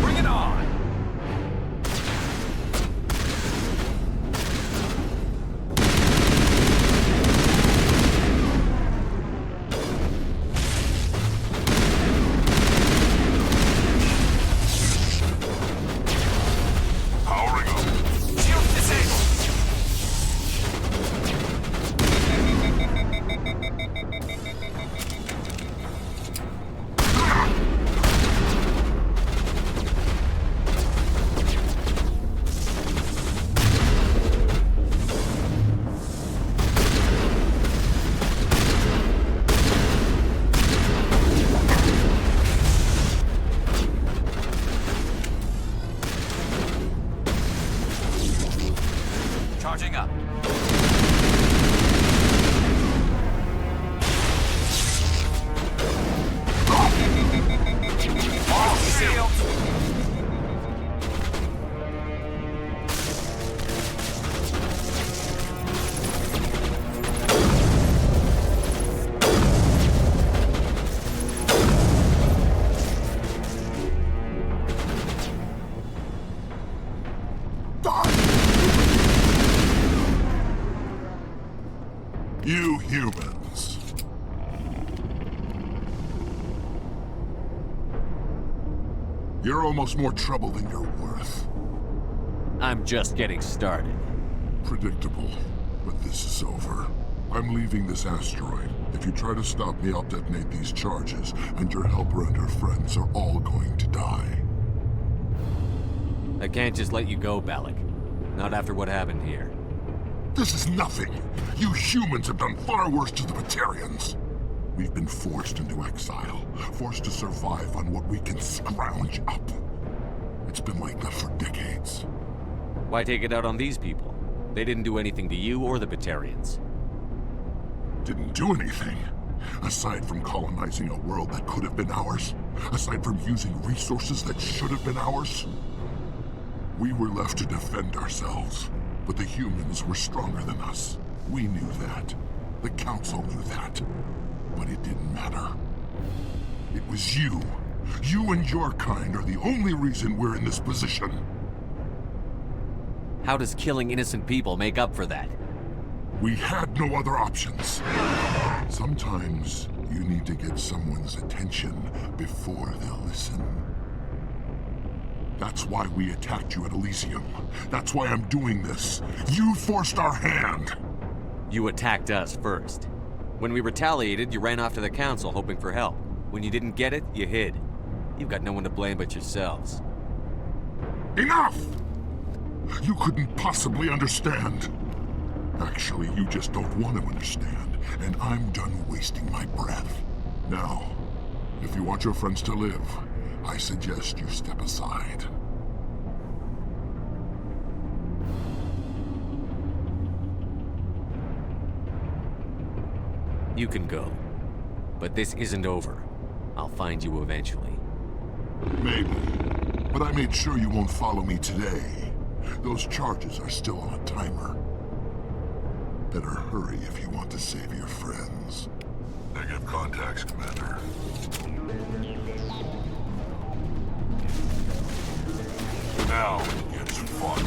Speaker 10: Bring it on.
Speaker 15: Powering up.
Speaker 10: Shields disabled. Charging up. All shields.
Speaker 15: You humans. You're almost more trouble than you're worth.
Speaker 5: I'm just getting started.
Speaker 15: Predictable, but this is over. I'm leaving this asteroid. If you try to stop me, I'll detonate these charges, and your helper and her friends are all going to die.
Speaker 5: I can't just let you go, Balak. Not after what happened here.
Speaker 15: This is nothing. You humans have done far worse to the Batarians. We've been forced into exile, forced to survive on what we can scrounge up. It's been like that for decades.
Speaker 5: Why take it out on these people? They didn't do anything to you or the Batarians.
Speaker 15: Didn't do anything. Aside from colonizing a world that could have been ours. Aside from using resources that should have been ours. We were left to defend ourselves. But the humans were stronger than us. We knew that. The Council knew that. But it didn't matter. It was you. You and your kind are the only reason we're in this position.
Speaker 5: How does killing innocent people make up for that?
Speaker 15: We had no other options. Sometimes you need to get someone's attention before they'll listen. That's why we attacked you at Elysium. That's why I'm doing this. You forced our hand.
Speaker 5: You attacked us first. When we retaliated, you ran off to the Council hoping for help. When you didn't get it, you hid. You've got no one to blame but yourselves.
Speaker 15: Enough! You couldn't possibly understand. Actually, you just don't want to understand, and I'm done wasting my breath. Now, if you want your friends to live, I suggest you step aside.
Speaker 5: You can go. But this isn't over. I'll find you eventually.
Speaker 15: Maybe. But I made sure you won't follow me today. Those charges are still on a timer. Better hurry if you want to save your friends. Negative contacts, Commander. Now it gets fun.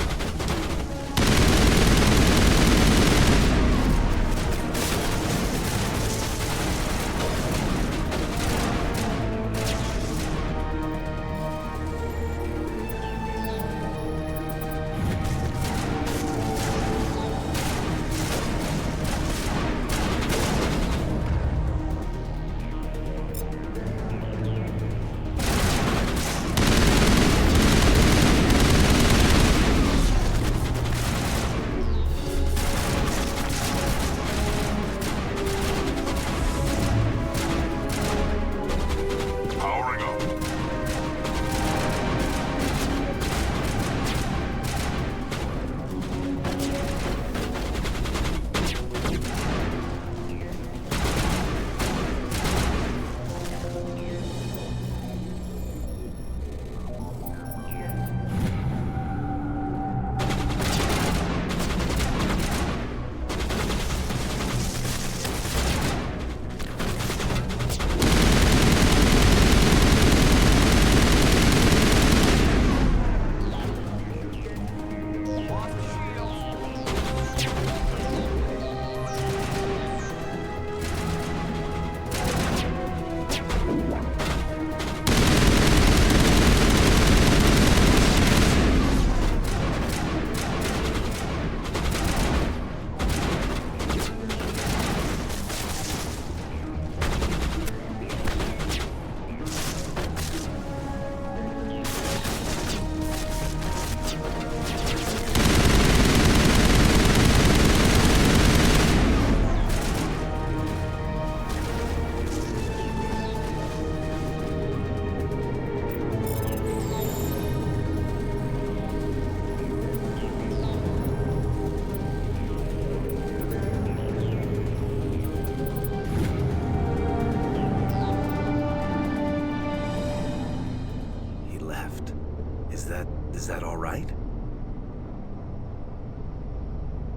Speaker 19: Is that all right?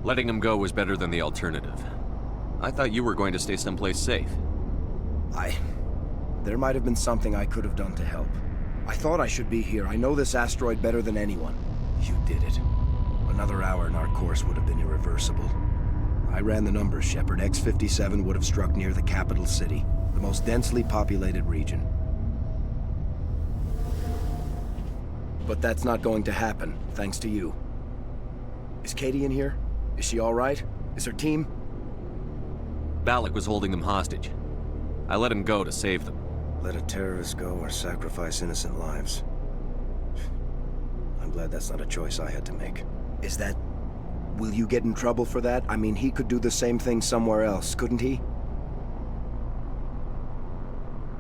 Speaker 5: Letting him go was better than the alternative. I thought you were going to stay someplace safe.
Speaker 19: There might have been something I could have done to help. I thought I should be here. I know this asteroid better than anyone. You did it. Another hour and our course would have been irreversible. I ran the numbers, Shepard. X-57 would have struck near the capital city, the most densely populated region. But that's not going to happen, thanks to you. Is Katie in here? Is she all right? Is her team?
Speaker 5: Balak was holding them hostage. I let him go to save them.
Speaker 19: Let a terrorist go or sacrifice innocent lives. I'm glad that's not a choice I had to make. Is that... Will you get in trouble for that? I mean, he could do the same thing somewhere else, couldn't he?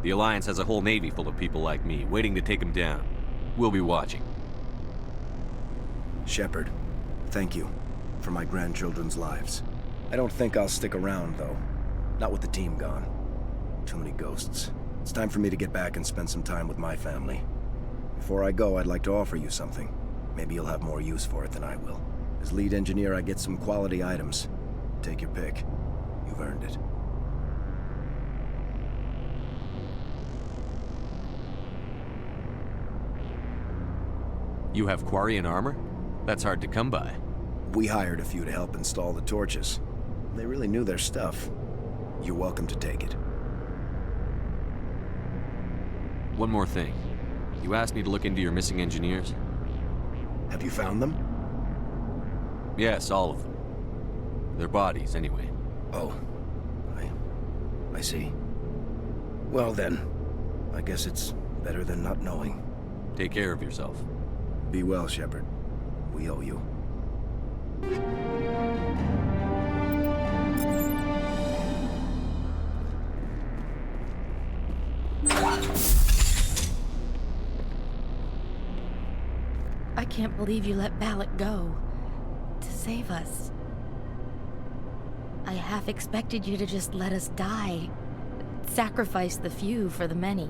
Speaker 5: The Alliance has a whole navy full of people like me, waiting to take him down. We'll be watching.
Speaker 19: Shepard, thank you for my grandchildren's lives. I don't think I'll stick around, though. Not with the team gone. Too many ghosts. It's time for me to get back and spend some time with my family. Before I go, I'd like to offer you something. Maybe you'll have more use for it than I will. As lead engineer, I get some quality items. Take your pick. You've earned it.
Speaker 5: You have Quarian armor? That's hard to come by.
Speaker 19: We hired a few to help install the torches. They really knew their stuff. You're welcome to take it.
Speaker 5: One more thing. You asked me to look into your missing engineers?
Speaker 19: Have you found them?
Speaker 5: Yes, all of them. Their bodies, anyway.
Speaker 19: Oh. I see. Well then, I guess it's better than not knowing.
Speaker 5: Take care of yourself.
Speaker 19: Be well, Shepard. We owe you.
Speaker 16: I can't believe you let Balak go. To save us. I half expected you to just let us die. Sacrifice the few for the many.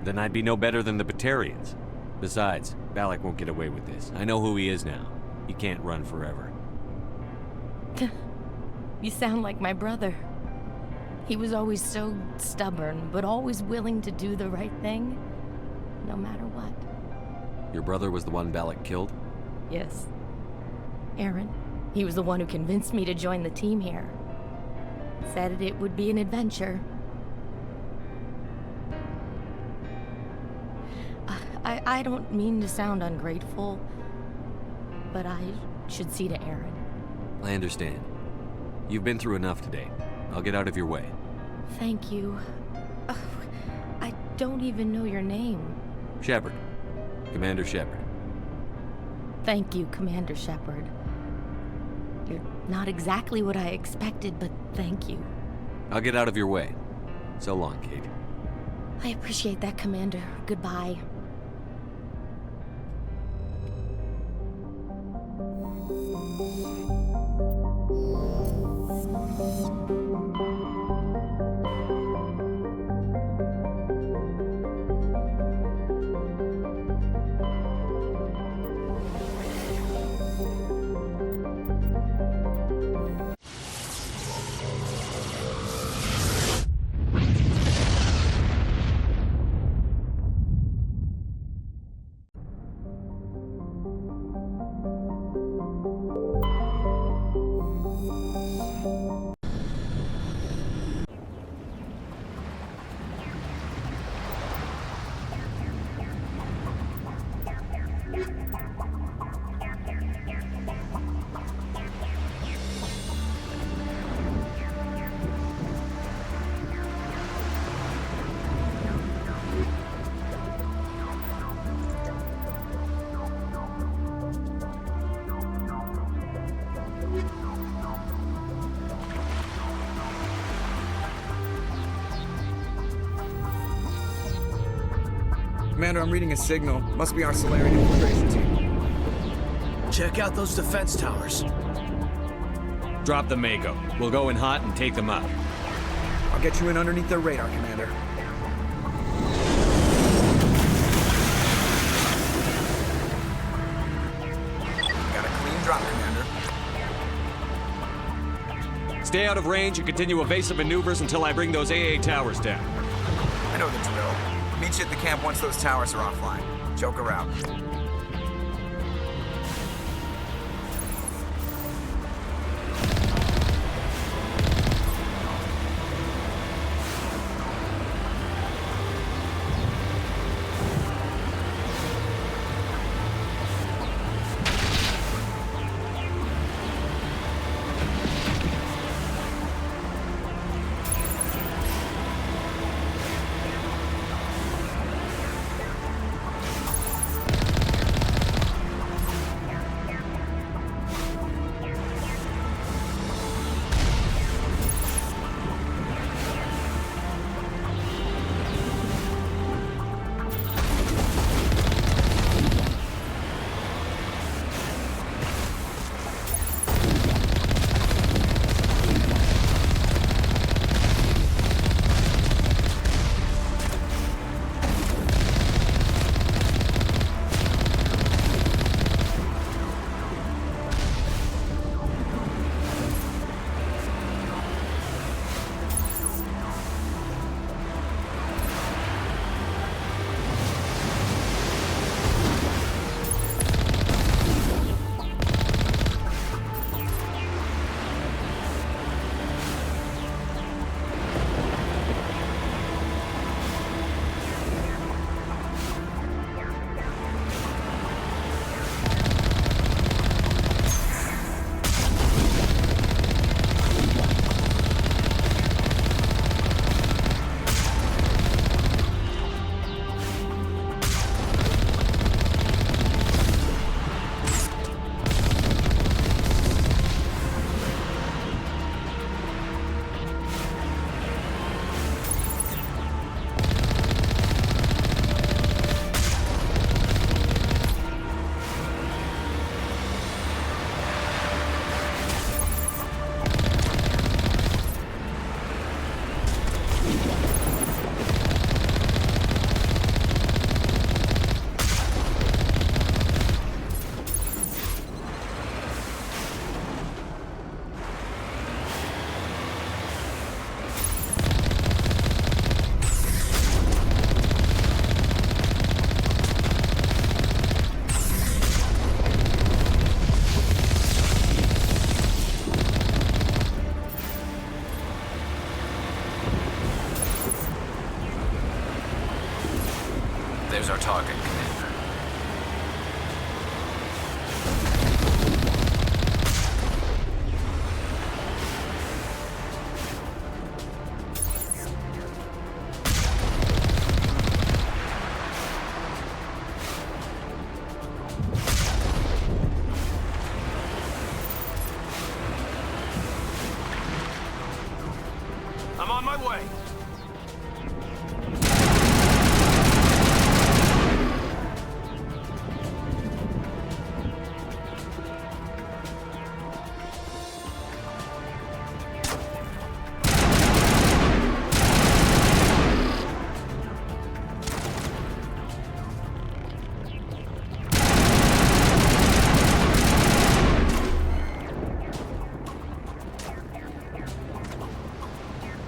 Speaker 5: Then I'd be no better than the Batarians. Besides, Balak won't get away with this. I know who he is now. He can't run forever.
Speaker 16: You sound like my brother. He was always so stubborn, but always willing to do the right thing, no matter what.
Speaker 5: Your brother was the one Balak killed?
Speaker 16: Yes. Aaron. He was the one who convinced me to join the team here. Said it would be an adventure. I don't mean to sound ungrateful, but I should see to Aaron.
Speaker 5: I understand. You've been through enough today. I'll get out of your way.
Speaker 16: Thank you. I don't even know your name.
Speaker 5: Shepard. Commander Shepard.
Speaker 16: Thank you, Commander Shepard. You're not exactly what I expected, but thank you.
Speaker 5: I'll get out of your way. So long, Kate.
Speaker 16: I appreciate that, Commander. Goodbye.
Speaker 3: Commander, I'm reading a signal. Must be our Solarian infiltration team.
Speaker 9: Check out those defense towers.
Speaker 5: Drop the Mako. We'll go in hot and take them out.
Speaker 3: I'll get you in underneath their radar, Commander. Got a clean drop, Commander.
Speaker 5: Stay out of range and continue evasive maneuvers until I bring those AA towers down.
Speaker 3: I know the drill. Meet you at the camp once those towers are offline. Joke around.
Speaker 10: There's our target, Commander.
Speaker 18: I'm on my way.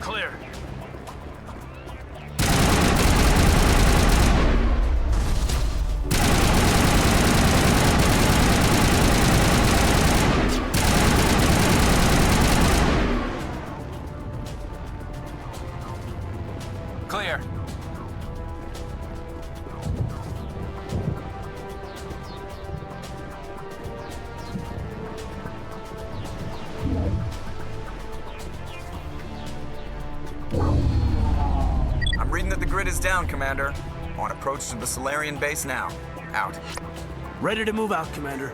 Speaker 18: Clear.
Speaker 10: Clear.
Speaker 3: I'm reading that the grid is down, Commander. On approach to the Solarian base now. Out.
Speaker 18: Ready to move out, Commander.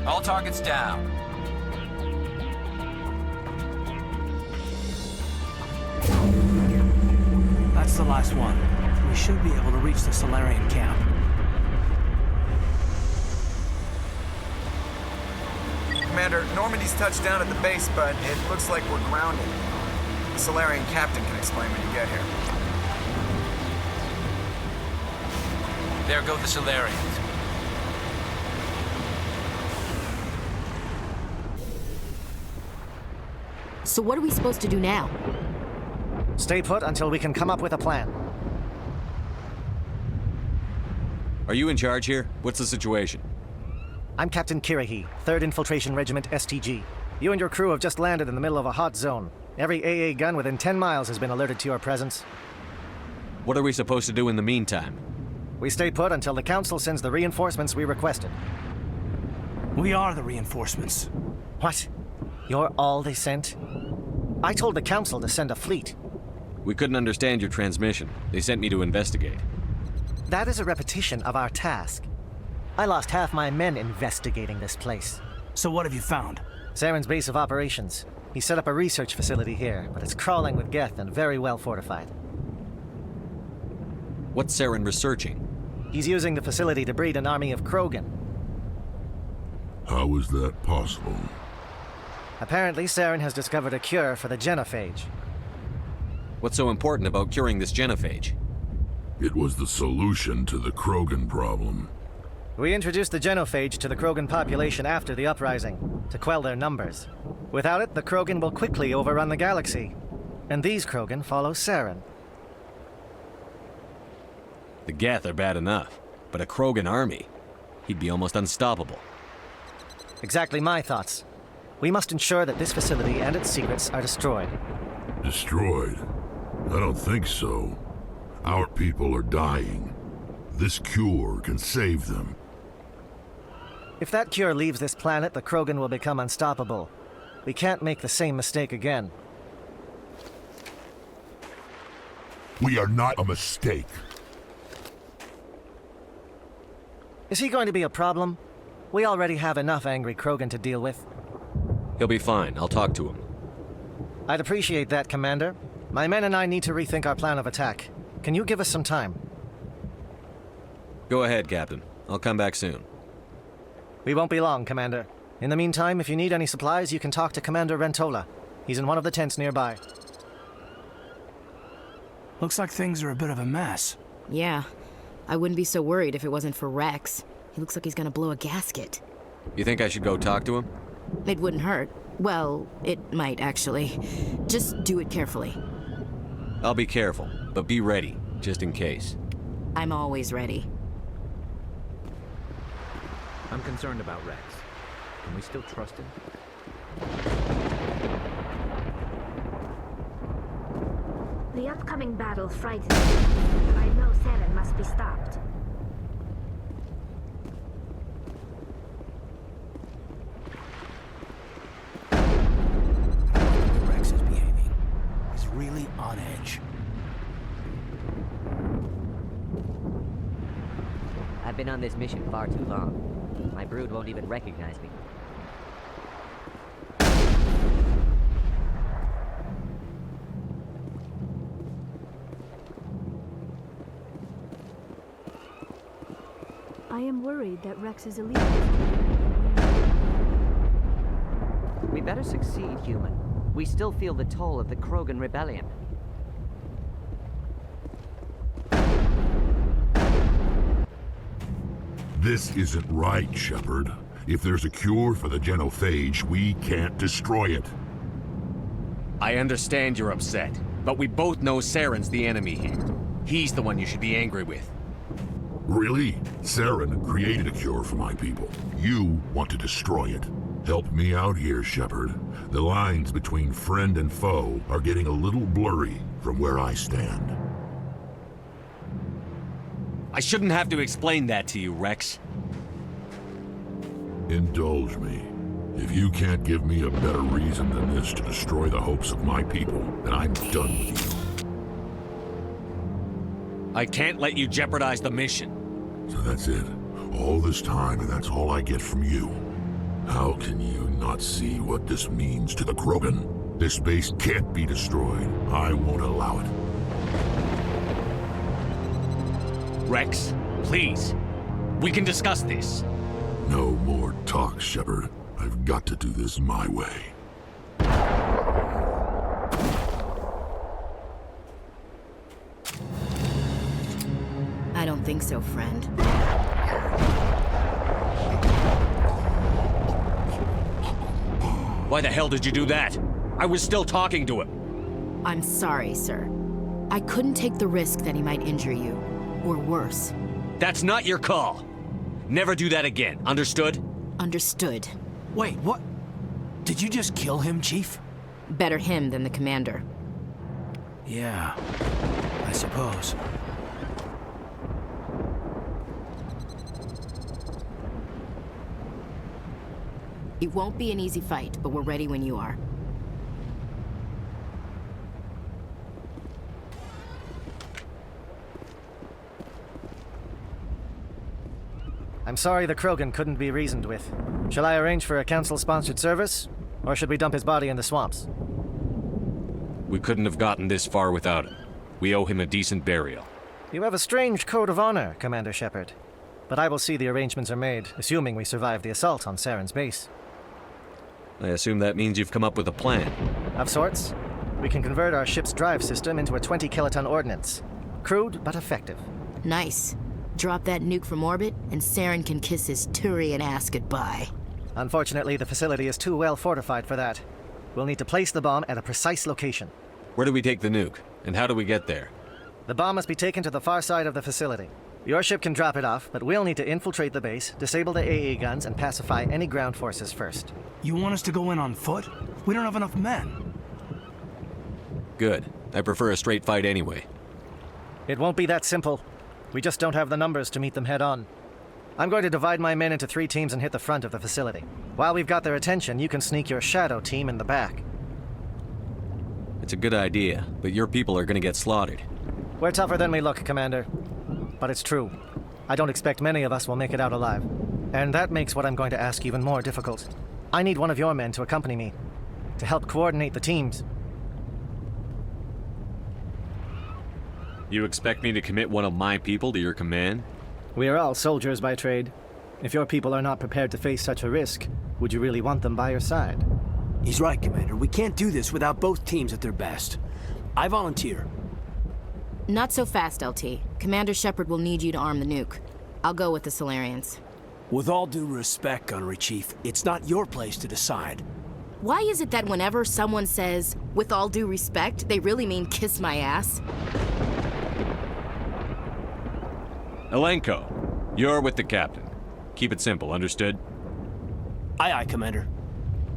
Speaker 10: All targets down.
Speaker 18: That's the last one. We should be able to reach the Solarian camp.
Speaker 3: Commander, Normandy's touched down at the base, but it looks like we're grounded. The Solarian captain can explain when you get here.
Speaker 10: There go the Solarians.
Speaker 13: So what are we supposed to do now?
Speaker 20: Stay put until we can come up with a plan.
Speaker 5: Are you in charge here? What's the situation?
Speaker 20: I'm Captain Kirahi, 3rd Infiltration Regiment STG. You and your crew have just landed in the middle of a hot zone. Every AA gun within 10 miles has been alerted to your presence.
Speaker 5: What are we supposed to do in the meantime?
Speaker 20: We stay put until the Council sends the reinforcements we requested.
Speaker 18: We are the reinforcements.
Speaker 20: What? You're all they sent? I told the Council to send a fleet.
Speaker 5: We couldn't understand your transmission. They sent me to investigate.
Speaker 20: That is a repetition of our task. I lost half my men investigating this place.
Speaker 18: So what have you found?
Speaker 20: Saren's base of operations. He set up a research facility here, but it's crawling with Geth and very well fortified.
Speaker 5: What's Saren researching?
Speaker 20: He's using the facility to breed an army of Krogan.
Speaker 15: How is that possible?
Speaker 20: Apparently, Saren has discovered a cure for the genophage.
Speaker 5: What's so important about curing this genophage?
Speaker 15: It was the solution to the Krogan problem.
Speaker 20: We introduced the genophage to the Krogan population after the uprising, to quell their numbers. Without it, the Krogan will quickly overrun the galaxy. And these Krogan follow Saren.
Speaker 5: The Geth are bad enough, but a Krogan army? He'd be almost unstoppable.
Speaker 20: Exactly my thoughts. We must ensure that this facility and its secrets are destroyed.
Speaker 15: Destroyed? I don't think so. Our people are dying. This cure can save them.
Speaker 20: If that cure leaves this planet, the Krogan will become unstoppable. We can't make the same mistake again.
Speaker 15: We are not a mistake.
Speaker 20: Is he going to be a problem? We already have enough angry Krogan to deal with.
Speaker 5: He'll be fine. I'll talk to him.
Speaker 20: I'd appreciate that, Commander. My men and I need to rethink our plan of attack. Can you give us some time?
Speaker 5: Go ahead, Captain. I'll come back soon.
Speaker 20: We won't be long, Commander. In the meantime, if you need any supplies, you can talk to Commander Rentola. He's in one of the tents nearby.
Speaker 11: Looks like things are a bit of a mess.
Speaker 13: Yeah. I wouldn't be so worried if it wasn't for Rex. He looks like he's gonna blow a gasket.
Speaker 5: You think I should go talk to him?
Speaker 13: It wouldn't hurt. Well, it might, actually. Just do it carefully.
Speaker 5: I'll be careful, but be ready, just in case.
Speaker 13: I'm always ready.
Speaker 22: I'm concerned about Rex. Can we still trust him?
Speaker 23: The upcoming battle frightens me, but I know Saren must be stopped.
Speaker 11: Rex is behaving. He's really on edge.
Speaker 24: I've been on this mission far too long. My brood won't even recognize me.
Speaker 21: I am worried that Rex is elite.
Speaker 24: We better succeed, human. We still feel the toll of the Krogan rebellion.
Speaker 15: This isn't right, Shepard. If there's a cure for the genophage, we can't destroy it.
Speaker 5: I understand you're upset, but we both know Saren's the enemy here. He's the one you should be angry with.
Speaker 15: Really? Saren created a cure for my people. You want to destroy it. Help me out here, Shepard. The lines between friend and foe are getting a little blurry from where I stand.
Speaker 5: I shouldn't have to explain that to you, Rex.
Speaker 15: Indulge me. If you can't give me a better reason than this to destroy the hopes of my people, then I'm done with you.
Speaker 5: I can't let you jeopardize the mission.
Speaker 15: So that's it. All this time, and that's all I get from you. How can you not see what this means to the Krogan? This base can't be destroyed. I won't allow it.
Speaker 5: Rex, please. We can discuss this.
Speaker 15: No more talk, Shepard. I've got to do this my way.
Speaker 13: I don't think so, friend.
Speaker 5: Why the hell did you do that? I was still talking to him.
Speaker 13: I'm sorry, sir. I couldn't take the risk that he might injure you. Or worse.
Speaker 5: That's not your call. Never do that again, understood?
Speaker 13: Understood.
Speaker 11: Wait, what? Did you just kill him, Chief?
Speaker 13: Better him than the commander.
Speaker 11: Yeah, I suppose.
Speaker 13: It won't be an easy fight, but we're ready when you are.
Speaker 20: I'm sorry the Krogan couldn't be reasoned with. Shall I arrange for a council-sponsored service? Or should we dump his body in the swamps?
Speaker 5: We couldn't have gotten this far without him. We owe him a decent burial.
Speaker 20: You have a strange code of honor, Commander Shepard. But I will see the arrangements are made, assuming we survive the assault on Saren's base.
Speaker 5: I assume that means you've come up with a plan.
Speaker 20: Of sorts. We can convert our ship's drive system into a 20-kiloton ordnance. Crude, but effective.
Speaker 13: Nice. Drop that nuke from orbit, and Saren can kiss his Turian ass goodbye.
Speaker 20: Unfortunately, the facility is too well fortified for that. We'll need to place the bomb at a precise location.
Speaker 5: Where do we take the nuke? And how do we get there?
Speaker 20: The bomb must be taken to the far side of the facility. Your ship can drop it off, but we'll need to infiltrate the base, disable the AA guns, and pacify any ground forces first.
Speaker 11: You want us to go in on foot? We don't have enough men.
Speaker 5: Good. I prefer a straight fight anyway.
Speaker 20: It won't be that simple. We just don't have the numbers to meet them head-on. I'm going to divide my men into 3 teams and hit the front of the facility. While we've got their attention, you can sneak your shadow team in the back.
Speaker 5: It's a good idea, but your people are gonna get slaughtered.
Speaker 20: We're tougher than we look, Commander. But it's true. I don't expect many of us will make it out alive. And that makes what I'm going to ask even more difficult. I need one of your men to accompany me, to help coordinate the teams.
Speaker 5: You expect me to commit one of my people to your command?
Speaker 20: We are all soldiers by trade. If your people are not prepared to face such a risk, would you really want them by your side?
Speaker 11: He's right, Commander. We can't do this without both teams at their best. I volunteer.
Speaker 13: Not so fast, LT. Commander Shepard will need you to arm the nuke. I'll go with the Solarians.
Speaker 11: With all due respect, Gunnery Chief, it's not your place to decide.
Speaker 13: Why is it that whenever someone says, with all due respect, they really mean kiss my ass?
Speaker 5: Elenko, you're with the captain. Keep it simple, understood?
Speaker 11: Aye, aye, Commander.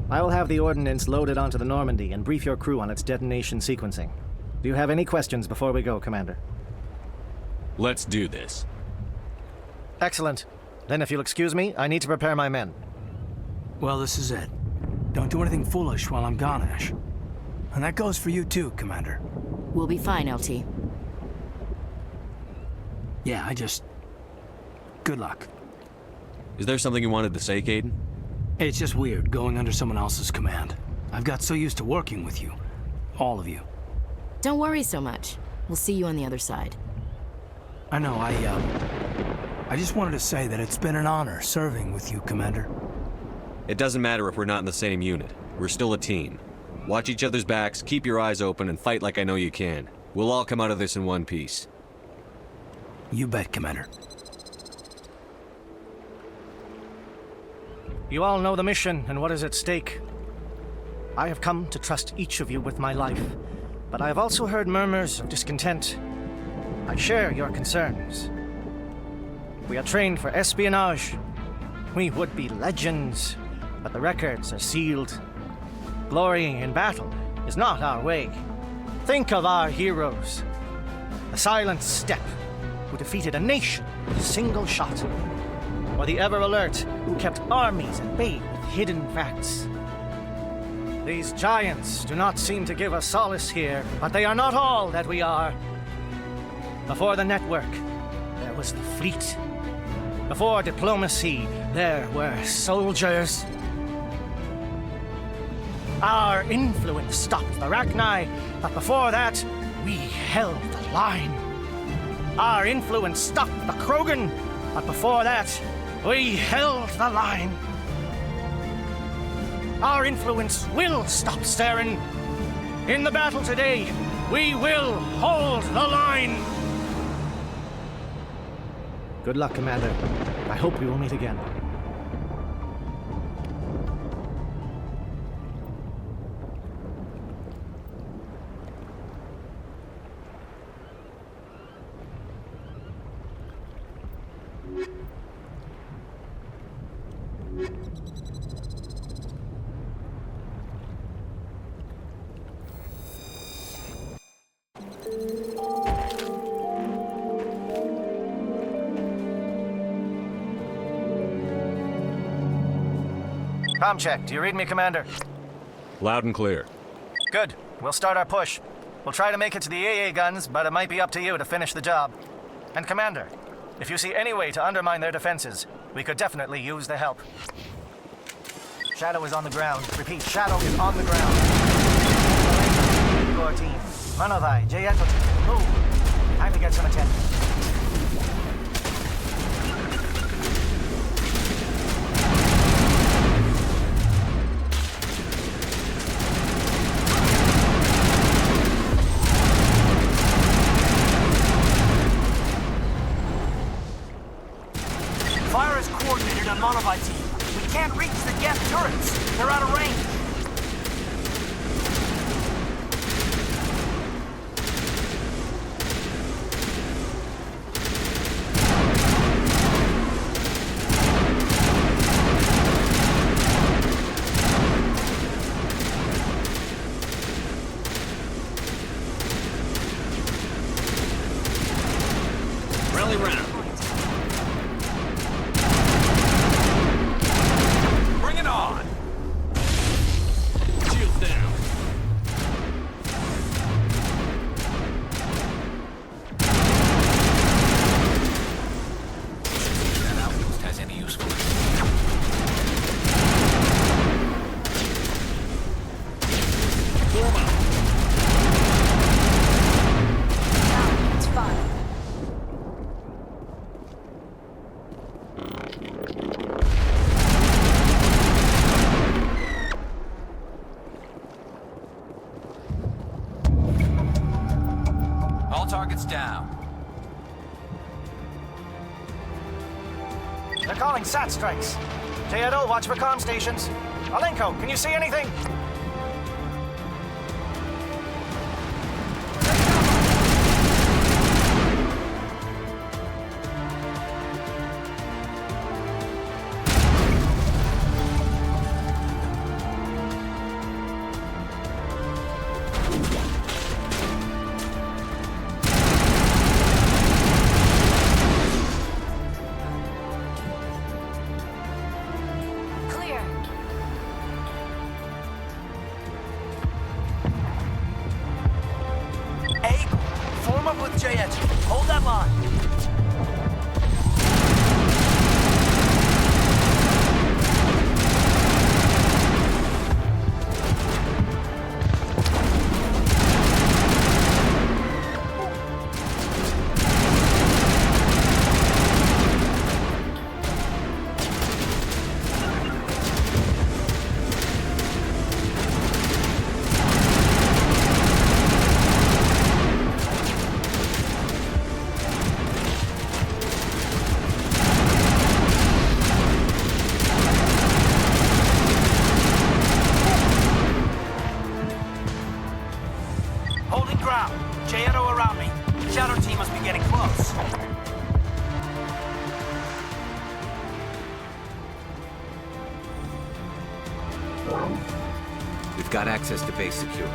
Speaker 20: I will have the ordnance loaded onto the Normandy and brief your crew on its detonation sequencing. Do you have any questions before we go, Commander?
Speaker 5: Let's do this.
Speaker 20: Excellent. Then if you'll excuse me, I need to prepare my men.
Speaker 11: Well, this is it. Don't do anything foolish while I'm gone, Ash. And that goes for you too, Commander.
Speaker 13: We'll be fine, LT.
Speaker 11: Yeah, good luck.
Speaker 5: Is there something you wanted to say, Caden?
Speaker 11: It's just weird going under someone else's command. I've got so used to working with you. All of you.
Speaker 13: Don't worry so much. We'll see you on the other side.
Speaker 11: I know, I just wanted to say that it's been an honor serving with you, Commander.
Speaker 5: It doesn't matter if we're not in the same unit. We're still a team. Watch each other's backs, keep your eyes open, and fight like I know you can. We'll all come out of this in one piece.
Speaker 11: You bet, Commander.
Speaker 20: You all know the mission and what is at stake. I have come to trust each of you with my life, but I have also heard murmurs of discontent. I share your concerns. We are trained for espionage. We would be legends, but the records are sealed. Glory in battle is not our way. Think of our heroes. The Silent Step, who defeated a nation with a single shot. Or the Ever Alert, who kept armies at bay with hidden facts. These giants do not seem to give us solace here, but they are not all that we are. Before the network, there was the fleet. Before diplomacy, there were soldiers. Our influence stopped the Rachni, but before that, we held the line. Our influence stopped the Krogan, but before that, we held the line. Our influence will stop Saren. In the battle today, we will hold the line. Good luck, Commander. I hope we will meet again. Comm check. Do you read me, Commander?
Speaker 5: Loud and clear.
Speaker 20: Good. We'll start our push. We'll try to make it to the AA guns, but it might be up to you to finish the job. And Commander, if you see any way to undermine their defenses, we could definitely use the help. Shadow is on the ground. Repeat, Shadow is on the ground. Your team. Manovai, Jayeto team, move. Time to get some attention.
Speaker 11: Fire is coordinated on Monovai team. We can't reach the gas turrets. They're out of range.
Speaker 10: targets down.
Speaker 20: They're calling SAT strikes. J-Edo, watch for comm stations. Alenko, can you see anything?
Speaker 11: Hold that line. Holding ground. J-Edo around me. Shadow team must be getting close.
Speaker 22: We've got access to base security.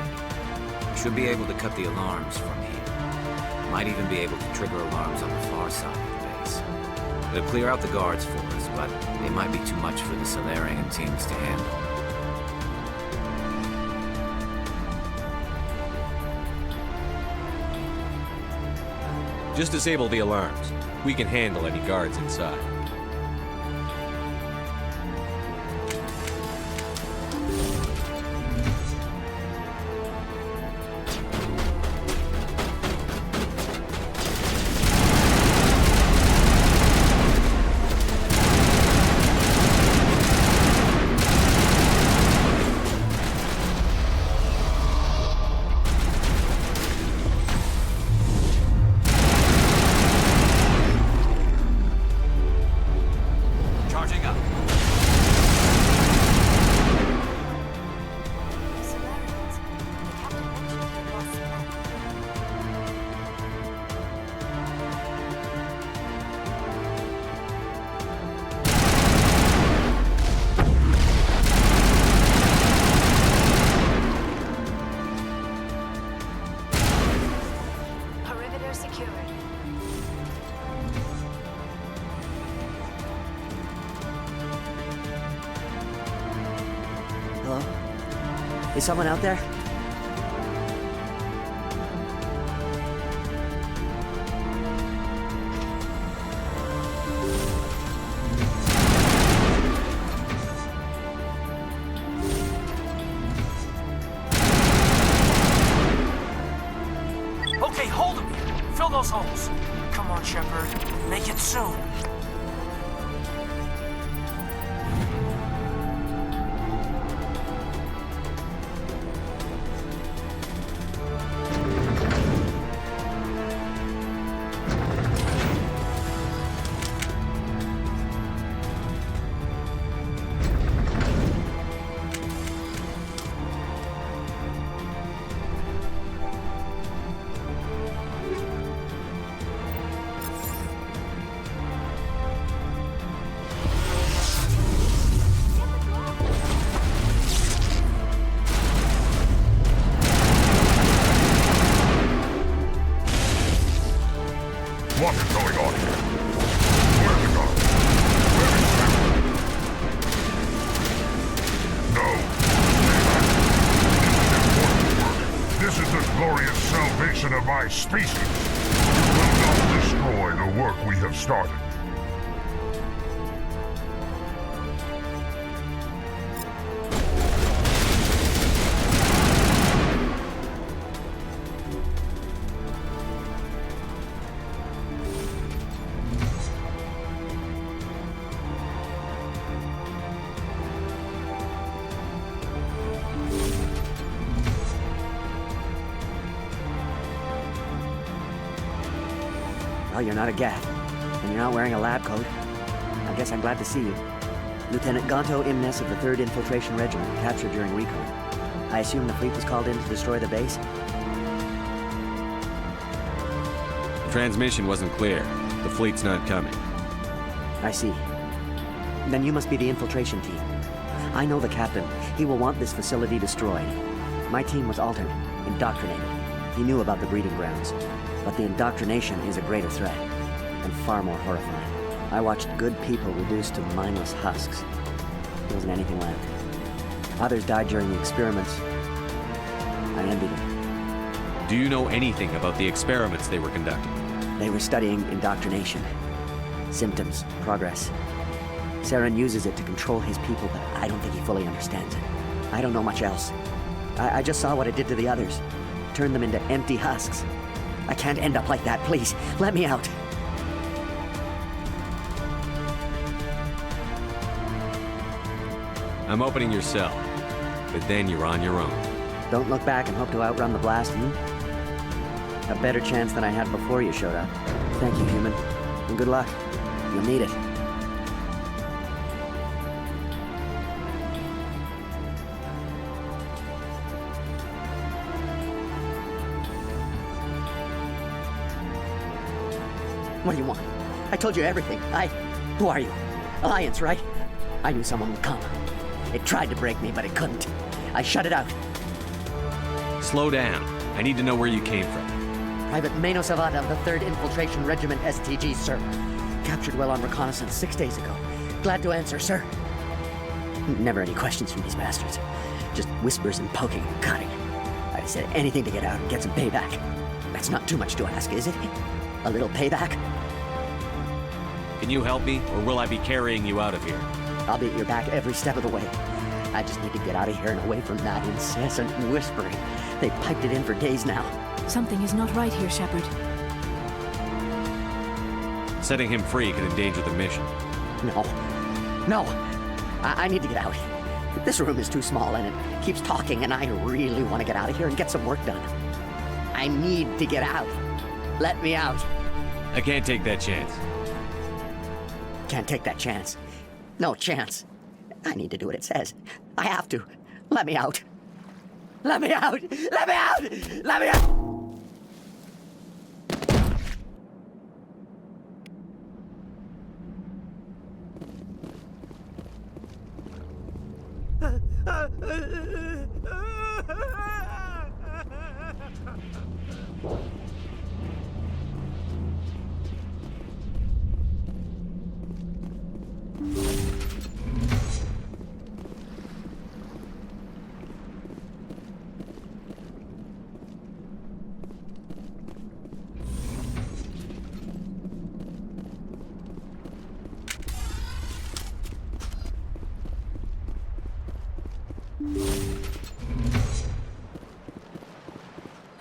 Speaker 22: We should be able to cut the alarms from here. Might even be able to trigger alarms on the far side of the base. It'll clear out the guards for us, but they might be too much for the Solarian teams to handle.
Speaker 5: Just disable the alarms. We can handle any guards inside.
Speaker 6: Hello? Is someone out there?
Speaker 11: Okay, hold them here. Fill those holes. Come on, Shepard. Make it soon.
Speaker 15: What is going on here? Where's the guard? Where is Shepard? No. This is the glorious salvation of my species. You will not destroy the work we have started.
Speaker 6: Well, you're not a Gath, and you're not wearing a lab coat. I guess I'm glad to see you. Lieutenant Gonto Imnes of the 3rd Infiltration Regiment, captured during recon. I assume the fleet was called in to destroy the base?
Speaker 5: The transmission wasn't clear. The fleet's not coming.
Speaker 6: I see. Then you must be the infiltration team. I know the captain. He will want this facility destroyed. My team was altered, indoctrinated. He knew about the breeding grounds. But the indoctrination is a greater threat, and far more horrifying. I watched good people reduced to mindless husks. There wasn't anything left. Others died during the experiments. I envy them.
Speaker 5: Do you know anything about the experiments they were conducting?
Speaker 6: They were studying indoctrination. Symptoms, progress. Saren uses it to control his people, but I don't think he fully understands it. I don't know much else. I just saw what it did to the others. Turned them into empty husks. I can't end up like that, please. Let me out.
Speaker 5: I'm opening your cell, but then you're on your own.
Speaker 6: Don't look back and hope to outrun the blast, A better chance than I had before you showed up. Thank you, human. And good luck. You'll need it. What do you want? I told you everything. Who are you? Alliance, right? I knew someone would come. It tried to break me, but it couldn't. I shut it out.
Speaker 5: Slow down. I need to know where you came from.
Speaker 6: Private Mano Savat of the 3rd Infiltration Regiment STG, sir. Captured well on reconnaissance 6 days ago. Glad to answer, sir. Never any questions from these bastards. Just whispers and poking and cutting. I said anything to get out and get some payback. That's not too much to ask, is it? A little payback?
Speaker 5: Can you help me, or will I be carrying you out of here?
Speaker 6: I'll be at your back every step of the way. I just need to get out of here and away from that incessant whispering. They've piped it in for days now.
Speaker 21: Something is not right here, Shepard.
Speaker 5: Setting him free could endanger the mission.
Speaker 6: No. I need to get out. This room is too small and it keeps talking, and I really want to get out of here and get some work done. I need to get out. Let me out.
Speaker 5: I can't take that chance.
Speaker 6: Can't take that chance. No chance. I need to do what it says. I have to. Let me out. Let me out! Let me out! Let me out!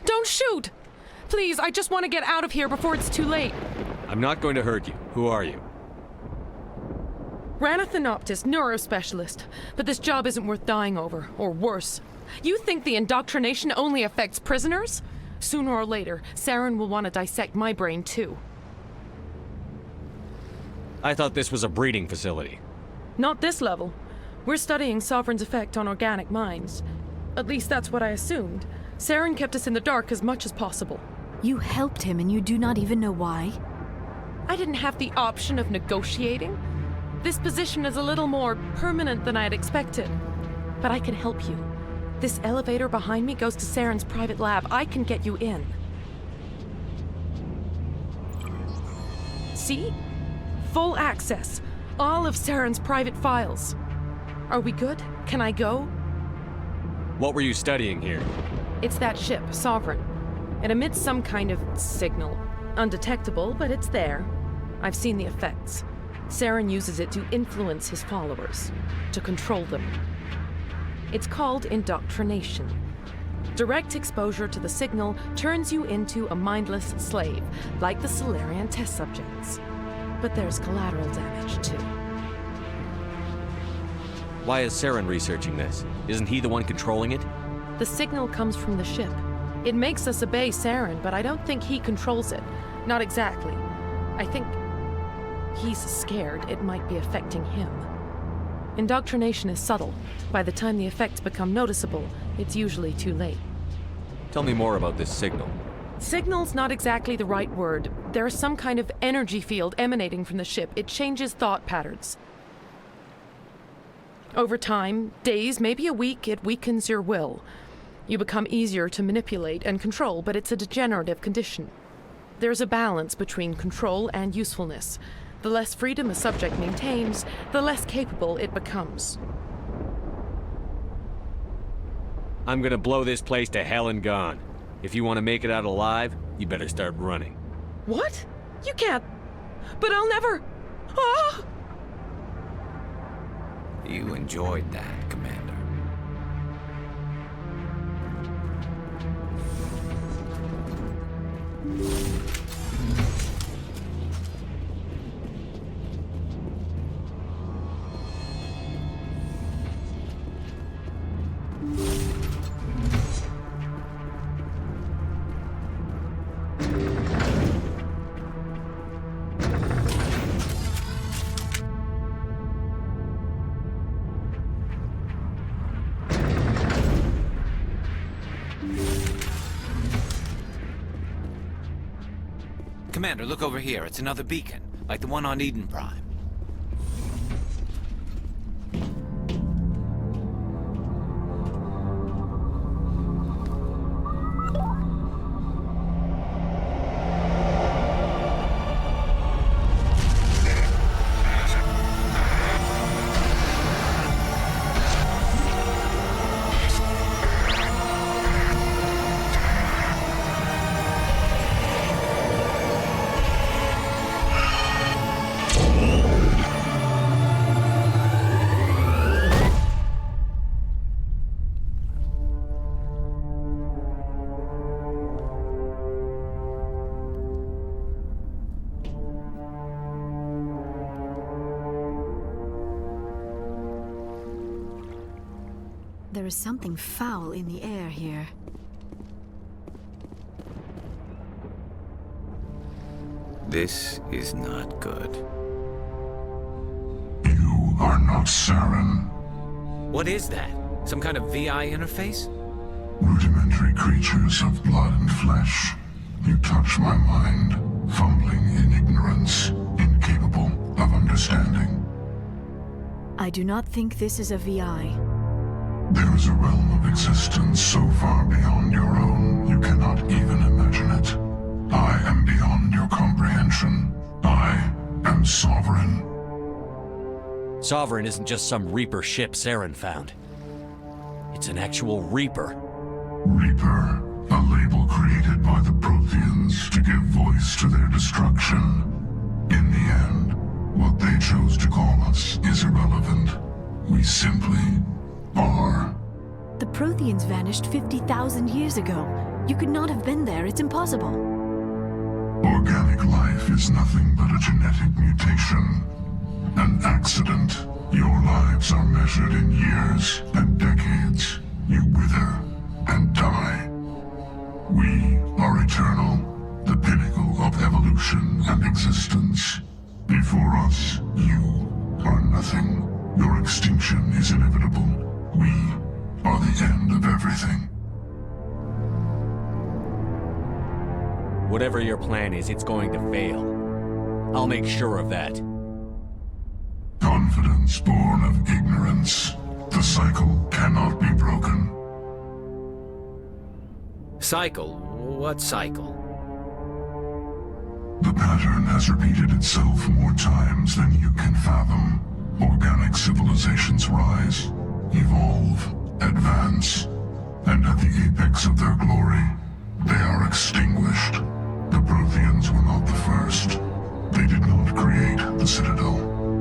Speaker 4: Don't shoot! Please, I just want to get out of here before it's too late.
Speaker 5: I'm not going to hurt you. Who are you?
Speaker 4: Ranathanoptis, neurospecialist. But this job isn't worth dying over, or worse. You think the indoctrination only affects prisoners? Sooner or later, Saren will want to dissect my brain too.
Speaker 5: I thought this was a breeding facility.
Speaker 4: Not this level. We're studying Sovereign's effect on organic minds. At least that's what I assumed. Saren kept us in the dark as much as possible.
Speaker 21: You helped him and you do not even know why?
Speaker 4: I didn't have the option of negotiating. This position is a little more permanent than I had expected. But I can help you. This elevator behind me goes to Saren's private lab. I can get you in. See? Full access. All of Saren's private files. Are we good? Can I go?
Speaker 5: What were you studying here?
Speaker 4: It's that ship, Sovereign. It emits some kind of signal. Undetectable, but it's there. I've seen the effects. Saren uses it to influence his followers, to control them. It's called indoctrination. Direct exposure to the signal turns you into a mindless slave, like the Solarian test subjects. But there's collateral damage, too.
Speaker 5: Why is Saren researching this? Isn't he the one controlling it?
Speaker 4: The signal comes from the ship. It makes us obey Saren, but I don't think he controls it. Not exactly.
Speaker 1: I think he's scared it might be affecting him. Indoctrination is subtle. By the time the effects become noticeable, it's usually too late.
Speaker 5: Tell me more about this signal.
Speaker 1: Signal's not exactly the right word. There is some kind of energy field emanating from the ship. It changes thought patterns. Over time, days, maybe a week, it weakens your will. You become easier to manipulate and control, but it's a degenerative condition. There's a balance between control and usefulness. The less freedom a subject maintains, the less capable it becomes.
Speaker 5: I'm gonna blow this place to hell and gone. If you want to make it out alive, you better start running.
Speaker 1: What? You can't. But I'll never. Ah!
Speaker 22: You enjoyed that, Commander.
Speaker 10: Commander, look over here. It's another beacon, like the one on Eden Prime.
Speaker 21: There is something foul in the air here.
Speaker 22: This is not good.
Speaker 15: You are not Saren.
Speaker 10: What is that? Some kind of VI interface?
Speaker 15: Rudimentary creatures of blood and flesh. You touch my mind, fumbling in ignorance, incapable of understanding.
Speaker 21: I do not think this is a VI.
Speaker 15: There is a realm of existence so far beyond your own, you cannot even imagine it. I am beyond your comprehension. I am Sovereign.
Speaker 5: Sovereign isn't just some Reaper ship Saren found. It's an actual Reaper.
Speaker 15: Reaper, a label created by the Protheans to give voice to their destruction. In the end, what they chose to call us is irrelevant. We simply are.
Speaker 21: The Protheans vanished 50,000 years ago. You could not have been there. It's impossible.
Speaker 15: Organic life is nothing but a genetic mutation. An accident. Your lives are measured in years and decades. You wither and die. We are eternal, the pinnacle of evolution and existence. Before us, you are nothing. Your extinction is inevitable. We are the end of everything.
Speaker 5: Whatever your plan is, it's going to fail. I'll make sure of that.
Speaker 15: Confidence born of ignorance. The cycle cannot be broken.
Speaker 10: Cycle? What cycle?
Speaker 15: The pattern has repeated itself more times than you can fathom. Organic civilizations rise, evolve, advance, and at the apex of their glory, they are extinguished. The Protheans were not the first. They did not create the Citadel.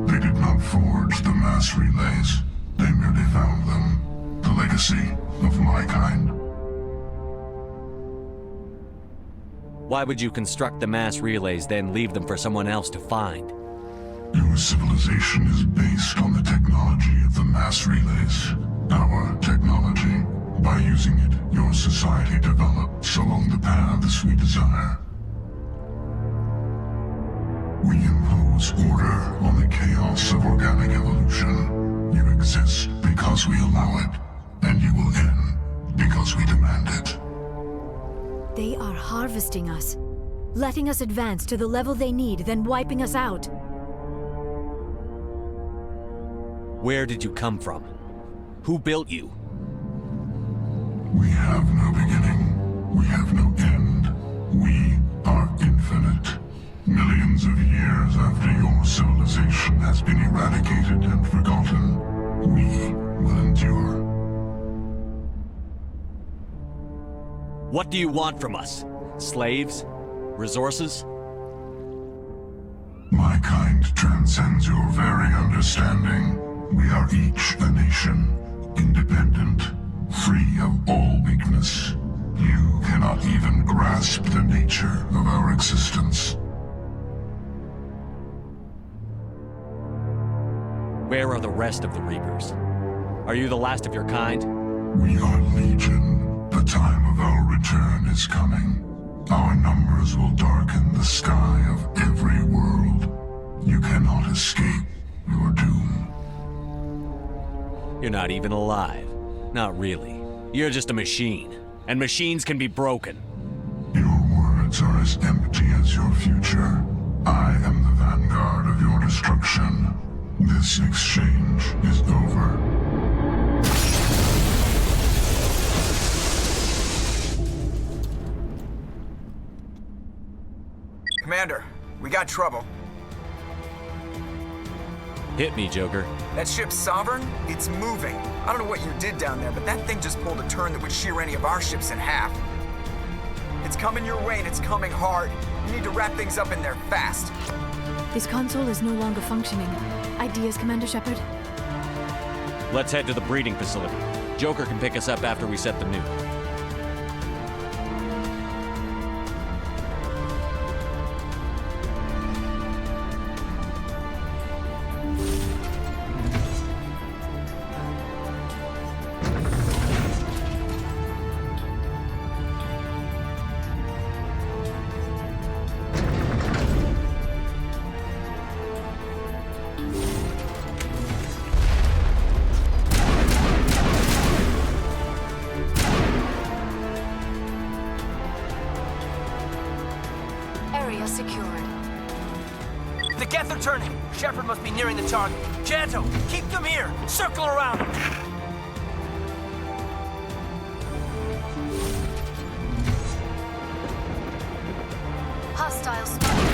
Speaker 15: They did not forge the mass relays. They merely found them. The legacy of my kind.
Speaker 5: Why would you construct the mass relays, then leave them for someone else to find?
Speaker 15: Your civilization is based on the technology of the mass relays. Our technology. By using it, your society develops along the paths we desire. We impose order on the chaos of organic evolution. You exist because we allow it, and you will end because we demand it.
Speaker 21: They are harvesting us, letting us advance to the level they need, then wiping us out.
Speaker 5: Where did you come from? Who built you?
Speaker 15: We have no beginning. We have no end. We are infinite. Millions of years after your civilization has been eradicated and forgotten, we will endure.
Speaker 5: What do you want from us? Slaves? Resources?
Speaker 15: My kind transcends your very understanding. We are each a nation, independent, free of all weakness. You cannot even grasp the nature of our existence.
Speaker 5: Where are the rest of the Reapers? Are you the last of your kind?
Speaker 15: We are Legion. The time of our return is coming. Our numbers will darken the sky of every world. You cannot escape your doom.
Speaker 5: You're not even alive. Not really. You're just a machine. And machines can be broken.
Speaker 15: Your words are as empty as your future. I am the vanguard of your destruction. This exchange is over.
Speaker 3: Commander, we got trouble.
Speaker 5: Hit me, Joker.
Speaker 3: That ship's Sovereign? It's moving. I don't know what you did down there, but that thing just pulled a turn that would shear any of our ships in half. It's coming your way, and it's coming hard. You need to wrap things up in there fast.
Speaker 21: This console is no longer functioning. Ideas, Commander Shepard?
Speaker 5: Let's head to the breeding facility. Joker can pick us up after we set the nuke.
Speaker 21: Secured.
Speaker 11: The Geth are turning. Shepard must be nearing the target. Janto, keep them here. Circle around them.
Speaker 21: Hostile spotted.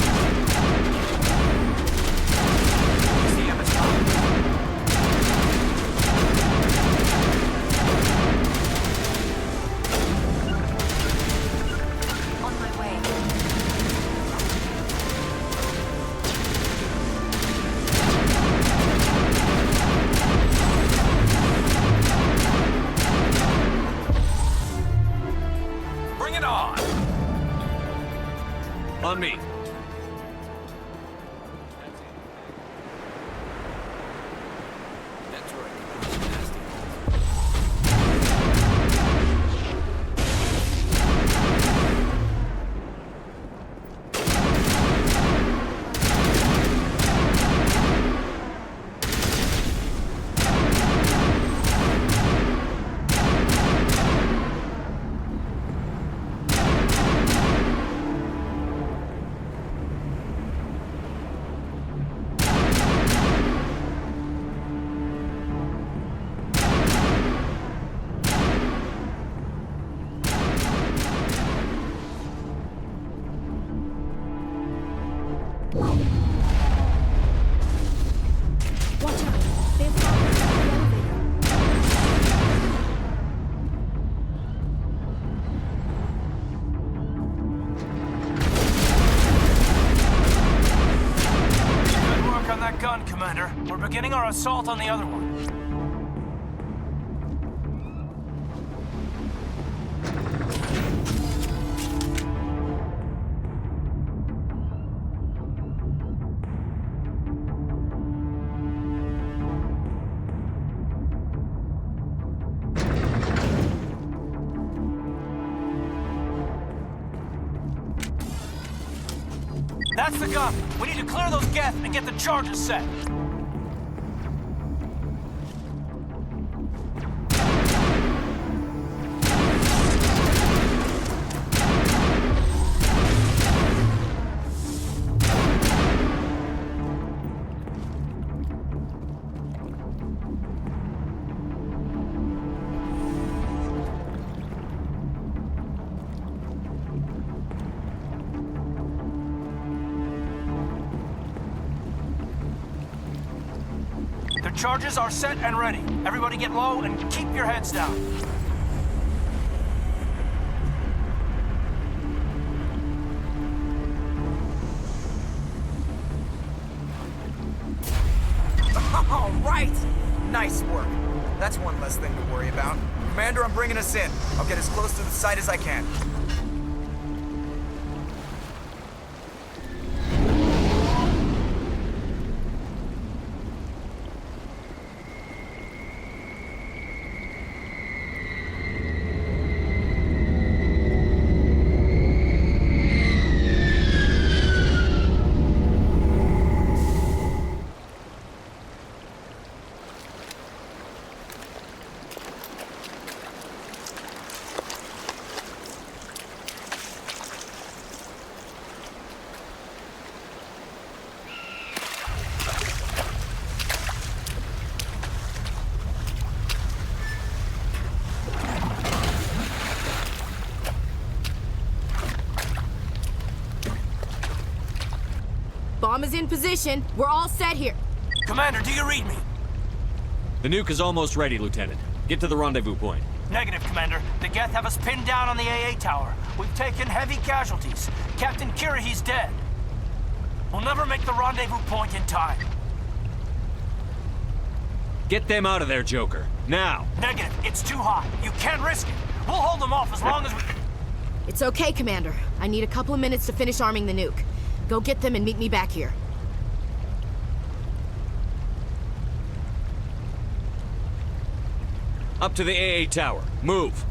Speaker 5: On me.
Speaker 11: Commander. We're beginning our assault on the other one. That's the gun. We need to clear those Geth and get the charges set. The charges are set and ready. Everybody get low and keep your heads down.
Speaker 3: All right! Nice work. That's one less thing to worry about. Commander, I'm bringing us in. I'll get as close to the site as I can.
Speaker 13: Bomb is in position. We're all set here.
Speaker 11: Commander, do you read me?
Speaker 5: The nuke is almost ready, Lieutenant. Get to the rendezvous point.
Speaker 11: Negative, Commander. The Geth have us pinned down on the AA tower. We've taken heavy casualties. Captain Kirahi's dead. We'll never make the rendezvous point in time.
Speaker 5: Get them out of there, Joker. Now!
Speaker 11: Negative. It's too hot. You can't risk it. We'll hold them off as long as we...
Speaker 13: It's okay, Commander. I need a couple of minutes to finish arming the nuke. Go get them and meet me back here.
Speaker 5: Up to the AA tower. Move!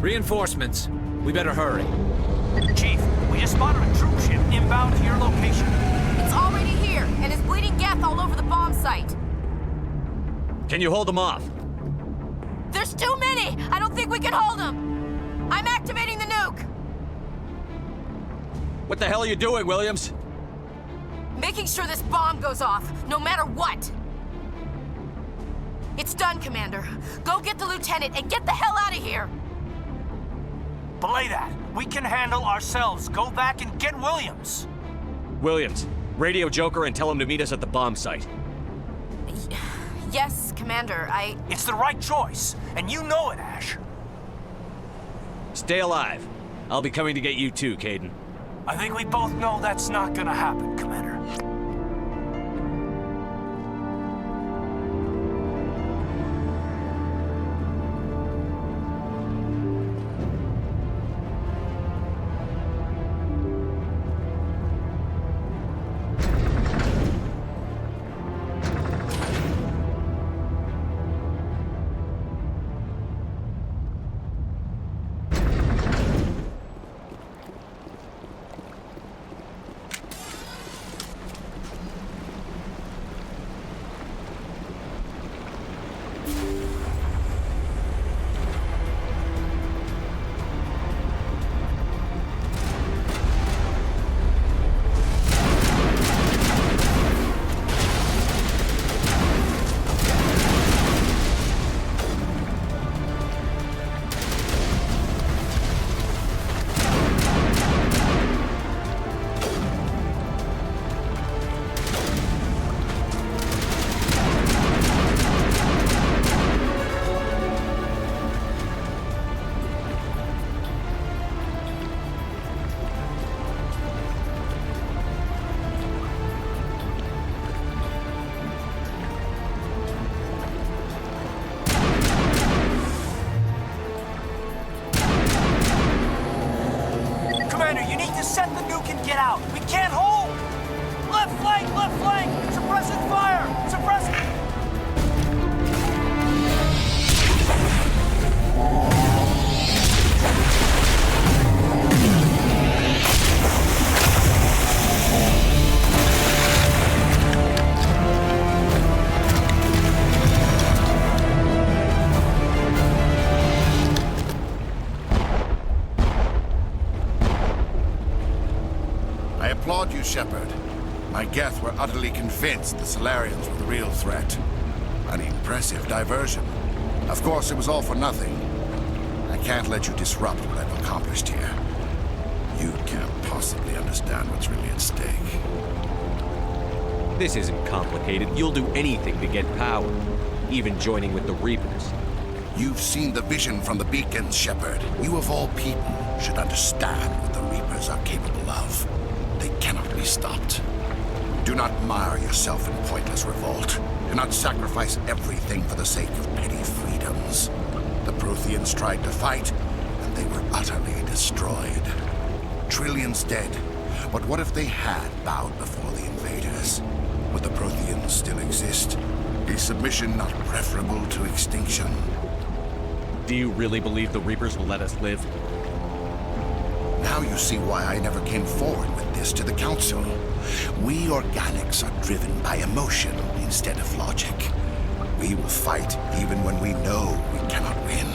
Speaker 10: Reinforcements. We better hurry.
Speaker 11: Chief, we just spotted a troop ship inbound to your location.
Speaker 13: It's already here, and is bleeding Geth all over the bomb site.
Speaker 5: Can you hold them off?
Speaker 13: There's too many! I don't think we can hold them! I'm activating the nuke!
Speaker 5: What the hell are you doing, Williams?
Speaker 13: Making sure this bomb goes off, no matter what! It's done, Commander. Go get the lieutenant and get the hell out of here!
Speaker 11: Belay that. We can handle ourselves. Go back and get Williams.
Speaker 5: Williams, radio Joker and tell him to meet us at the bomb site.
Speaker 13: Yes, Commander,
Speaker 11: It's the right choice, and you know it, Ash.
Speaker 5: Stay alive. I'll be coming to get you too, Caden.
Speaker 11: I think we both know that's not gonna happen, Commander. Commander, you need to set the nuke and get out. We can't hold! Left flank! Left flank! Suppressing fire! Suppressing...
Speaker 8: I applaud you, Shepard. My Geth were utterly convinced the Solarians were the real threat. An impressive diversion. Of course, it was all for nothing. I can't let you disrupt what I've accomplished here. You can't possibly understand what's really at stake.
Speaker 5: This isn't complicated. You'll do anything to get power, even joining with the Reapers.
Speaker 8: You've seen the vision from the beacons, Shepard. You of all people should understand what the Reapers are capable of. They cannot be stopped. Do not mire yourself in pointless revolt. Do not sacrifice everything for the sake of petty freedoms. The Protheans tried to fight, and they were utterly destroyed. Trillions dead. But what if they had bowed before the invaders? Would the Protheans still exist? Is submission not preferable to extinction?
Speaker 5: Do you really believe the Reapers will let us live?
Speaker 8: Now you see why I never came forward with this to the Council. We organics are driven by emotion instead of logic. We will fight even when we know we cannot win.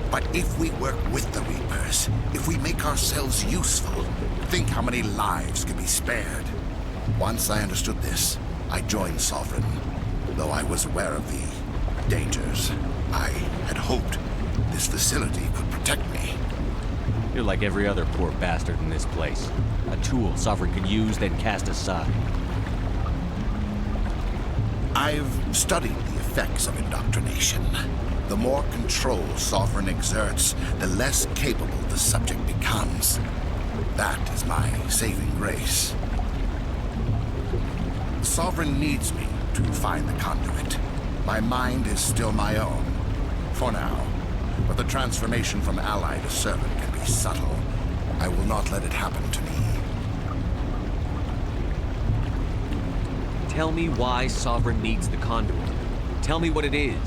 Speaker 8: But if we work with the Reapers, if we make ourselves useful, think how many lives could be spared. Once I understood this, I joined Sovereign, though I was aware of the dangers. I had hoped this facility could protect me.
Speaker 5: You're like every other poor bastard in this place. A tool Sovereign can use, then cast aside.
Speaker 8: I've studied the effects of indoctrination. The more control Sovereign exerts, the less capable the subject becomes. That is my saving grace. Sovereign needs me to find the conduit. My mind is still my own, for now. But the transformation from ally to servant can be subtle. I will not let it happen to me.
Speaker 5: Tell me why Sovereign needs the conduit. Tell me what it is.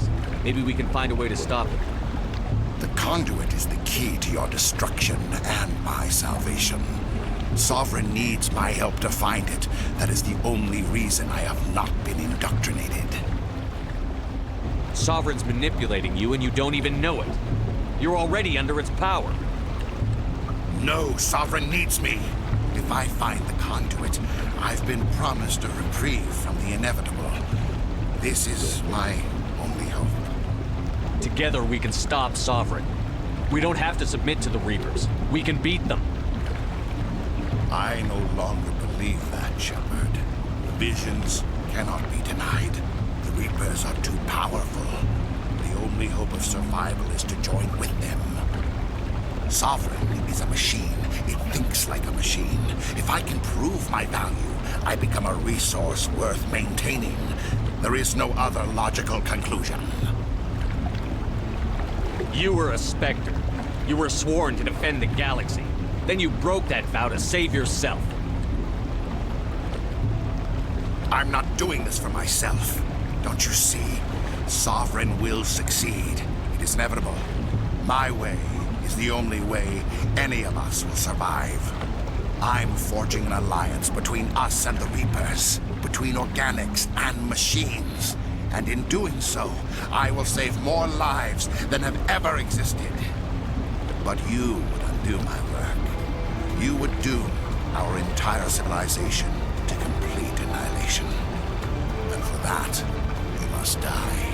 Speaker 5: Maybe we can find a way to stop it.
Speaker 8: The conduit is the key to your destruction and my salvation. Sovereign needs my help to find it. That is the only reason I have not been indoctrinated.
Speaker 5: Sovereign's manipulating you and you don't even know it. You're already under its power.
Speaker 8: No, Sovereign needs me. If I find the conduit, I've been promised a reprieve from the inevitable. This is my only hope.
Speaker 5: Together we can stop Sovereign. We don't have to submit to the Reapers. We can beat them.
Speaker 8: I no longer believe that, Shepard. The visions cannot be denied. The Reapers are too powerful. The only hope of survival is to join with them. Sovereign is a machine. It thinks like a machine. If I can prove my value, I become a resource worth maintaining. There is no other logical conclusion.
Speaker 5: You were a Spectre. You were sworn to defend the galaxy. Then you broke that vow to save yourself.
Speaker 8: I'm not doing this for myself. Don't you see? Sovereign will succeed. It is inevitable. My way is the only way any of us will survive. I'm forging an alliance between us and the Reapers, between organics and machines. And in doing so, I will save more lives than have ever existed. But you would undo my work. You would doom our entire civilization to complete annihilation. And for that, you must die.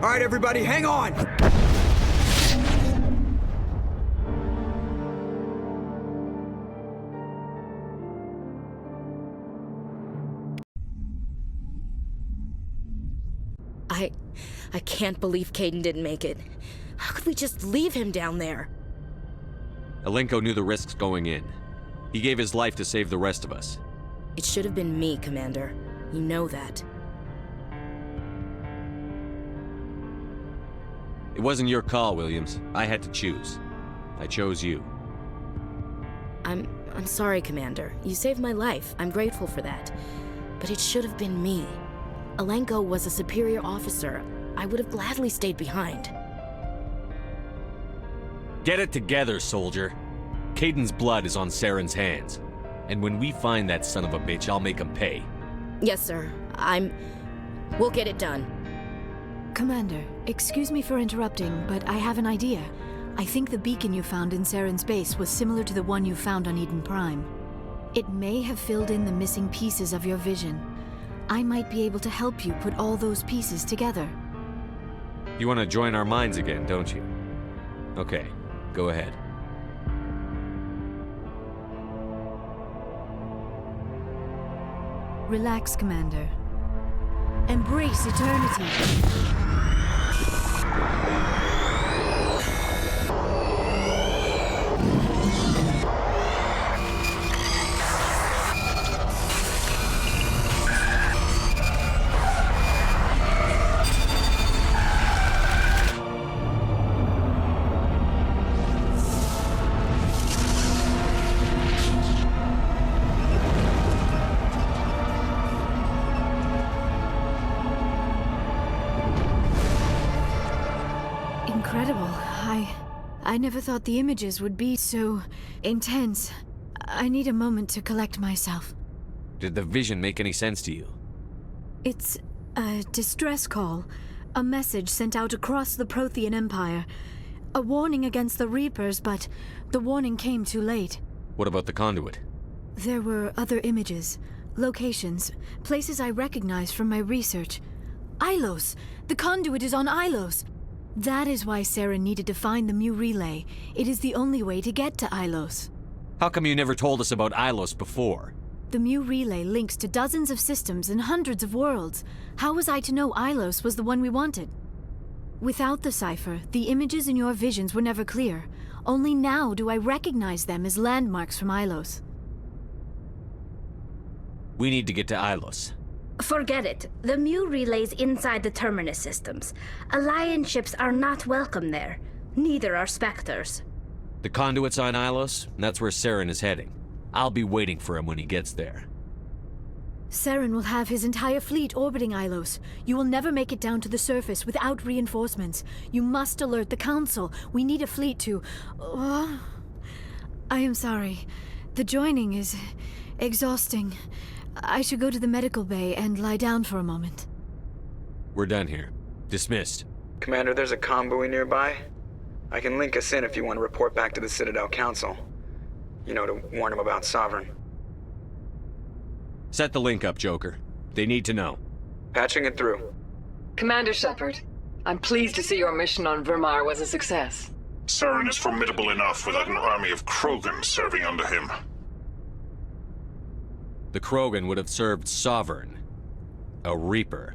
Speaker 3: All right, everybody, hang on!
Speaker 13: I can't believe Caden didn't make it. How could we just leave him down there?
Speaker 5: Alenko knew the risks going in. He gave his life to save the rest of us.
Speaker 13: It should have been me, Commander. You know that.
Speaker 5: It wasn't your call, Williams. I had to choose. I chose you.
Speaker 13: I'm sorry, Commander. You saved my life. I'm grateful for that. But it should have been me. Alenko was a superior officer. I would have gladly stayed behind.
Speaker 5: Get it together, soldier. Caden's blood is on Saren's hands. And when we find that son of a bitch, I'll make him pay.
Speaker 13: Yes, sir. We'll get it done.
Speaker 21: Commander, excuse me for interrupting, but I have an idea. I think the beacon you found in Saren's base was similar to the one you found on Eden Prime. It may have filled in the missing pieces of your vision. I might be able to help you put all those pieces together.
Speaker 5: You want to join our minds again, don't you? Okay, go ahead.
Speaker 21: Relax, Commander. Embrace eternity. Incredible. I never thought the images would be so intense. I need a moment to collect myself.
Speaker 5: Did the vision make any sense to you?
Speaker 21: It's a distress call. A message sent out across the Prothean Empire. A warning against the Reapers, but the warning came too late.
Speaker 5: What about the conduit?
Speaker 21: There were other images, locations, places I recognized from my research. Ilos! The conduit is on Ilos! That is why Saren needed to find the Mu relay. It is the only way to get to Ilos.
Speaker 5: How come you never told us about Ilos before?
Speaker 21: The Mu relay links to dozens of systems and hundreds of worlds. How was I to know Ilos was the one we wanted? Without the cipher, the images in your visions were never clear. Only now do I recognize them as landmarks from Ilos.
Speaker 5: We need to get to Ilos.
Speaker 23: Forget it. The Mu relay's inside the Terminus systems. Alliance ships are not welcome there. Neither are Spectres.
Speaker 5: The conduit's on Ilos, and that's where Saren is heading. I'll be waiting for him when he gets there.
Speaker 21: Saren will have his entire fleet orbiting Ilos. You will never make it down to the surface without reinforcements. You must alert the Council. We need a fleet to... I am sorry. The joining is exhausting. I should go to the medical bay and lie down for a moment.
Speaker 5: We're done here. Dismissed.
Speaker 3: Commander, there's a convoy nearby. I can link us in if you want to report back to the Citadel Council. You know, to warn them about Sovereign.
Speaker 5: Set the link up, Joker. They need to know.
Speaker 3: Patching it through.
Speaker 7: Commander Shepard, I'm pleased to see your mission on Vermar was a success.
Speaker 15: Saren is formidable enough without an army of Krogan serving under him.
Speaker 5: The Krogan would have served Sovereign. A Reaper.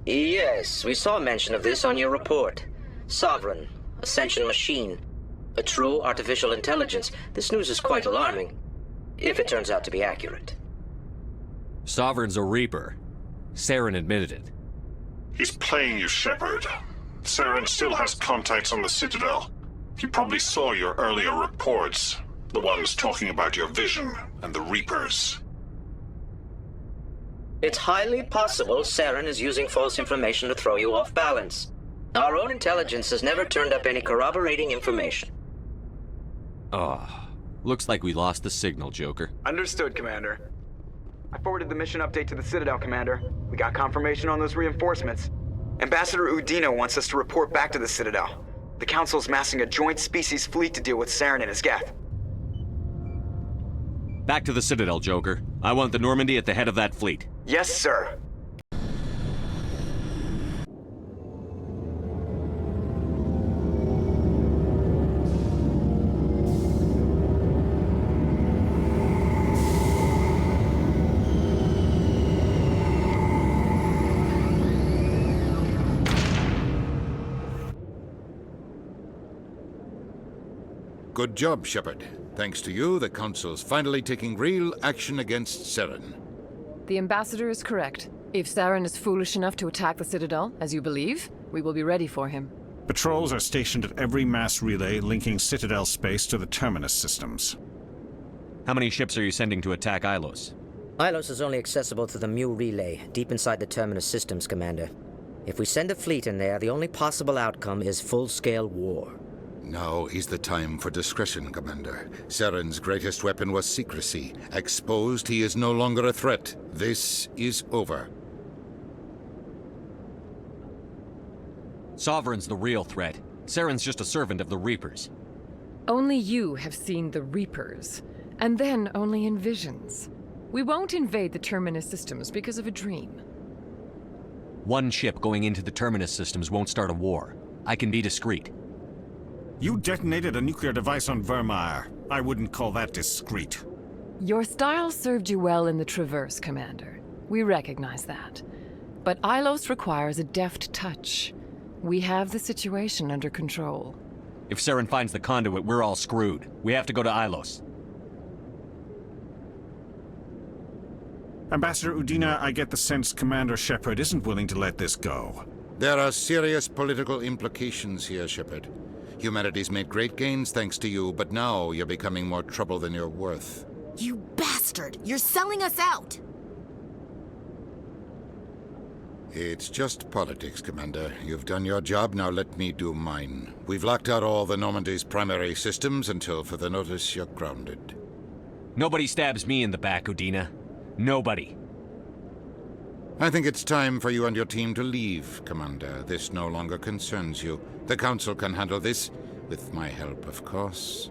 Speaker 12: Yes, we saw mention of this on your report. Sovereign, Ascension machine, a true artificial intelligence. This news is quite alarming, if it turns out to be accurate.
Speaker 5: Sovereign's a Reaper. Saren admitted it.
Speaker 15: He's playing you, Shepard. Saren still has contacts on the Citadel. He probably saw your earlier reports. The ones talking about your vision and the Reapers.
Speaker 12: It's highly possible Saren is using false information to throw you off balance. Our own intelligence has never turned up any corroborating information.
Speaker 5: Looks like we lost the signal, Joker.
Speaker 3: Understood, Commander. I forwarded the mission update to the Citadel, Commander. We got confirmation on those reinforcements. Ambassador Udino wants us to report back to the Citadel. The Council's massing a joint species fleet to deal with Saren and his Geth.
Speaker 5: Back to the Citadel, Joker. I want the Normandy at the head of that fleet.
Speaker 3: Yes, sir.
Speaker 2: Good job, Shepard. Thanks to you, the Council's finally taking real action against Saren.
Speaker 14: The Ambassador is correct. If Saren is foolish enough to attack the Citadel, as you believe, we will be ready for him.
Speaker 17: Patrols are stationed at every mass relay linking Citadel space to the Terminus systems.
Speaker 5: How many ships are you sending to attack Ilos?
Speaker 12: Ilos is only accessible to the Mu relay, deep inside the Terminus systems, Commander. If we send a fleet in there, the only possible outcome is full-scale war.
Speaker 2: Now is the time for discretion, Commander. Saren's greatest weapon was secrecy. Exposed, he is no longer a threat. This is over.
Speaker 5: Sovereign's the real threat. Saren's just a servant of the Reapers.
Speaker 14: Only you have seen the Reapers, and then only in visions. We won't invade the Terminus systems because of a dream.
Speaker 5: One ship going into the Terminus systems won't start a war. I can be discreet.
Speaker 17: You detonated a nuclear device on Vermeer. I wouldn't call that discreet.
Speaker 14: Your style served you well in the Traverse, Commander. We recognize that. But Ilos requires a deft touch. We have the situation under control.
Speaker 5: If Saren finds the conduit, we're all screwed. We have to go to Ilos.
Speaker 17: Ambassador Udina, I get the sense Commander Shepard isn't willing to let this go.
Speaker 2: There are serious political implications here, Shepard. Humanity's made great gains thanks to you, but now you're becoming more trouble than you're worth.
Speaker 19: You bastard! You're selling us out!
Speaker 2: It's just politics, Commander. You've done your job, now let me do mine. We've locked out all the Normandy's primary systems until further notice you're grounded.
Speaker 5: Nobody stabs me in the back, Udina. Nobody.
Speaker 2: I think it's time for you and your team to leave, Commander. This no longer concerns you. The Council can handle this, with my help, of course.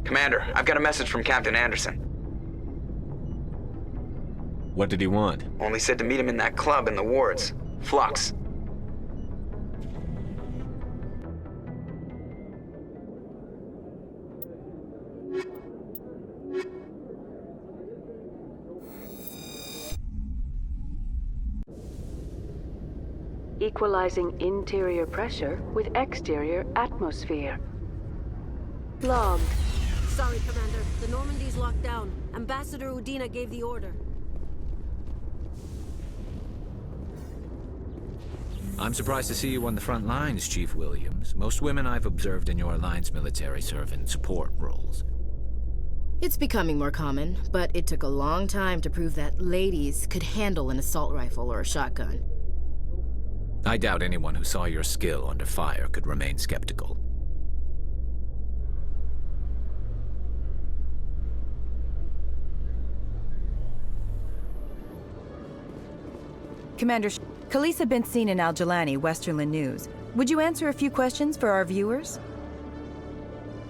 Speaker 3: Commander, I've got a message from Captain Anderson.
Speaker 5: What did he want?
Speaker 3: Only said to meet him in that club in the wards. Flux.
Speaker 25: Equalizing interior pressure with exterior atmosphere. Logged.
Speaker 26: Sorry, Commander. The Normandy's locked down. Ambassador Udina gave the order.
Speaker 22: I'm surprised to see you on the front lines, Chief Williams. Most women I've observed in your Alliance military serve in support roles.
Speaker 13: It's becoming more common, but it took a long time to prove that ladies could handle an assault rifle or a shotgun.
Speaker 22: I doubt anyone who saw your skill under fire could remain skeptical.
Speaker 27: Commander, Khaleesa been seen in Al-Jalani, Westerland News. Would you answer a few questions for our viewers?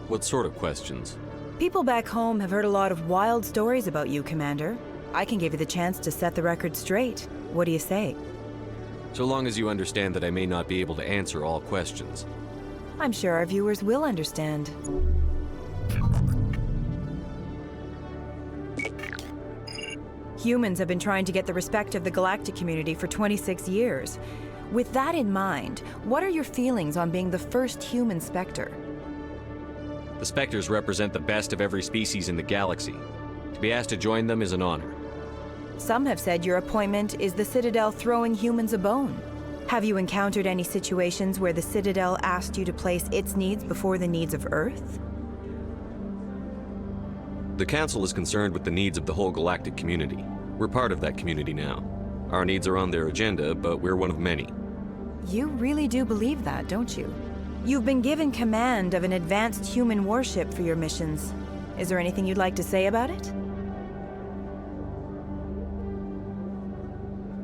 Speaker 5: What sort of questions?
Speaker 27: People back home have heard a lot of wild stories about you, Commander. I can give you the chance to set the record straight. What do you say?
Speaker 5: So long as you understand that I may not be able to answer all questions.
Speaker 27: I'm sure our viewers will understand. Humans have been trying to get the respect of the galactic community for 26 years. With that in mind, what are your feelings on being the first human Spectre?
Speaker 5: The Spectres represent the best of every species in the galaxy. To be asked to join them is an honor.
Speaker 27: Some have said your appointment is the Citadel throwing humans a bone. Have you encountered any situations where the Citadel asked you to place its needs before the needs of Earth?
Speaker 5: The Council is concerned with the needs of the whole galactic community. We're part of that community now. Our needs are on their agenda, but we're one of many.
Speaker 27: You really do believe that, don't you? You've been given command of an advanced human warship for your missions. Is there anything you'd like to say about it?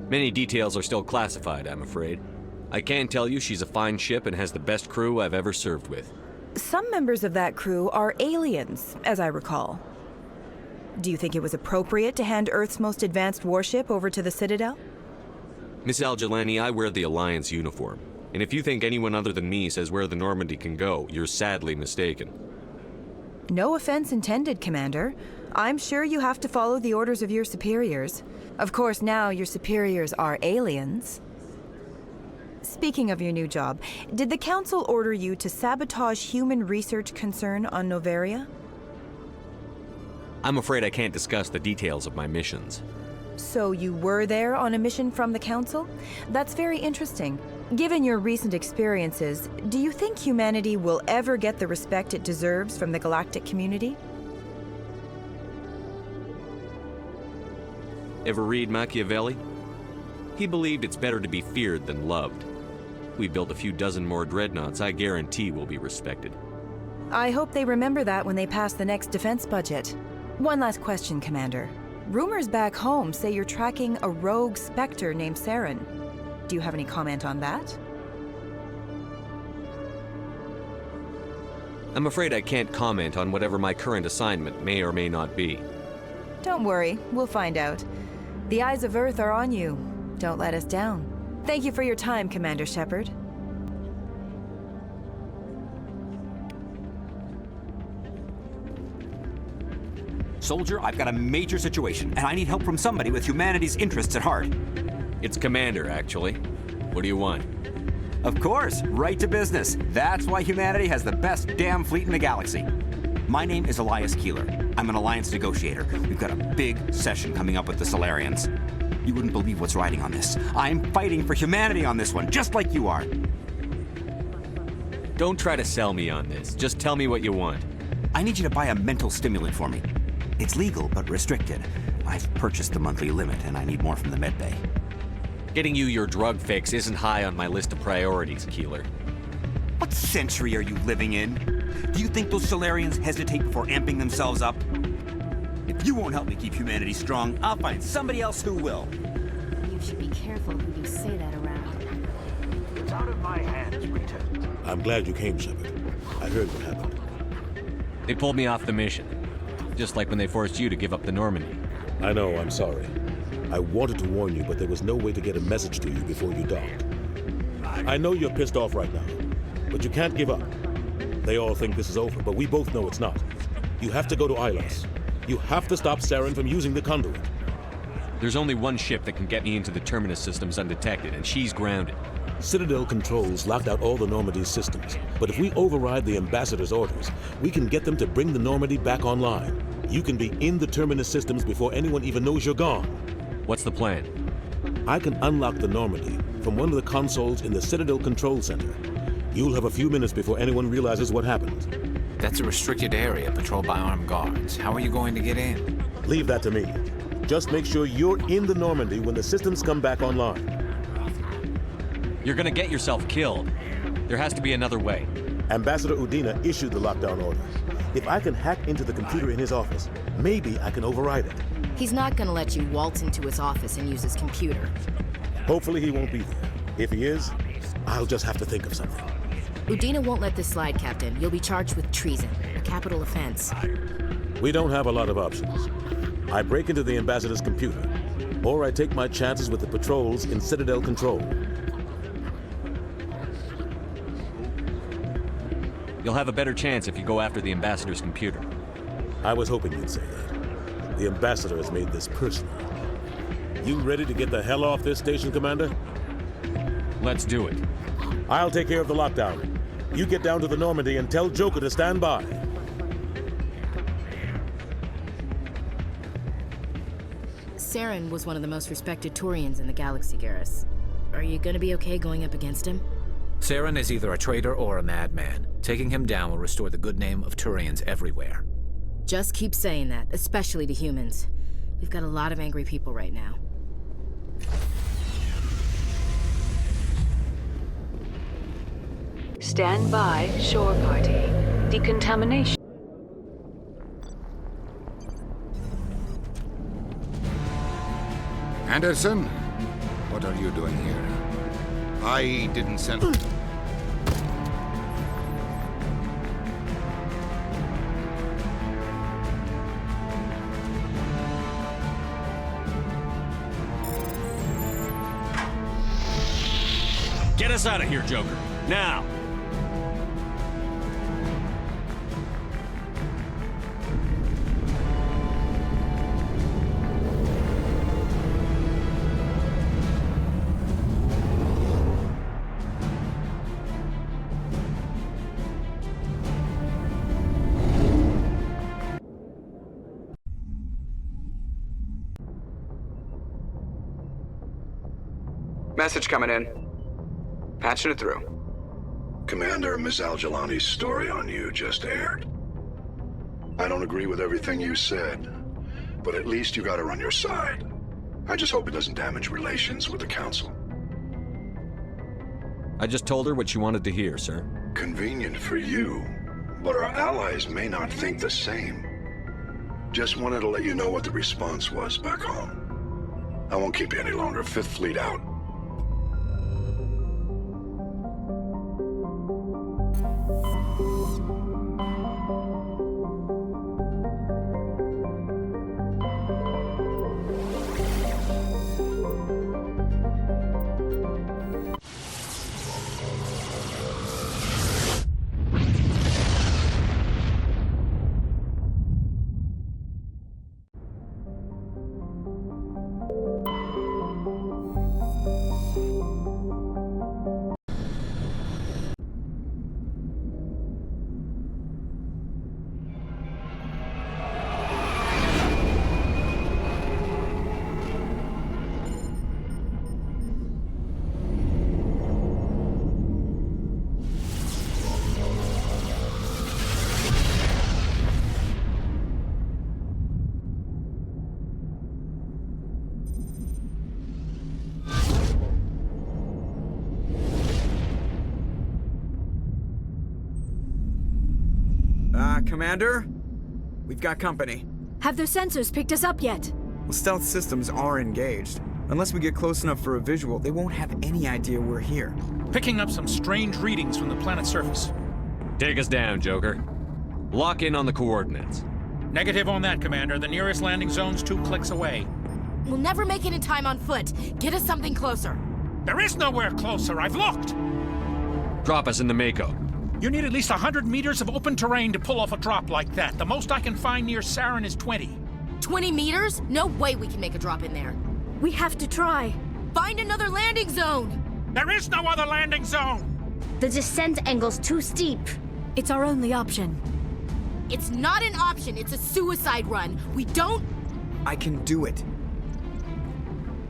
Speaker 5: Many details are still classified, I'm afraid. I can tell you she's a fine ship and has the best crew I've ever served with.
Speaker 27: Some members of that crew are aliens, as I recall. Do you think it was appropriate to hand Earth's most advanced warship over to the Citadel?
Speaker 5: Miss Al-Jalani, I wear the Alliance uniform. And if you think anyone other than me says where the Normandy can go, you're sadly mistaken.
Speaker 27: No offense intended, Commander. I'm sure you have to follow the orders of your superiors. Of course, now your superiors are aliens. Speaking of your new job, did the Council order you to sabotage human research concern on Noveria?
Speaker 5: I'm afraid I can't discuss the details of my missions.
Speaker 27: So you were there on a mission from the Council? That's very interesting. Given your recent experiences, do you think humanity will ever get the respect it deserves from the galactic community?
Speaker 5: Ever read Machiavelli? He believed it's better to be feared than loved. We build a few dozen more dreadnoughts, I guarantee we'll be respected.
Speaker 27: I hope they remember that when they pass the next defense budget. One last question, Commander. Rumors back home say you're tracking a rogue Spectre named Saren. Do you have any comment on that?
Speaker 5: I'm afraid I can't comment on whatever my current assignment may or may not be.
Speaker 27: Don't worry, we'll find out. The eyes of Earth are on you. Don't let us down. Thank you for your time, Commander Shepard.
Speaker 4: Soldier, I've got a major situation, and I need help from somebody with humanity's interests at heart.
Speaker 5: It's Commander, actually. What do you want?
Speaker 4: Of course, right to business. That's why humanity has the best damn fleet in the galaxy. My name is Elias Keeler. I'm an alliance negotiator. We've got a big session coming up with the Solarians. You wouldn't believe what's riding on this. I'm fighting for humanity on this one, just like you are.
Speaker 5: Don't try to sell me on this. Just tell me what you want.
Speaker 4: I need you to buy a mental stimulant for me. It's legal, but restricted. I've purchased the monthly limit, and I need more from the medbay.
Speaker 5: Getting you your drug fix isn't high on my list of priorities, Keeler.
Speaker 4: What century are you living in? Do you think those Solarians hesitate before amping themselves up? If you won't help me keep humanity strong, I'll find somebody else who will.
Speaker 13: You should be careful who you say that around.
Speaker 11: It's out of my hands, Rita.
Speaker 6: I'm glad you came, Shepard. I heard what happened.
Speaker 5: They pulled me off the mission. Just like when they forced you to give up the Normandy.
Speaker 6: I know, I'm sorry. I wanted to warn you, but there was no way to get a message to you before you docked. I know you're pissed off right now, but you can't give up. They all think this is over, but we both know it's not. You have to go to Ilos. You have to stop Saren from using the conduit.
Speaker 5: There's only one ship that can get me into the Terminus systems undetected, and she's grounded.
Speaker 6: Citadel controls locked out all the Normandy's systems, but if we override the Ambassador's orders, we can get them to bring the Normandy back online. You can be in the Terminus systems before anyone even knows you're gone.
Speaker 5: What's the plan?
Speaker 6: I can unlock the Normandy from one of the consoles in the Citadel Control Center. You'll have a few minutes before anyone realizes what happened.
Speaker 10: That's a restricted area patrolled by armed guards. How are you going to get in?
Speaker 6: Leave that to me. Just make sure you're in the Normandy when the systems come back online.
Speaker 5: You're gonna get yourself killed. There has to be another way.
Speaker 6: Ambassador Udina issued the lockdown order. If I can hack into the computer in his office, maybe I can override it.
Speaker 13: He's not gonna let you waltz into his office and use his computer.
Speaker 6: Hopefully he won't be there. If he is, I'll just have to think of something.
Speaker 13: Udina won't let this slide, Captain. You'll be charged with treason, a capital offense.
Speaker 6: We don't have a lot of options. I break into the Ambassador's computer, or I take my chances with the patrols in Citadel Control.
Speaker 5: You'll have a better chance if you go after the Ambassador's computer.
Speaker 6: I was hoping you'd say that. The Ambassador has made this personal. You ready to get the hell off this station, Commander?
Speaker 5: Let's do it.
Speaker 6: I'll take care of the lockdown. You get down to the Normandy and tell Joker to stand by.
Speaker 13: Saren was one of the most respected Turians in the galaxy, Garrus. Are you gonna be okay going up against him?
Speaker 10: Saren is either a traitor or a madman. Taking him down will restore the good name of Turians everywhere.
Speaker 13: Just keep saying that, especially to humans. We've got a lot of angry people right now.
Speaker 25: Stand by, shore party. Decontamination.
Speaker 2: Anderson, what are you doing here? I didn't send...
Speaker 5: Get us out of here, Joker. Now!
Speaker 3: message coming in. Patching it through.
Speaker 1: Commander, Ms. Al-Jalani's story on you just aired. I don't agree with everything you said, but at least you got her on your side. I just hope it doesn't damage relations with the Council.
Speaker 5: I just told her what she wanted to hear, sir.
Speaker 1: Convenient for you, but our allies may not think the same. Just wanted to let you know what the response was back home. I won't keep you any longer. Fifth Fleet out.
Speaker 3: Commander? We've got company.
Speaker 21: Have their sensors picked us up yet?
Speaker 3: Well, stealth systems are engaged. Unless we get close enough for a visual, they won't have any idea we're here.
Speaker 8: Picking up some strange readings from the planet's surface.
Speaker 5: Take us down, Joker. Lock in on the coordinates.
Speaker 8: Negative on that, Commander. The nearest landing zone's 2 clicks away.
Speaker 13: We'll never make it in time on foot. Get us something closer.
Speaker 8: There is nowhere closer. I've looked.
Speaker 5: Drop us in the Mako.
Speaker 8: You need at least 100 meters of open terrain to pull off a drop like that. The most I can find near Saren is 20.
Speaker 13: 20 meters? No way we can make a drop in there.
Speaker 21: We have to try.
Speaker 13: Find another landing zone!
Speaker 8: There is no other landing zone!
Speaker 23: The descent angle's too steep.
Speaker 21: It's our only option.
Speaker 13: It's not an option, it's a suicide run. We don't...
Speaker 3: I can do it.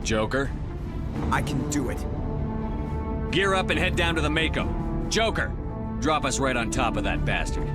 Speaker 5: Joker?
Speaker 3: I can do it.
Speaker 5: Gear up and head down to the Mako. Joker, drop us right on top of that bastard.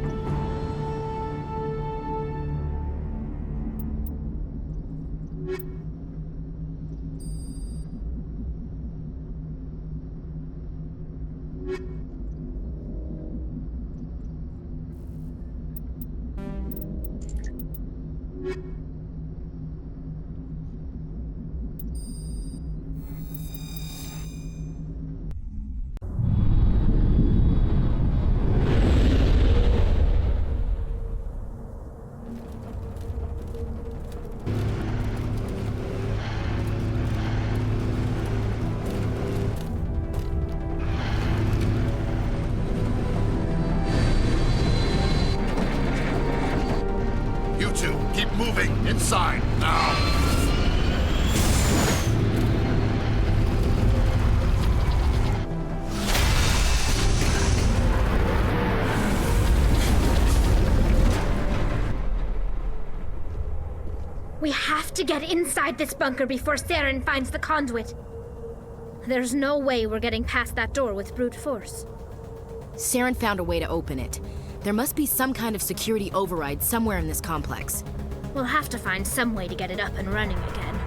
Speaker 2: You two, keep moving inside now.
Speaker 23: We have to get inside this bunker before Saren finds the conduit. There's no way we're getting past that door with brute force.
Speaker 13: Saren found a way to open it. There must be some kind of security override somewhere in this complex.
Speaker 23: We'll have to find some way to get it up and running again.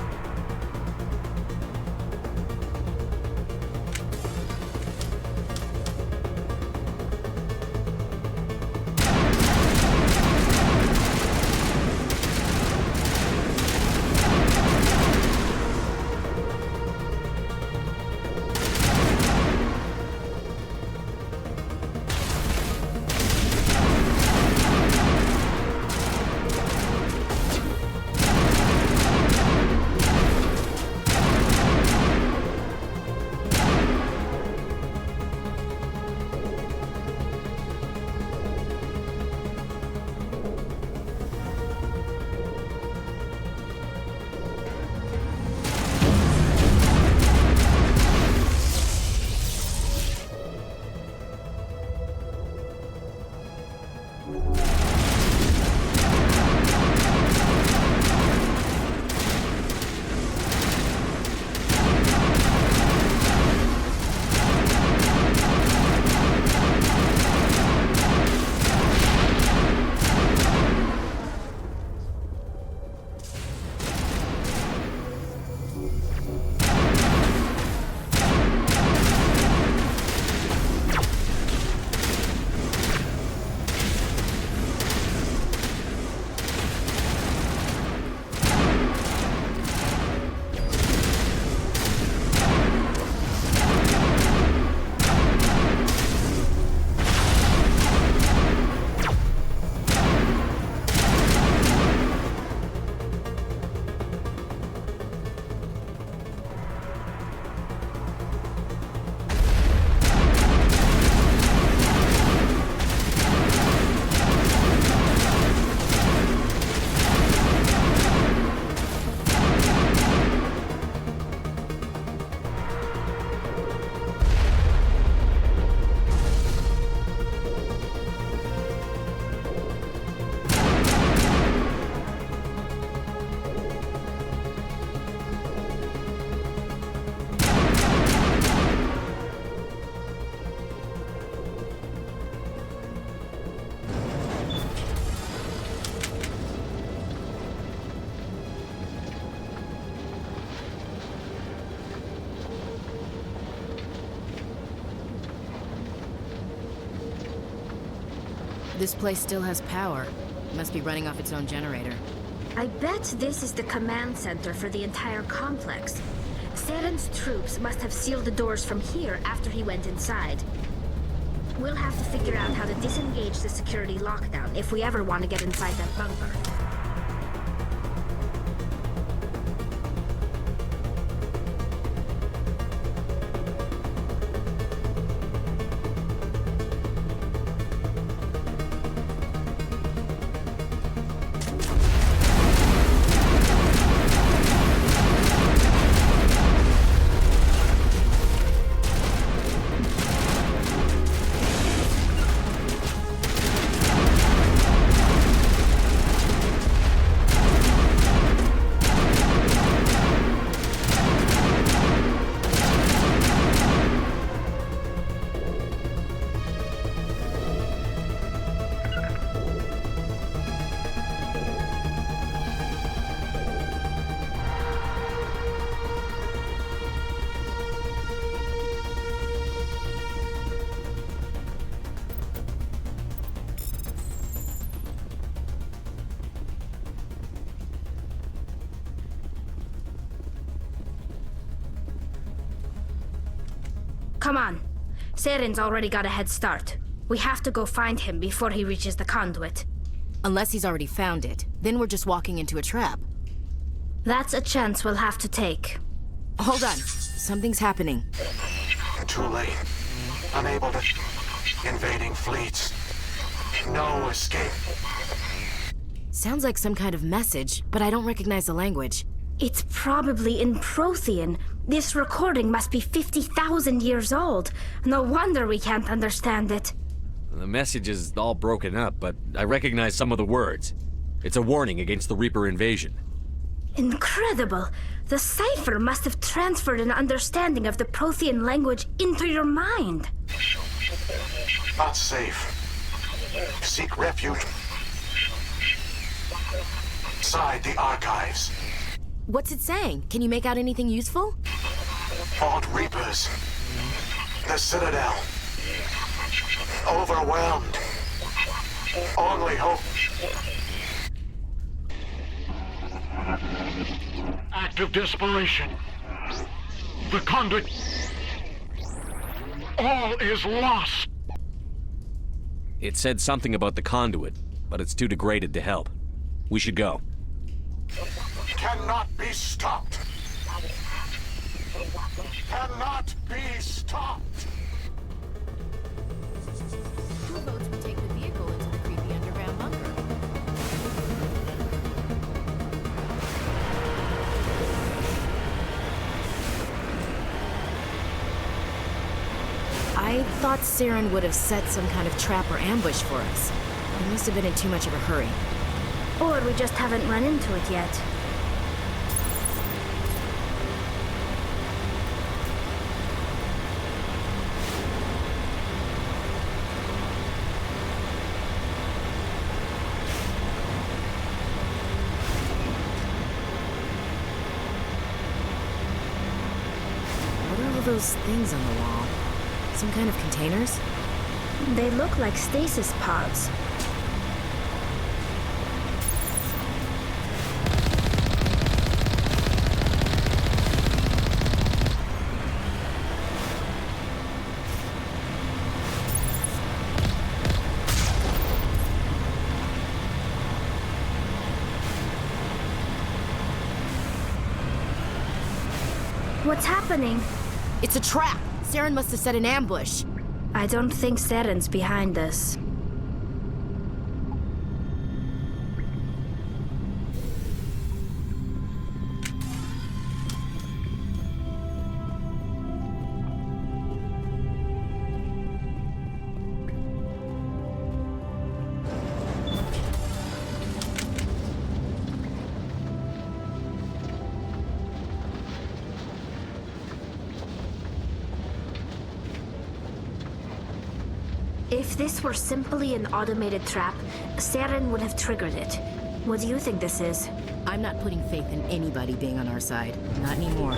Speaker 13: This place still has power. Must be running off its own generator.
Speaker 23: I bet this is the command center for the entire complex. Saren's troops must have sealed the doors from here after he went inside. We'll have to figure out how to disengage the security lockdown if we ever want to get inside that bunker. Come on. Saren's already got a head start. We have to go find him before he reaches the conduit.
Speaker 13: Unless he's already found it. Then we're just walking into a trap.
Speaker 23: That's a chance we'll have to take.
Speaker 13: Hold on. Something's happening.
Speaker 7: Too late. Unable to... Invading fleets. No escape.
Speaker 13: Sounds like some kind of message, but I don't recognize the language.
Speaker 23: It's probably in Prothean. This recording must be 50,000 years old. No wonder we can't understand it.
Speaker 5: The message is all broken up, but I recognize some of the words. It's a warning against the Reaper invasion.
Speaker 23: Incredible! The cipher must have transferred an understanding of the Prothean language into your mind.
Speaker 7: Not safe. Seek refuge. Inside the archives.
Speaker 13: What's it saying? Can you make out anything useful?
Speaker 7: Fought Reapers. The Citadel. Overwhelmed. Only hope.
Speaker 9: Act of desperation. The conduit. All is lost.
Speaker 5: It said something about the conduit, but it's too degraded to help. We should go.
Speaker 7: Cannot be stopped. Cannot be stopped.
Speaker 13: Who votes we take the vehicle into the creepy underground bunker? I thought Saren would have set some kind of trap or ambush for us. He must have been in too much of a hurry.
Speaker 23: Or we just haven't run into it yet.
Speaker 13: What are all those things on the wall? Some kind of containers?
Speaker 23: They look like stasis pods. What's happening?
Speaker 13: It's a trap! Saren must have set an ambush.
Speaker 23: I don't think Saren's behind us. If this were simply an automated trap, Saren would have triggered it. What do you think this is?
Speaker 13: I'm not putting faith in anybody being on our side. Not anymore.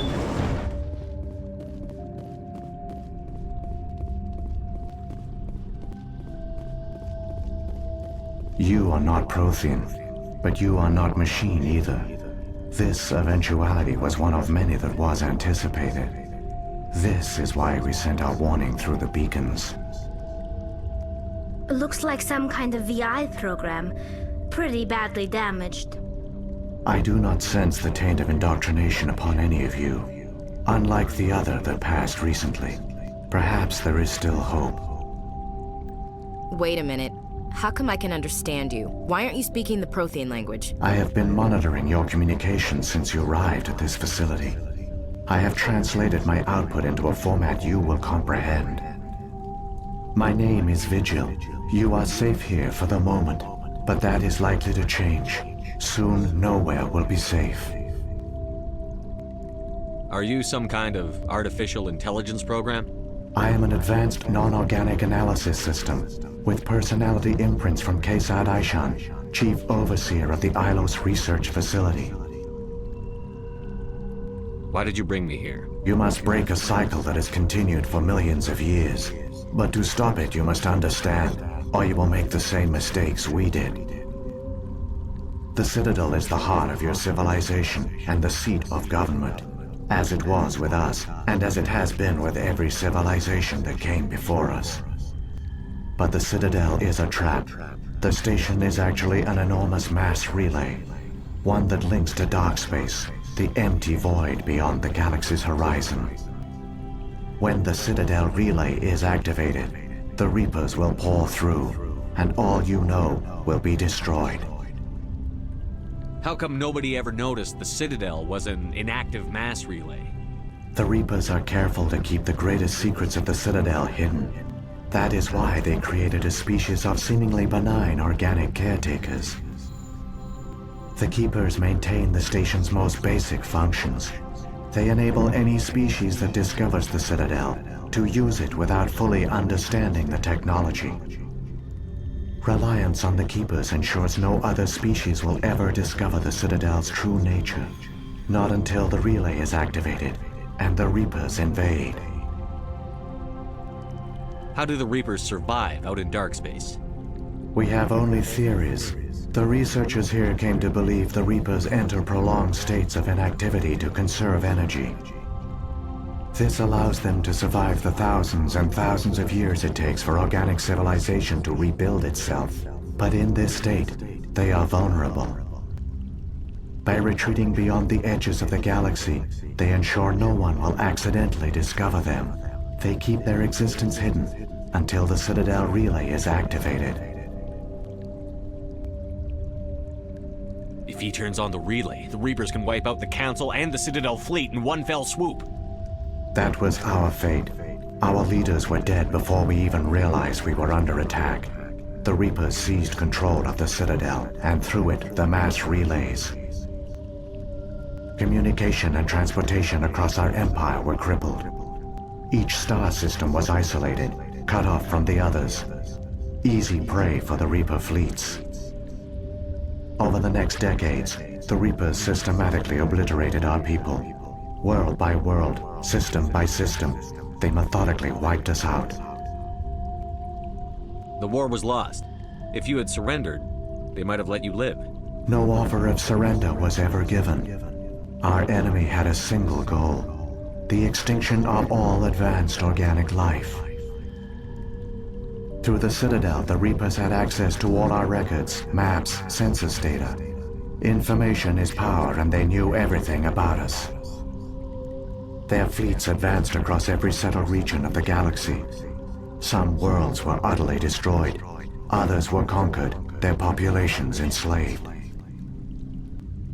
Speaker 12: You are not Prothean, but you are not machine either. This eventuality was one of many that was anticipated. This is why we sent our warning through the beacons.
Speaker 23: Looks like some kind of VI program. Pretty badly damaged.
Speaker 12: I do not sense the taint of indoctrination upon any of you, unlike the other that passed recently. Perhaps there is still hope.
Speaker 13: Wait a minute. How come I can understand you? Why aren't you speaking the Prothean language?
Speaker 12: I have been monitoring your communications since you arrived at this facility. I have translated my output into a format you will comprehend. My name is Vigil. You are safe here for the moment, but that is likely to change. Soon, nowhere will be safe.
Speaker 5: Are you some kind of artificial intelligence program?
Speaker 12: I am an advanced non-organic analysis system, with personality imprints from Kesad Aishan, Chief Overseer of the Ilos Research Facility.
Speaker 5: Why did you bring me here?
Speaker 12: You must break a cycle that has continued for millions of years. But to stop it, you must understand, or you will make the same mistakes we did. The Citadel is the heart of your civilization and the seat of government, as it was with us, and as it has been with every civilization that came before us. But the Citadel is a trap. The station is actually an enormous mass relay, one that links to dark space, the empty void beyond the galaxy's horizon. When the Citadel relay is activated, the Reapers will pour through, and all you know will be destroyed.
Speaker 5: How come nobody ever noticed the Citadel was an inactive mass relay?
Speaker 12: The Reapers are careful to keep the greatest secrets of the Citadel hidden. That is why they created a species of seemingly benign organic caretakers. The Keepers maintain the station's most basic functions. They enable any species that discovers the Citadel to use it without fully understanding the technology. Reliance on the Keepers ensures no other species will ever discover the Citadel's true nature. Not until the relay is activated and the Reapers invade.
Speaker 5: How do the Reapers survive out in dark space?
Speaker 12: We have only theories. The researchers here came to believe the Reapers enter prolonged states of inactivity to conserve energy. This allows them to survive the thousands and thousands of years it takes for organic civilization to rebuild itself. But in this state, they are vulnerable. By retreating beyond the edges of the galaxy, they ensure no one will accidentally discover them. They keep their existence hidden until the Citadel relay is activated.
Speaker 5: If he turns on the relay, the Reapers can wipe out the Council and the Citadel fleet in one fell swoop.
Speaker 12: That was our fate. Our leaders were dead before we even realized we were under attack. The Reapers seized control of the Citadel, and through it, the mass relays. Communication and transportation across our empire were crippled. Each star system was isolated, cut off from the others. Easy prey for the Reaper fleets. Over the next decades, the Reapers systematically obliterated our people. World by world, system by system, they methodically wiped us out.
Speaker 5: The war was lost. If you had surrendered, they might have let you live.
Speaker 12: No offer of surrender was ever given. Our enemy had a single goal: the extinction of all advanced organic life. Through the Citadel, the Reapers had access to all our records, maps, census data. Information is power, and they knew everything about us. Their fleets advanced across every settled region of the galaxy. Some worlds were utterly destroyed. Others were conquered, their populations enslaved.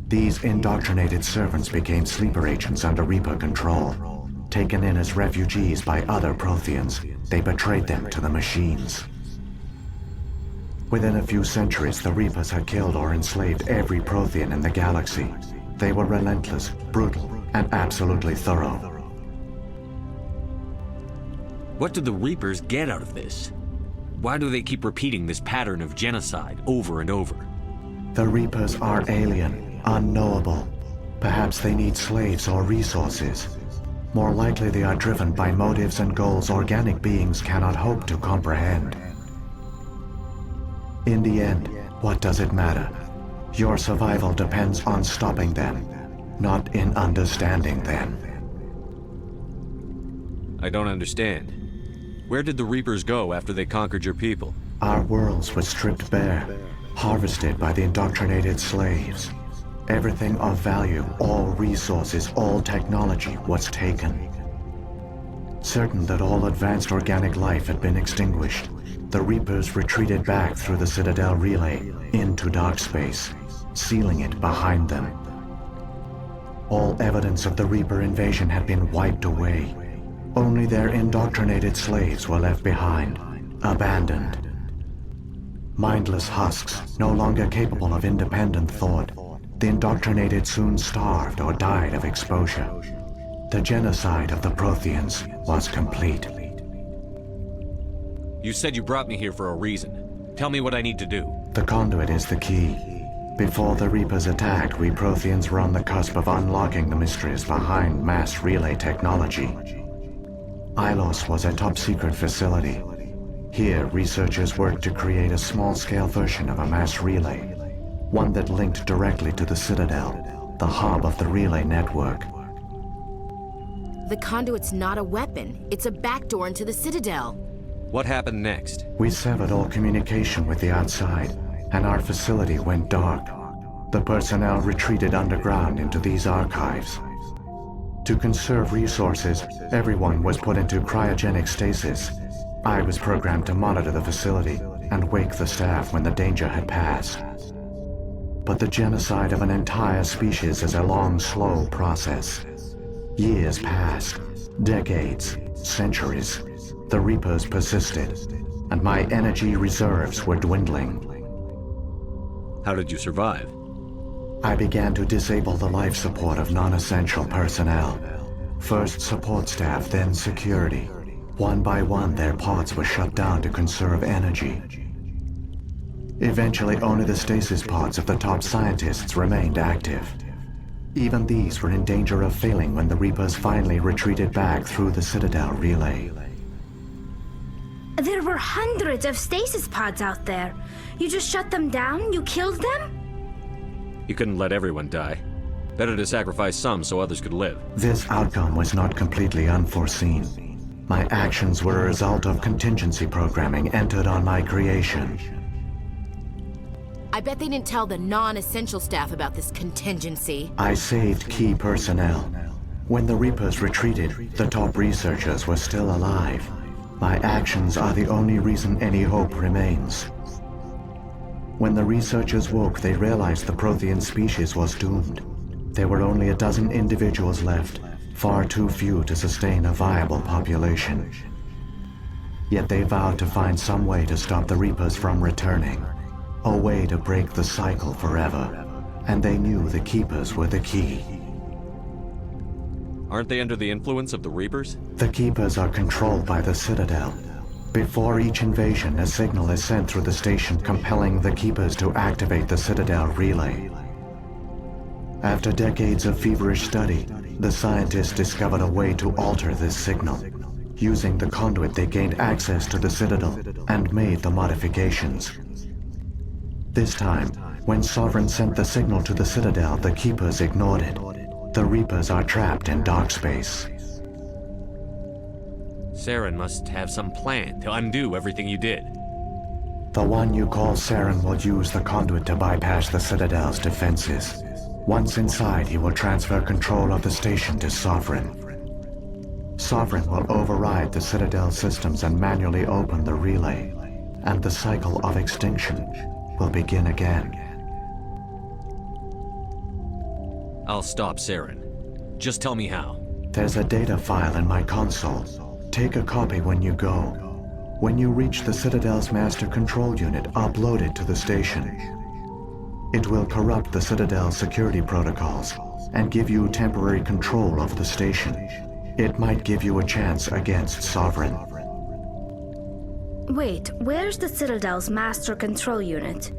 Speaker 12: These indoctrinated servants became sleeper agents under Reaper control. Taken in as refugees by other Protheans, they betrayed them to the machines. Within a few centuries, the Reapers had killed or enslaved every Prothean in the galaxy. They were relentless, brutal, and absolutely thorough.
Speaker 5: What do the Reapers get out of this? Why do they keep repeating this pattern of genocide over and over?
Speaker 12: The Reapers are alien, unknowable. Perhaps they need slaves or resources. More likely they are driven by motives and goals organic beings cannot hope to comprehend. In the end, What does it matter? Your survival depends on stopping them, not in understanding them.
Speaker 5: I don't understand. Where did the Reapers go after they conquered your people?
Speaker 12: Our worlds were stripped bare, harvested by the indoctrinated slaves. Everything of value, all resources, all technology was taken. Certain that all advanced organic life had been extinguished, the Reapers retreated back through the Citadel relay into dark space, sealing it behind them. All evidence of the Reaper invasion had been wiped away. Only their indoctrinated slaves were left behind, abandoned. Mindless husks, no longer capable of independent thought, the indoctrinated soon starved or died of exposure. The genocide of the Protheans was complete.
Speaker 5: You said you brought me here for a reason. Tell me what I need to do.
Speaker 12: The conduit is the key. Before the Reapers attacked, we Protheans were on the cusp of unlocking the mysteries behind mass relay technology. Ilos was a top-secret facility. Here, researchers worked to create a small-scale version of a mass relay, one that linked directly to the Citadel, the hub of the relay network.
Speaker 13: The conduit's not a weapon. It's a backdoor into the Citadel.
Speaker 5: What happened next?
Speaker 12: We severed all communication with the outside, and our facility went dark. The personnel retreated underground into these archives. To conserve resources, everyone was put into cryogenic stasis. I was programmed to monitor the facility and wake the staff when the danger had passed. But the genocide of an entire species is a long, slow process. Years passed, decades, centuries. The Reapers persisted, and my energy reserves were dwindling.
Speaker 5: How did you survive?
Speaker 12: I began to disable the life support of non-essential personnel. First support staff, then security. One by one, their pods were shut down to conserve energy. Eventually, only the stasis pods of the top scientists remained active. Even these were in danger of failing when the Reapers finally retreated back through the Citadel relay.
Speaker 23: There were hundreds of stasis pods out there. You just shut them down? You killed them?
Speaker 5: You couldn't let everyone die. Better to sacrifice some so others could live.
Speaker 12: This outcome was not completely unforeseen. My actions were a result of contingency programming entered on my creation.
Speaker 13: I bet they didn't tell the non-essential staff about this contingency.
Speaker 12: I saved key personnel. When the Reapers retreated, the top researchers were still alive. My actions are the only reason any hope remains. When the researchers woke, they realized the Prothean species was doomed. There were only a dozen individuals left, far too few to sustain a viable population. Yet they vowed to find some way to stop the Reapers from returning, a way to break the cycle forever, and they knew the Keepers were the key.
Speaker 5: Aren't they under the influence of the Reapers?
Speaker 12: The Keepers are controlled by the Citadel. Before each invasion, a signal is sent through the station compelling the Keepers to activate the Citadel relay. After decades of feverish study, the scientists discovered a way to alter this signal. Using the conduit, they gained access to the Citadel and made the modifications. This time, when Sovereign sent the signal to the Citadel, the Keepers ignored it. The Reapers are trapped in dark space.
Speaker 5: Saren must have some plan to undo everything you did.
Speaker 12: The one you call Saren will use the conduit to bypass the Citadel's defenses. Once inside, he will transfer control of the station to Sovereign. Sovereign will override the Citadel systems and manually open the relay, and the cycle of extinction will begin again.
Speaker 5: I'll stop Saren. Just tell me how.
Speaker 12: There's a data file in my console. Take a copy when you go. When you reach the Citadel's master control unit, upload it to the station. It will corrupt the Citadel's security protocols and give you temporary control of the station. It might give you a chance against Sovereign.
Speaker 23: Wait, where's the Citadel's master control unit?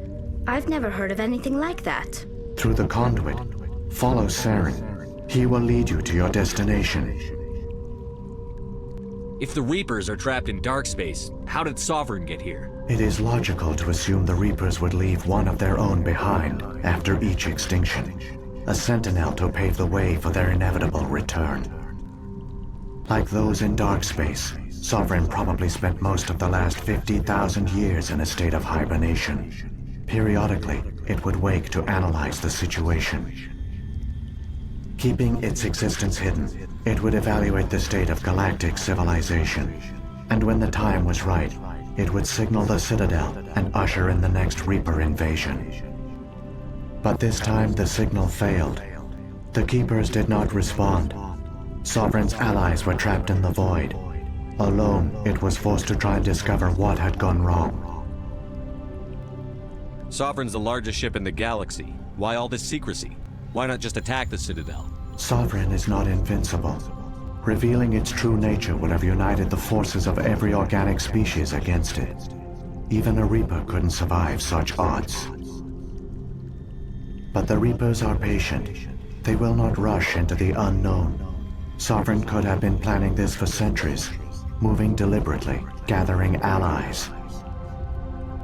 Speaker 23: I've never heard of anything like that.
Speaker 12: Through the conduit, follow Saren. He will lead you to your destination.
Speaker 5: If the Reapers are trapped in dark space, how did Sovereign get here?
Speaker 12: It is logical to assume the Reapers would leave one of their own behind after each extinction, a sentinel to pave the way for their inevitable return. Like those in dark space, Sovereign probably spent most of the last 50,000 years in a state of hibernation. Periodically, it would wake to analyze the situation. Keeping its existence hidden, it would evaluate the state of galactic civilization. And when the time was right, it would signal the Citadel and usher in the next Reaper invasion. But this time the signal failed. The Keepers did not respond. Sovereign's allies were trapped in the void. Alone, it was forced to try and discover what had gone wrong.
Speaker 5: Sovereign's the largest ship in the galaxy. Why all this secrecy? Why not just attack the Citadel?
Speaker 12: Sovereign is not invincible. Revealing its true nature would have united the forces of every organic species against it. Even a Reaper couldn't survive such odds. But the Reapers are patient. They will not rush into the unknown. Sovereign could have been planning this for centuries, moving deliberately, gathering allies.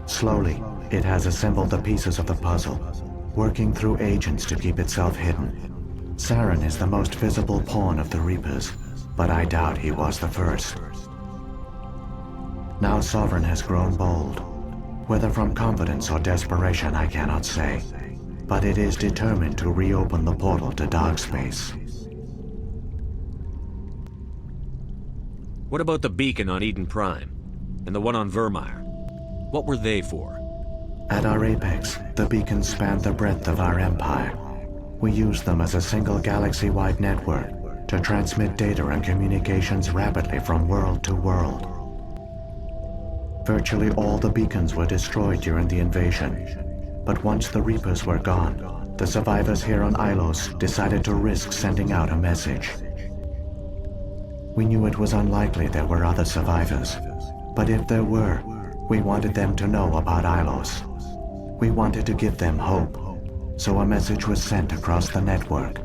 Speaker 12: Slowly, it has assembled the pieces of the puzzle, working through agents to keep itself hidden. Saren is the most visible pawn of the Reapers, but I doubt he was the first. Now Sovereign has grown bold. Whether from confidence or desperation, I cannot say. But it is determined to reopen the portal to dark space.
Speaker 22: What about the beacon on Eden Prime? And the one on Vermeer? What were they for?
Speaker 12: At our apex, the beacons spanned the breadth of our empire. We used them as a single galaxy-wide network to transmit data and communications rapidly from world to world. Virtually all the beacons were destroyed during the invasion. But once the Reapers were gone, the survivors here on Ilos decided to risk sending out a message. We knew it was unlikely there were other survivors, but if there were, we wanted them to know about Ilos. We wanted to give them hope, so a message was sent across the network.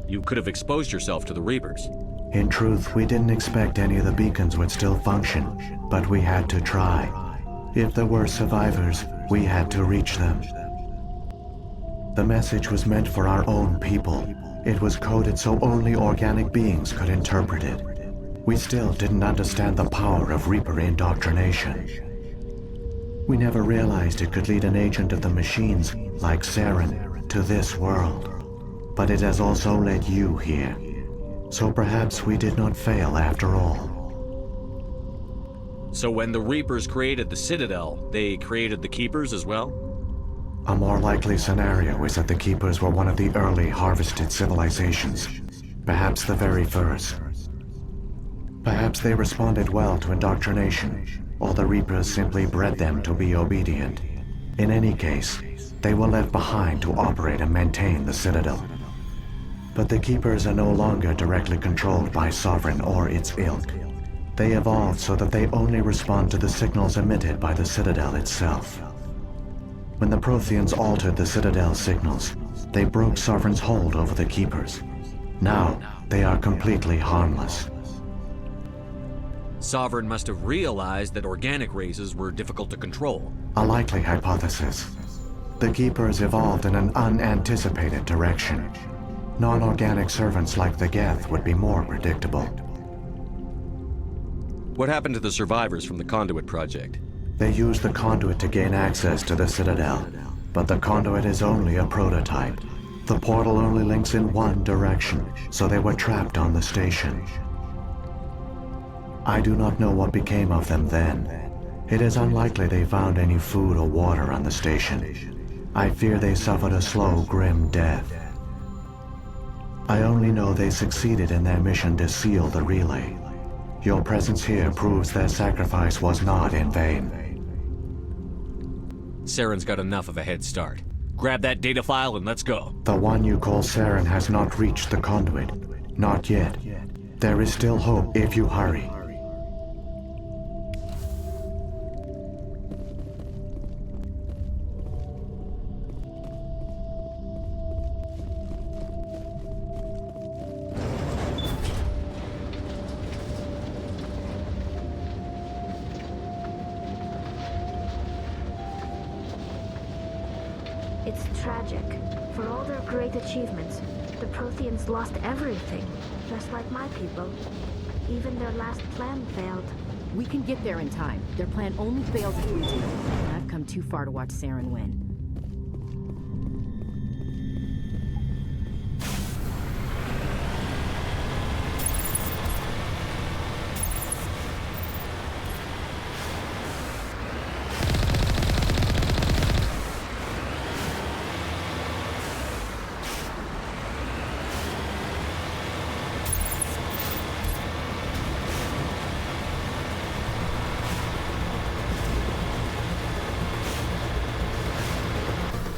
Speaker 22: You could have exposed yourself to the Reapers.
Speaker 12: In truth, we didn't expect any of the beacons would still function, but we had to try. If there were survivors, we had to reach them. The message was meant for our own people. It was coded so only organic beings could interpret it. We still didn't understand the power of Reaper indoctrination. We never realized it could lead an agent of the machines, like Saren, to this world. But it has also led you here. So perhaps we did not fail after all.
Speaker 22: So when the Reapers created the Citadel, they created the Keepers as well?
Speaker 12: A more likely scenario is that the Keepers were one of the early harvested civilizations, perhaps the very first. Perhaps they responded well to indoctrination, or the Reapers simply bred them to be obedient. In any case, they were left behind to operate and maintain the Citadel. But the Keepers are no longer directly controlled by Sovereign or its ilk. They evolved so that they only respond to the signals emitted by the Citadel itself. When the Protheans altered the Citadel's signals, they broke Sovereign's hold over the Keepers. Now, they are completely harmless.
Speaker 22: Sovereign must have realized that organic races were difficult to control.
Speaker 12: A likely hypothesis. The Keepers evolved in an unanticipated direction. Non-organic servants like the Geth would be more predictable.
Speaker 5: What happened to the survivors from the Conduit project?
Speaker 12: They used the Conduit to gain access to the Citadel, but the Conduit is only a prototype. The portal only links in one direction, so they were trapped on the station. I do not know what became of them then. It is unlikely they found any food or water on the station. I fear they suffered a slow, grim death. I only know they succeeded in their mission to seal the relay. Your presence here proves their sacrifice was not in vain.
Speaker 22: Saren's got enough of a head start. Grab that data file and let's go.
Speaker 12: The one you call Saren has not reached the Conduit. Not yet. There is still hope if you hurry.
Speaker 23: It's tragic. For all their great achievements, the Protheans lost everything, just like my people. Even their last plan failed.
Speaker 13: We can get there in time. Their plan only fails if we do. And I've come too far to watch Saren win.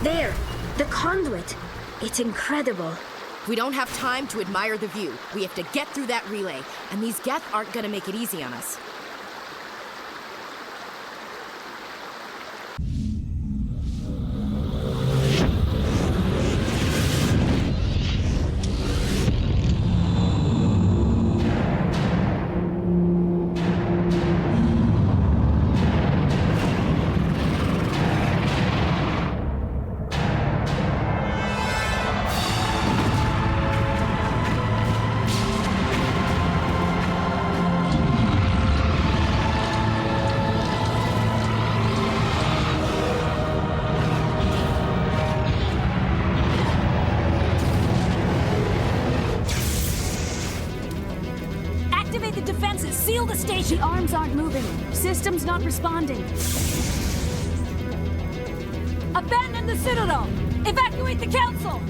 Speaker 23: There! The conduit! It's incredible.
Speaker 13: We don't have time to admire the view. We have to get through that relay, and these Geth aren't gonna make it easy on us.
Speaker 21: Activate the defenses! Seal the station! The arms aren't moving. Systems not responding. Abandon the Citadel! Evacuate the Council!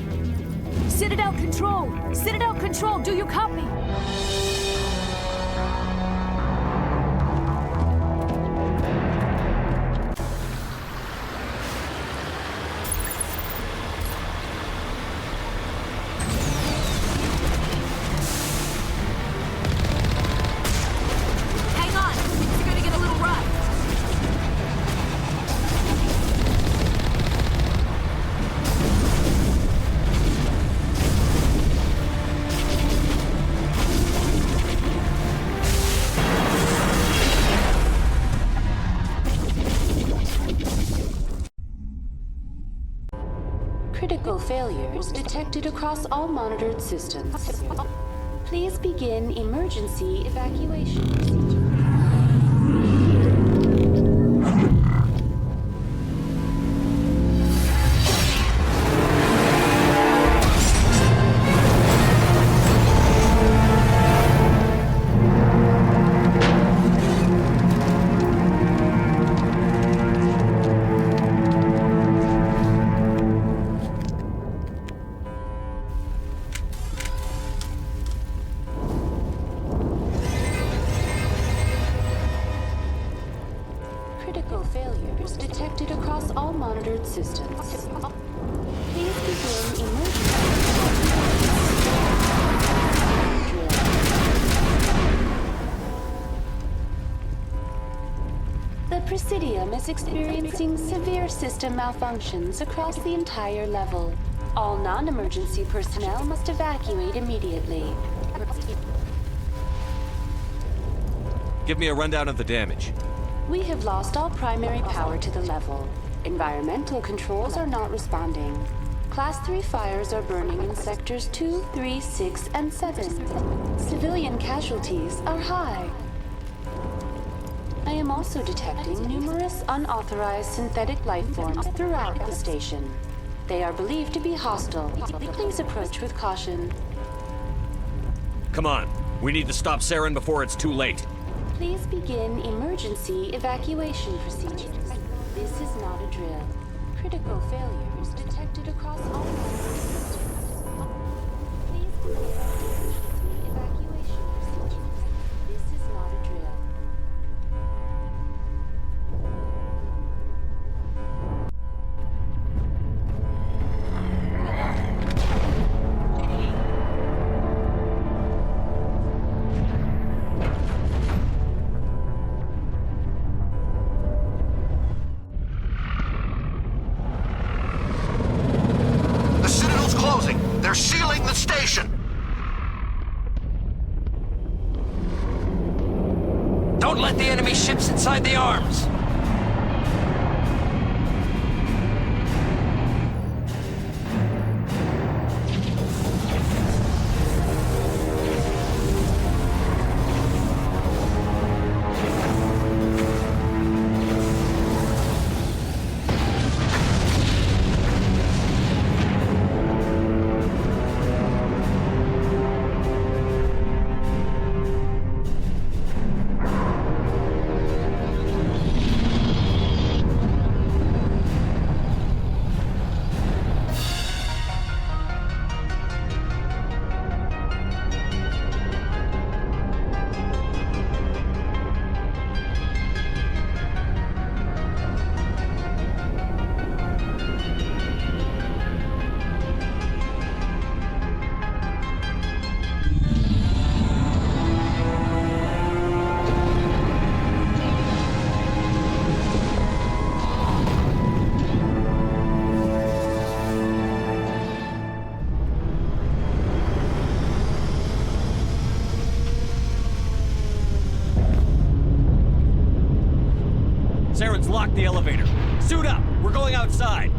Speaker 21: Citadel Control! Citadel Control, do you copy?
Speaker 13: Hang on! You're gonna get a little rough.
Speaker 25: Critical failures detected across all monitored systems. Please begin emergency evacuation procedure. Critical failures detected across all monitored systems. Please begin emergency. The Presidium is experiencing severe system malfunctions across the entire level. All non-emergency personnel must evacuate immediately.
Speaker 5: Give me a rundown of the damage.
Speaker 25: We have lost all primary power to the level. Environmental controls are not responding. Class 3 fires are burning in sectors 2, 3, 6, and 7. Civilian casualties are high. I am also detecting numerous unauthorized synthetic life forms throughout the station. They are believed to be hostile. Please approach with caution.
Speaker 5: Come on. We need to stop Saren before it's too late.
Speaker 25: Please begin emergency evacuation procedures. This is not a drill. Critical failures detected across all systems. Please begin emergency evacuation procedures. This is not a drill.
Speaker 7: The Citadel's closing. They're sealing the station.
Speaker 5: check the elevator. Suit up! We're going outside!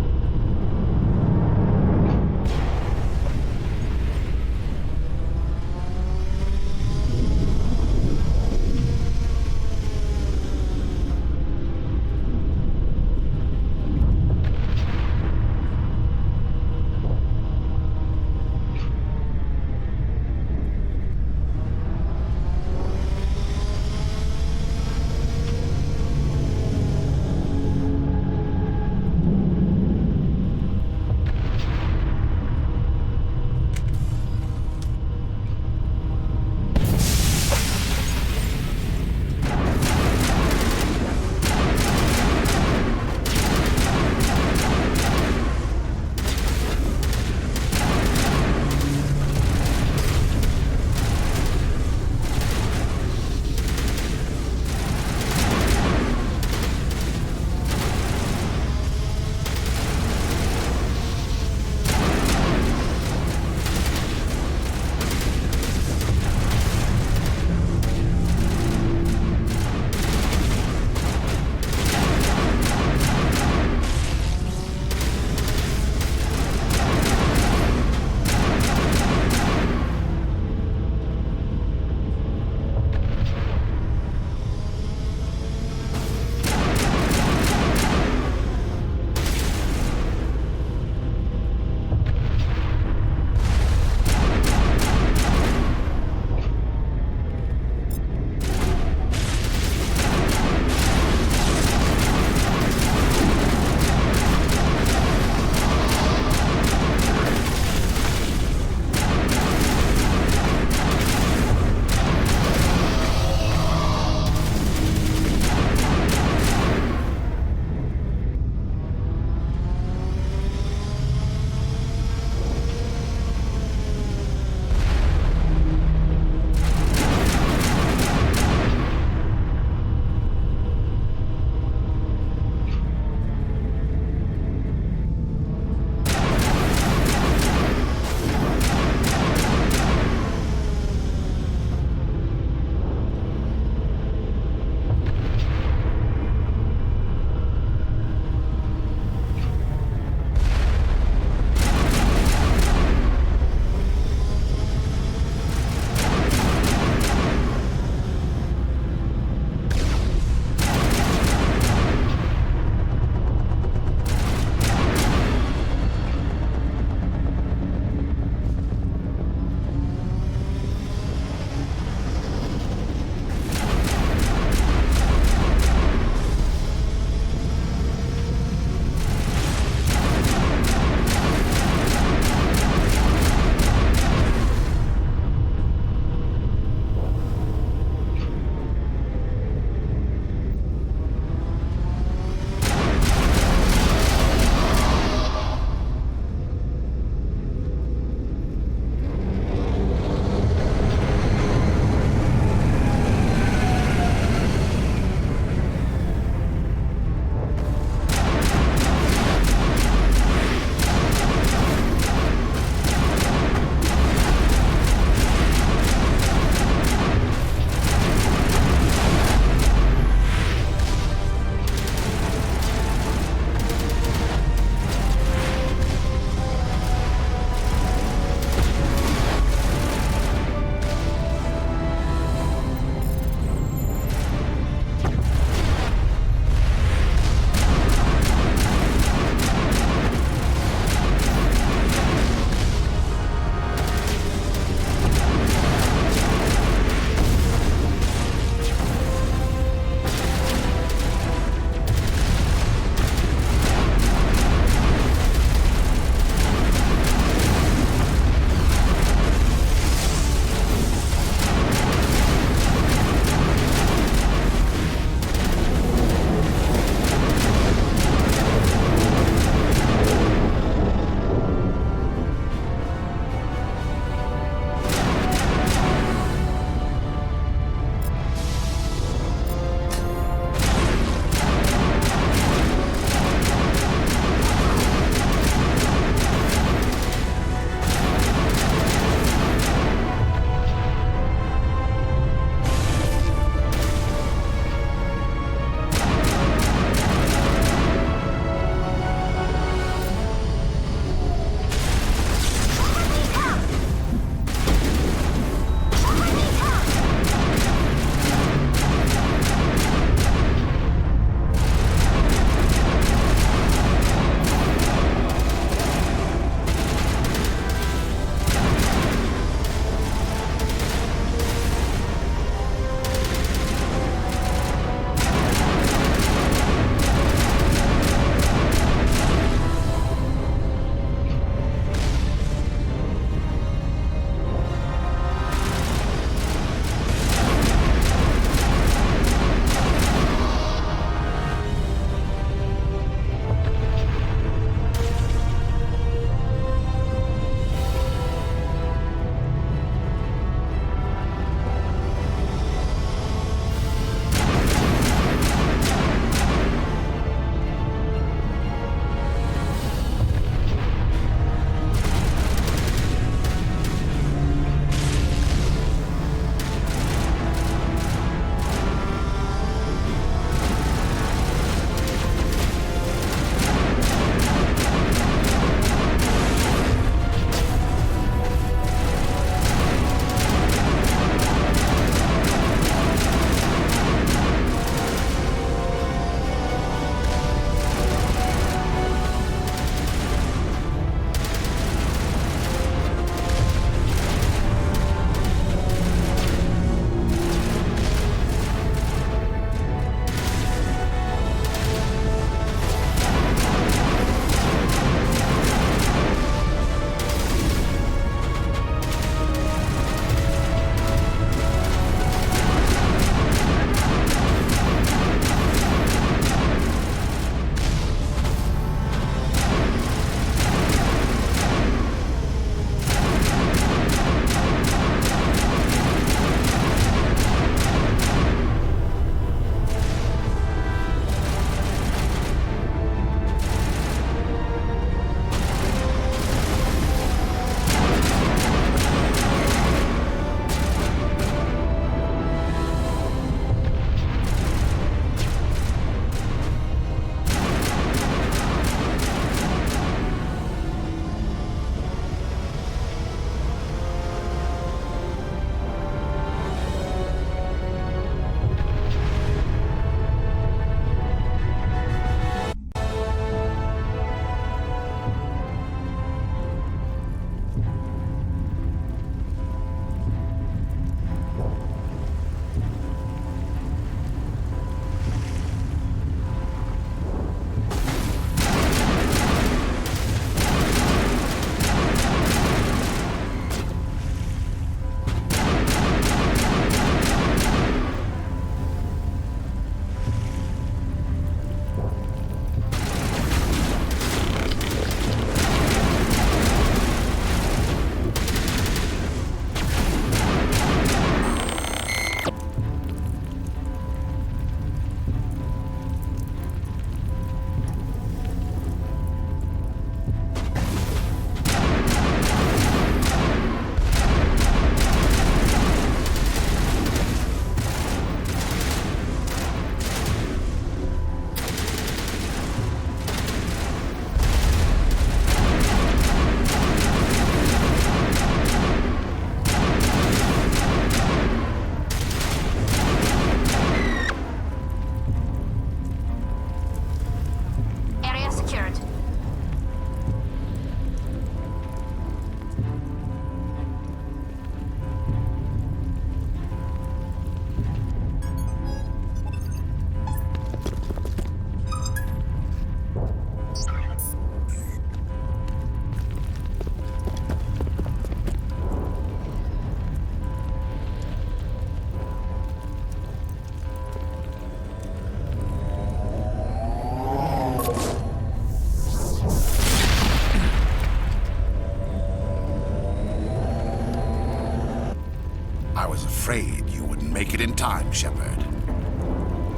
Speaker 2: it in time, Shepard.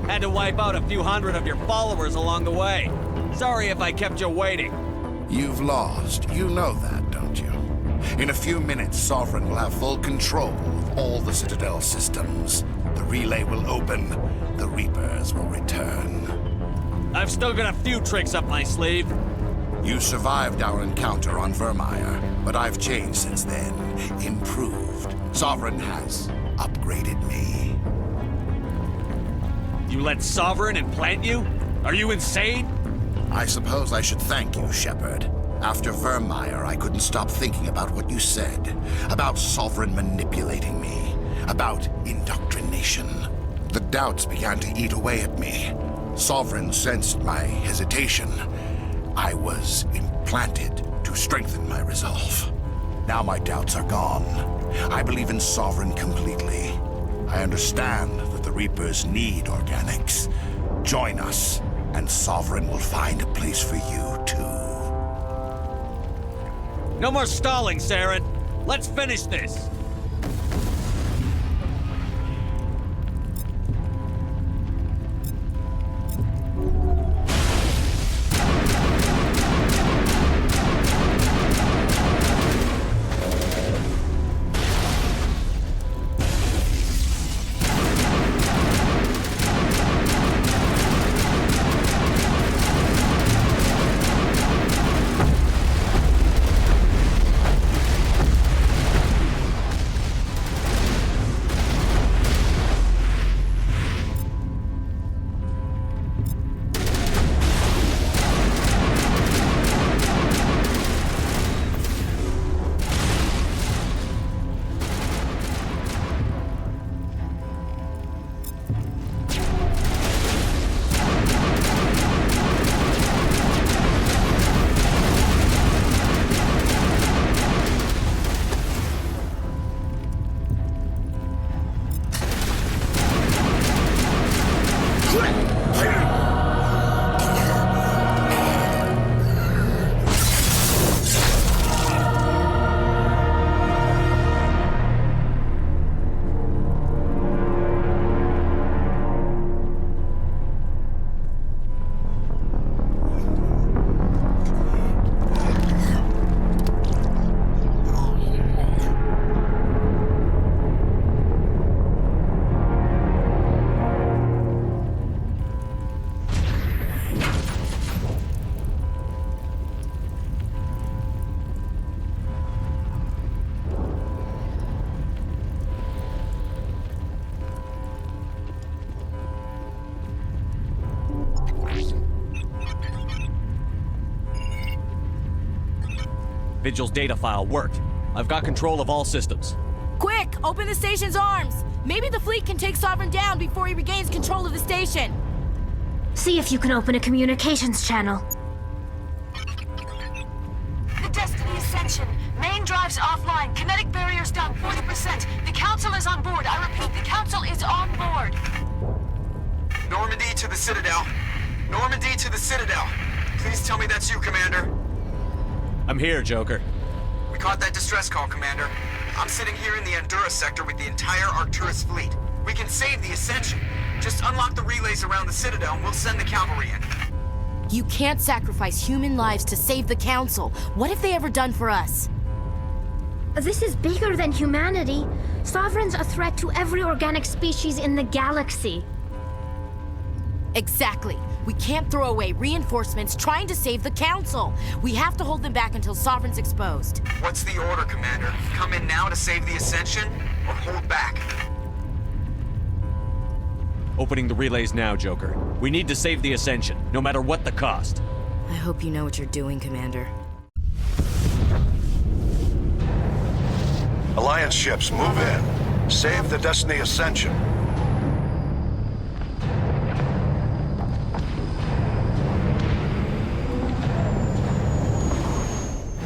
Speaker 5: Had to wipe out a few hundred of your followers along the way. Sorry if I kept you waiting.
Speaker 2: You've lost. You know that, don't you? In a few minutes, Sovereign will have full control of all the Citadel systems. The relay will open. The Reapers will return.
Speaker 5: I've still got a few tricks up my sleeve.
Speaker 2: You survived our encounter on Vermeer, but I've changed since then. Improved. Sovereign has upgraded me.
Speaker 5: You let Sovereign implant you? Are you insane?
Speaker 2: I suppose I should thank you, Shepard. After Vermeer, I couldn't stop thinking about what you said. About Sovereign manipulating me. About indoctrination. The doubts began to eat away at me. Sovereign sensed my hesitation. I was implanted to strengthen my resolve. Now my doubts are gone. I believe in Sovereign completely. I understand that the Reapers need organics. Join us, and Sovereign will find a place for you, too.
Speaker 5: No more stalling, Saren. Let's finish this. Vigil's data file worked. I've got control of all systems.
Speaker 13: Quick! Open the station's arms! Maybe the fleet can take Sovereign down before he regains control of the station.
Speaker 23: See if you can open a communications channel.
Speaker 14: The Destiny Ascension. Main drives offline. Kinetic barriers down 40%. The Council is on board. I repeat, the Council is on board.
Speaker 3: Normandy to the Citadel. Normandy to the Citadel. Please tell me that's you, Commander.
Speaker 5: I'm here, Joker.
Speaker 3: We caught that distress call, Commander. I'm sitting here in the Endura sector with the entire Arcturus fleet. We can save the Ascension. Just unlock the relays around the Citadel and we'll send the cavalry in.
Speaker 13: You can't sacrifice human lives to save the Council. What have they ever done for us?
Speaker 23: This is bigger than humanity. Sovereign's a threat to every organic species in the galaxy.
Speaker 13: Exactly. We can't throw away reinforcements trying to save the Council. We have to hold them back until Sovereign's exposed.
Speaker 3: What's the order, Commander? Come in now to save the Ascension, or hold back?
Speaker 5: Opening the relays now, Joker. We need to save the Ascension, no matter what the cost.
Speaker 13: I hope you know what you're doing, Commander.
Speaker 1: Alliance ships, move in. Save the Destiny Ascension.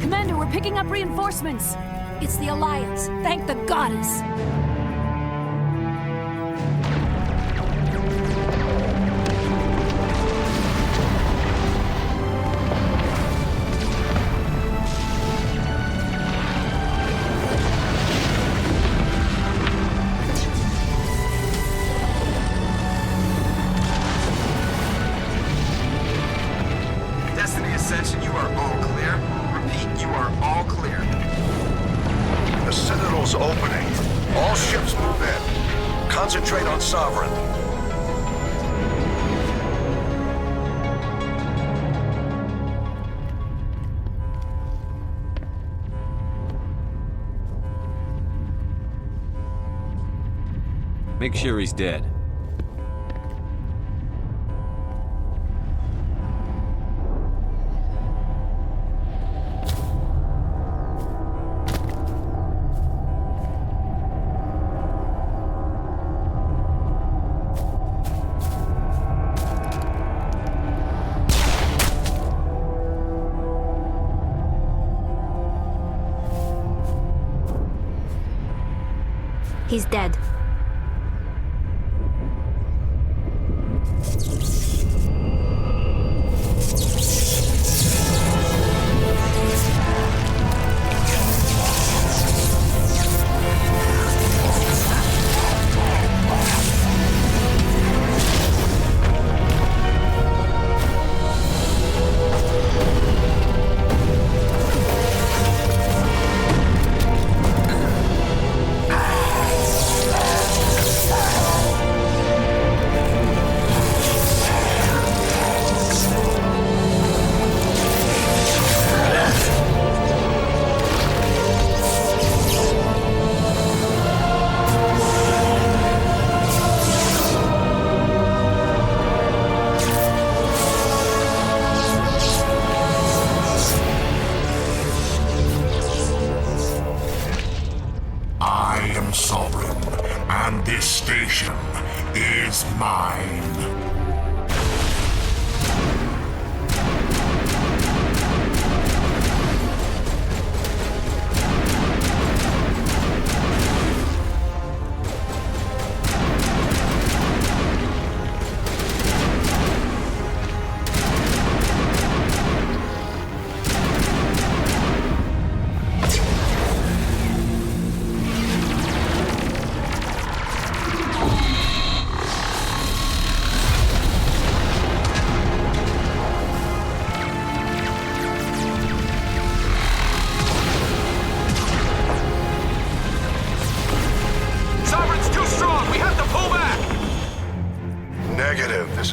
Speaker 21: Commander, we're picking up reinforcements. It's the Alliance. Thank the goddess.
Speaker 1: concentrate on Sovereign.
Speaker 5: Make sure he's dead.
Speaker 23: He's dead.
Speaker 2: is mine.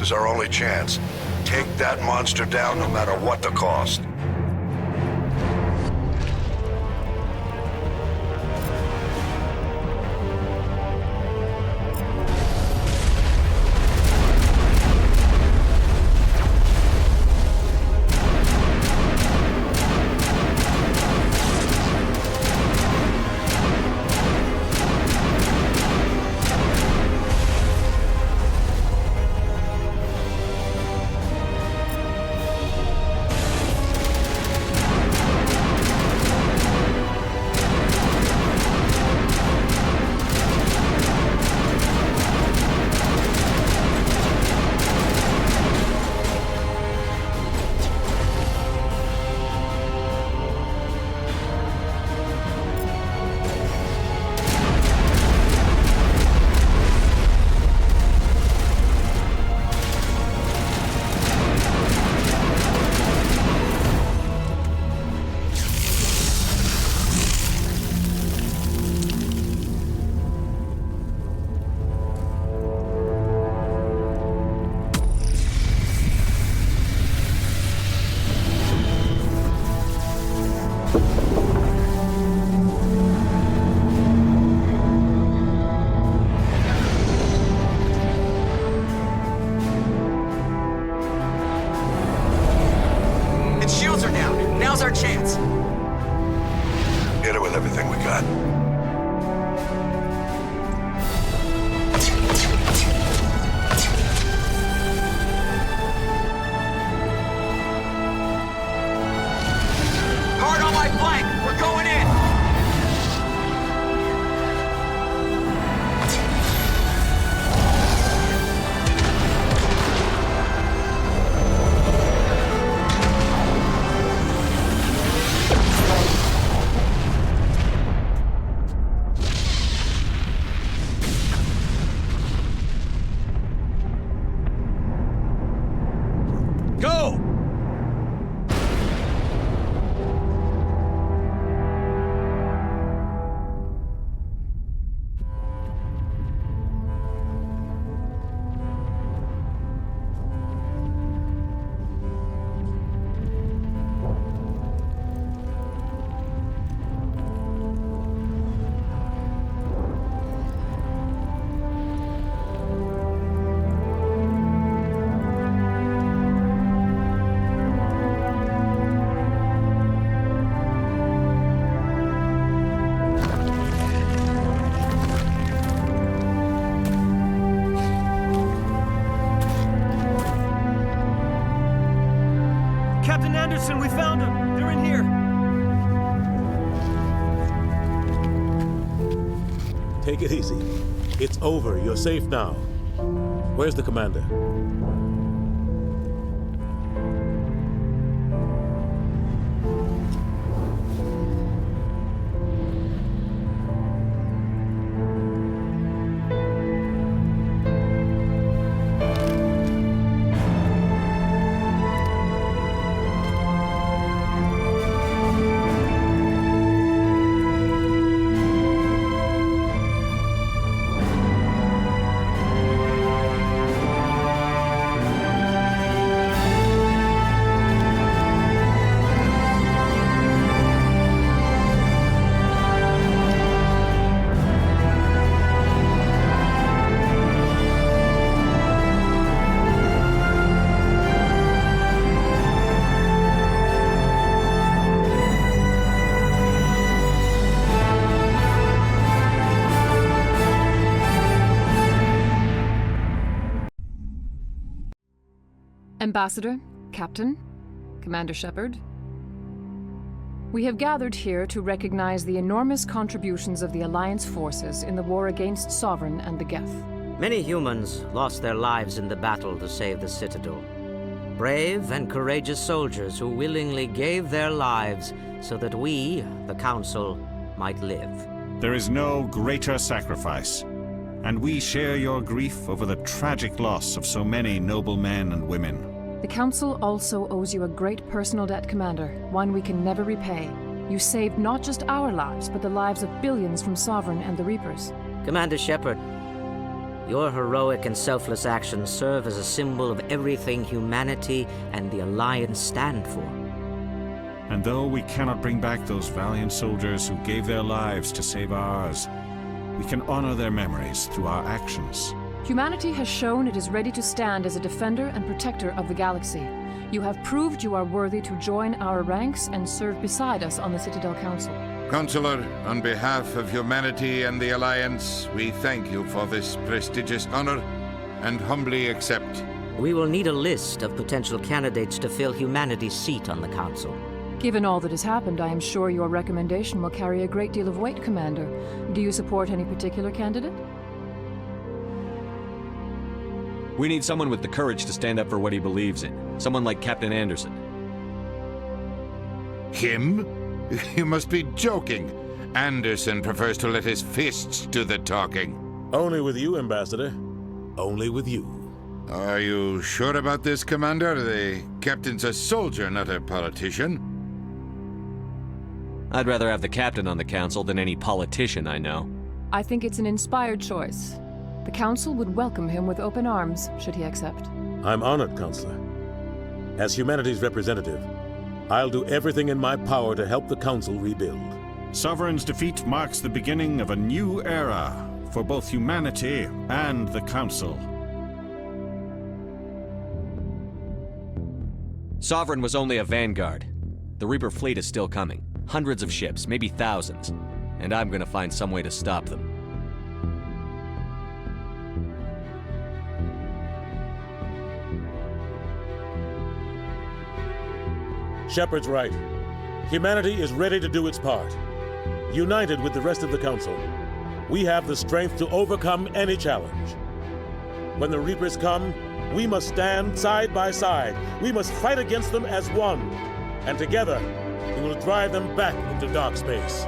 Speaker 1: This is our only chance. Take that monster down no matter what the cost.
Speaker 6: Take it easy. It's over. You're safe now. Where's the commander?
Speaker 15: Ambassador, Captain, Commander Shepard, we have gathered here to recognize the enormous contributions of the Alliance forces in the war against Sovereign and the Geth.
Speaker 16: Many humans lost their lives in the battle to save the Citadel. Brave and courageous soldiers who willingly gave their lives so that we, the Council, might live.
Speaker 17: There is no greater sacrifice, and we share your grief over the tragic loss of so many noble men and women.
Speaker 15: The Council also owes you a great personal debt, Commander, one we can never repay. You saved not just our lives, but the lives of billions from Sovereign and the Reapers.
Speaker 16: Commander Shepard, your heroic and selfless actions serve as a symbol of everything humanity and the Alliance stand for.
Speaker 17: And though we cannot bring back those valiant soldiers who gave their lives to save ours, we can honor their memories through our actions.
Speaker 15: Humanity has shown it is ready to stand as a defender and protector of the galaxy. You have proved you are worthy to join our ranks and serve beside us on the Citadel Council.
Speaker 18: Counselor, on behalf of humanity and the Alliance, we thank you for this prestigious honor and humbly accept.
Speaker 16: We will need a list of potential candidates to fill humanity's seat on the Council.
Speaker 15: Given all that has happened, I am sure your recommendation will carry a great deal of weight, Commander. Do you support any particular candidate?
Speaker 5: We need someone with the courage to stand up for what he believes in. Someone like Captain Anderson.
Speaker 18: Him? You must be joking. Anderson prefers to let his fists do the talking.
Speaker 6: Only with you, Ambassador. Only with you.
Speaker 18: Are you sure about this, Commander? The captain's a soldier, not a politician.
Speaker 5: I'd rather have the captain on the council than any politician I know.
Speaker 15: I think it's an inspired choice. The Council would welcome him with open arms, should he accept.
Speaker 6: I'm honored, Counselor. As humanity's representative, I'll do everything in my power to help the Council rebuild.
Speaker 17: Sovereign's defeat marks the beginning of a new era for both humanity and the Council.
Speaker 5: Sovereign was only a vanguard. The Reaper fleet is still coming. Hundreds of ships, maybe thousands. And I'm gonna find some way to stop them.
Speaker 6: Shepard's right. Humanity is ready to do its part. United with the rest of the Council, we have the strength to overcome any challenge. When the Reapers come, we must stand side by side. We must fight against them as one. And together, we will drive them back into dark space.